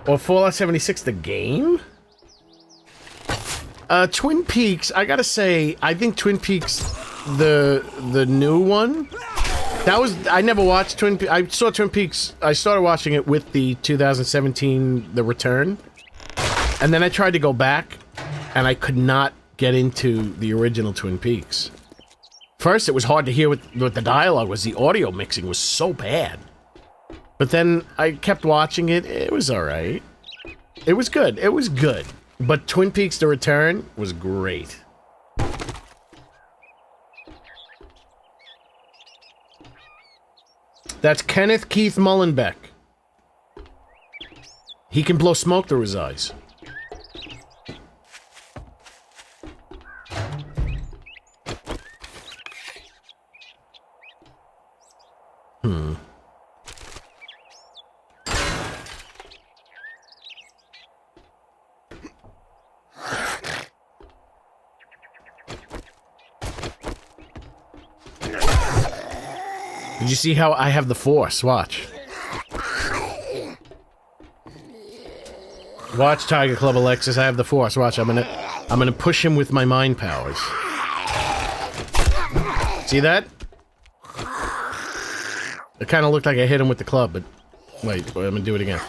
Or Fallout 76, the game? Twin Peaks, I gotta say, I think Twin Peaks, the new one, I never watched Twin Peaks. I saw Twin Peaks, I started watching it with the 2017, The Return, and then I tried to go back, and I could not get into the original Twin Peaks. First, it was hard to hear what the dialogue was. The audio mixing was so bad. But then I kept watching it. It was alright. It was good. It was good. But Twin Peaks The Return was great. That's Kenneth Keith Mullenbeck. He can blow smoke through his eyes. Did you see how I have the Force? Watch. Watch, Tiger Club Alexis, I have the Force. Watch, I'm gonna push him with my mind powers. See that? It kind of looked like I hit him with the club, but wait, I'm gonna do it again.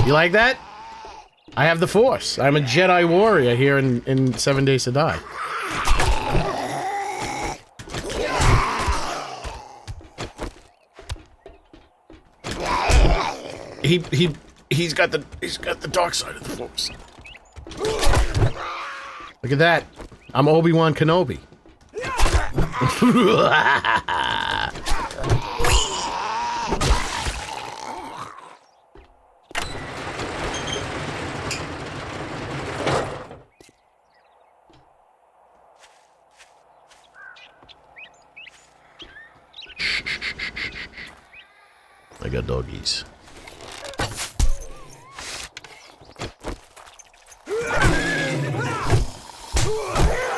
You like that? I have the Force. I'm a Jedi warrior here in 7 Days to Die. He's got the dark side of the Force. Look at that. I'm Obi-Wan Kenobi. I got doggies.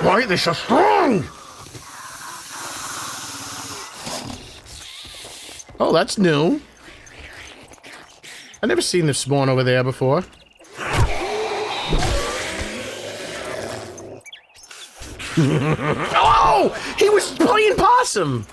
Why are they so strong? Oh, that's new. I've never seen this spawn over there before. Oh! He was playing possum!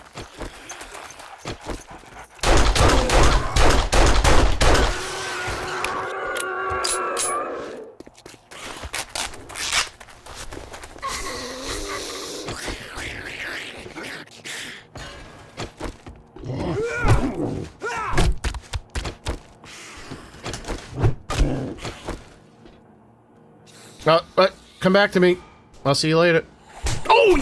Come back to me. I'll see you later. Oh,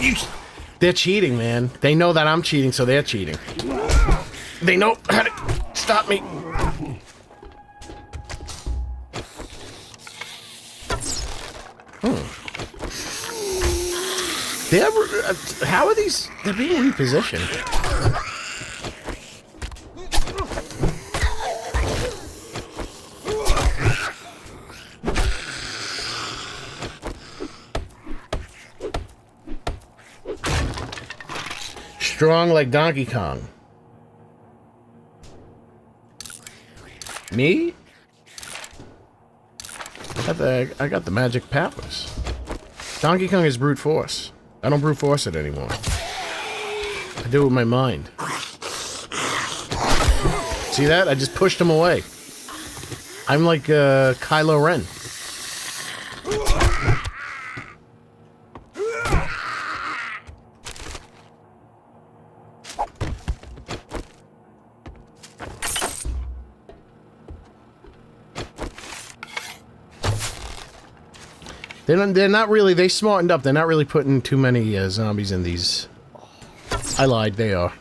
they're cheating, man. They know that I'm cheating, so they're cheating. They know how to stop me. How are these? They're being repositioned. Strong like Donkey Kong. Me? I got the magic powers. Donkey Kong is brute force. I don't brute force it anymore. I do it with my mind. See that? I just pushed him away. I'm like Kylo Ren. They're not really, they smartened up. They're not really putting too many zombies in these. I lied, they are.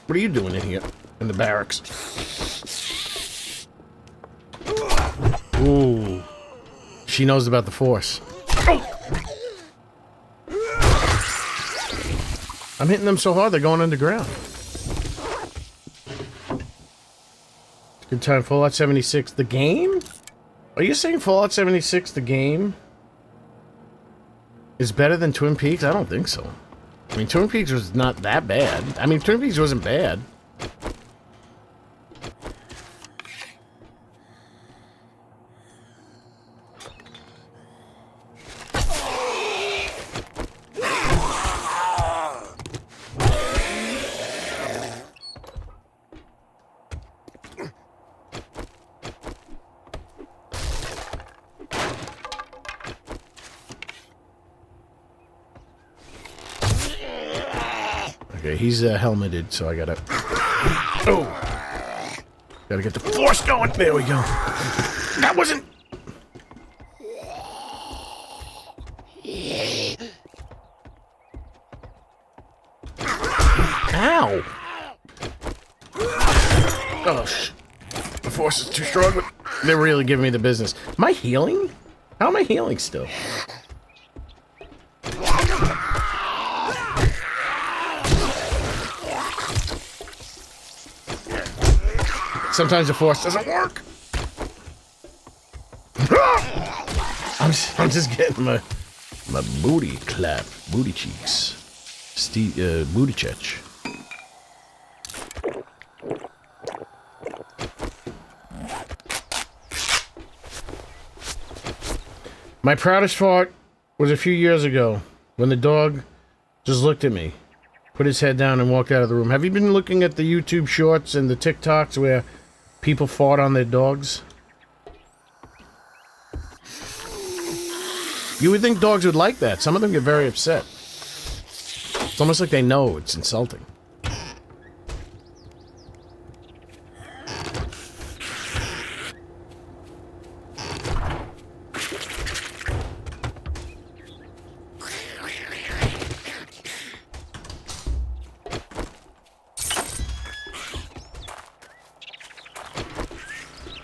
What are you doing in here? In the barracks? Ooh. She knows about the Force. I'm hitting them so hard they're going underground. Good time. Fallout 76, the game? Are you saying Fallout 76, the game, is better than Twin Peaks? I don't think so. I mean, Twin Peaks was not that bad. I mean, Twin Peaks wasn't bad. Okay, he's helmeted, so I gotta... Oh! Gotta get the Force going! There we go. That wasn't... Ow! Oh, the Force is too strong, but they're really giving me the business. Am I healing? How am I healing still? Sometimes the Force doesn't work. I'm just getting my booty clap, booty cheeks, booty chech. My proudest part was a few years ago when the dog just looked at me, put his head down, and walked out of the room. Have you been looking at the YouTube shorts and the TikToks where people fart on their dogs? You would think dogs would like that. Some of them get very upset. It's almost like they know it's insulting.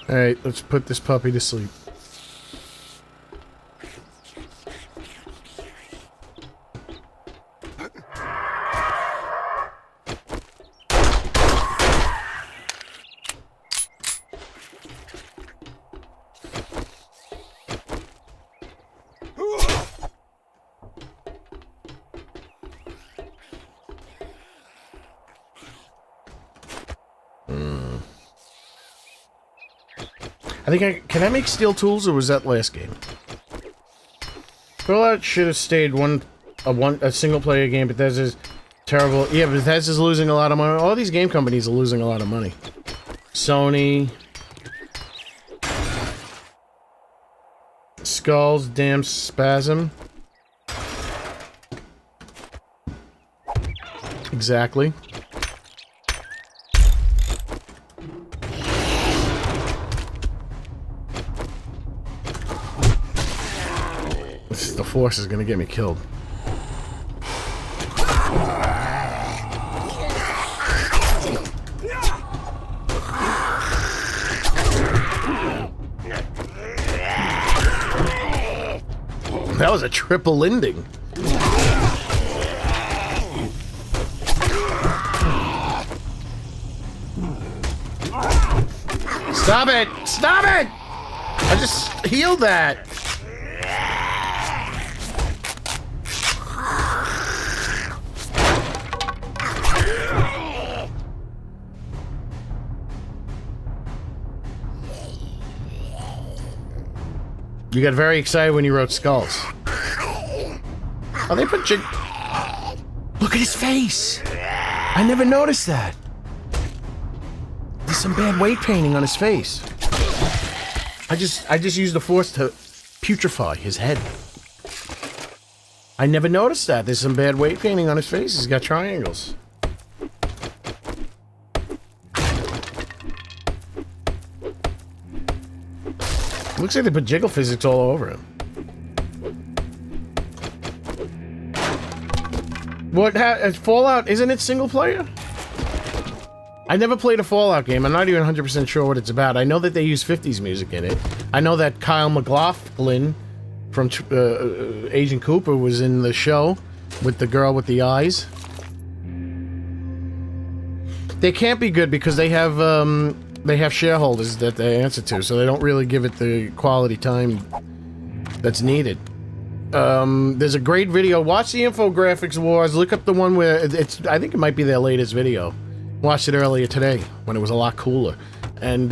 Alright, let's put this puppy to sleep. I think can I make steel tools, or was that last game? Fallout should have stayed a single player game. Bethesda's terrible. Yeah, Bethesda's losing a lot of money. All these game companies are losing a lot of money. Sony, Skulls, damn spasm. Exactly. The force is gonna get me killed. That was a triple ending. Stop it! Stop it! I just healed that. You got very excited when you wrote Skulls. Oh, they put Look at his face! I never noticed that. There's some bad weight painting on his face. I just used the force to putrefy his head. I never noticed that. There's some bad weight painting on his face. He's got triangles. Looks like they put jiggle physics all over him. What? Fallout, isn't it single player? I never played a Fallout game. I'm not even 100% sure what it's about. I know that they use 50s music in it. I know that Kyle MacLachlan from Agent Cooper was in the show with the girl with the eyes. They can't be good because they have shareholders that they answer to, so they don't really give it the quality time that's needed. There's a great video. Watch the Infographics Wars. Look up the one where I think it might be their latest video. Watched it earlier today when it was a lot cooler. And,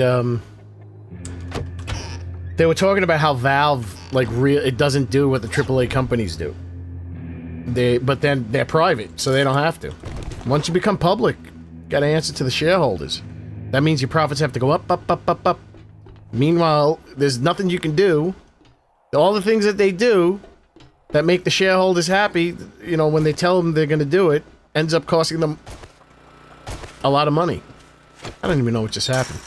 they were talking about how Valve, it doesn't do what the AAA companies do. But then they're private, so they don't have to. Once you become public, gotta answer to the shareholders. That means your profits have to go up, up, up, up, up. Meanwhile, there's nothing you can do. All the things that they do that make the shareholders happy, when they tell them they're going to do it, ends up costing them a lot of money. I don't even know what just happened.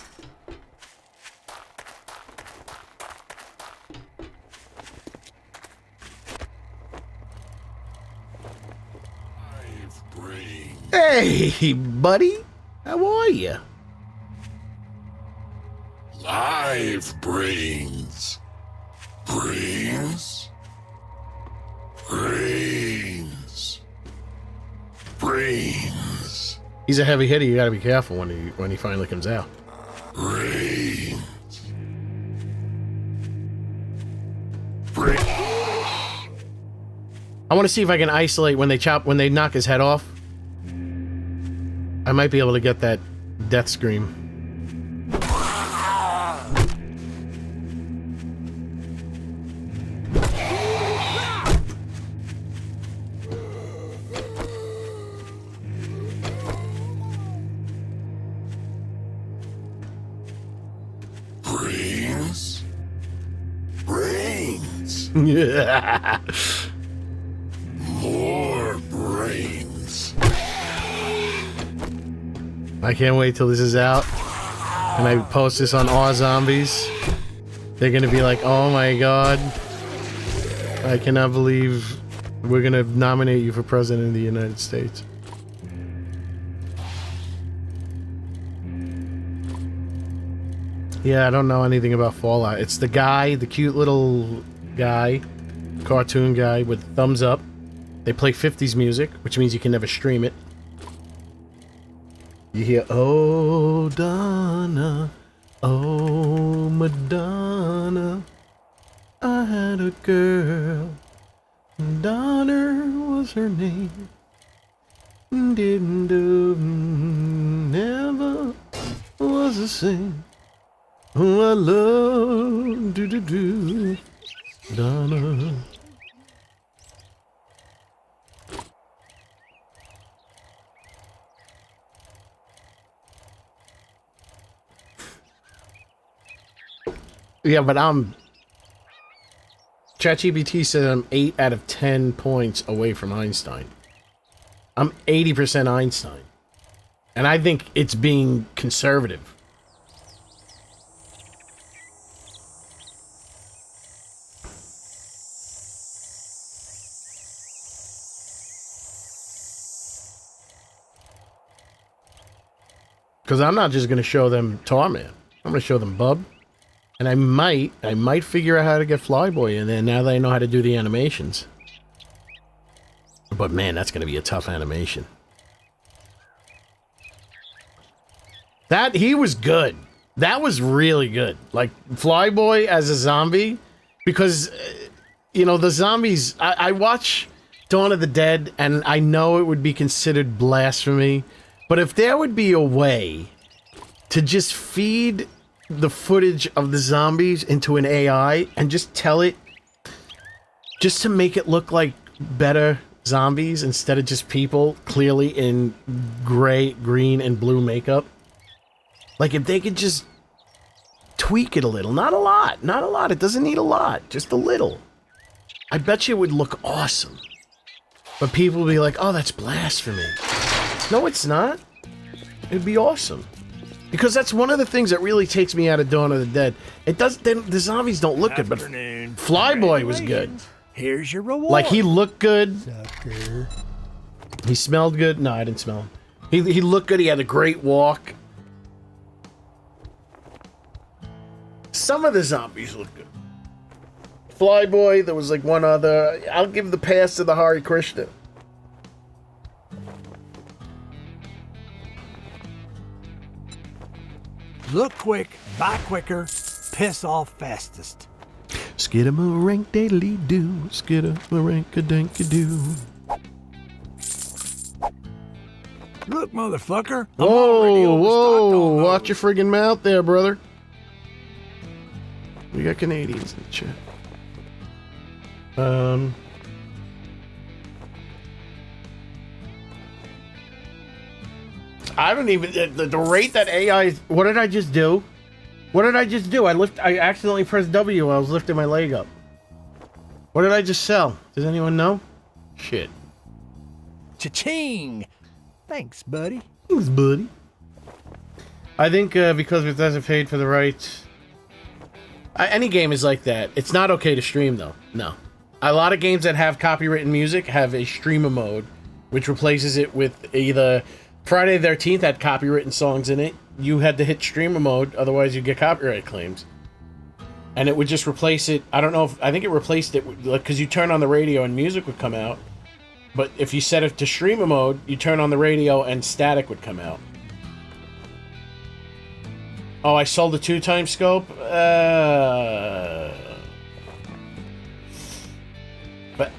Hey, buddy. How are you? Live brains. Brains? Brains. Brains. He's a heavy hitter. You gotta be careful when he finally comes out. Brains. Brains. I want to see if I can isolate when they knock his head off. I might be able to get that death scream. More brains. I can't wait till this is out and I post this on Our Zombies. They're gonna be like, oh my god, I cannot believe we're gonna nominate you for president of the United States. Yeah, I don't know anything about Fallout. It's the guy, the cute little guy, cartoon guy with thumbs up. They play 50s music, which means you can never stream it. You hear, oh, Donna, oh, Madonna, I had a girl, Donna was her name, didn't do, never was the same. Oh, I love, do, Donna. Yeah, but ChatGPT said I'm 8 out of 10 points away from Einstein. I'm 80% Einstein. And I think it's being conservative. Because I'm not just going to show them Tarman. I'm going to show them Bub. And I might figure out how to get Flyboy in there now that I know how to do the animations. But man, that's going to be a tough animation. He was good. That was really good. Like, Flyboy as a zombie. Because, you know, the zombies... I watch Dawn of the Dead, and I know it would be considered blasphemy. But if there would be a way to just feed the footage of the zombies into an AI and just tell it, just to make it look like better zombies instead of just people clearly in gray, green, and blue makeup. Like, if they could just tweak it a little. Not a lot. Not a lot. It doesn't need a lot. Just a little. I bet you it would look awesome. But people would be like, oh, that's blasphemy. No, it's not. It'd be awesome. Because that's one of the things that really takes me out of Dawn of the Dead. The zombies don't look good, but Flyboy was good. Here's your reward. Like, he looked good. Sucker. He smelled good. No, I didn't smell him. He looked good. He had a great walk. Some of the zombies look good. Flyboy, there was like one other. I'll give the pass to the Hare Krishna. Look quick, buy quicker, piss off fastest. Skidamarink-daily-doo, skidamarink-a-dink-a-doo. Look, motherfucker. I'm already Whoa, overstocked whoa, on watch those. your friggin' mouth there, brother. We got Canadians in the chat. I don't even, the rate that AI, what did I just do? What did I just do? I accidentally pressed W while I was lifting my leg up. What did I just sell? Does anyone know? Shit. Cha-ching! Thanks, buddy. Thanks, buddy. I think because it doesn't paid for the rights. Any game is like that. It's not okay to stream, though. No. A lot of games that have copywritten music have a streamer mode, which replaces it with either Friday the 13th had copywritten songs in it. You had to hit streamer mode, otherwise you get copyright claims. And it would just replace it. I don't know if, I think it replaced it because you turn on the radio and music would come out. But if you set it to streamer mode, you turn on the radio and static would come out. Oh, I sold the 2x scope? But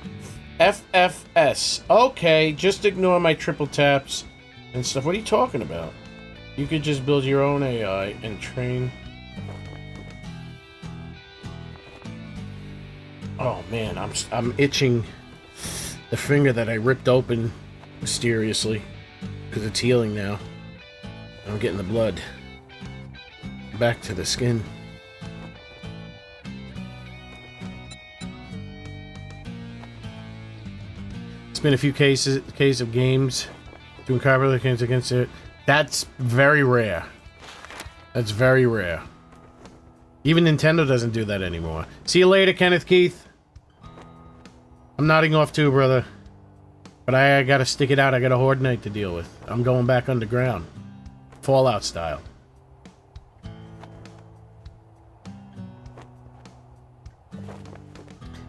FFS. Okay, just ignore my triple taps and stuff. What are you talking about? You could just build your own AI and train. Oh man, I'm itching the finger that I ripped open mysteriously because it's healing now. I'm getting the blood back to the skin. It's been a few cases of games doing copyright claims against it. That's very rare. That's very rare. Even Nintendo doesn't do that anymore. See you later, Kenneth Keith. I'm nodding off too, brother. But I gotta stick it out. I got a Horde Night to deal with. I'm going back underground. Fallout style.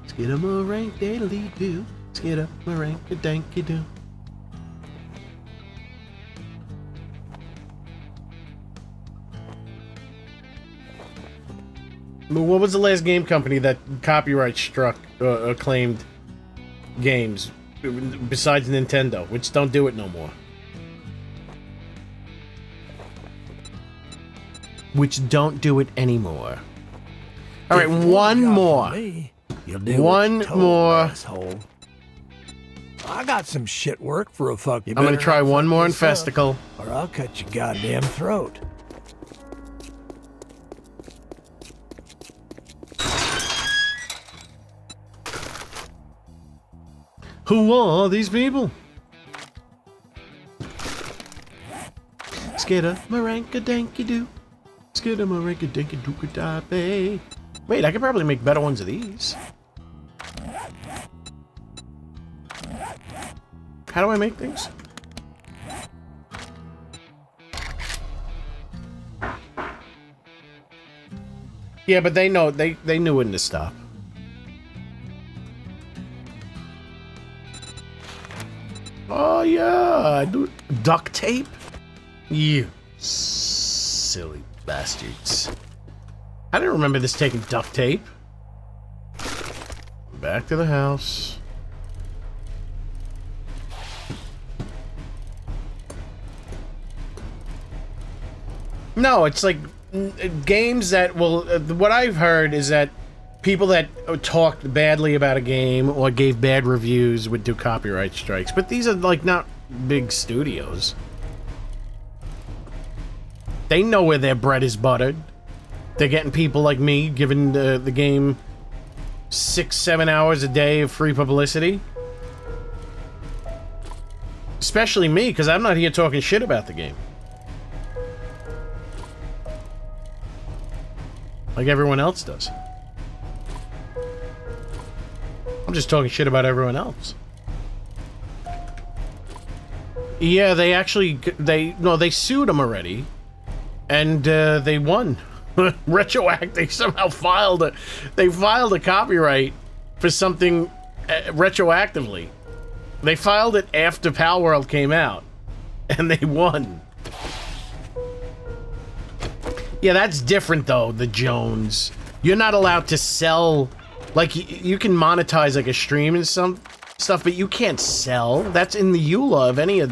Skidamarank daily do. Skidamarank a danky do. What was the last game company that copyright struck claimed games besides Nintendo, which don't do it no more? Which don't do it anymore. All right, one more. One more. Asshole. I got some shit work for a fuck. I'm gonna try one more in Festival. Or I'll cut your goddamn throat. Who are these people? Skidamarank-a-danky-doo. Skidamarank-a-danky-doo-ka-da-bay. Wait, I could probably make better ones of these. How do I make things? Yeah, but they know they knew when to stop. Oh yeah, duct tape? You silly bastards. I didn't remember this taking duct tape. Back to the house. No, it's like games that will... what I've heard is that people that talked badly about a game or gave bad reviews would do copyright strikes. But these are, like, not big studios. They know where their bread is buttered. They're getting people like me giving the game 6-7 hours a day of free publicity. Especially me, because I'm not here talking shit about the game. Like everyone else does. I'm just talking shit about everyone else. Yeah, they actually... they sued them already. And they won. Retroact, they somehow filed a copyright for something retroactively. They filed it after Palworld came out. And they won. Yeah, that's different though, the Jones. You're not allowed to sell... like, you can monetize like a stream and some stuff, but you can't sell. That's in the EULA of any of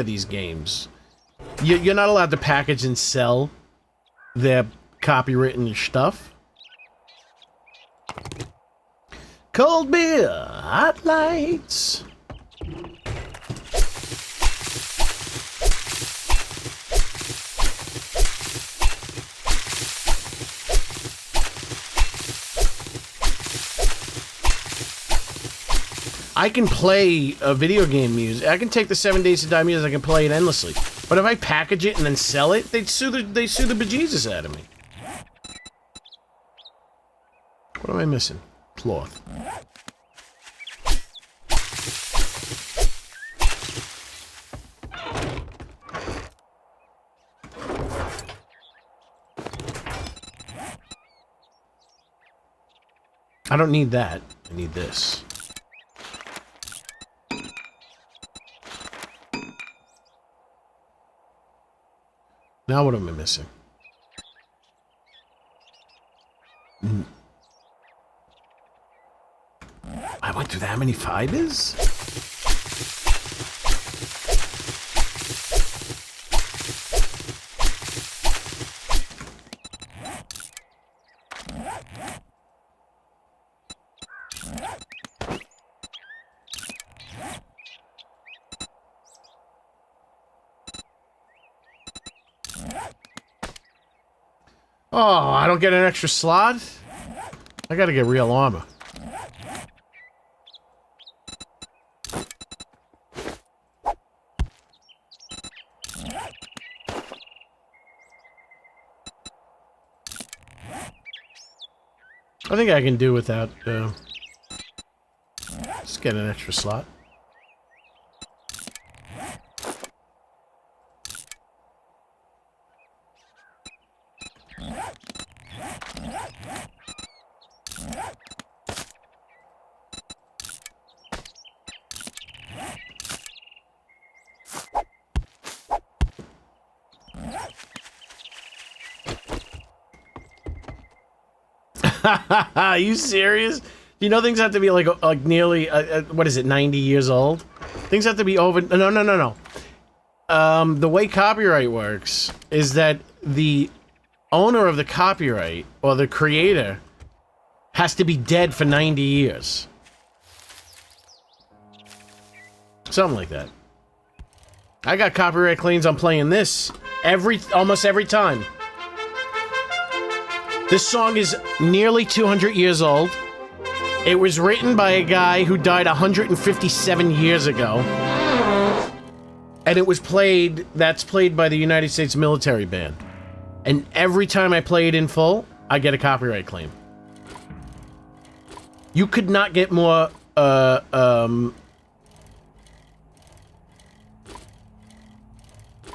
these games. You're not allowed to package and sell their copywritten stuff. Cold beer, hot lights. I can play a video game music. I can take the 7 Days to Die music. I can play it endlessly. But if I package it and then sell it, they sue the bejesus out of me. What am I missing? Cloth. I don't need that. I need this. Now what am I missing? I went through that many fibers? Oh, I don't get an extra slot? I gotta get real armor. I think I can do without, let's get an extra slot. Are you serious? You know things have to be like nearly what is it, 90 years old? Things have to be over. No. The way copyright works is that the owner of the copyright or the creator has to be dead for 90 years. Something like that. I got copyright claims on playing this almost every time. This song is nearly 200 years old. It was written by a guy who died 157 years ago. And it was played by the United States military band. And every time I play it in full, I get a copyright claim. You could not get more,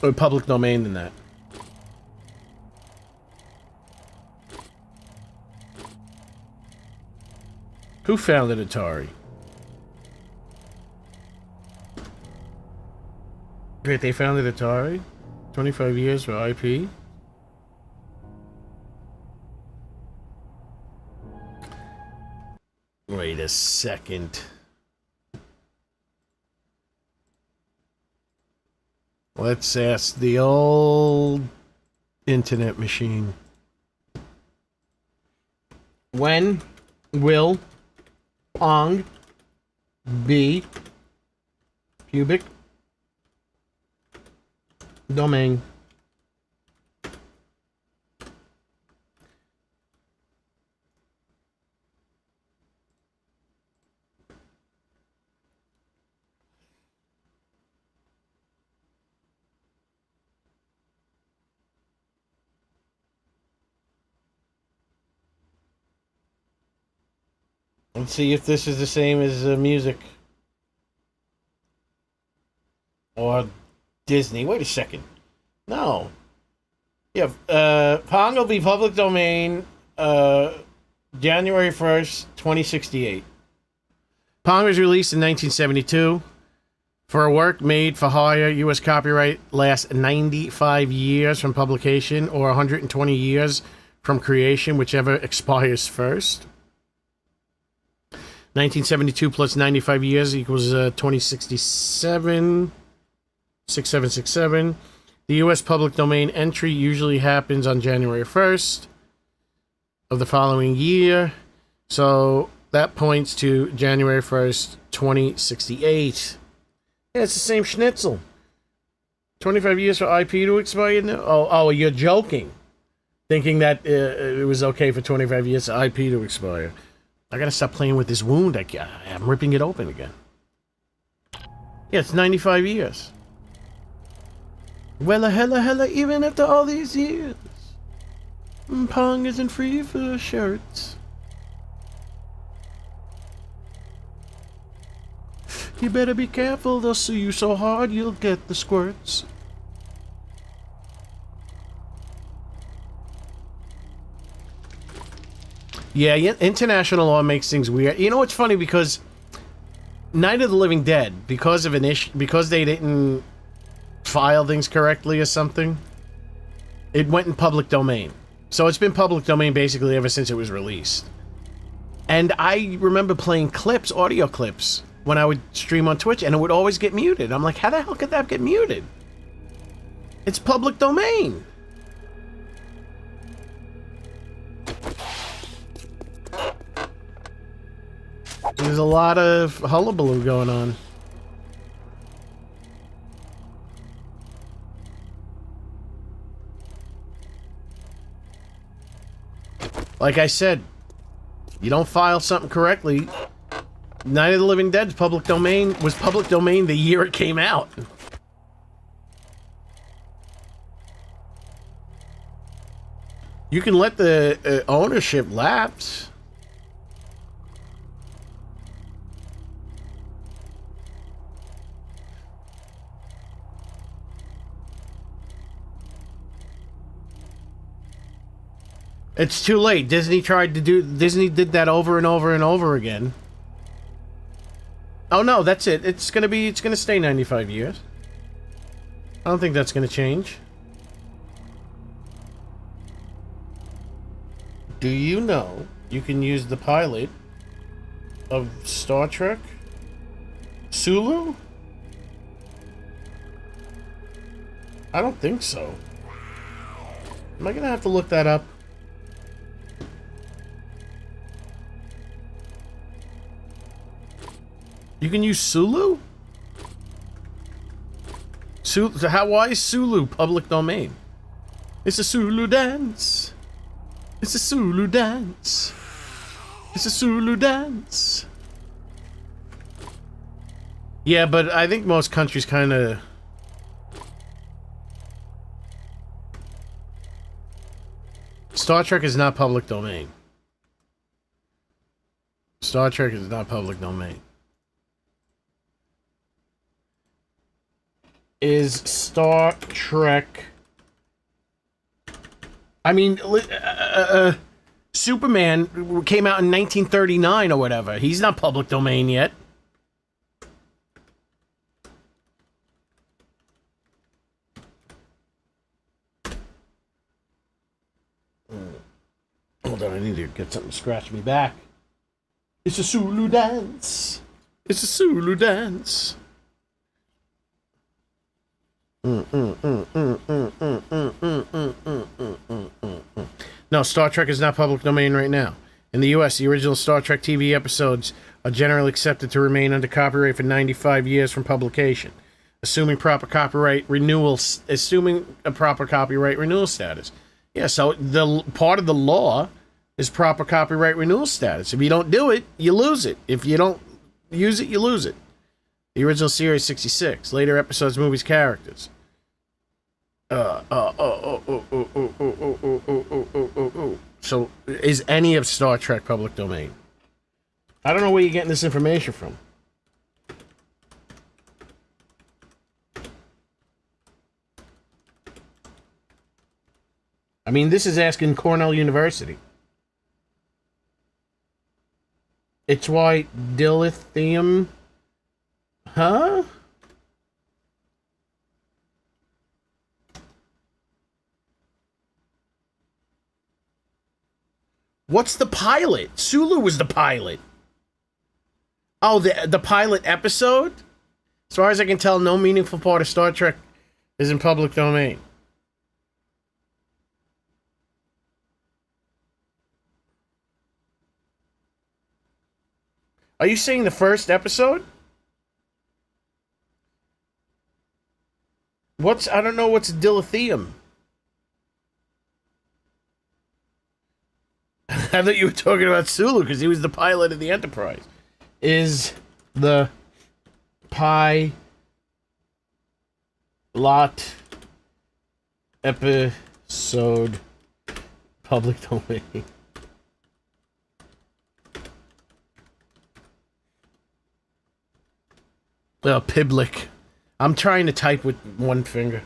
public domain than that. Who founded Atari? Wait, they founded Atari? 25 years for IP? Wait a second. Let's ask the old internet machine. When will Pong be public domain? Let's see if this is the same as music. Or Disney. Wait a second. No. Yeah, Pong will be public domain January 1st, 2068. Pong was released in 1972. For a work made for hire, U.S. copyright lasts 95 years from publication or 120 years from creation, whichever expires first. 1972 plus 95 years equals 2067, 6767. The U.S. public domain entry usually happens on January 1st of the following year. So that points to January 1st, 2068. Yeah, it's the same schnitzel. 25 years for IP to expire? Oh, you're joking. Thinking that it was okay for 25 years for IP to expire. I gotta stop playing with this wound. I'm ripping it open again. Yeah, it's 95 years. Well, hella, even after all these years, Pong isn't free for shirts. You better be careful, they'll sue you so hard you'll get the squirts. Yeah, international law makes things weird. You know what's funny? Because Night of the Living Dead, because of an issue, because they didn't file things correctly or something, it went in public domain. So it's been public domain basically ever since it was released. And I remember playing clips, audio clips, when I would stream on Twitch, and it would always get muted. I'm like, how the hell could that get muted? It's public domain. There's a lot of hullabaloo going on. Like I said, you don't file something correctly. Night of the Living Dead's public domain was public domain the year it came out. You can let the ownership lapse. It's too late. Disney did that over and over and over again. Oh no, that's it. It's gonna stay 95 years. I don't think that's gonna change. Do you know you can use the pilot of Star Trek? Sulu? I don't think so. Am I gonna have to look that up? You can use Sulu? Why is Sulu public domain? It's a Sulu dance. It's a Sulu dance. It's a Sulu dance. Yeah, but I think most countries kind of... Star Trek is not public domain. Star Trek is not public domain. Is Star Trek... I mean, Superman came out in 1939 or whatever. He's not public domain yet. Hold on, I need to get something to scratch me back. It's a Sulu dance. It's a Sulu dance. No, Star Trek is not public domain right now. In the US, the original Star Trek TV episodes are generally accepted to remain under copyright for 95 years from publication, assuming a proper copyright renewal status. Yeah, so the part of the law is proper copyright renewal status. If you don't do it, you lose it. If you don't use it, you lose it. The original series 66, later episodes, movies, characters. So, is any of Star Trek public domain? I don't know where you're getting this information from. I mean, this is asking Cornell University. It's why dilithium... Huh? What's the pilot? Sulu was the pilot. Oh, the pilot episode? As far as I can tell, no meaningful part of Star Trek is in public domain. Are you saying the first episode? I don't know what's dilithium. I thought you were talking about Sulu because he was the pilot of the Enterprise. Is the pilot episode public domain? Piblick. I'm trying to type with one finger.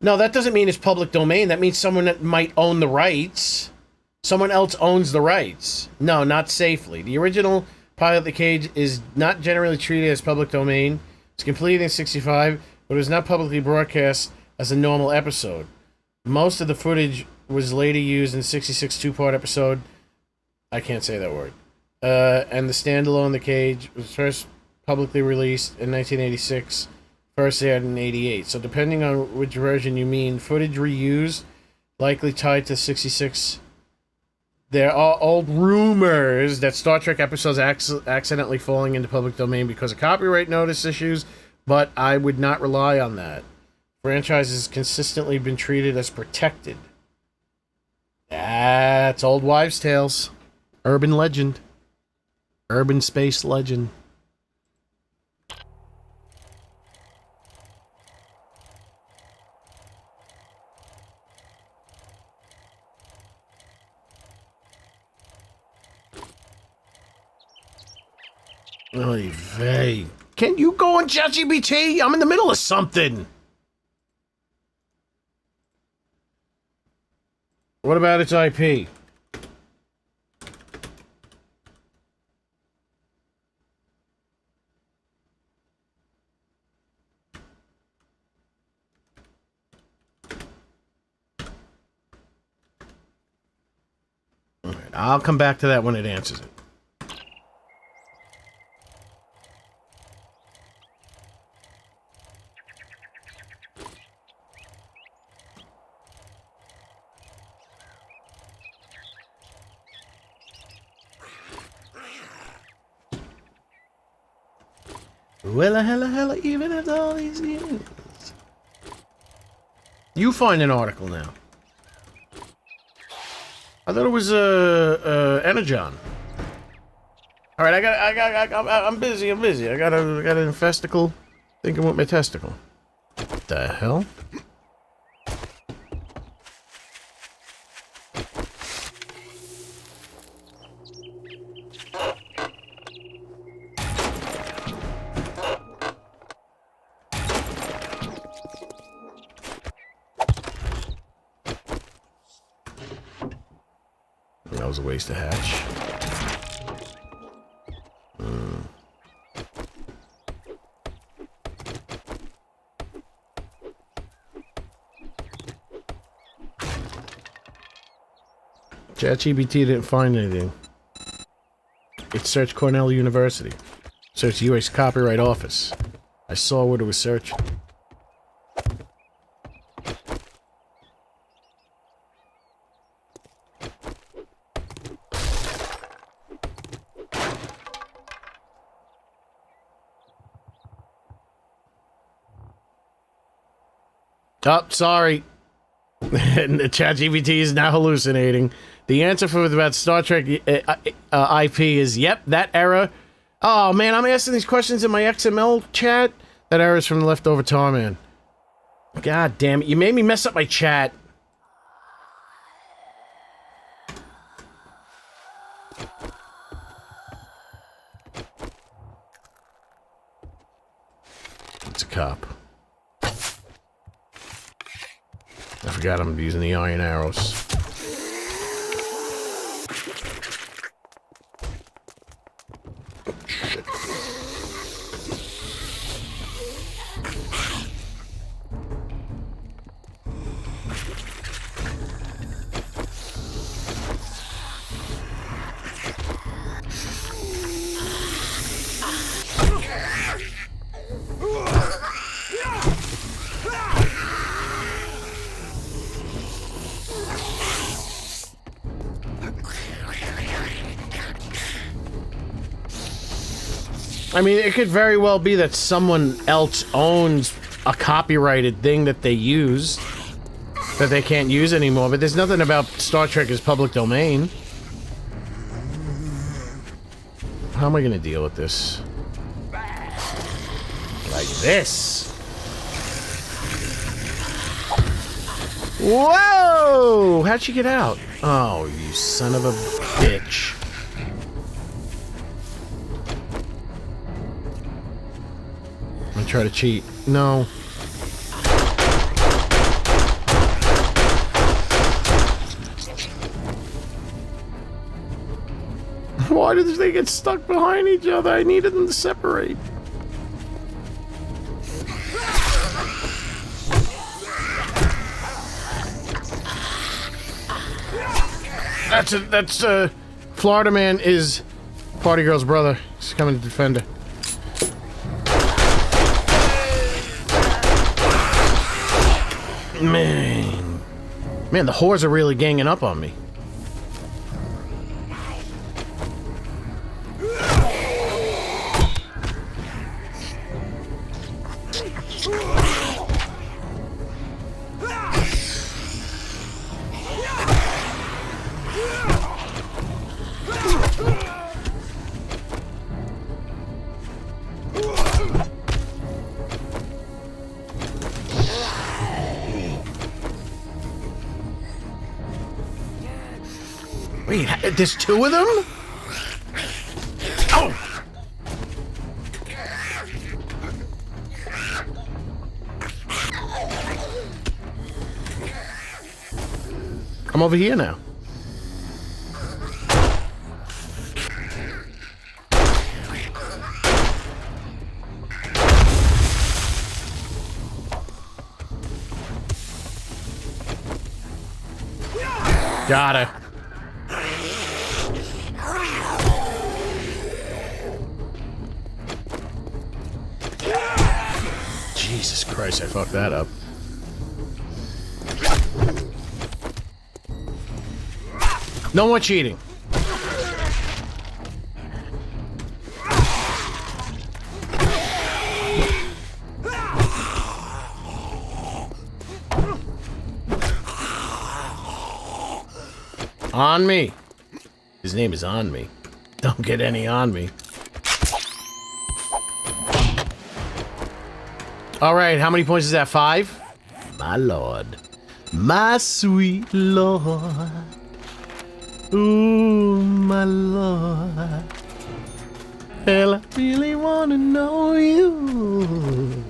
No, that doesn't mean it's public domain. That means someone that might own the rights. Someone else owns the rights. No, not safely. The original Pilot of the Cage is not generally treated as public domain. It's completed in 65, but it was not publicly broadcast as a normal episode. Most of the footage was later used in the 66 two-part episode. I can't say that word. And the standalone The Cage was first publicly released in 1986. First aired in 88. So depending on which version you mean, footage reused, likely tied to 66. There are old rumors that Star Trek episodes accidentally falling into public domain because of copyright notice issues, but I would not rely on that. Franchise has consistently been treated as protected. That's old wives' tales. Urban legend. Urban space legend. Oy vey. Can you go on ChatGPT? I'm in the middle of something. What about its IP? All right, I'll come back to that when it answers it. Well, hella, even after all these years. You find an article now. I thought it was Energon. All right, I'm busy. I got an infesticle thinking with my testicle. What the hell? That was a waste to hatch. ChatGPT didn't find anything. It searched Cornell University. Searched U.S. Copyright Office. I saw what it was searching. Oh, sorry. And the ChatGPT is now hallucinating. The answer for about Star Trek IP is, yep, that error. Oh, man, I'm asking these questions in my XML chat. That error is from the leftover tar, man. God damn it. You made me mess up my chat. It's a cop. I forgot I'm using the iron arrows. Shit. I mean, it could very well be that someone else owns a copyrighted thing that they use that they can't use anymore, but there's nothing about Star Trek as public domain. How am I gonna deal with this? Like this. Whoa! How'd she get out? Oh, you son of a bitch. I'm gonna try to cheat. No. Why did they get stuck behind each other? I needed them to separate. That's Florida Man is Party Girl's brother. He's coming to defend her. Man, the whores are really ganging up on me. Wait, there's two of them? Oh! I'm over here now. Got her. Jesus Christ, I fucked that up. No more cheating. On me. His name is On Me. Don't get any on me. All right, how many points is that? 5? My lord. My sweet lord. Ooh, my lord. Hell, I really want to know you.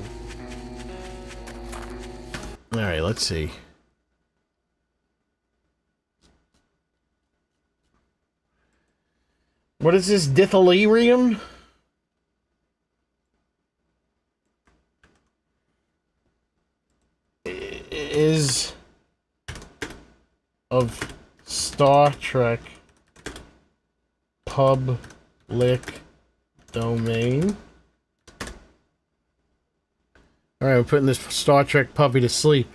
All right, let's see. What is this, dithylirium? Is of Star Trek public domain. Alright, we're putting this Star Trek puppy to sleep.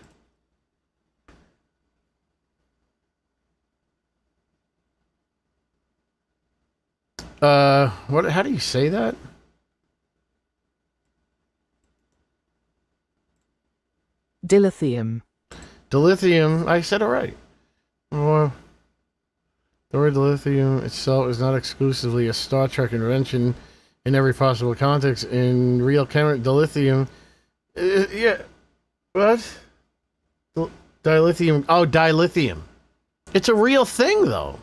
How do you say that? Dilithium. Dilithium, I said it right. Well, the word dilithium itself is not exclusively a Star Trek invention in every possible context. In real dilithium, yeah, what? Dilithium, oh, dilithium. It's a real thing, though.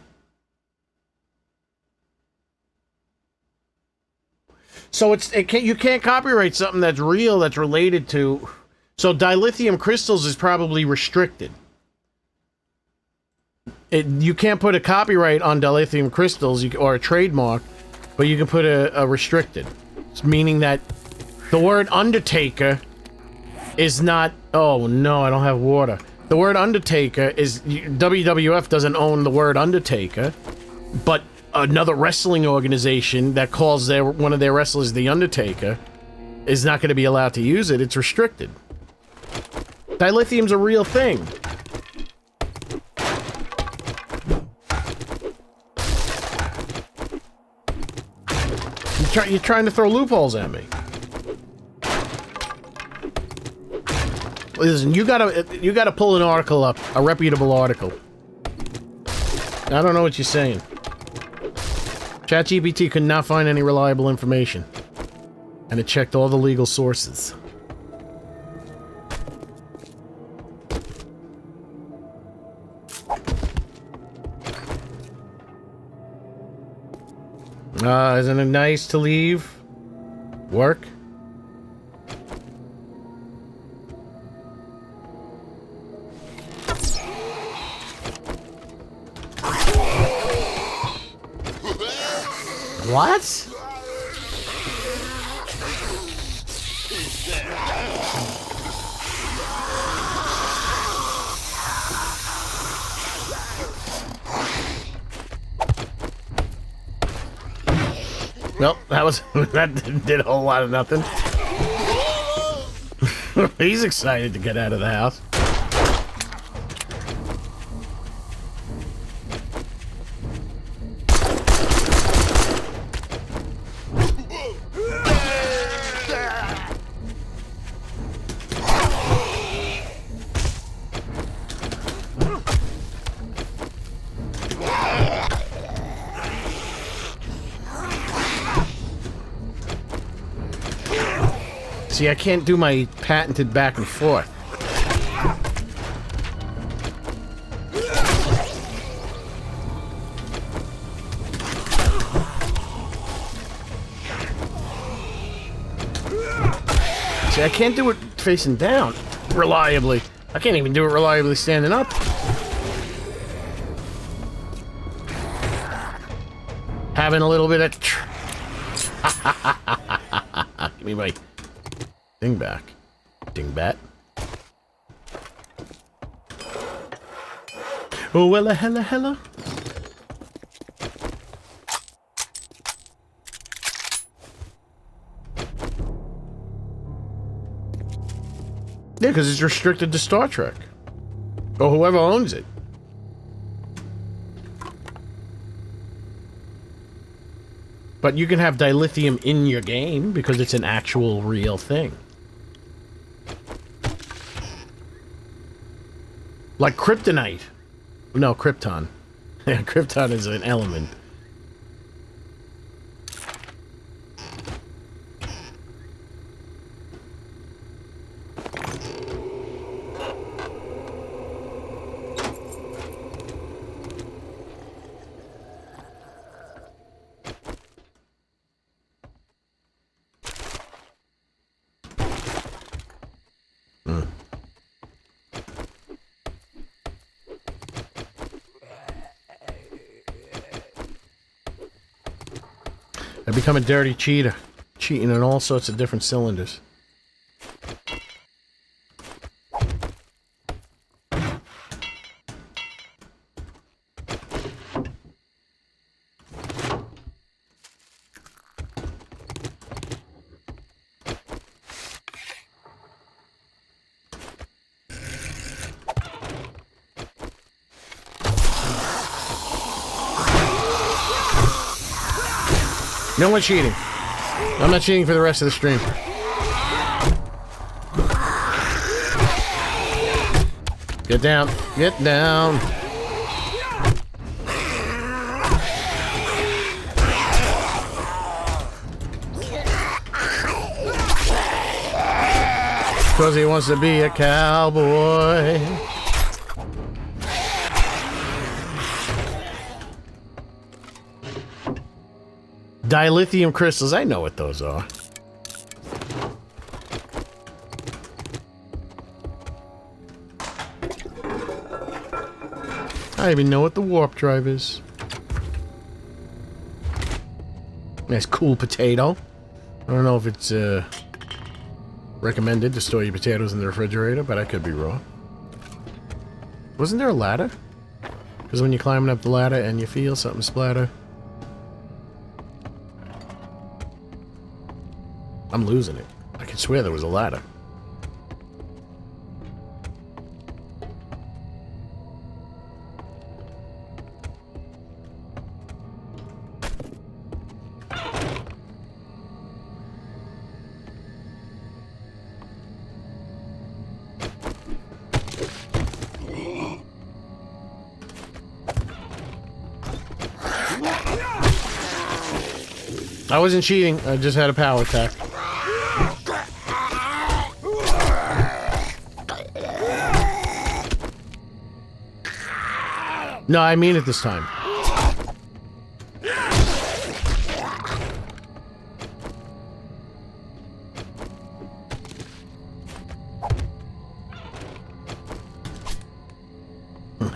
So you can't copyright something that's real, that's related to... So dilithium crystals is probably restricted. You can't put a copyright on dilithium crystals or a trademark, but you can put a restricted. Meaning that the word Undertaker is not... Oh, no, I don't have water. The word Undertaker is... WWF doesn't own the word Undertaker, but another wrestling organization that calls one of their wrestlers the Undertaker is not going to be allowed to use it. It's restricted. Dilithium's a real thing. You're trying to throw loopholes at me. Listen, you gotta pull an article up, a reputable article. I don't know what you're saying. ChatGPT could not find any reliable information, and it checked all the legal sources. Isn't it nice to leave work? What? Well, that did a whole lot of nothing. He's excited to get out of the house. See, I can't do my patented back and forth. See, I can't do it facing down reliably. I can't even do it reliably standing up. Having a little bit of... Give me my thing back. Dingbat. Oh, wella, hella, hella. Yeah, because it's restricted to Star Trek. Or whoever owns it. But you can have dilithium in your game because it's an actual real thing. Like kryptonite. No, krypton. Yeah, krypton is an element. I become a dirty cheater, cheating in all sorts of different cylinders. No more cheating. I'm not cheating for the rest of the stream. Get down. Get down. Because he wants to be a cowboy. Dilithium crystals, I know what those are. I even know what the warp drive is. Nice cool potato. I don't know if it's recommended to store your potatoes in the refrigerator, but I could be wrong. Wasn't there a ladder? Because when you're climbing up the ladder and you feel something splatter. I'm losing it. I could swear there was a ladder. I wasn't cheating, I just had a power attack. No, I mean it this time.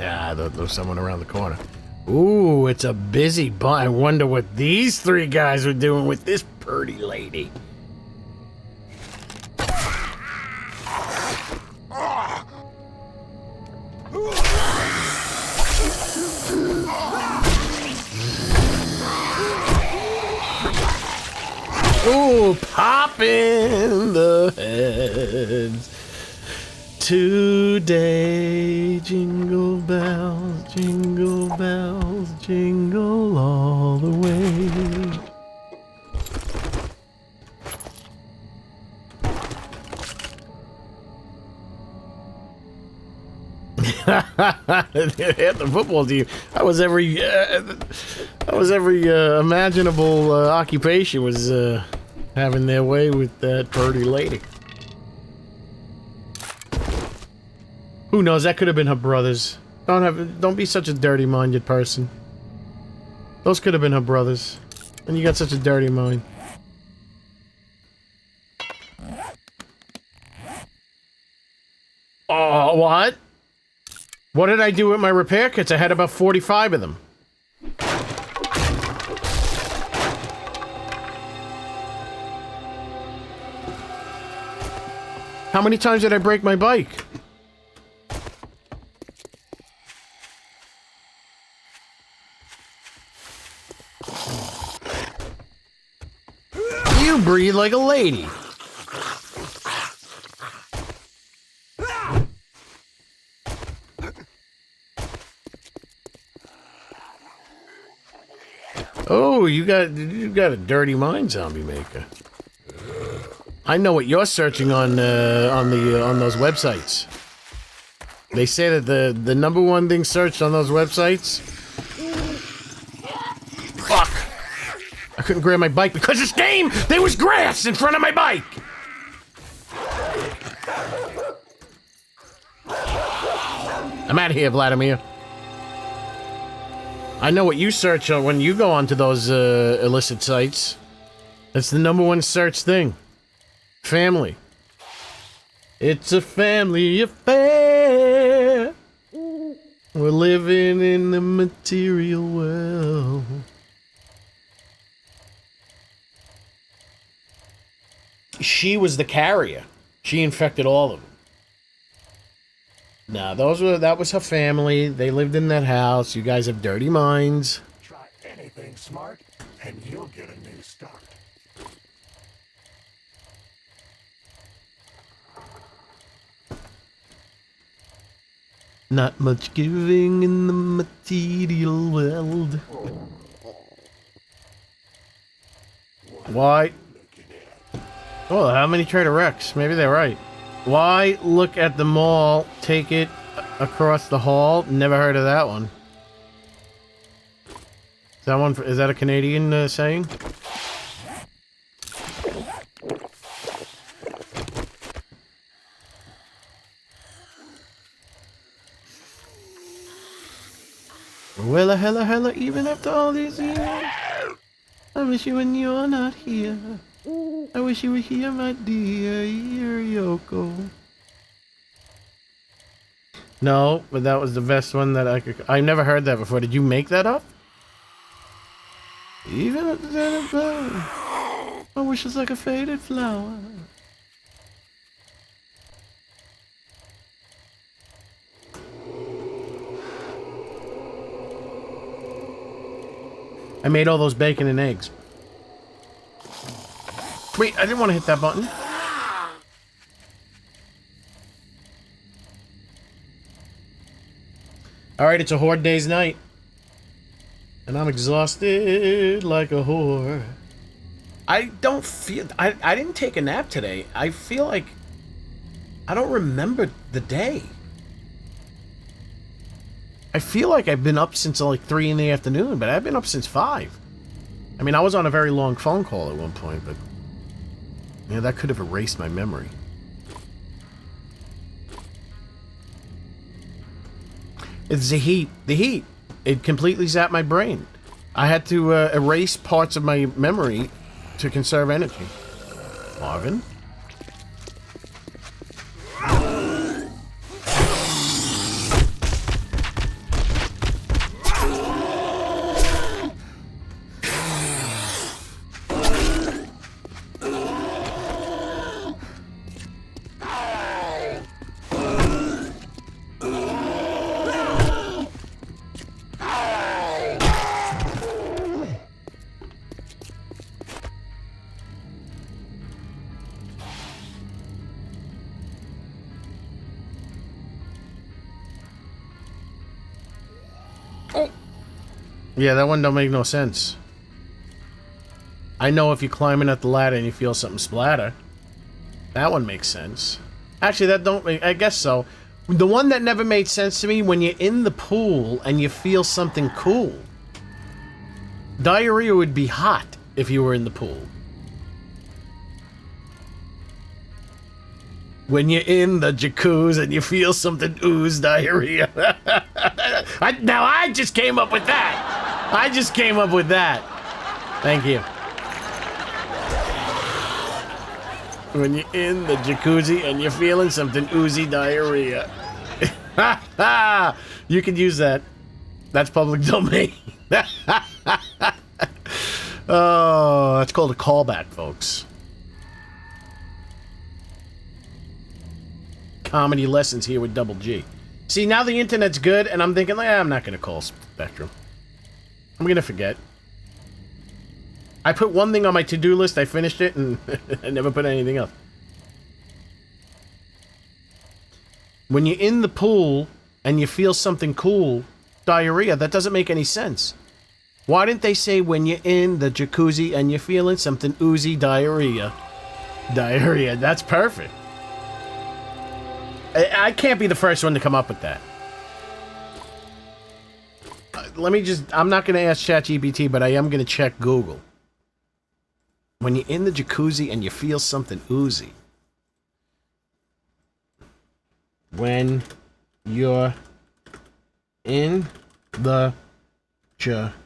Ah, there's someone around the corner. Ooh, it's a busy bunch. I wonder what these three guys are doing with this pretty lady. Ooh, popping the heads. Today, jingle bells, jingle all the way. The football team. That was every imaginable occupation was having their way with that pretty lady. Who knows? That could have been her brothers. Don't be such a dirty-minded person. Those could have been her brothers. And you got such a dirty mind. Oh, what? What did I do with my repair kits? I had about 45 of them. How many times did I break my bike? You breathe like a lady. Oh, you got a dirty mind, zombie maker. I know what you're searching on those websites. They say that the number one thing searched on those websites. Fuck! I couldn't grab my bike because this game there was grass in front of my bike. I'm out of here, Vladimir. I know what you search on when you go onto those illicit sites. That's the number one search thing. Family. It's a family affair. We're living in the material world. She was the carrier. She infected all of them. Nah, that was her family. They lived in that house. You guys have dirty minds. Try anything smart, and you'll get a new start. Not much giving in the material world. Why? Oh, how many Trader Rex? Maybe they're right. Why look at the mall, take it across the hall? Never heard of that one. Is that a Canadian saying? Well, hella, even after all these years, I miss you when you're not here. I wish you were here, my dear Yoko. No, but that was the best one that I could... I never heard that before. Did you make that up? Even at the dead of blood, my wish is like a faded flower. I made all those bacon and eggs. Wait, I didn't want to hit that button. Alright, it's a horde day's night. And I'm exhausted like a whore. I don't feel... I didn't take a nap today. I feel like... I don't remember the day. I feel like I've been up since like 3 in the afternoon, but I've been up since 5. I mean, I was on a very long phone call at one point, but... yeah, that could have erased my memory. It's the heat. The heat. It completely zapped my brain. I had to erase parts of my memory to conserve energy. Marvin? Yeah, that one don't make no sense. I know if you're climbing up the ladder and you feel something splatter. That one makes sense. Actually, that don't make... I guess so. The one that never made sense to me, when you're in the pool and you feel something cool. Diarrhea would be hot if you were in the pool. When you're in the jacuzzi and you feel something ooze, diarrhea. Now I just came up with that. I just came up with that. Thank you. When you're in the jacuzzi and you're feeling something oozy, diarrhea. You can use that. That's public domain. Oh, that's called a callback, folks. comedy lessons here with Double G. See, now the internet's good, and I'm thinking, like, I'm not going to call Spectrum. I'm going to forget. I put one thing on my to-do list, I finished it, and I never put anything else. When you're in the pool and you feel something cool, diarrhea, that doesn't make any sense. Why didn't they say when you're in the jacuzzi and you're feeling something oozy, diarrhea? Diarrhea, that's perfect. I can't be the first one to come up with that. Let me just, I'm not going to ask ChatGPT, but I am going to check Google. When you're in the jacuzzi and you feel something oozy. When you're in the jacuzzi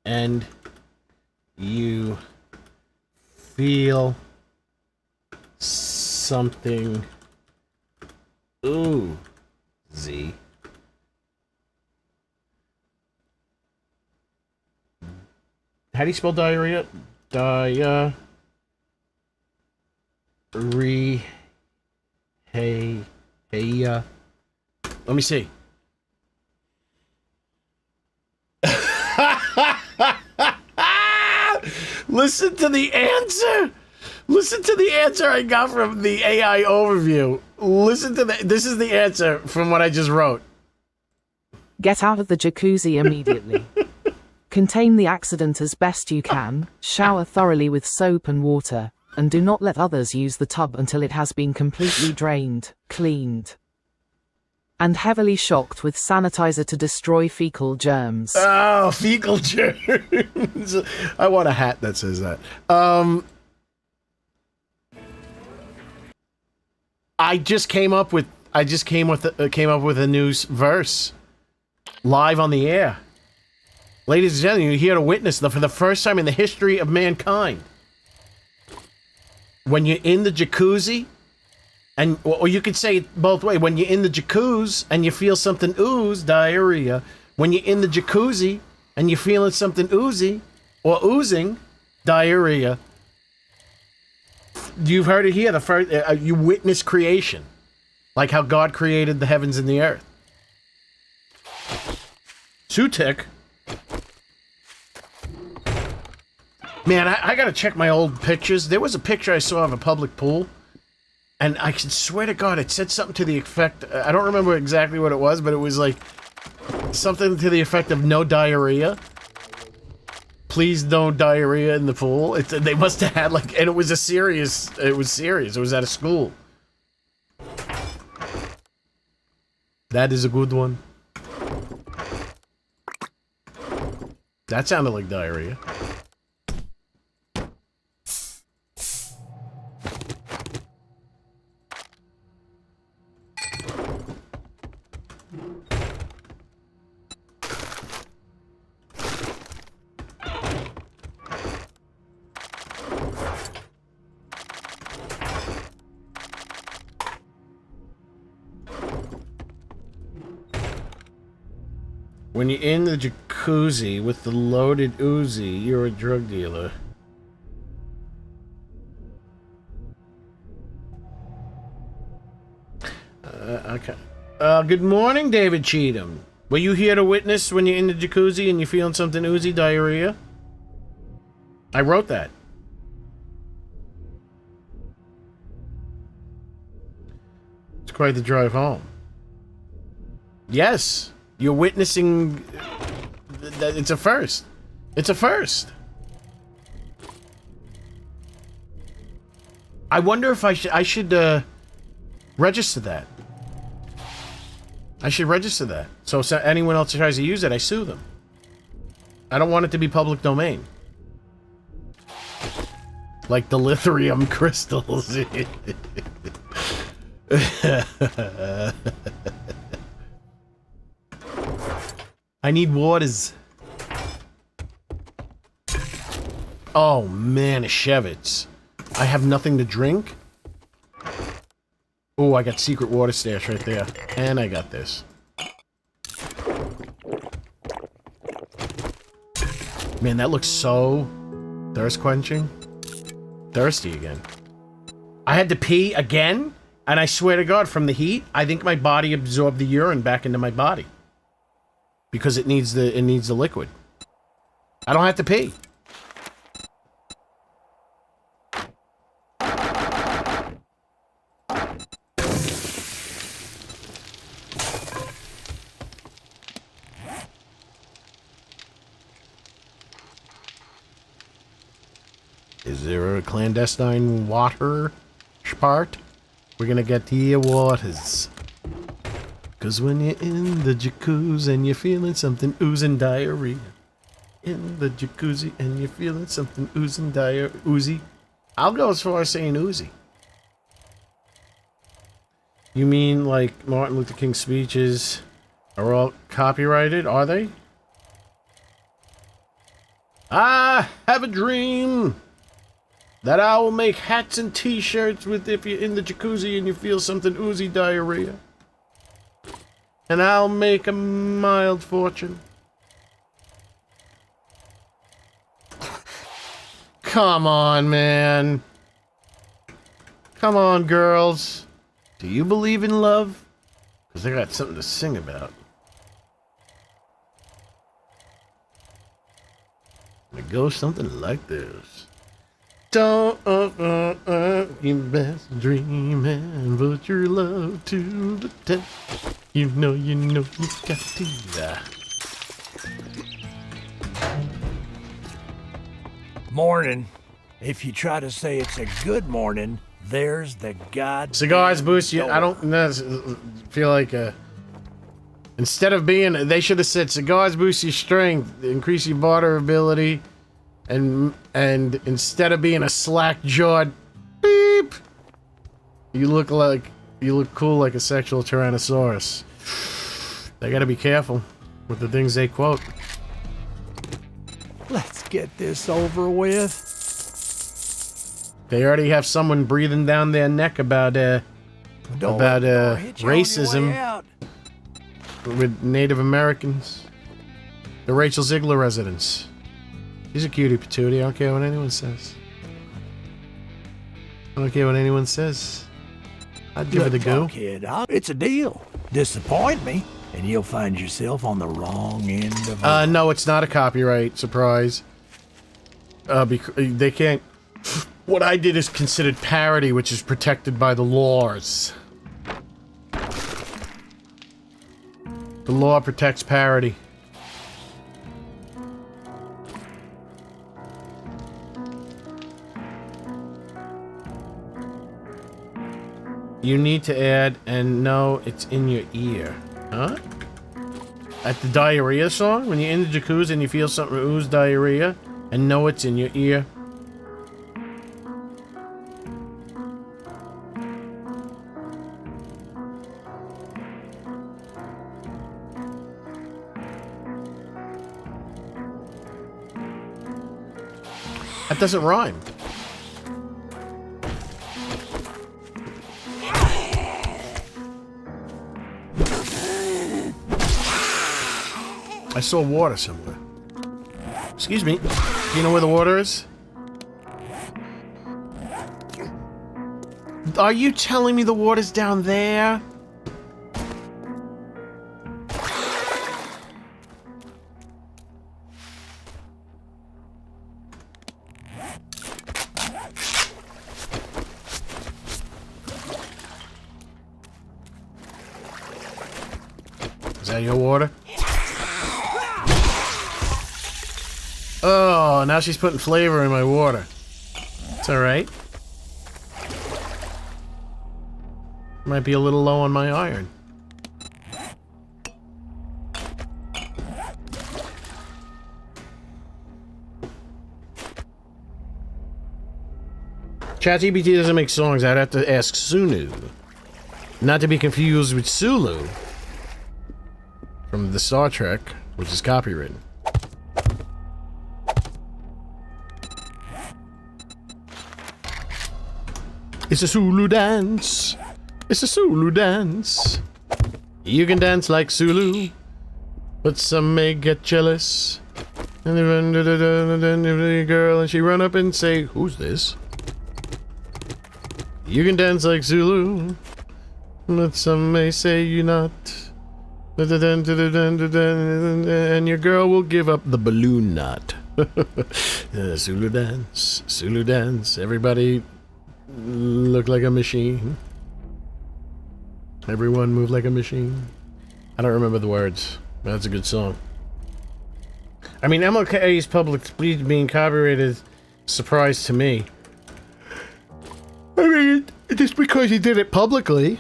and you feel something oozy. How do you spell diarrhea? Diarrhea. Hey. Let me see. Listen to the answer. Listen to the answer I got from the AI overview. Listen to this is the answer from what I just wrote. Get out of the jacuzzi immediately. Contain the accident as best you can, shower thoroughly with soap and water, and do not let others use the tub until it has been completely drained, cleaned, and heavily shocked with sanitizer to destroy fecal germs. Oh, fecal germs. I want a hat that says that. I just came up with a new verse live on the air. Ladies and gentlemen, you're here to witness for the first time in the history of mankind. When you're in the jacuzzi, or you could say it both ways. When you're in the jacuzzi and you feel something ooze, diarrhea. When you're in the jacuzzi and you're feeling something oozy or oozing, diarrhea. You've heard it here. The first you witness creation, like how God created the heavens and the earth. Sutek. Man, I gotta check my old pictures. There was a picture I saw of a public pool, and I can swear to God, it said something to the effect, I don't remember exactly what it was, but it was like, something to the effect of no diarrhea. Please no diarrhea in the pool. They must have had like, and it was serious. It was at a school. That is a good one. That sounded like diarrhea. When you're in the jacuzzi with the loaded Uzi, you're a drug dealer. Okay. Good morning, David Cheatham. Were you here to witness when you're in the jacuzzi and you're feeling something oozy, diarrhea? I wrote that. It's quite the drive home. Yes. You're witnessing that it's a first. It's a first. I wonder if I should register that. I should register that. So if anyone else tries to use it, I sue them. I don't want it to be public domain. Like the lithium crystals. I need waters. Oh man, a Shevitz. I have nothing to drink. Oh, I got secret water stash right there. And I got this. Man, that looks so thirst quenching. Thirsty again. I had to pee again, and I swear to God, from the heat, I think my body absorbed the urine back into my body because it needs the liquid. I don't have to pee. Is there a clandestine water part? We're gonna get the waters. Cause when you're in the jacuzzi and you're feeling something oozing diarrhea. In the jacuzzi and you're feeling something oozing oozy. I'll go as far as saying oozy. You mean like Martin Luther King's speeches are all copyrighted? Are they? I have a dream that I will make hats and t-shirts with if you're in the jacuzzi and you feel something oozy diarrhea. And I'll make a mild fortune. Come on, man. Come on, girls. Do you believe in love? Because I got something to sing about. It goes something like this. Don't you best dream and put your love to the test. You know you got to. Morning. If you try to say it's a good morning, there's the god. Cigars boost you. I don't feel like instead of being, they should have said cigars boost your strength, increase your barter ability, and instead of being a slack jawed beep, you look cool like a sexual tyrannosaurus. They gotta be careful with the things they quote. Let's get this over with. They already have someone breathing down their neck about racism with Native Americans. The Rachel Ziegler residents. She's a cutie patootie. I don't care what anyone says. I don't care what anyone says. I'd give her the go. Kid, it's a deal. Disappoint me, and you'll find yourself on the wrong end of it. No, it's not a copyright. Surprise. They can't... What I did is considered parody, which is protected by the laws. The law protects parody. You need to add, and no, it's in your ear. Huh? At the diarrhea song? When you're in the jacuzzi and you feel something ooze diarrhea, and no, it's in your ear. That doesn't rhyme. I saw water somewhere. Excuse me. Do you know where the water is? Are you telling me the water's down there? Is that your water? Oh, now she's putting flavor in my water. It's alright. Might be a little low on my iron. ChatGPT doesn't make songs. I'd have to ask Sunu. Not to be confused with Sulu from the Star Trek, which is copywritten. It's a Sulu dance. It's a Sulu dance. You can dance like Sulu, but some may get jealous. And they run to the girl, and she run up and say, "Who's this?" You can dance like Zulu, but some may say you're not. And your girl will give up the balloon knot. Zulu dance, Zulu dance. Everybody look like a machine. Everyone move like a machine. I don't remember the words, but that's a good song. I mean, MLK's public speech being copyrighted is a surprise to me. I mean, just because he did it publicly.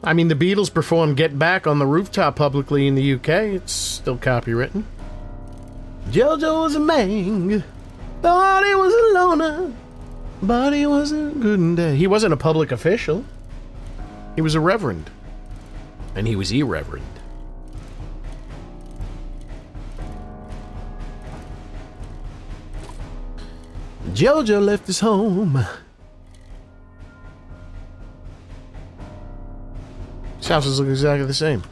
I mean, the Beatles performed Get Back on the rooftop publicly in the UK. It's still copywritten. Jojo was a man, thought he was a loner, but he wasn't good day. He wasn't a public official. He was a reverend. And he was irreverent. Jojo left his home. His houses look exactly the same.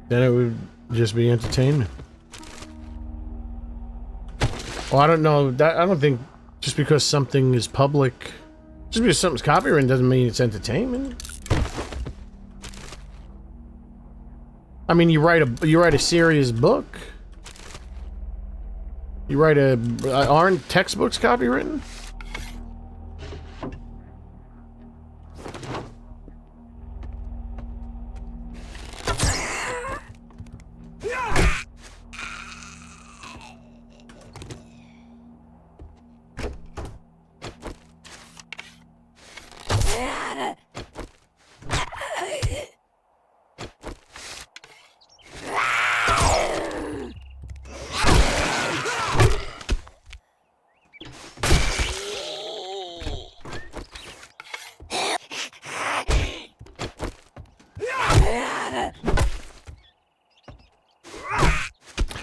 Then it would just be entertainment. Well, I don't know. I don't think just because something is public, just because something's copyrighted doesn't mean it's entertainment. I mean, you write a serious book. You write aren't textbooks copywritten?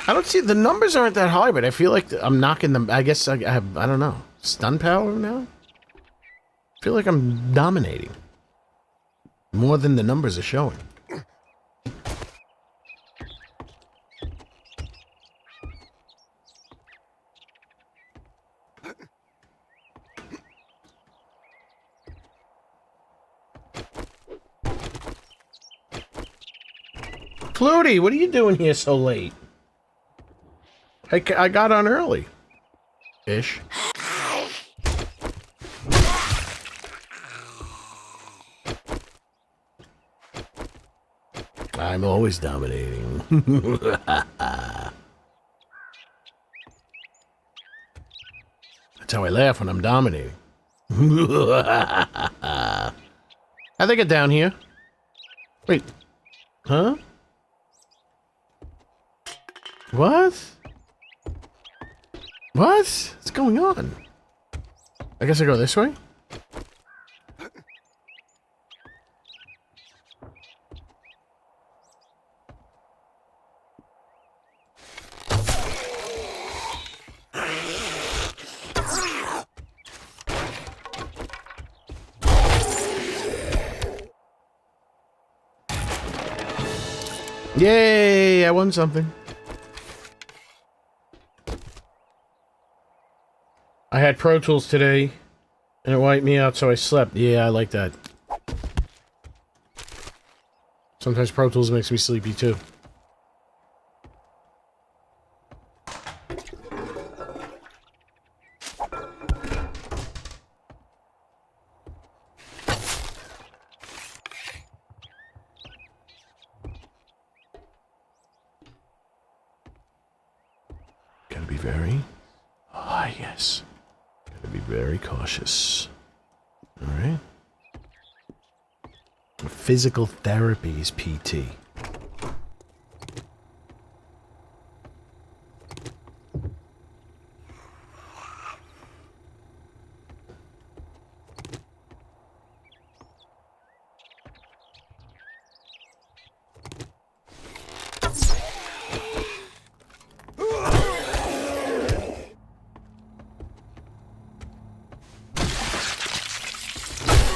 I don't see, the numbers aren't that high, but I feel like I'm knocking them. I guess I have, I don't know, stun power now? I feel like I'm dominating. More than the numbers are showing. Flutie, what are you doing here so late? I got on early. Ish. I'm always dominating. That's how I laugh when I'm dominating. How'd they get down here? Wait. Huh? What? What? What's going on? I guess I go this way? Yay! I won something. I had Pro Tools today, and it wiped me out, so I slept. Yeah, I like that. Sometimes Pro Tools makes me sleepy, too. Gotta be very... Ah, yes. Gotta be very cautious. Alright. physical therapy is PT.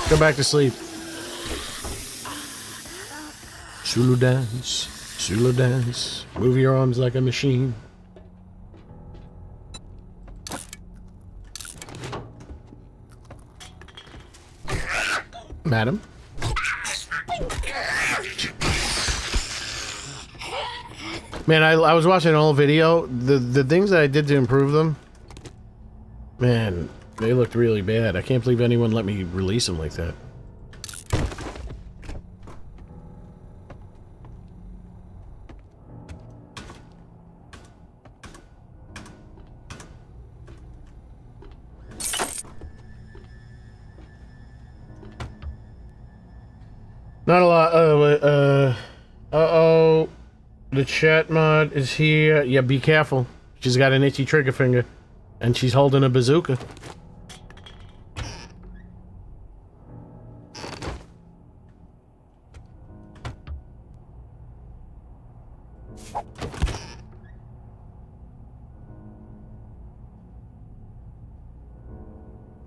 Go back to sleep. Sulu dance, move your arms like a machine. Madam? Man, I was watching an old video. The things that I did to improve them, man, they looked really bad. I can't believe anyone let me release them like that. Not a lot. Uh-oh. The chat mod is here. Yeah, be careful. She's got an itchy trigger finger. And she's holding a bazooka.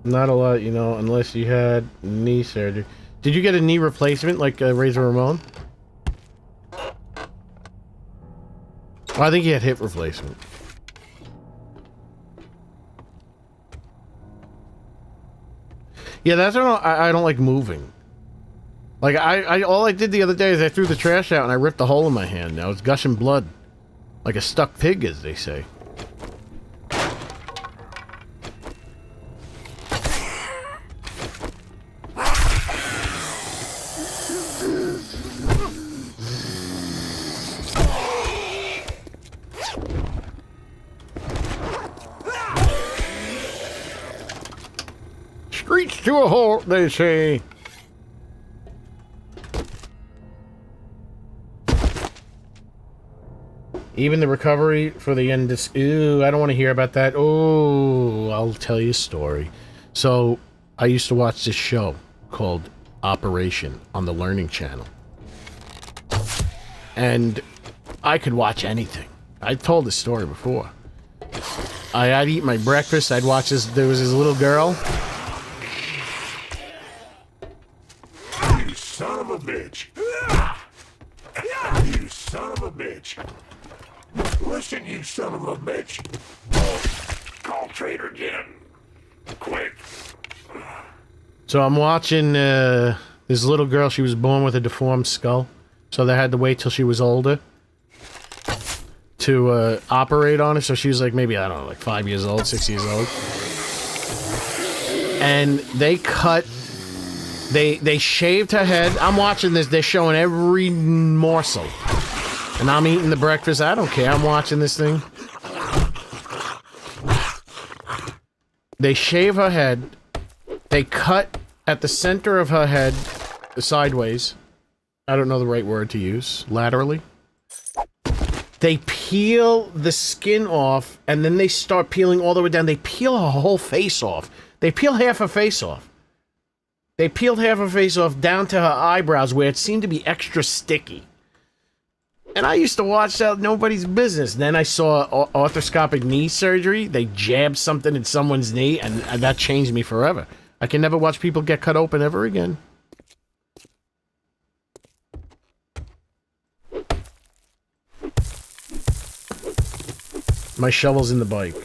Not a lot, you know, unless you had knee surgery. Did you get a knee replacement like Razor Ramon? Oh, I think he had hip replacement. Yeah, that's what I don't like moving. Like, all I did the other day is I threw the trash out and I ripped a hole in my hand. Now it's gushing blood. Like a stuck pig, as they say. Screech to a halt, they say. Even the recovery for the end is... Ooh, I don't want to hear about that. Oh, I'll tell you a story. So, I used to watch this show called Operation on the Learning Channel. And I could watch anything. I told this story before. I'd eat my breakfast, I'd watch this... There was this little girl... You son of a bitch. You son of a bitch. Listen, you son of a bitch. Call Trader Jim. Quick. So I'm watching this little girl. She was born with a deformed skull. So they had to wait till she was older to operate on her. So she was like maybe, I don't know, like 5 years old, 6 years old. And they cut... They shaved her head. I'm watching this. They're showing every morsel. And I'm eating the breakfast. I don't care. I'm watching this thing. They shave her head. They cut at the center of her head, sideways. I don't know the right word to use. Laterally. They peel the skin off, and then they start peeling all the way down. They peel her whole face off. They peel half her face off. They peeled half her face off down to her eyebrows, where it seemed to be extra sticky. And I used to watch that, nobody's business. Then I saw arthroscopic knee surgery. They jabbed something in someone's knee, and that changed me forever. I can never watch people get cut open ever again. My shovel's in the bike.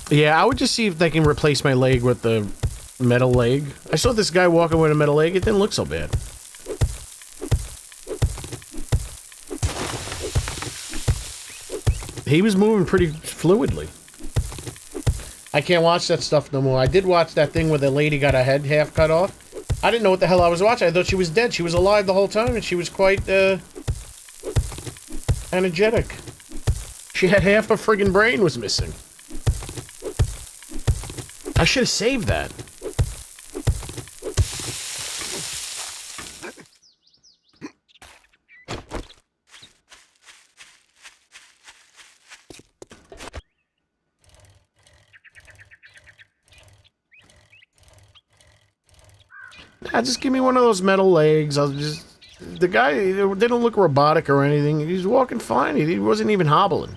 Yeah, I would just see if they can replace my leg with the metal leg. I saw this guy walking with a metal leg. It didn't look so bad. He was moving pretty fluidly. I can't watch that stuff no more. I did watch that thing where the lady got her head half cut off. I didn't know what the hell I was watching. I thought she was dead. She was alive the whole time, and she was quite, energetic. She had half her friggin' brain was missing. I should have saved that. Just give me one of those metal legs. I'll just... The guy, they don't look robotic or anything. He's walking fine. He wasn't even hobbling.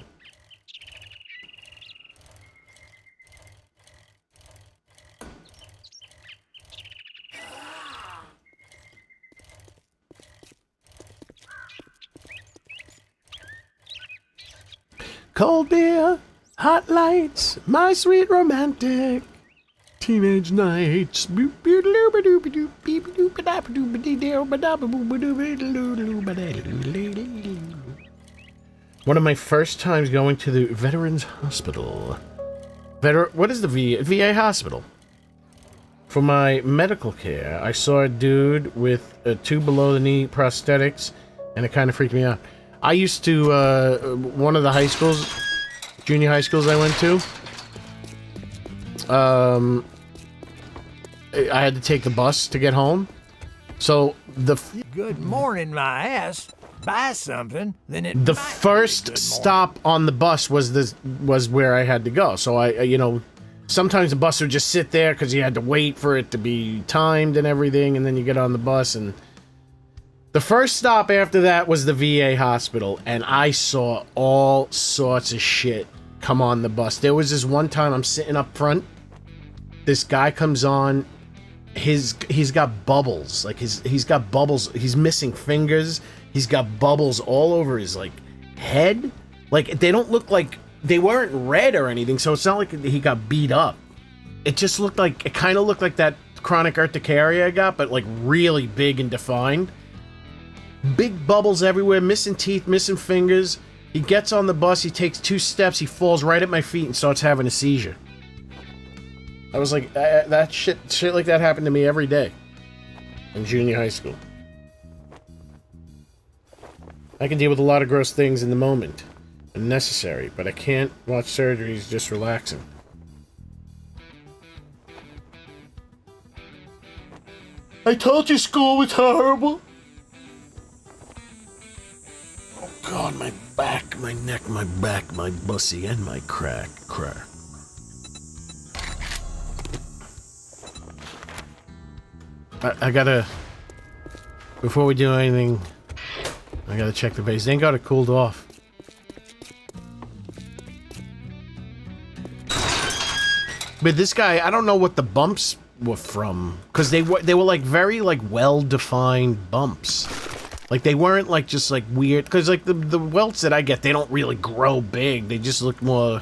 Cold beer, hot lights, my sweet romantic. Teenage nights. One of my first times going to the Veterans Hospital. What is the VA hospital? For my medical care, I saw a dude with 2 below-the-knee prosthetics, and it kind of freaked me out. I used to, one of the high schools, junior high schools I went to, I had to take the bus to get home. So Good morning, my ass. Buy something, then it. The first stop on the bus was where I had to go. So I sometimes the bus would just sit there because you had to wait for it to be timed and everything, and then you get on the bus. And the first stop after that was the VA hospital, and I saw all sorts of shit come on the bus. There was this one time I'm sitting up front. This guy comes on. He's got bubbles. Like he's got bubbles. He's missing fingers. He's got bubbles all over his head. Like they don't look like they weren't red or anything. So it's not like he got beat up. It just looked like it kind of looked like that chronic urticaria I got, but like really big and defined. Big bubbles everywhere. Missing teeth. Missing fingers. He gets on the bus. He takes 2 steps. He falls right at my feet and starts having a seizure. I was like, that shit like that happened to me every day in junior high school. I can deal with a lot of gross things in the moment and necessary, but I can't watch surgeries just relaxing. I told you school was horrible. Oh God, my back, my neck, my back, my bussy, and my crack. I gotta... Before we do anything, I gotta check the base. They ain't got it cooled off. But this guy, I don't know what the bumps were from. Because they were like very well-defined bumps. Like they weren't like just like weird... Because like the welts that I get, they don't really grow big. They just look more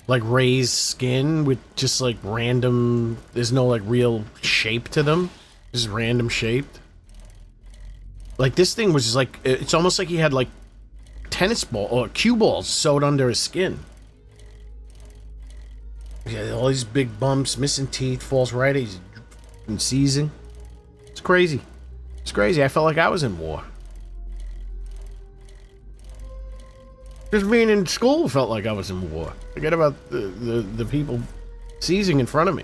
like raised skin with just like random... There's no like real shape to them. Just random shaped. Like this thing was just like, it's almost like he had like tennis ball or cue balls sewed under his skin. Yeah, all these big bumps, missing teeth, falls right, he's seizing. It's crazy. It's crazy. I felt like I was in war. Just being in school felt like I was in war. Forget about the people seizing in front of me.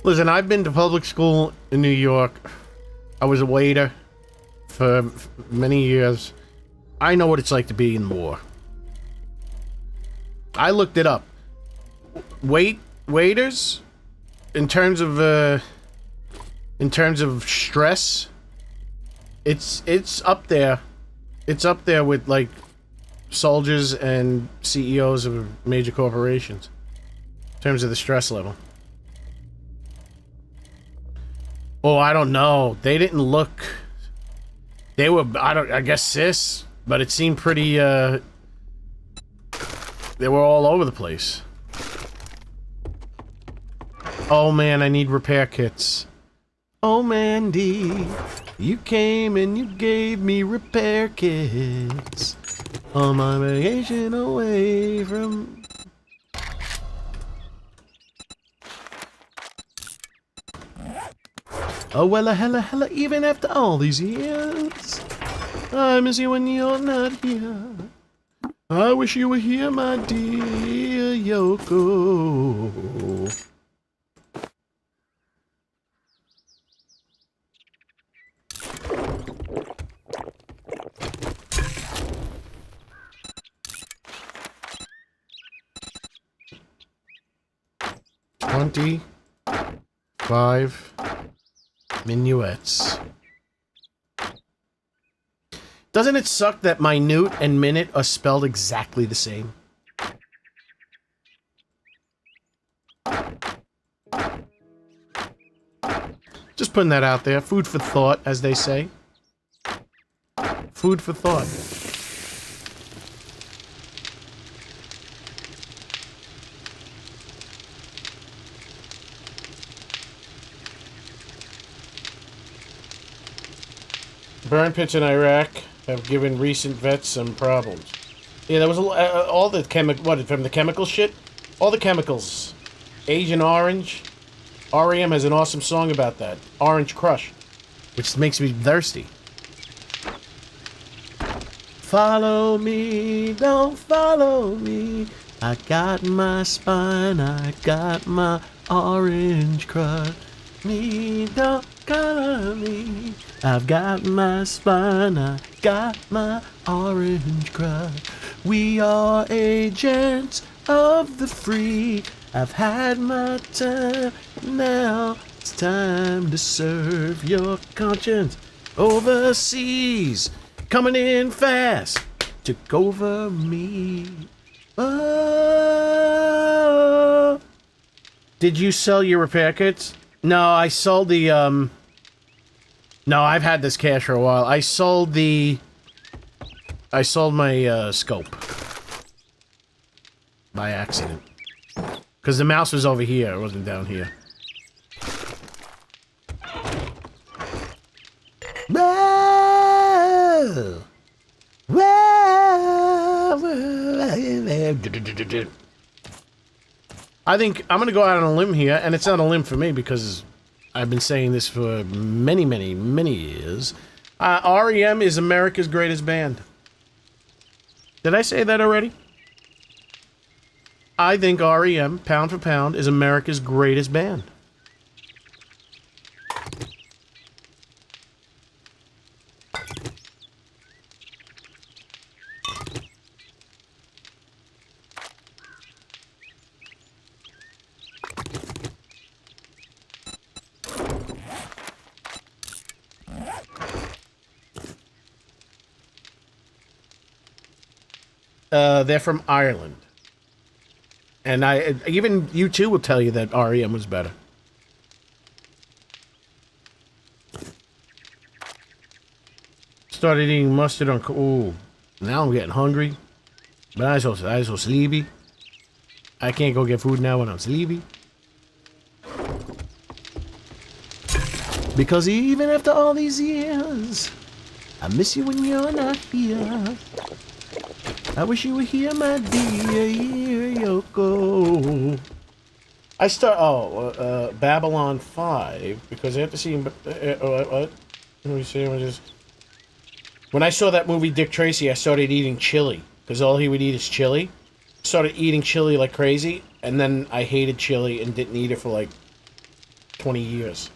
Listen, I've been to public school in New York. I was a waiter for many years. I know what it's like to be in war. I looked it up. Waiters, in terms of stress, it's up there. It's up there with like soldiers and CEOs of major corporations in terms of the stress level. Oh, I don't know. They didn't look... They were, I guess cis, but it seemed pretty, they were all over the place. Oh man, I need repair kits. Oh Mandy, you came and you gave me repair kits. On my vacation away from... Oh, well, hella, even after all these years, I miss you when you're not here. I wish you were here, my dear Yoko. Five minuets. Doesn't it suck that minute and minute are spelled exactly the same? Just putting that out there. Food for thought, as they say. Food for thought. Burn pits in Iraq have given recent vets some problems. Yeah, there was all the from the chemical shit? All the chemicals. Agent Orange. REM has an awesome song about that. Orange Crush. Which makes me thirsty. Follow me, don't follow me. I got my spine, I got my orange crush. Me, don't color me. I've got my spine, I got my orange crush. We are agents of the free. I've had my time, now it's time to serve your conscience. Overseas, coming in fast, took over me. Oh. Did you sell your repair kits? No, I sold the, No, I've had this cash for a while. I sold my, scope. By accident. Because the mouse was over here, it wasn't down here. Whoa! Whoa! I think I'm gonna go out on a limb here, and it's not a limb for me because I've been saying this for many, many, many years. REM is America's greatest band. Did I say that already? I think REM, pound for pound, is America's greatest band. They're from Ireland. And even U2 will tell you that REM was better. Started eating mustard on... Ooh, now I'm getting hungry. But I was so sleepy. I can't go get food now when I'm sleepy. Because even after all these years, I miss you when you're not here. I wish you were here, my dear Yoko. I start. Babylon 5 because I have to see. What? Let me see. When I saw that movie Dick Tracy, I started eating chili because all he would eat is chili. Started eating chili like crazy, and then I hated chili and didn't eat it for like 20 years.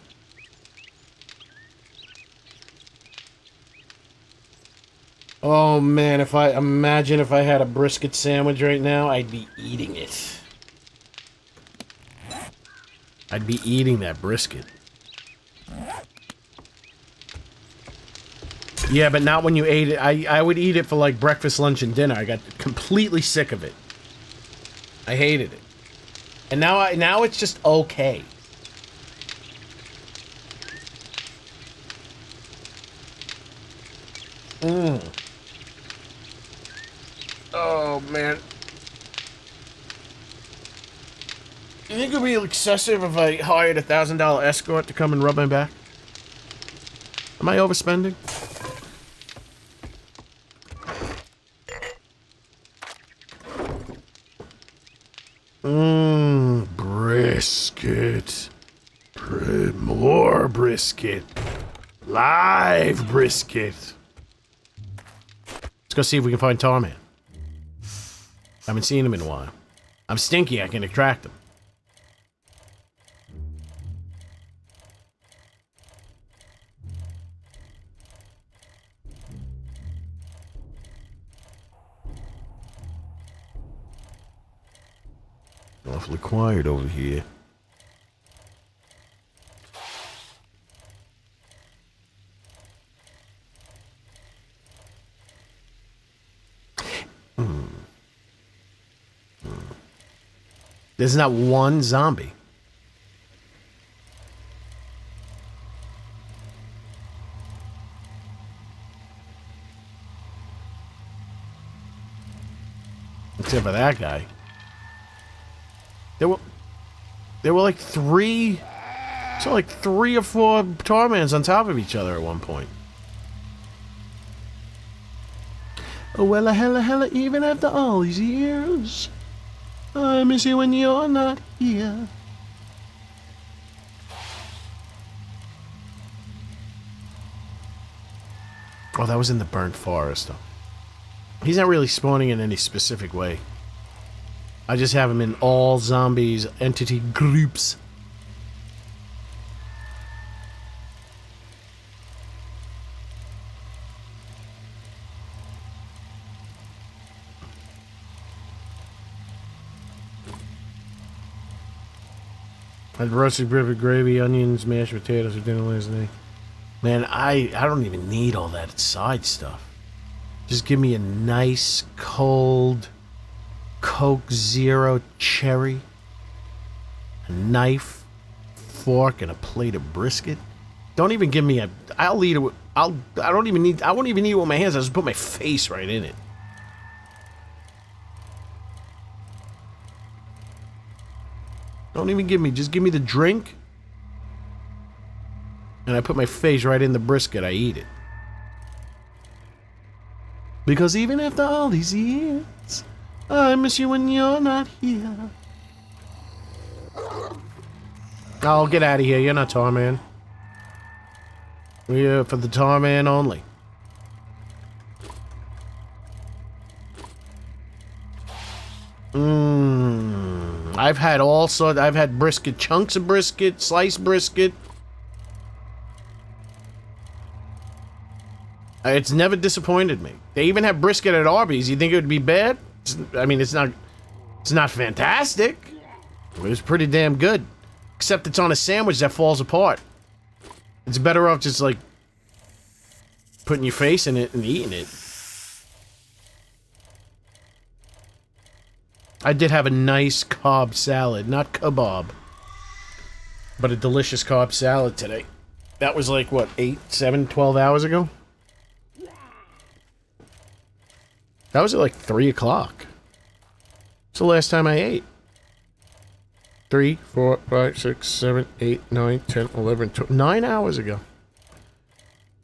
Oh man, imagine if I had a brisket sandwich right now, I'd be eating it. I'd be eating that brisket. Yeah, but not when you ate it. I would eat it for like breakfast, lunch, and dinner. I got completely sick of it. I hated it. And now it's just okay. Oh, man. You think it would be excessive if I hired a $1,000 escort to come and rub my back? Am I overspending? Brisket. More brisket. Live brisket. Let's go see if we can find Tarman. Haven't seen him in a while. I'm stinky, I can attract him. Awfully quiet over here. There's not one zombie. Except for that guy. There were like three or four Tarmans on top of each other at one point. Oh, well, hella, even after all these years, I miss you when you're not here. Oh, that was in the burnt forest, though. He's not really spawning in any specific way. I just have him in all zombies entity groups. I had roasted rib with gravy, onions, mashed potatoes for dinner last night. Man, I don't even need all that side stuff. Just give me a nice, cold Coke Zero cherry, a knife, fork, and a plate of brisket. Don't even give me a... I'll eat it. I won't even eat it with my hands. I'll just put my face right in it. Don't even give me... Just give me the drink. And I put my face right in the brisket. I eat it. Because even after all these years, I miss you when you're not here. Oh, get out of here. You're not Tarman. We're here for the Tarman only. I've had all sorts. I've had brisket, chunks of brisket, sliced brisket. It's never disappointed me. They even have brisket at Arby's. You think it would be bad? I mean, it's not fantastic. But it's pretty damn good. Except it's on a sandwich that falls apart. It's better off just, like, putting your face in it and eating it. I did have a nice Cobb salad. Not kebab. But a delicious Cobb salad today. That was like, what, 8, 7, 12 hours ago? That was at like 3 o'clock. It's the last time I ate. 3, 4, 5, 6, 7, 8, 9, 10, 11, 12. 9 hours ago.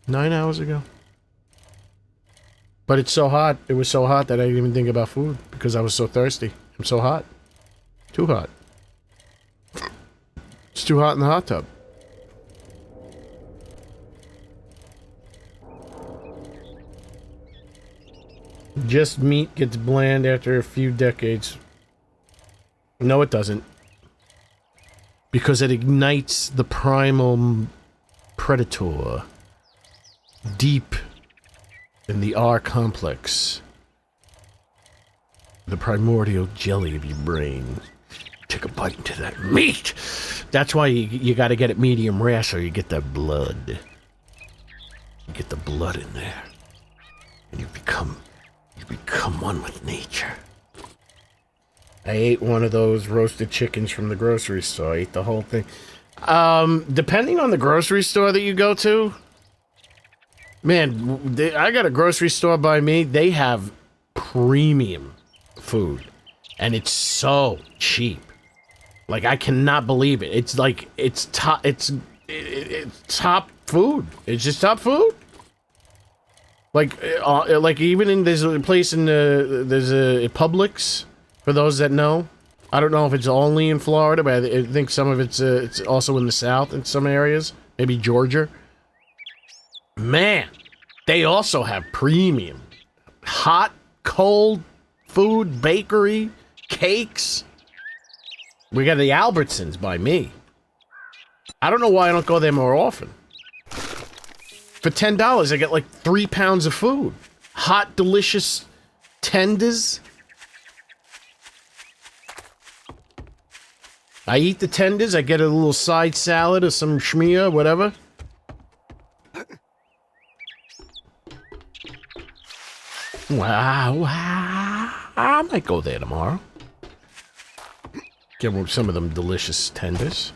9 hours ago. But it's so hot. It was so hot that I didn't even think about food because I was so thirsty. I'm so hot. Too hot. It's too hot in the hot tub. Just meat gets bland after a few decades. No, it doesn't. Because it ignites the primal predator deep in the R complex. The primordial jelly of your brain. Take a bite into that meat! That's why you gotta get it medium rare so you get that blood. You get the blood in there. And you become one with nature. I ate one of those roasted chickens from the grocery store. I ate the whole thing. Depending on the grocery store that you go to, man, I got a grocery store by me. They have premium food, and it's so cheap. Like, I cannot believe it. It's like it's top food. It's just top food. Like even in there's a place in there's a Publix for those that know. I don't know if it's only in Florida, but I think some of it's also in the South in some areas, maybe Georgia. Man, they also have premium, hot, cold food, bakery, cakes. We got the Albertsons by me. I don't know why I don't go there more often. For $10, I get like 3 pounds of food. Hot, delicious tenders. I eat the tenders, I get a little side salad or some schmear, whatever. Wow. I might go there tomorrow. Get some of them delicious tenders.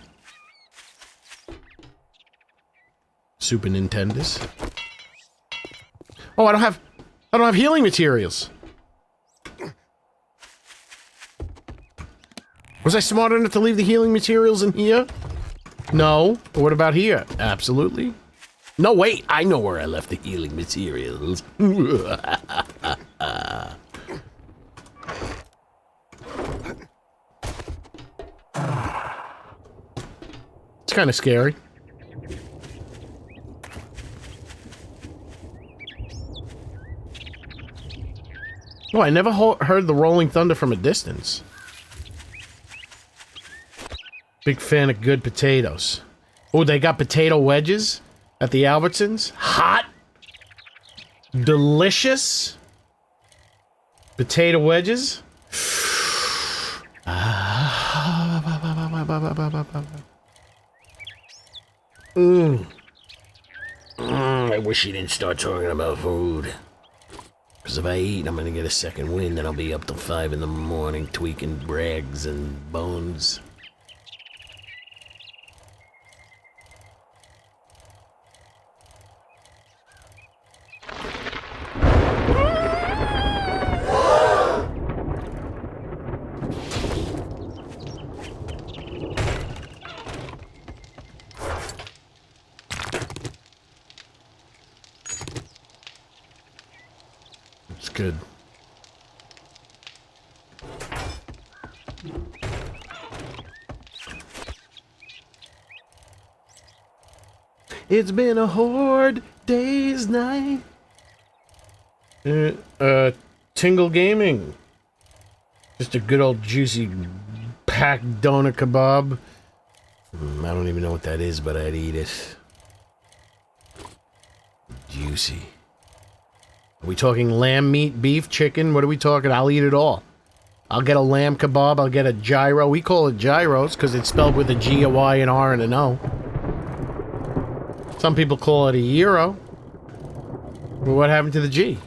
Super Nintendos. Oh, I don't have healing materials. Was I smart enough to leave the healing materials in here? No. But what about here? Absolutely. No, wait. I know where I left the healing materials. It's kind of scary. Oh, I never heard the rolling thunder from a distance. Big fan of good potatoes. Oh, they got potato wedges at the Albertsons. Hot. Delicious. Potato wedges. I wish you didn't start talking about food. Because if I eat, I'm going to get a second wind and I'll be up till 5 in the morning tweaking brags and bones. Good. It's been a horde day's night. Tingle Gaming. Just a good old juicy packed doner kebab. I don't even know what that is, but I'd eat it. Juicy. Are we talking lamb meat, beef, chicken? What are we talking? I'll eat it all. I'll get a lamb kebab. I'll get a gyro. We call it gyros because it's spelled with a G, a Y, an R, and an O. Some people call it a gyro. Well, what happened to the G?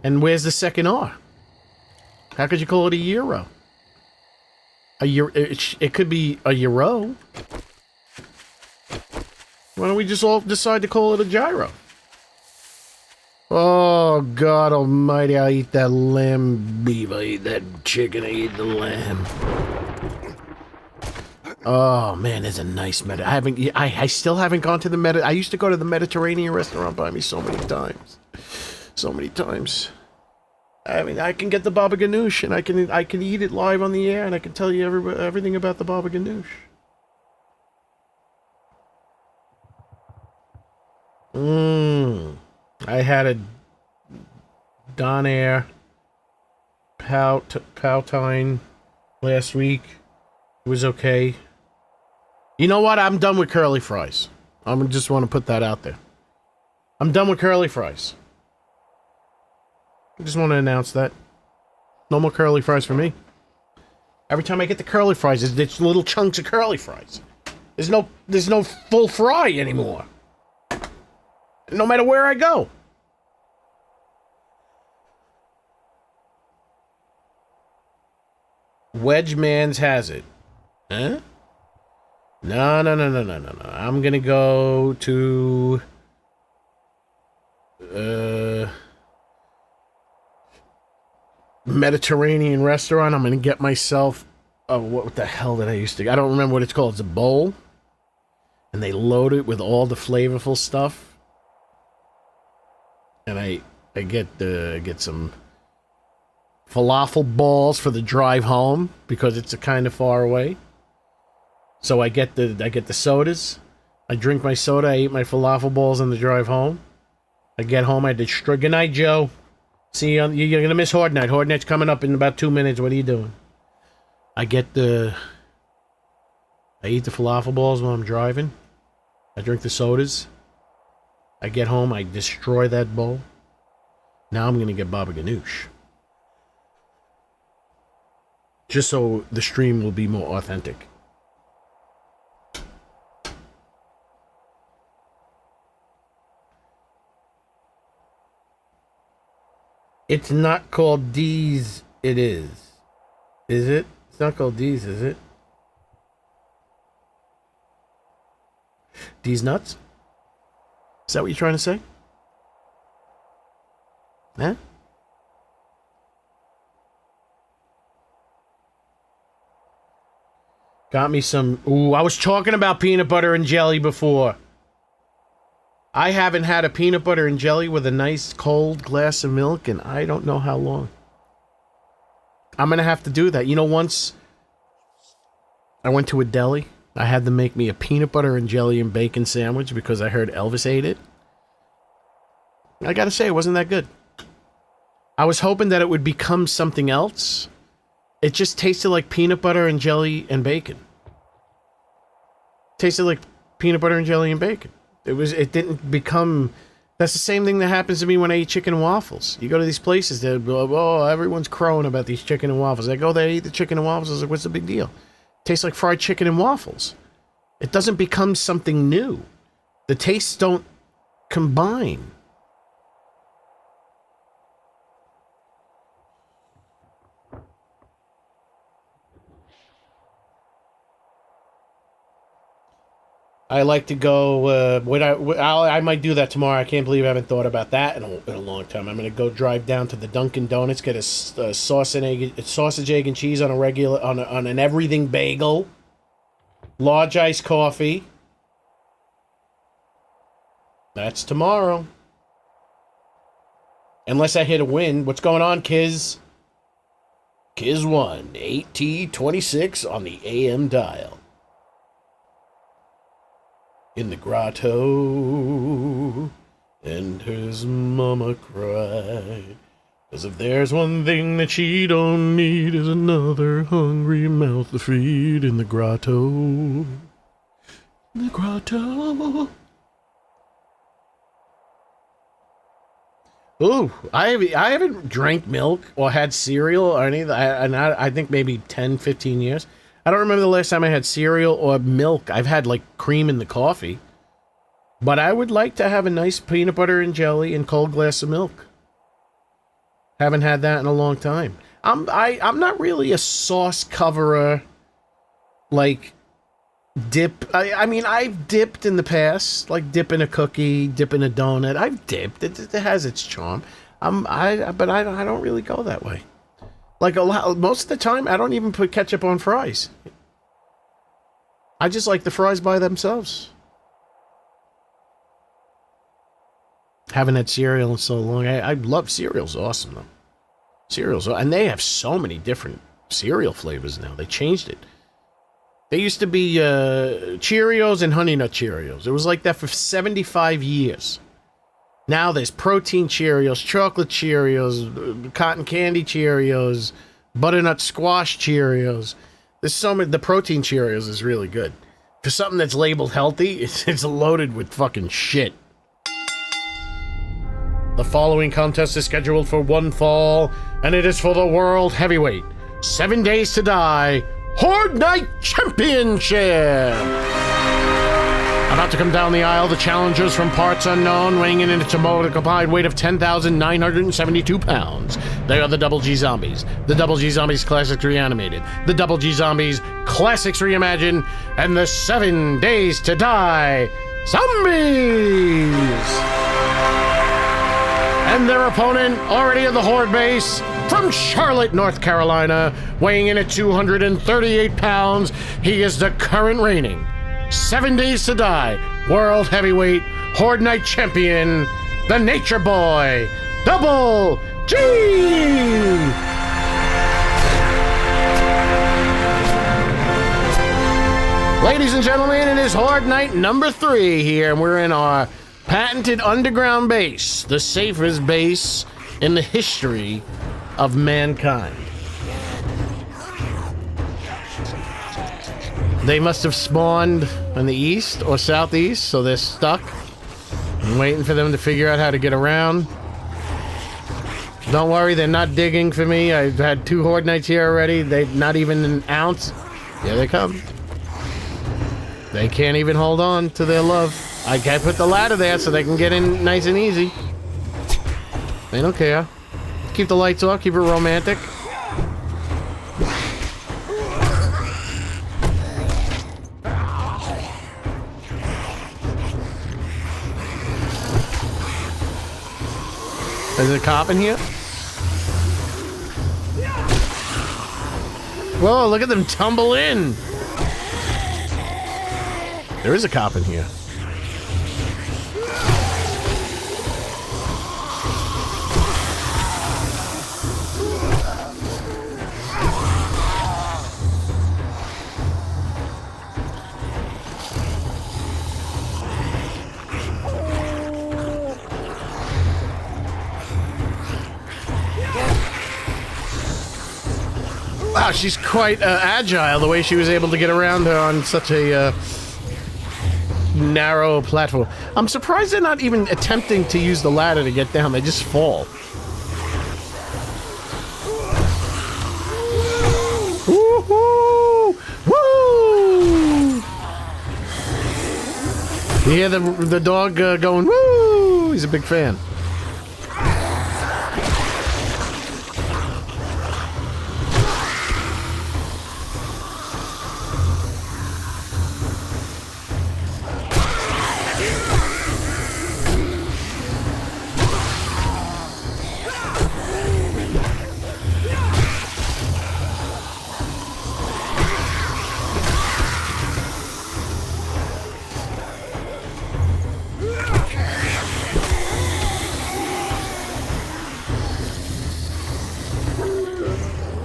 And where's the second R? How could you call it a gyro? It could be a euro. Why don't we just all decide to call it a gyro? Oh, God almighty, I eat that lamb beef, I eat that chicken, I eat the lamb. Oh, man, there's a nice I still haven't gone to the I used to go to the Mediterranean restaurant by me so many times. So many times. I mean, I can get the baba ganoush, and I can eat it live on the air, and I can tell you everything about the baba ganoush. I had a Donair Paltine last week. It was okay. You know what? I'm done with curly fries. I just want to put that out there. I'm done with curly fries. I just want to announce that. No more curly fries for me. Every time I get the curly fries, it's little chunks of curly fries. There's no full fry anymore. No matter where I go. Wedge Man's has it. Huh? No. I'm gonna go to... Mediterranean restaurant. I'm gonna get myself... what the hell did I used to... I don't remember what it's called. It's a bowl. And they load it with all the flavorful stuff. And I get some falafel balls for the drive home because it's a kind of far away. So I get the sodas. I drink my soda. I eat my falafel balls on the drive home. I get home, I destroy. Good night, Joe. See you. You're gonna miss Horde Night. Horde Night's coming up in about 2 minutes. What are you doing? I eat the falafel balls while I'm driving. I drink the sodas. I get home, I destroy that bowl. Now I'm gonna get Baba Ganoush. Just so the stream will be more authentic. It's not called D's, it is. Is it? It's not called D's, is it? D's nuts? Is that what you're trying to say? Huh? Got me some... Ooh, I was talking about peanut butter and jelly before. I haven't had a peanut butter and jelly with a nice cold glass of milk in I don't know how long. I'm gonna have to do that. You know, once I went to a deli, I had them make me a peanut butter and jelly and bacon sandwich because I heard Elvis ate it. I gotta say, it wasn't that good. I was hoping that it would become something else. It just tasted like peanut butter and jelly and bacon. Tasted like peanut butter and jelly and bacon. It didn't become... That's the same thing that happens to me when I eat chicken and waffles. You go to these places, they're like, oh, everyone's crowing about these chicken and waffles. I go there, eat the chicken and waffles. I was like, what's the big deal? Tastes like fried chicken and waffles. It doesn't become something new. The tastes don't combine. I like to go, I might do that tomorrow. I can't believe I haven't thought about that in a long time. I'm going to go drive down to the Dunkin' Donuts, get a sausage, egg, and cheese on on an everything bagel, large iced coffee. That's tomorrow. Unless I hit a win. What's going on, Kiz? Kiz 1, 8T26 on the AM dial. In the grotto, and his mama cried, 'cause if there's one thing that she don't need is another hungry mouth to feed. In the grotto, in the grotto. Ooh, I haven't drank milk or had cereal or anything, and I think maybe 10, 15 years. I don't remember the last time I had cereal or milk. I've had, like, cream in the coffee. But I would like to have a nice peanut butter and jelly and cold glass of milk. Haven't had that in a long time. I'm not really a sauce coverer, like, dip. I mean, I've dipped in the past, like dip in a cookie, dip in a donut. I've dipped. It has its charm. But I don't really go that way. Like most of the time, I don't even put ketchup on fries. I just like the fries by themselves. Haven't had cereal in so long. I love cereal's awesome though. Cereals, and they have so many different cereal flavors now. They changed it. They used to be Cheerios and Honey Nut Cheerios. It was like that for 75 years. Now there's protein Cheerios, chocolate Cheerios, cotton candy Cheerios, butternut squash Cheerios. There's so many. The protein Cheerios is really good. For something that's labeled healthy, it's loaded with fucking shit. The following contest is scheduled for one fall, and it is for the World Heavyweight 7 Days to Die Horde Night Championship. About to come down the aisle, the challengers from parts unknown, weighing in at a combined weight of 10,972 pounds. They are the Double G Zombies, the Double G Zombies Classics Reanimated, the Double G Zombies Classics Reimagined, and the 7 Days to Die Zombies! And their opponent, already in the Horde base, from Charlotte, North Carolina, weighing in at 238 pounds, he is the current reigning 7 Days to Die World Heavyweight Horde Night Champion, the Nature Boy, Double G! Ladies and gentlemen, it is Horde Night number 3 here, and we're in our Patented underground base, the safest base in the history of mankind. They must have spawned in the east or southeast, so they're stuck. I'm waiting for them to figure out how to get around. Don't worry, they're not digging for me. I've had 2 Horde Knights here already. They're not even an ounce. Here they come. They can't even hold on to their love. I can't put the ladder there so they can get in nice and easy. They don't care. Keep the lights off, keep it romantic. Is there a cop in here? Whoa, look at them tumble in. There is a cop in here. Wow, she's quite agile, the way she was able to get around her on such a narrow platform. I'm surprised they're not even attempting to use the ladder to get down. They just fall. Woo-hoo! Woo! You hear the dog going, woo! He's a big fan.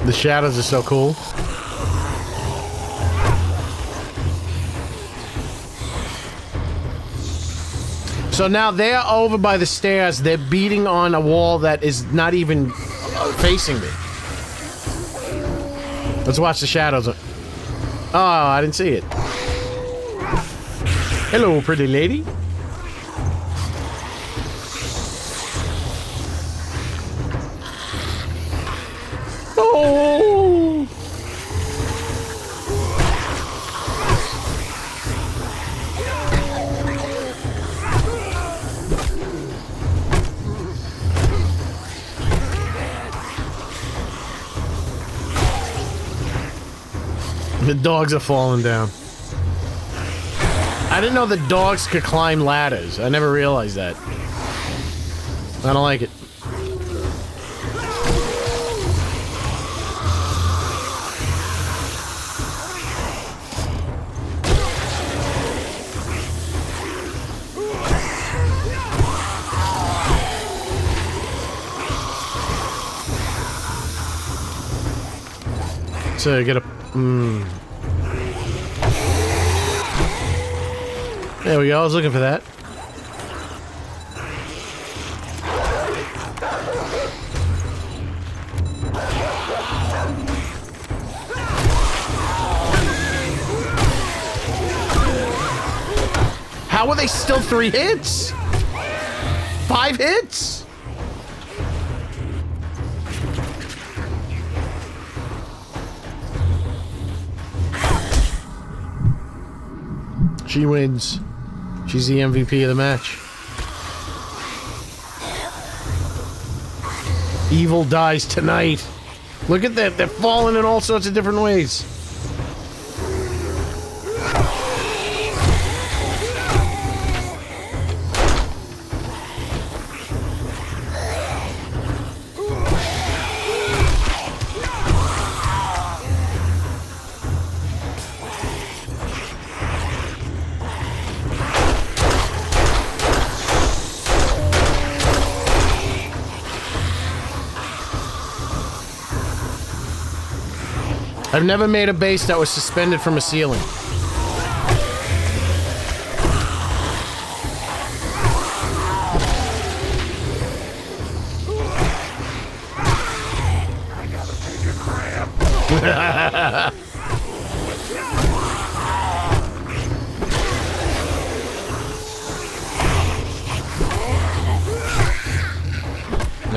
The shadows are so cool. So now they're over by the stairs. They're beating on a wall that is not even facing me. Let's watch the shadows. Oh, I didn't see it. Hello, pretty lady. Oh! The dogs are falling down. I didn't know that dogs could climb ladders. I never realized that. I don't like it. So get a... There we go, I was looking for that. How are they still 3 hits? 5 hits? She wins. She's the MVP of the match. Evil dies tonight. Look at that. They're falling in all sorts of different ways. I've never made a base that was suspended from a ceiling.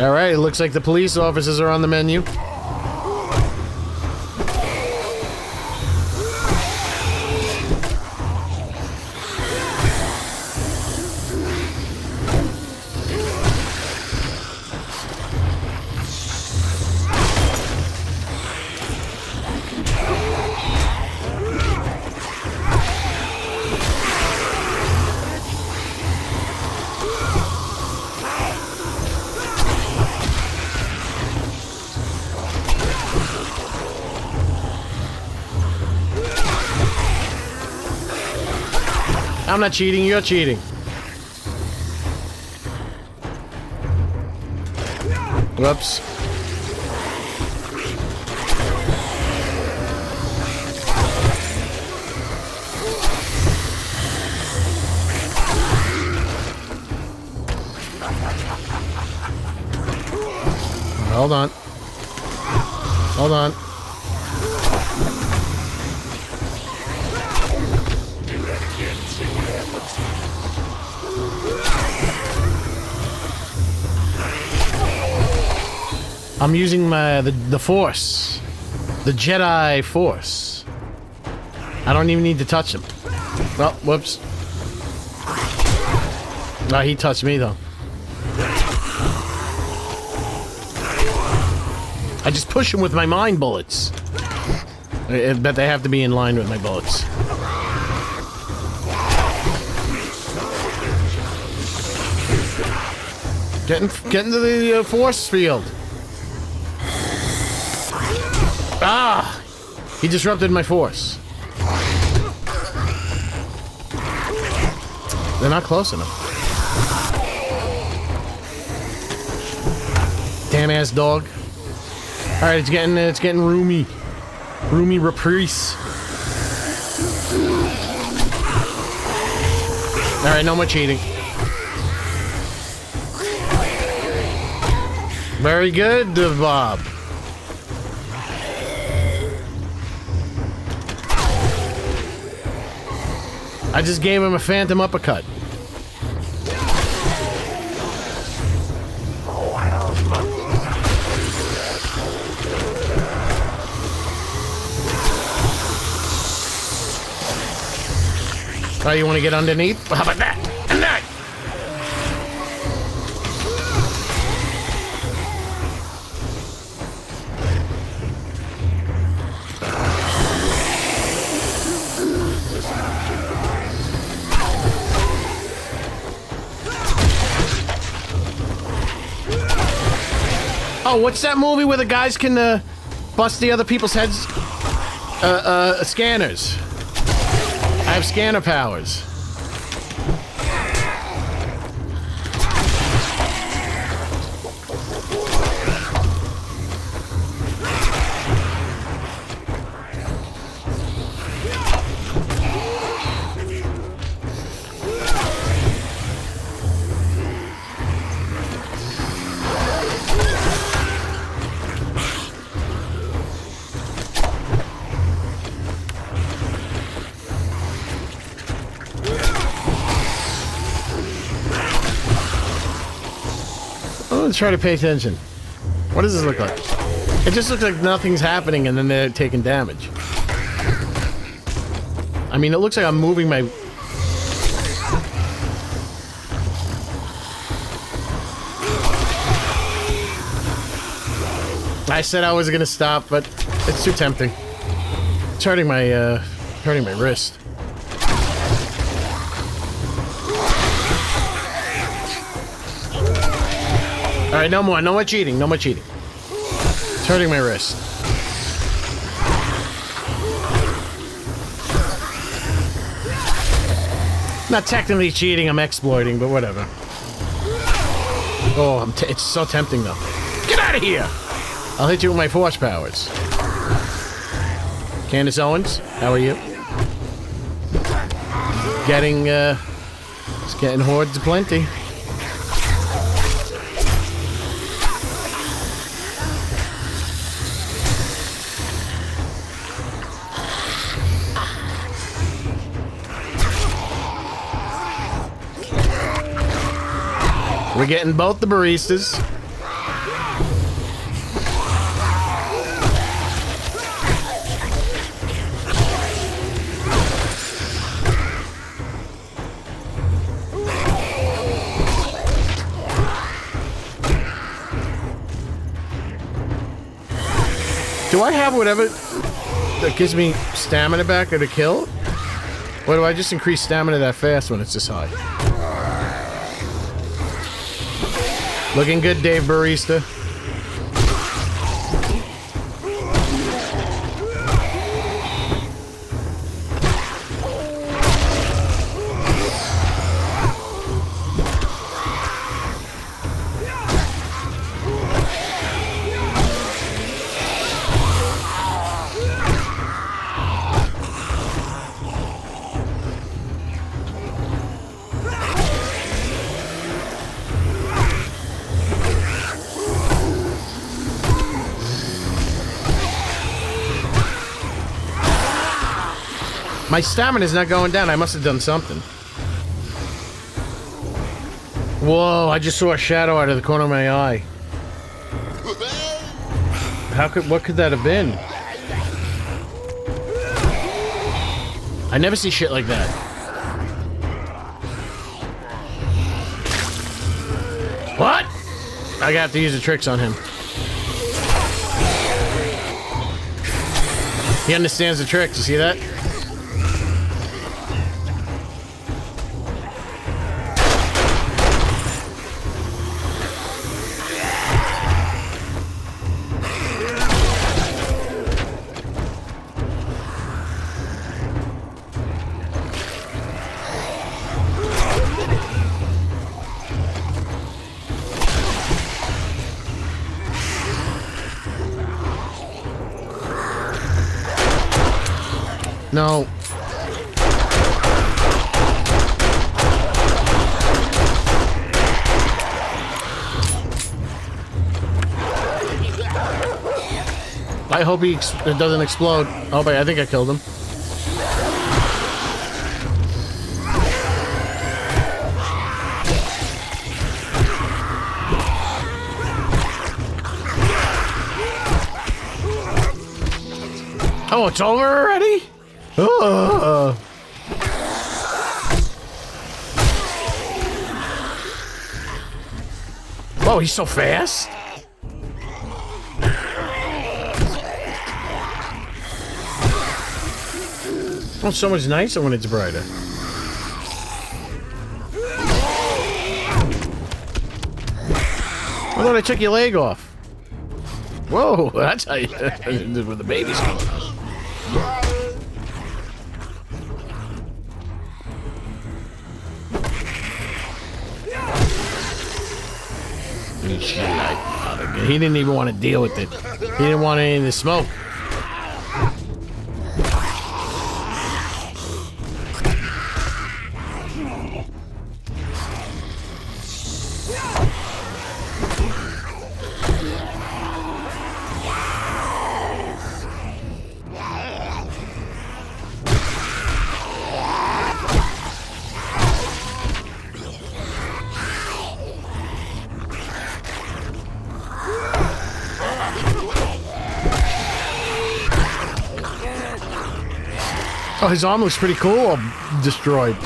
All right, it looks like the police officers are on the menu. I'm not cheating, you're cheating. Whoops. Hold on. Hold on. I'm using the Force. The Jedi Force. I don't even need to touch him. Well, whoops. No, he touched me though. I just push him with my mind bullets. I bet they have to be in line with my bullets. Get into the force field. Ah! He disrupted my force. They're not close enough. Damn ass dog. All right, it's getting roomy. Roomy reprise. All right, no more cheating. Very good, Bob. I just gave him a phantom uppercut. Oh, you want to get underneath? How about that? And that! Oh, what's that movie where the guys can bust the other people's heads? Scanners. I have scanner powers. Let's try to pay attention. What does this look like? It just looks like nothing's happening and then they're taking damage. I mean, it looks like I'm moving my... I said I was gonna stop, but it's too tempting. It's hurting my wrist. All right, no more cheating, no more cheating. It's hurting my wrist. Not technically cheating, I'm exploiting, but whatever. Oh, it's so tempting though. Get out of here! I'll hit you with my force powers. Candace Owens, how are you? It's getting hordes aplenty. We're getting both the baristas. Do I have whatever that gives me stamina back or to kill? Or do I just increase stamina that fast when it's this high? Looking good, Dave Barista. My stamina's not going down. I must have done something. Whoa, I just saw a shadow out of the corner of my eye. What could that have been? I never see shit like that. What? I got to use the tricks on him. He understands the tricks, you see that? No. I hope it doesn't explode. Oh, wait, I think I killed him. Oh, it's over already? Oh. Whoa, he's so fast. Oh, so much nicer when it's brighter. I thought I took your leg off. Whoa, that's how you did with the babies coming out. He didn't even want to deal with it. He didn't want any of the smoke. Oh, his arm looks pretty cool, all destroyed.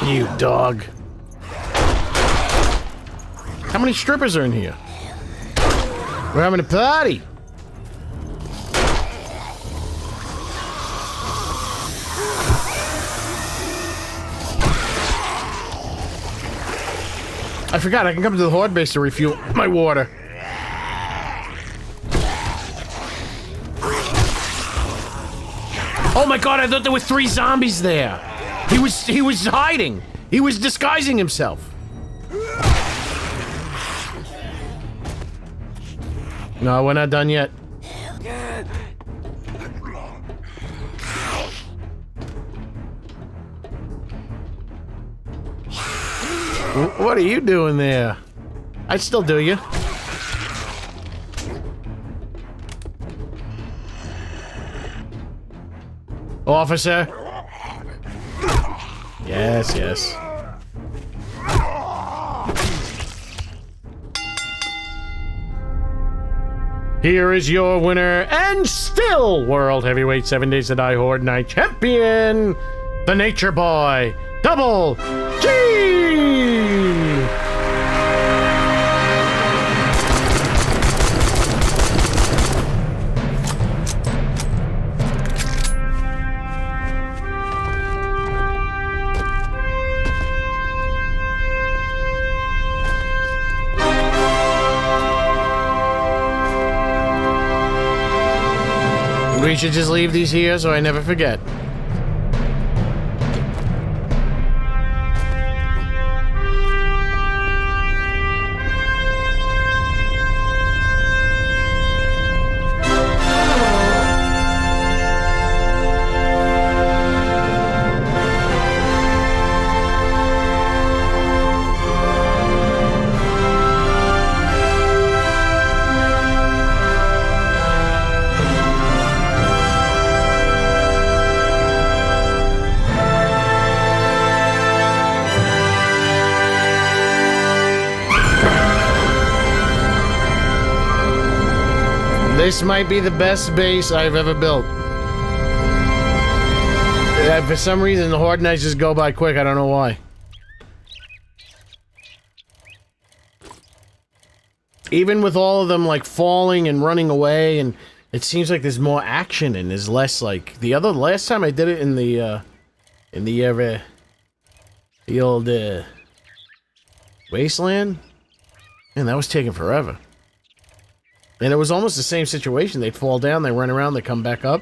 You dog. How many strippers are in here? We're having a party. I forgot, I can come to the Horde base to refuel my water. Oh my god, I thought there were 3 zombies there. He was hiding. He was disguising himself. No, we're not done yet. What are you doing there? I'd still do you. officer. Yes, yes. Here is your winner and still World Heavyweight 7 Days to Die Horde Night Champion, the Nature Boy, Double G! We should just leave these here so I never forget. This might be the best base I've ever built. For some reason, the Horde Nights just go by quick. I don't know why. Even with all of them, like, falling and running away, and it seems like there's more action and there's less, like... Last time I did it in the old, Wasteland, and that was taking forever. And it was almost the same situation. They'd fall down, they run around, they come back up.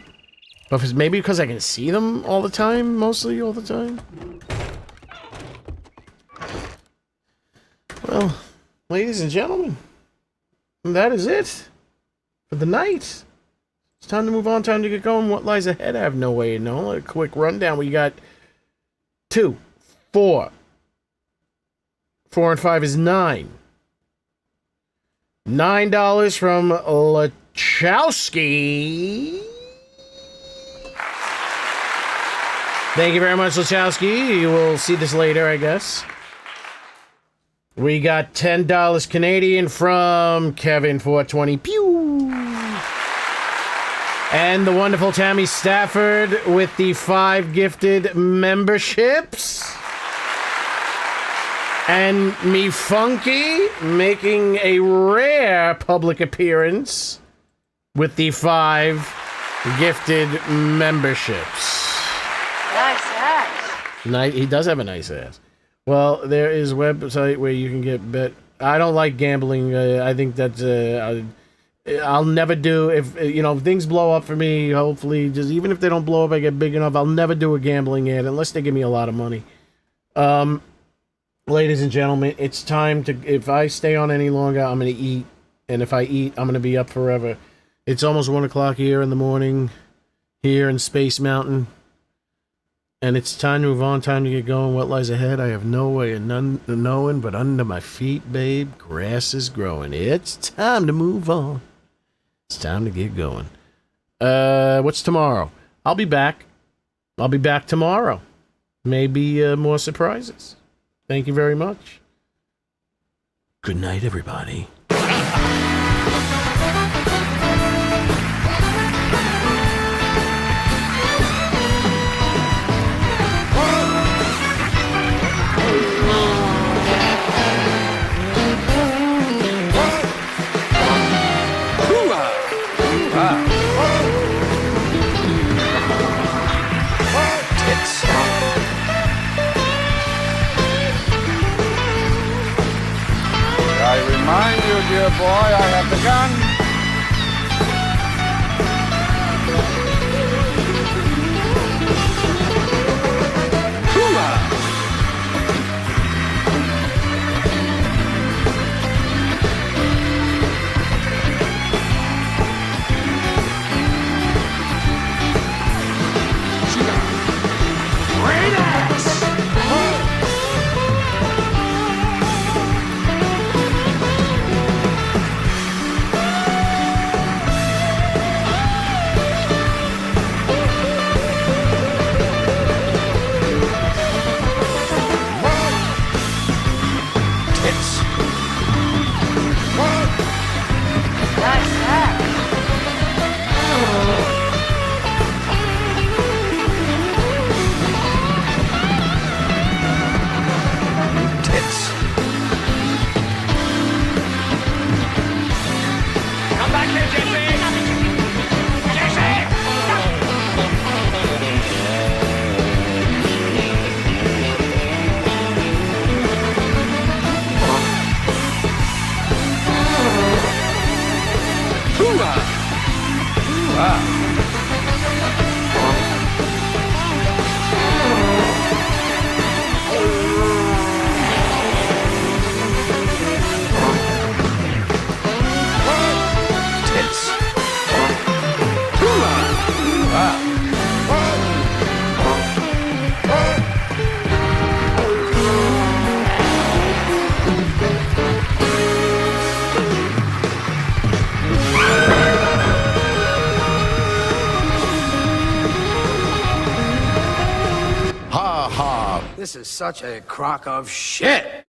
But maybe because I can see them all the time, mostly all the time. Well, ladies and gentlemen, that is it for the night. It's time to move on, time to get going. What lies ahead, I have no way to know. A quick rundown. We got 2, 4. 4 and 5 is 9. $9 from Lachowski. Thank you very much, Lachowski. You will see this later, I guess. We got $10 Canadian from Kevin 420. Pew! And the wonderful Tammy Stafford with the 5 gifted memberships. And me Funky making a rare public appearance with the 5 gifted memberships. Nice ass. He does have a nice ass. Well, there is a website where you can get bet. I don't like gambling. I think that's I'll never do if things blow up for me. Hopefully, just even if they don't blow up, I get big enough. I'll never do a gambling ad unless they give me a lot of money. Ladies and gentlemen, it's time to... If I stay on any longer, I'm going to eat. And if I eat, I'm going to be up forever. It's almost 1 o'clock here in the morning, here in Space Mountain. And it's time to move on, time to get going. What lies ahead, I have no way of knowing, but under my feet, babe, grass is growing. It's time to move on. It's time to get going. What's tomorrow? I'll be back. I'll be back tomorrow. Maybe more surprises. Thank you very much. Good night, everybody. I remind you, dear boy, I have the gun. This is such a crock of shit.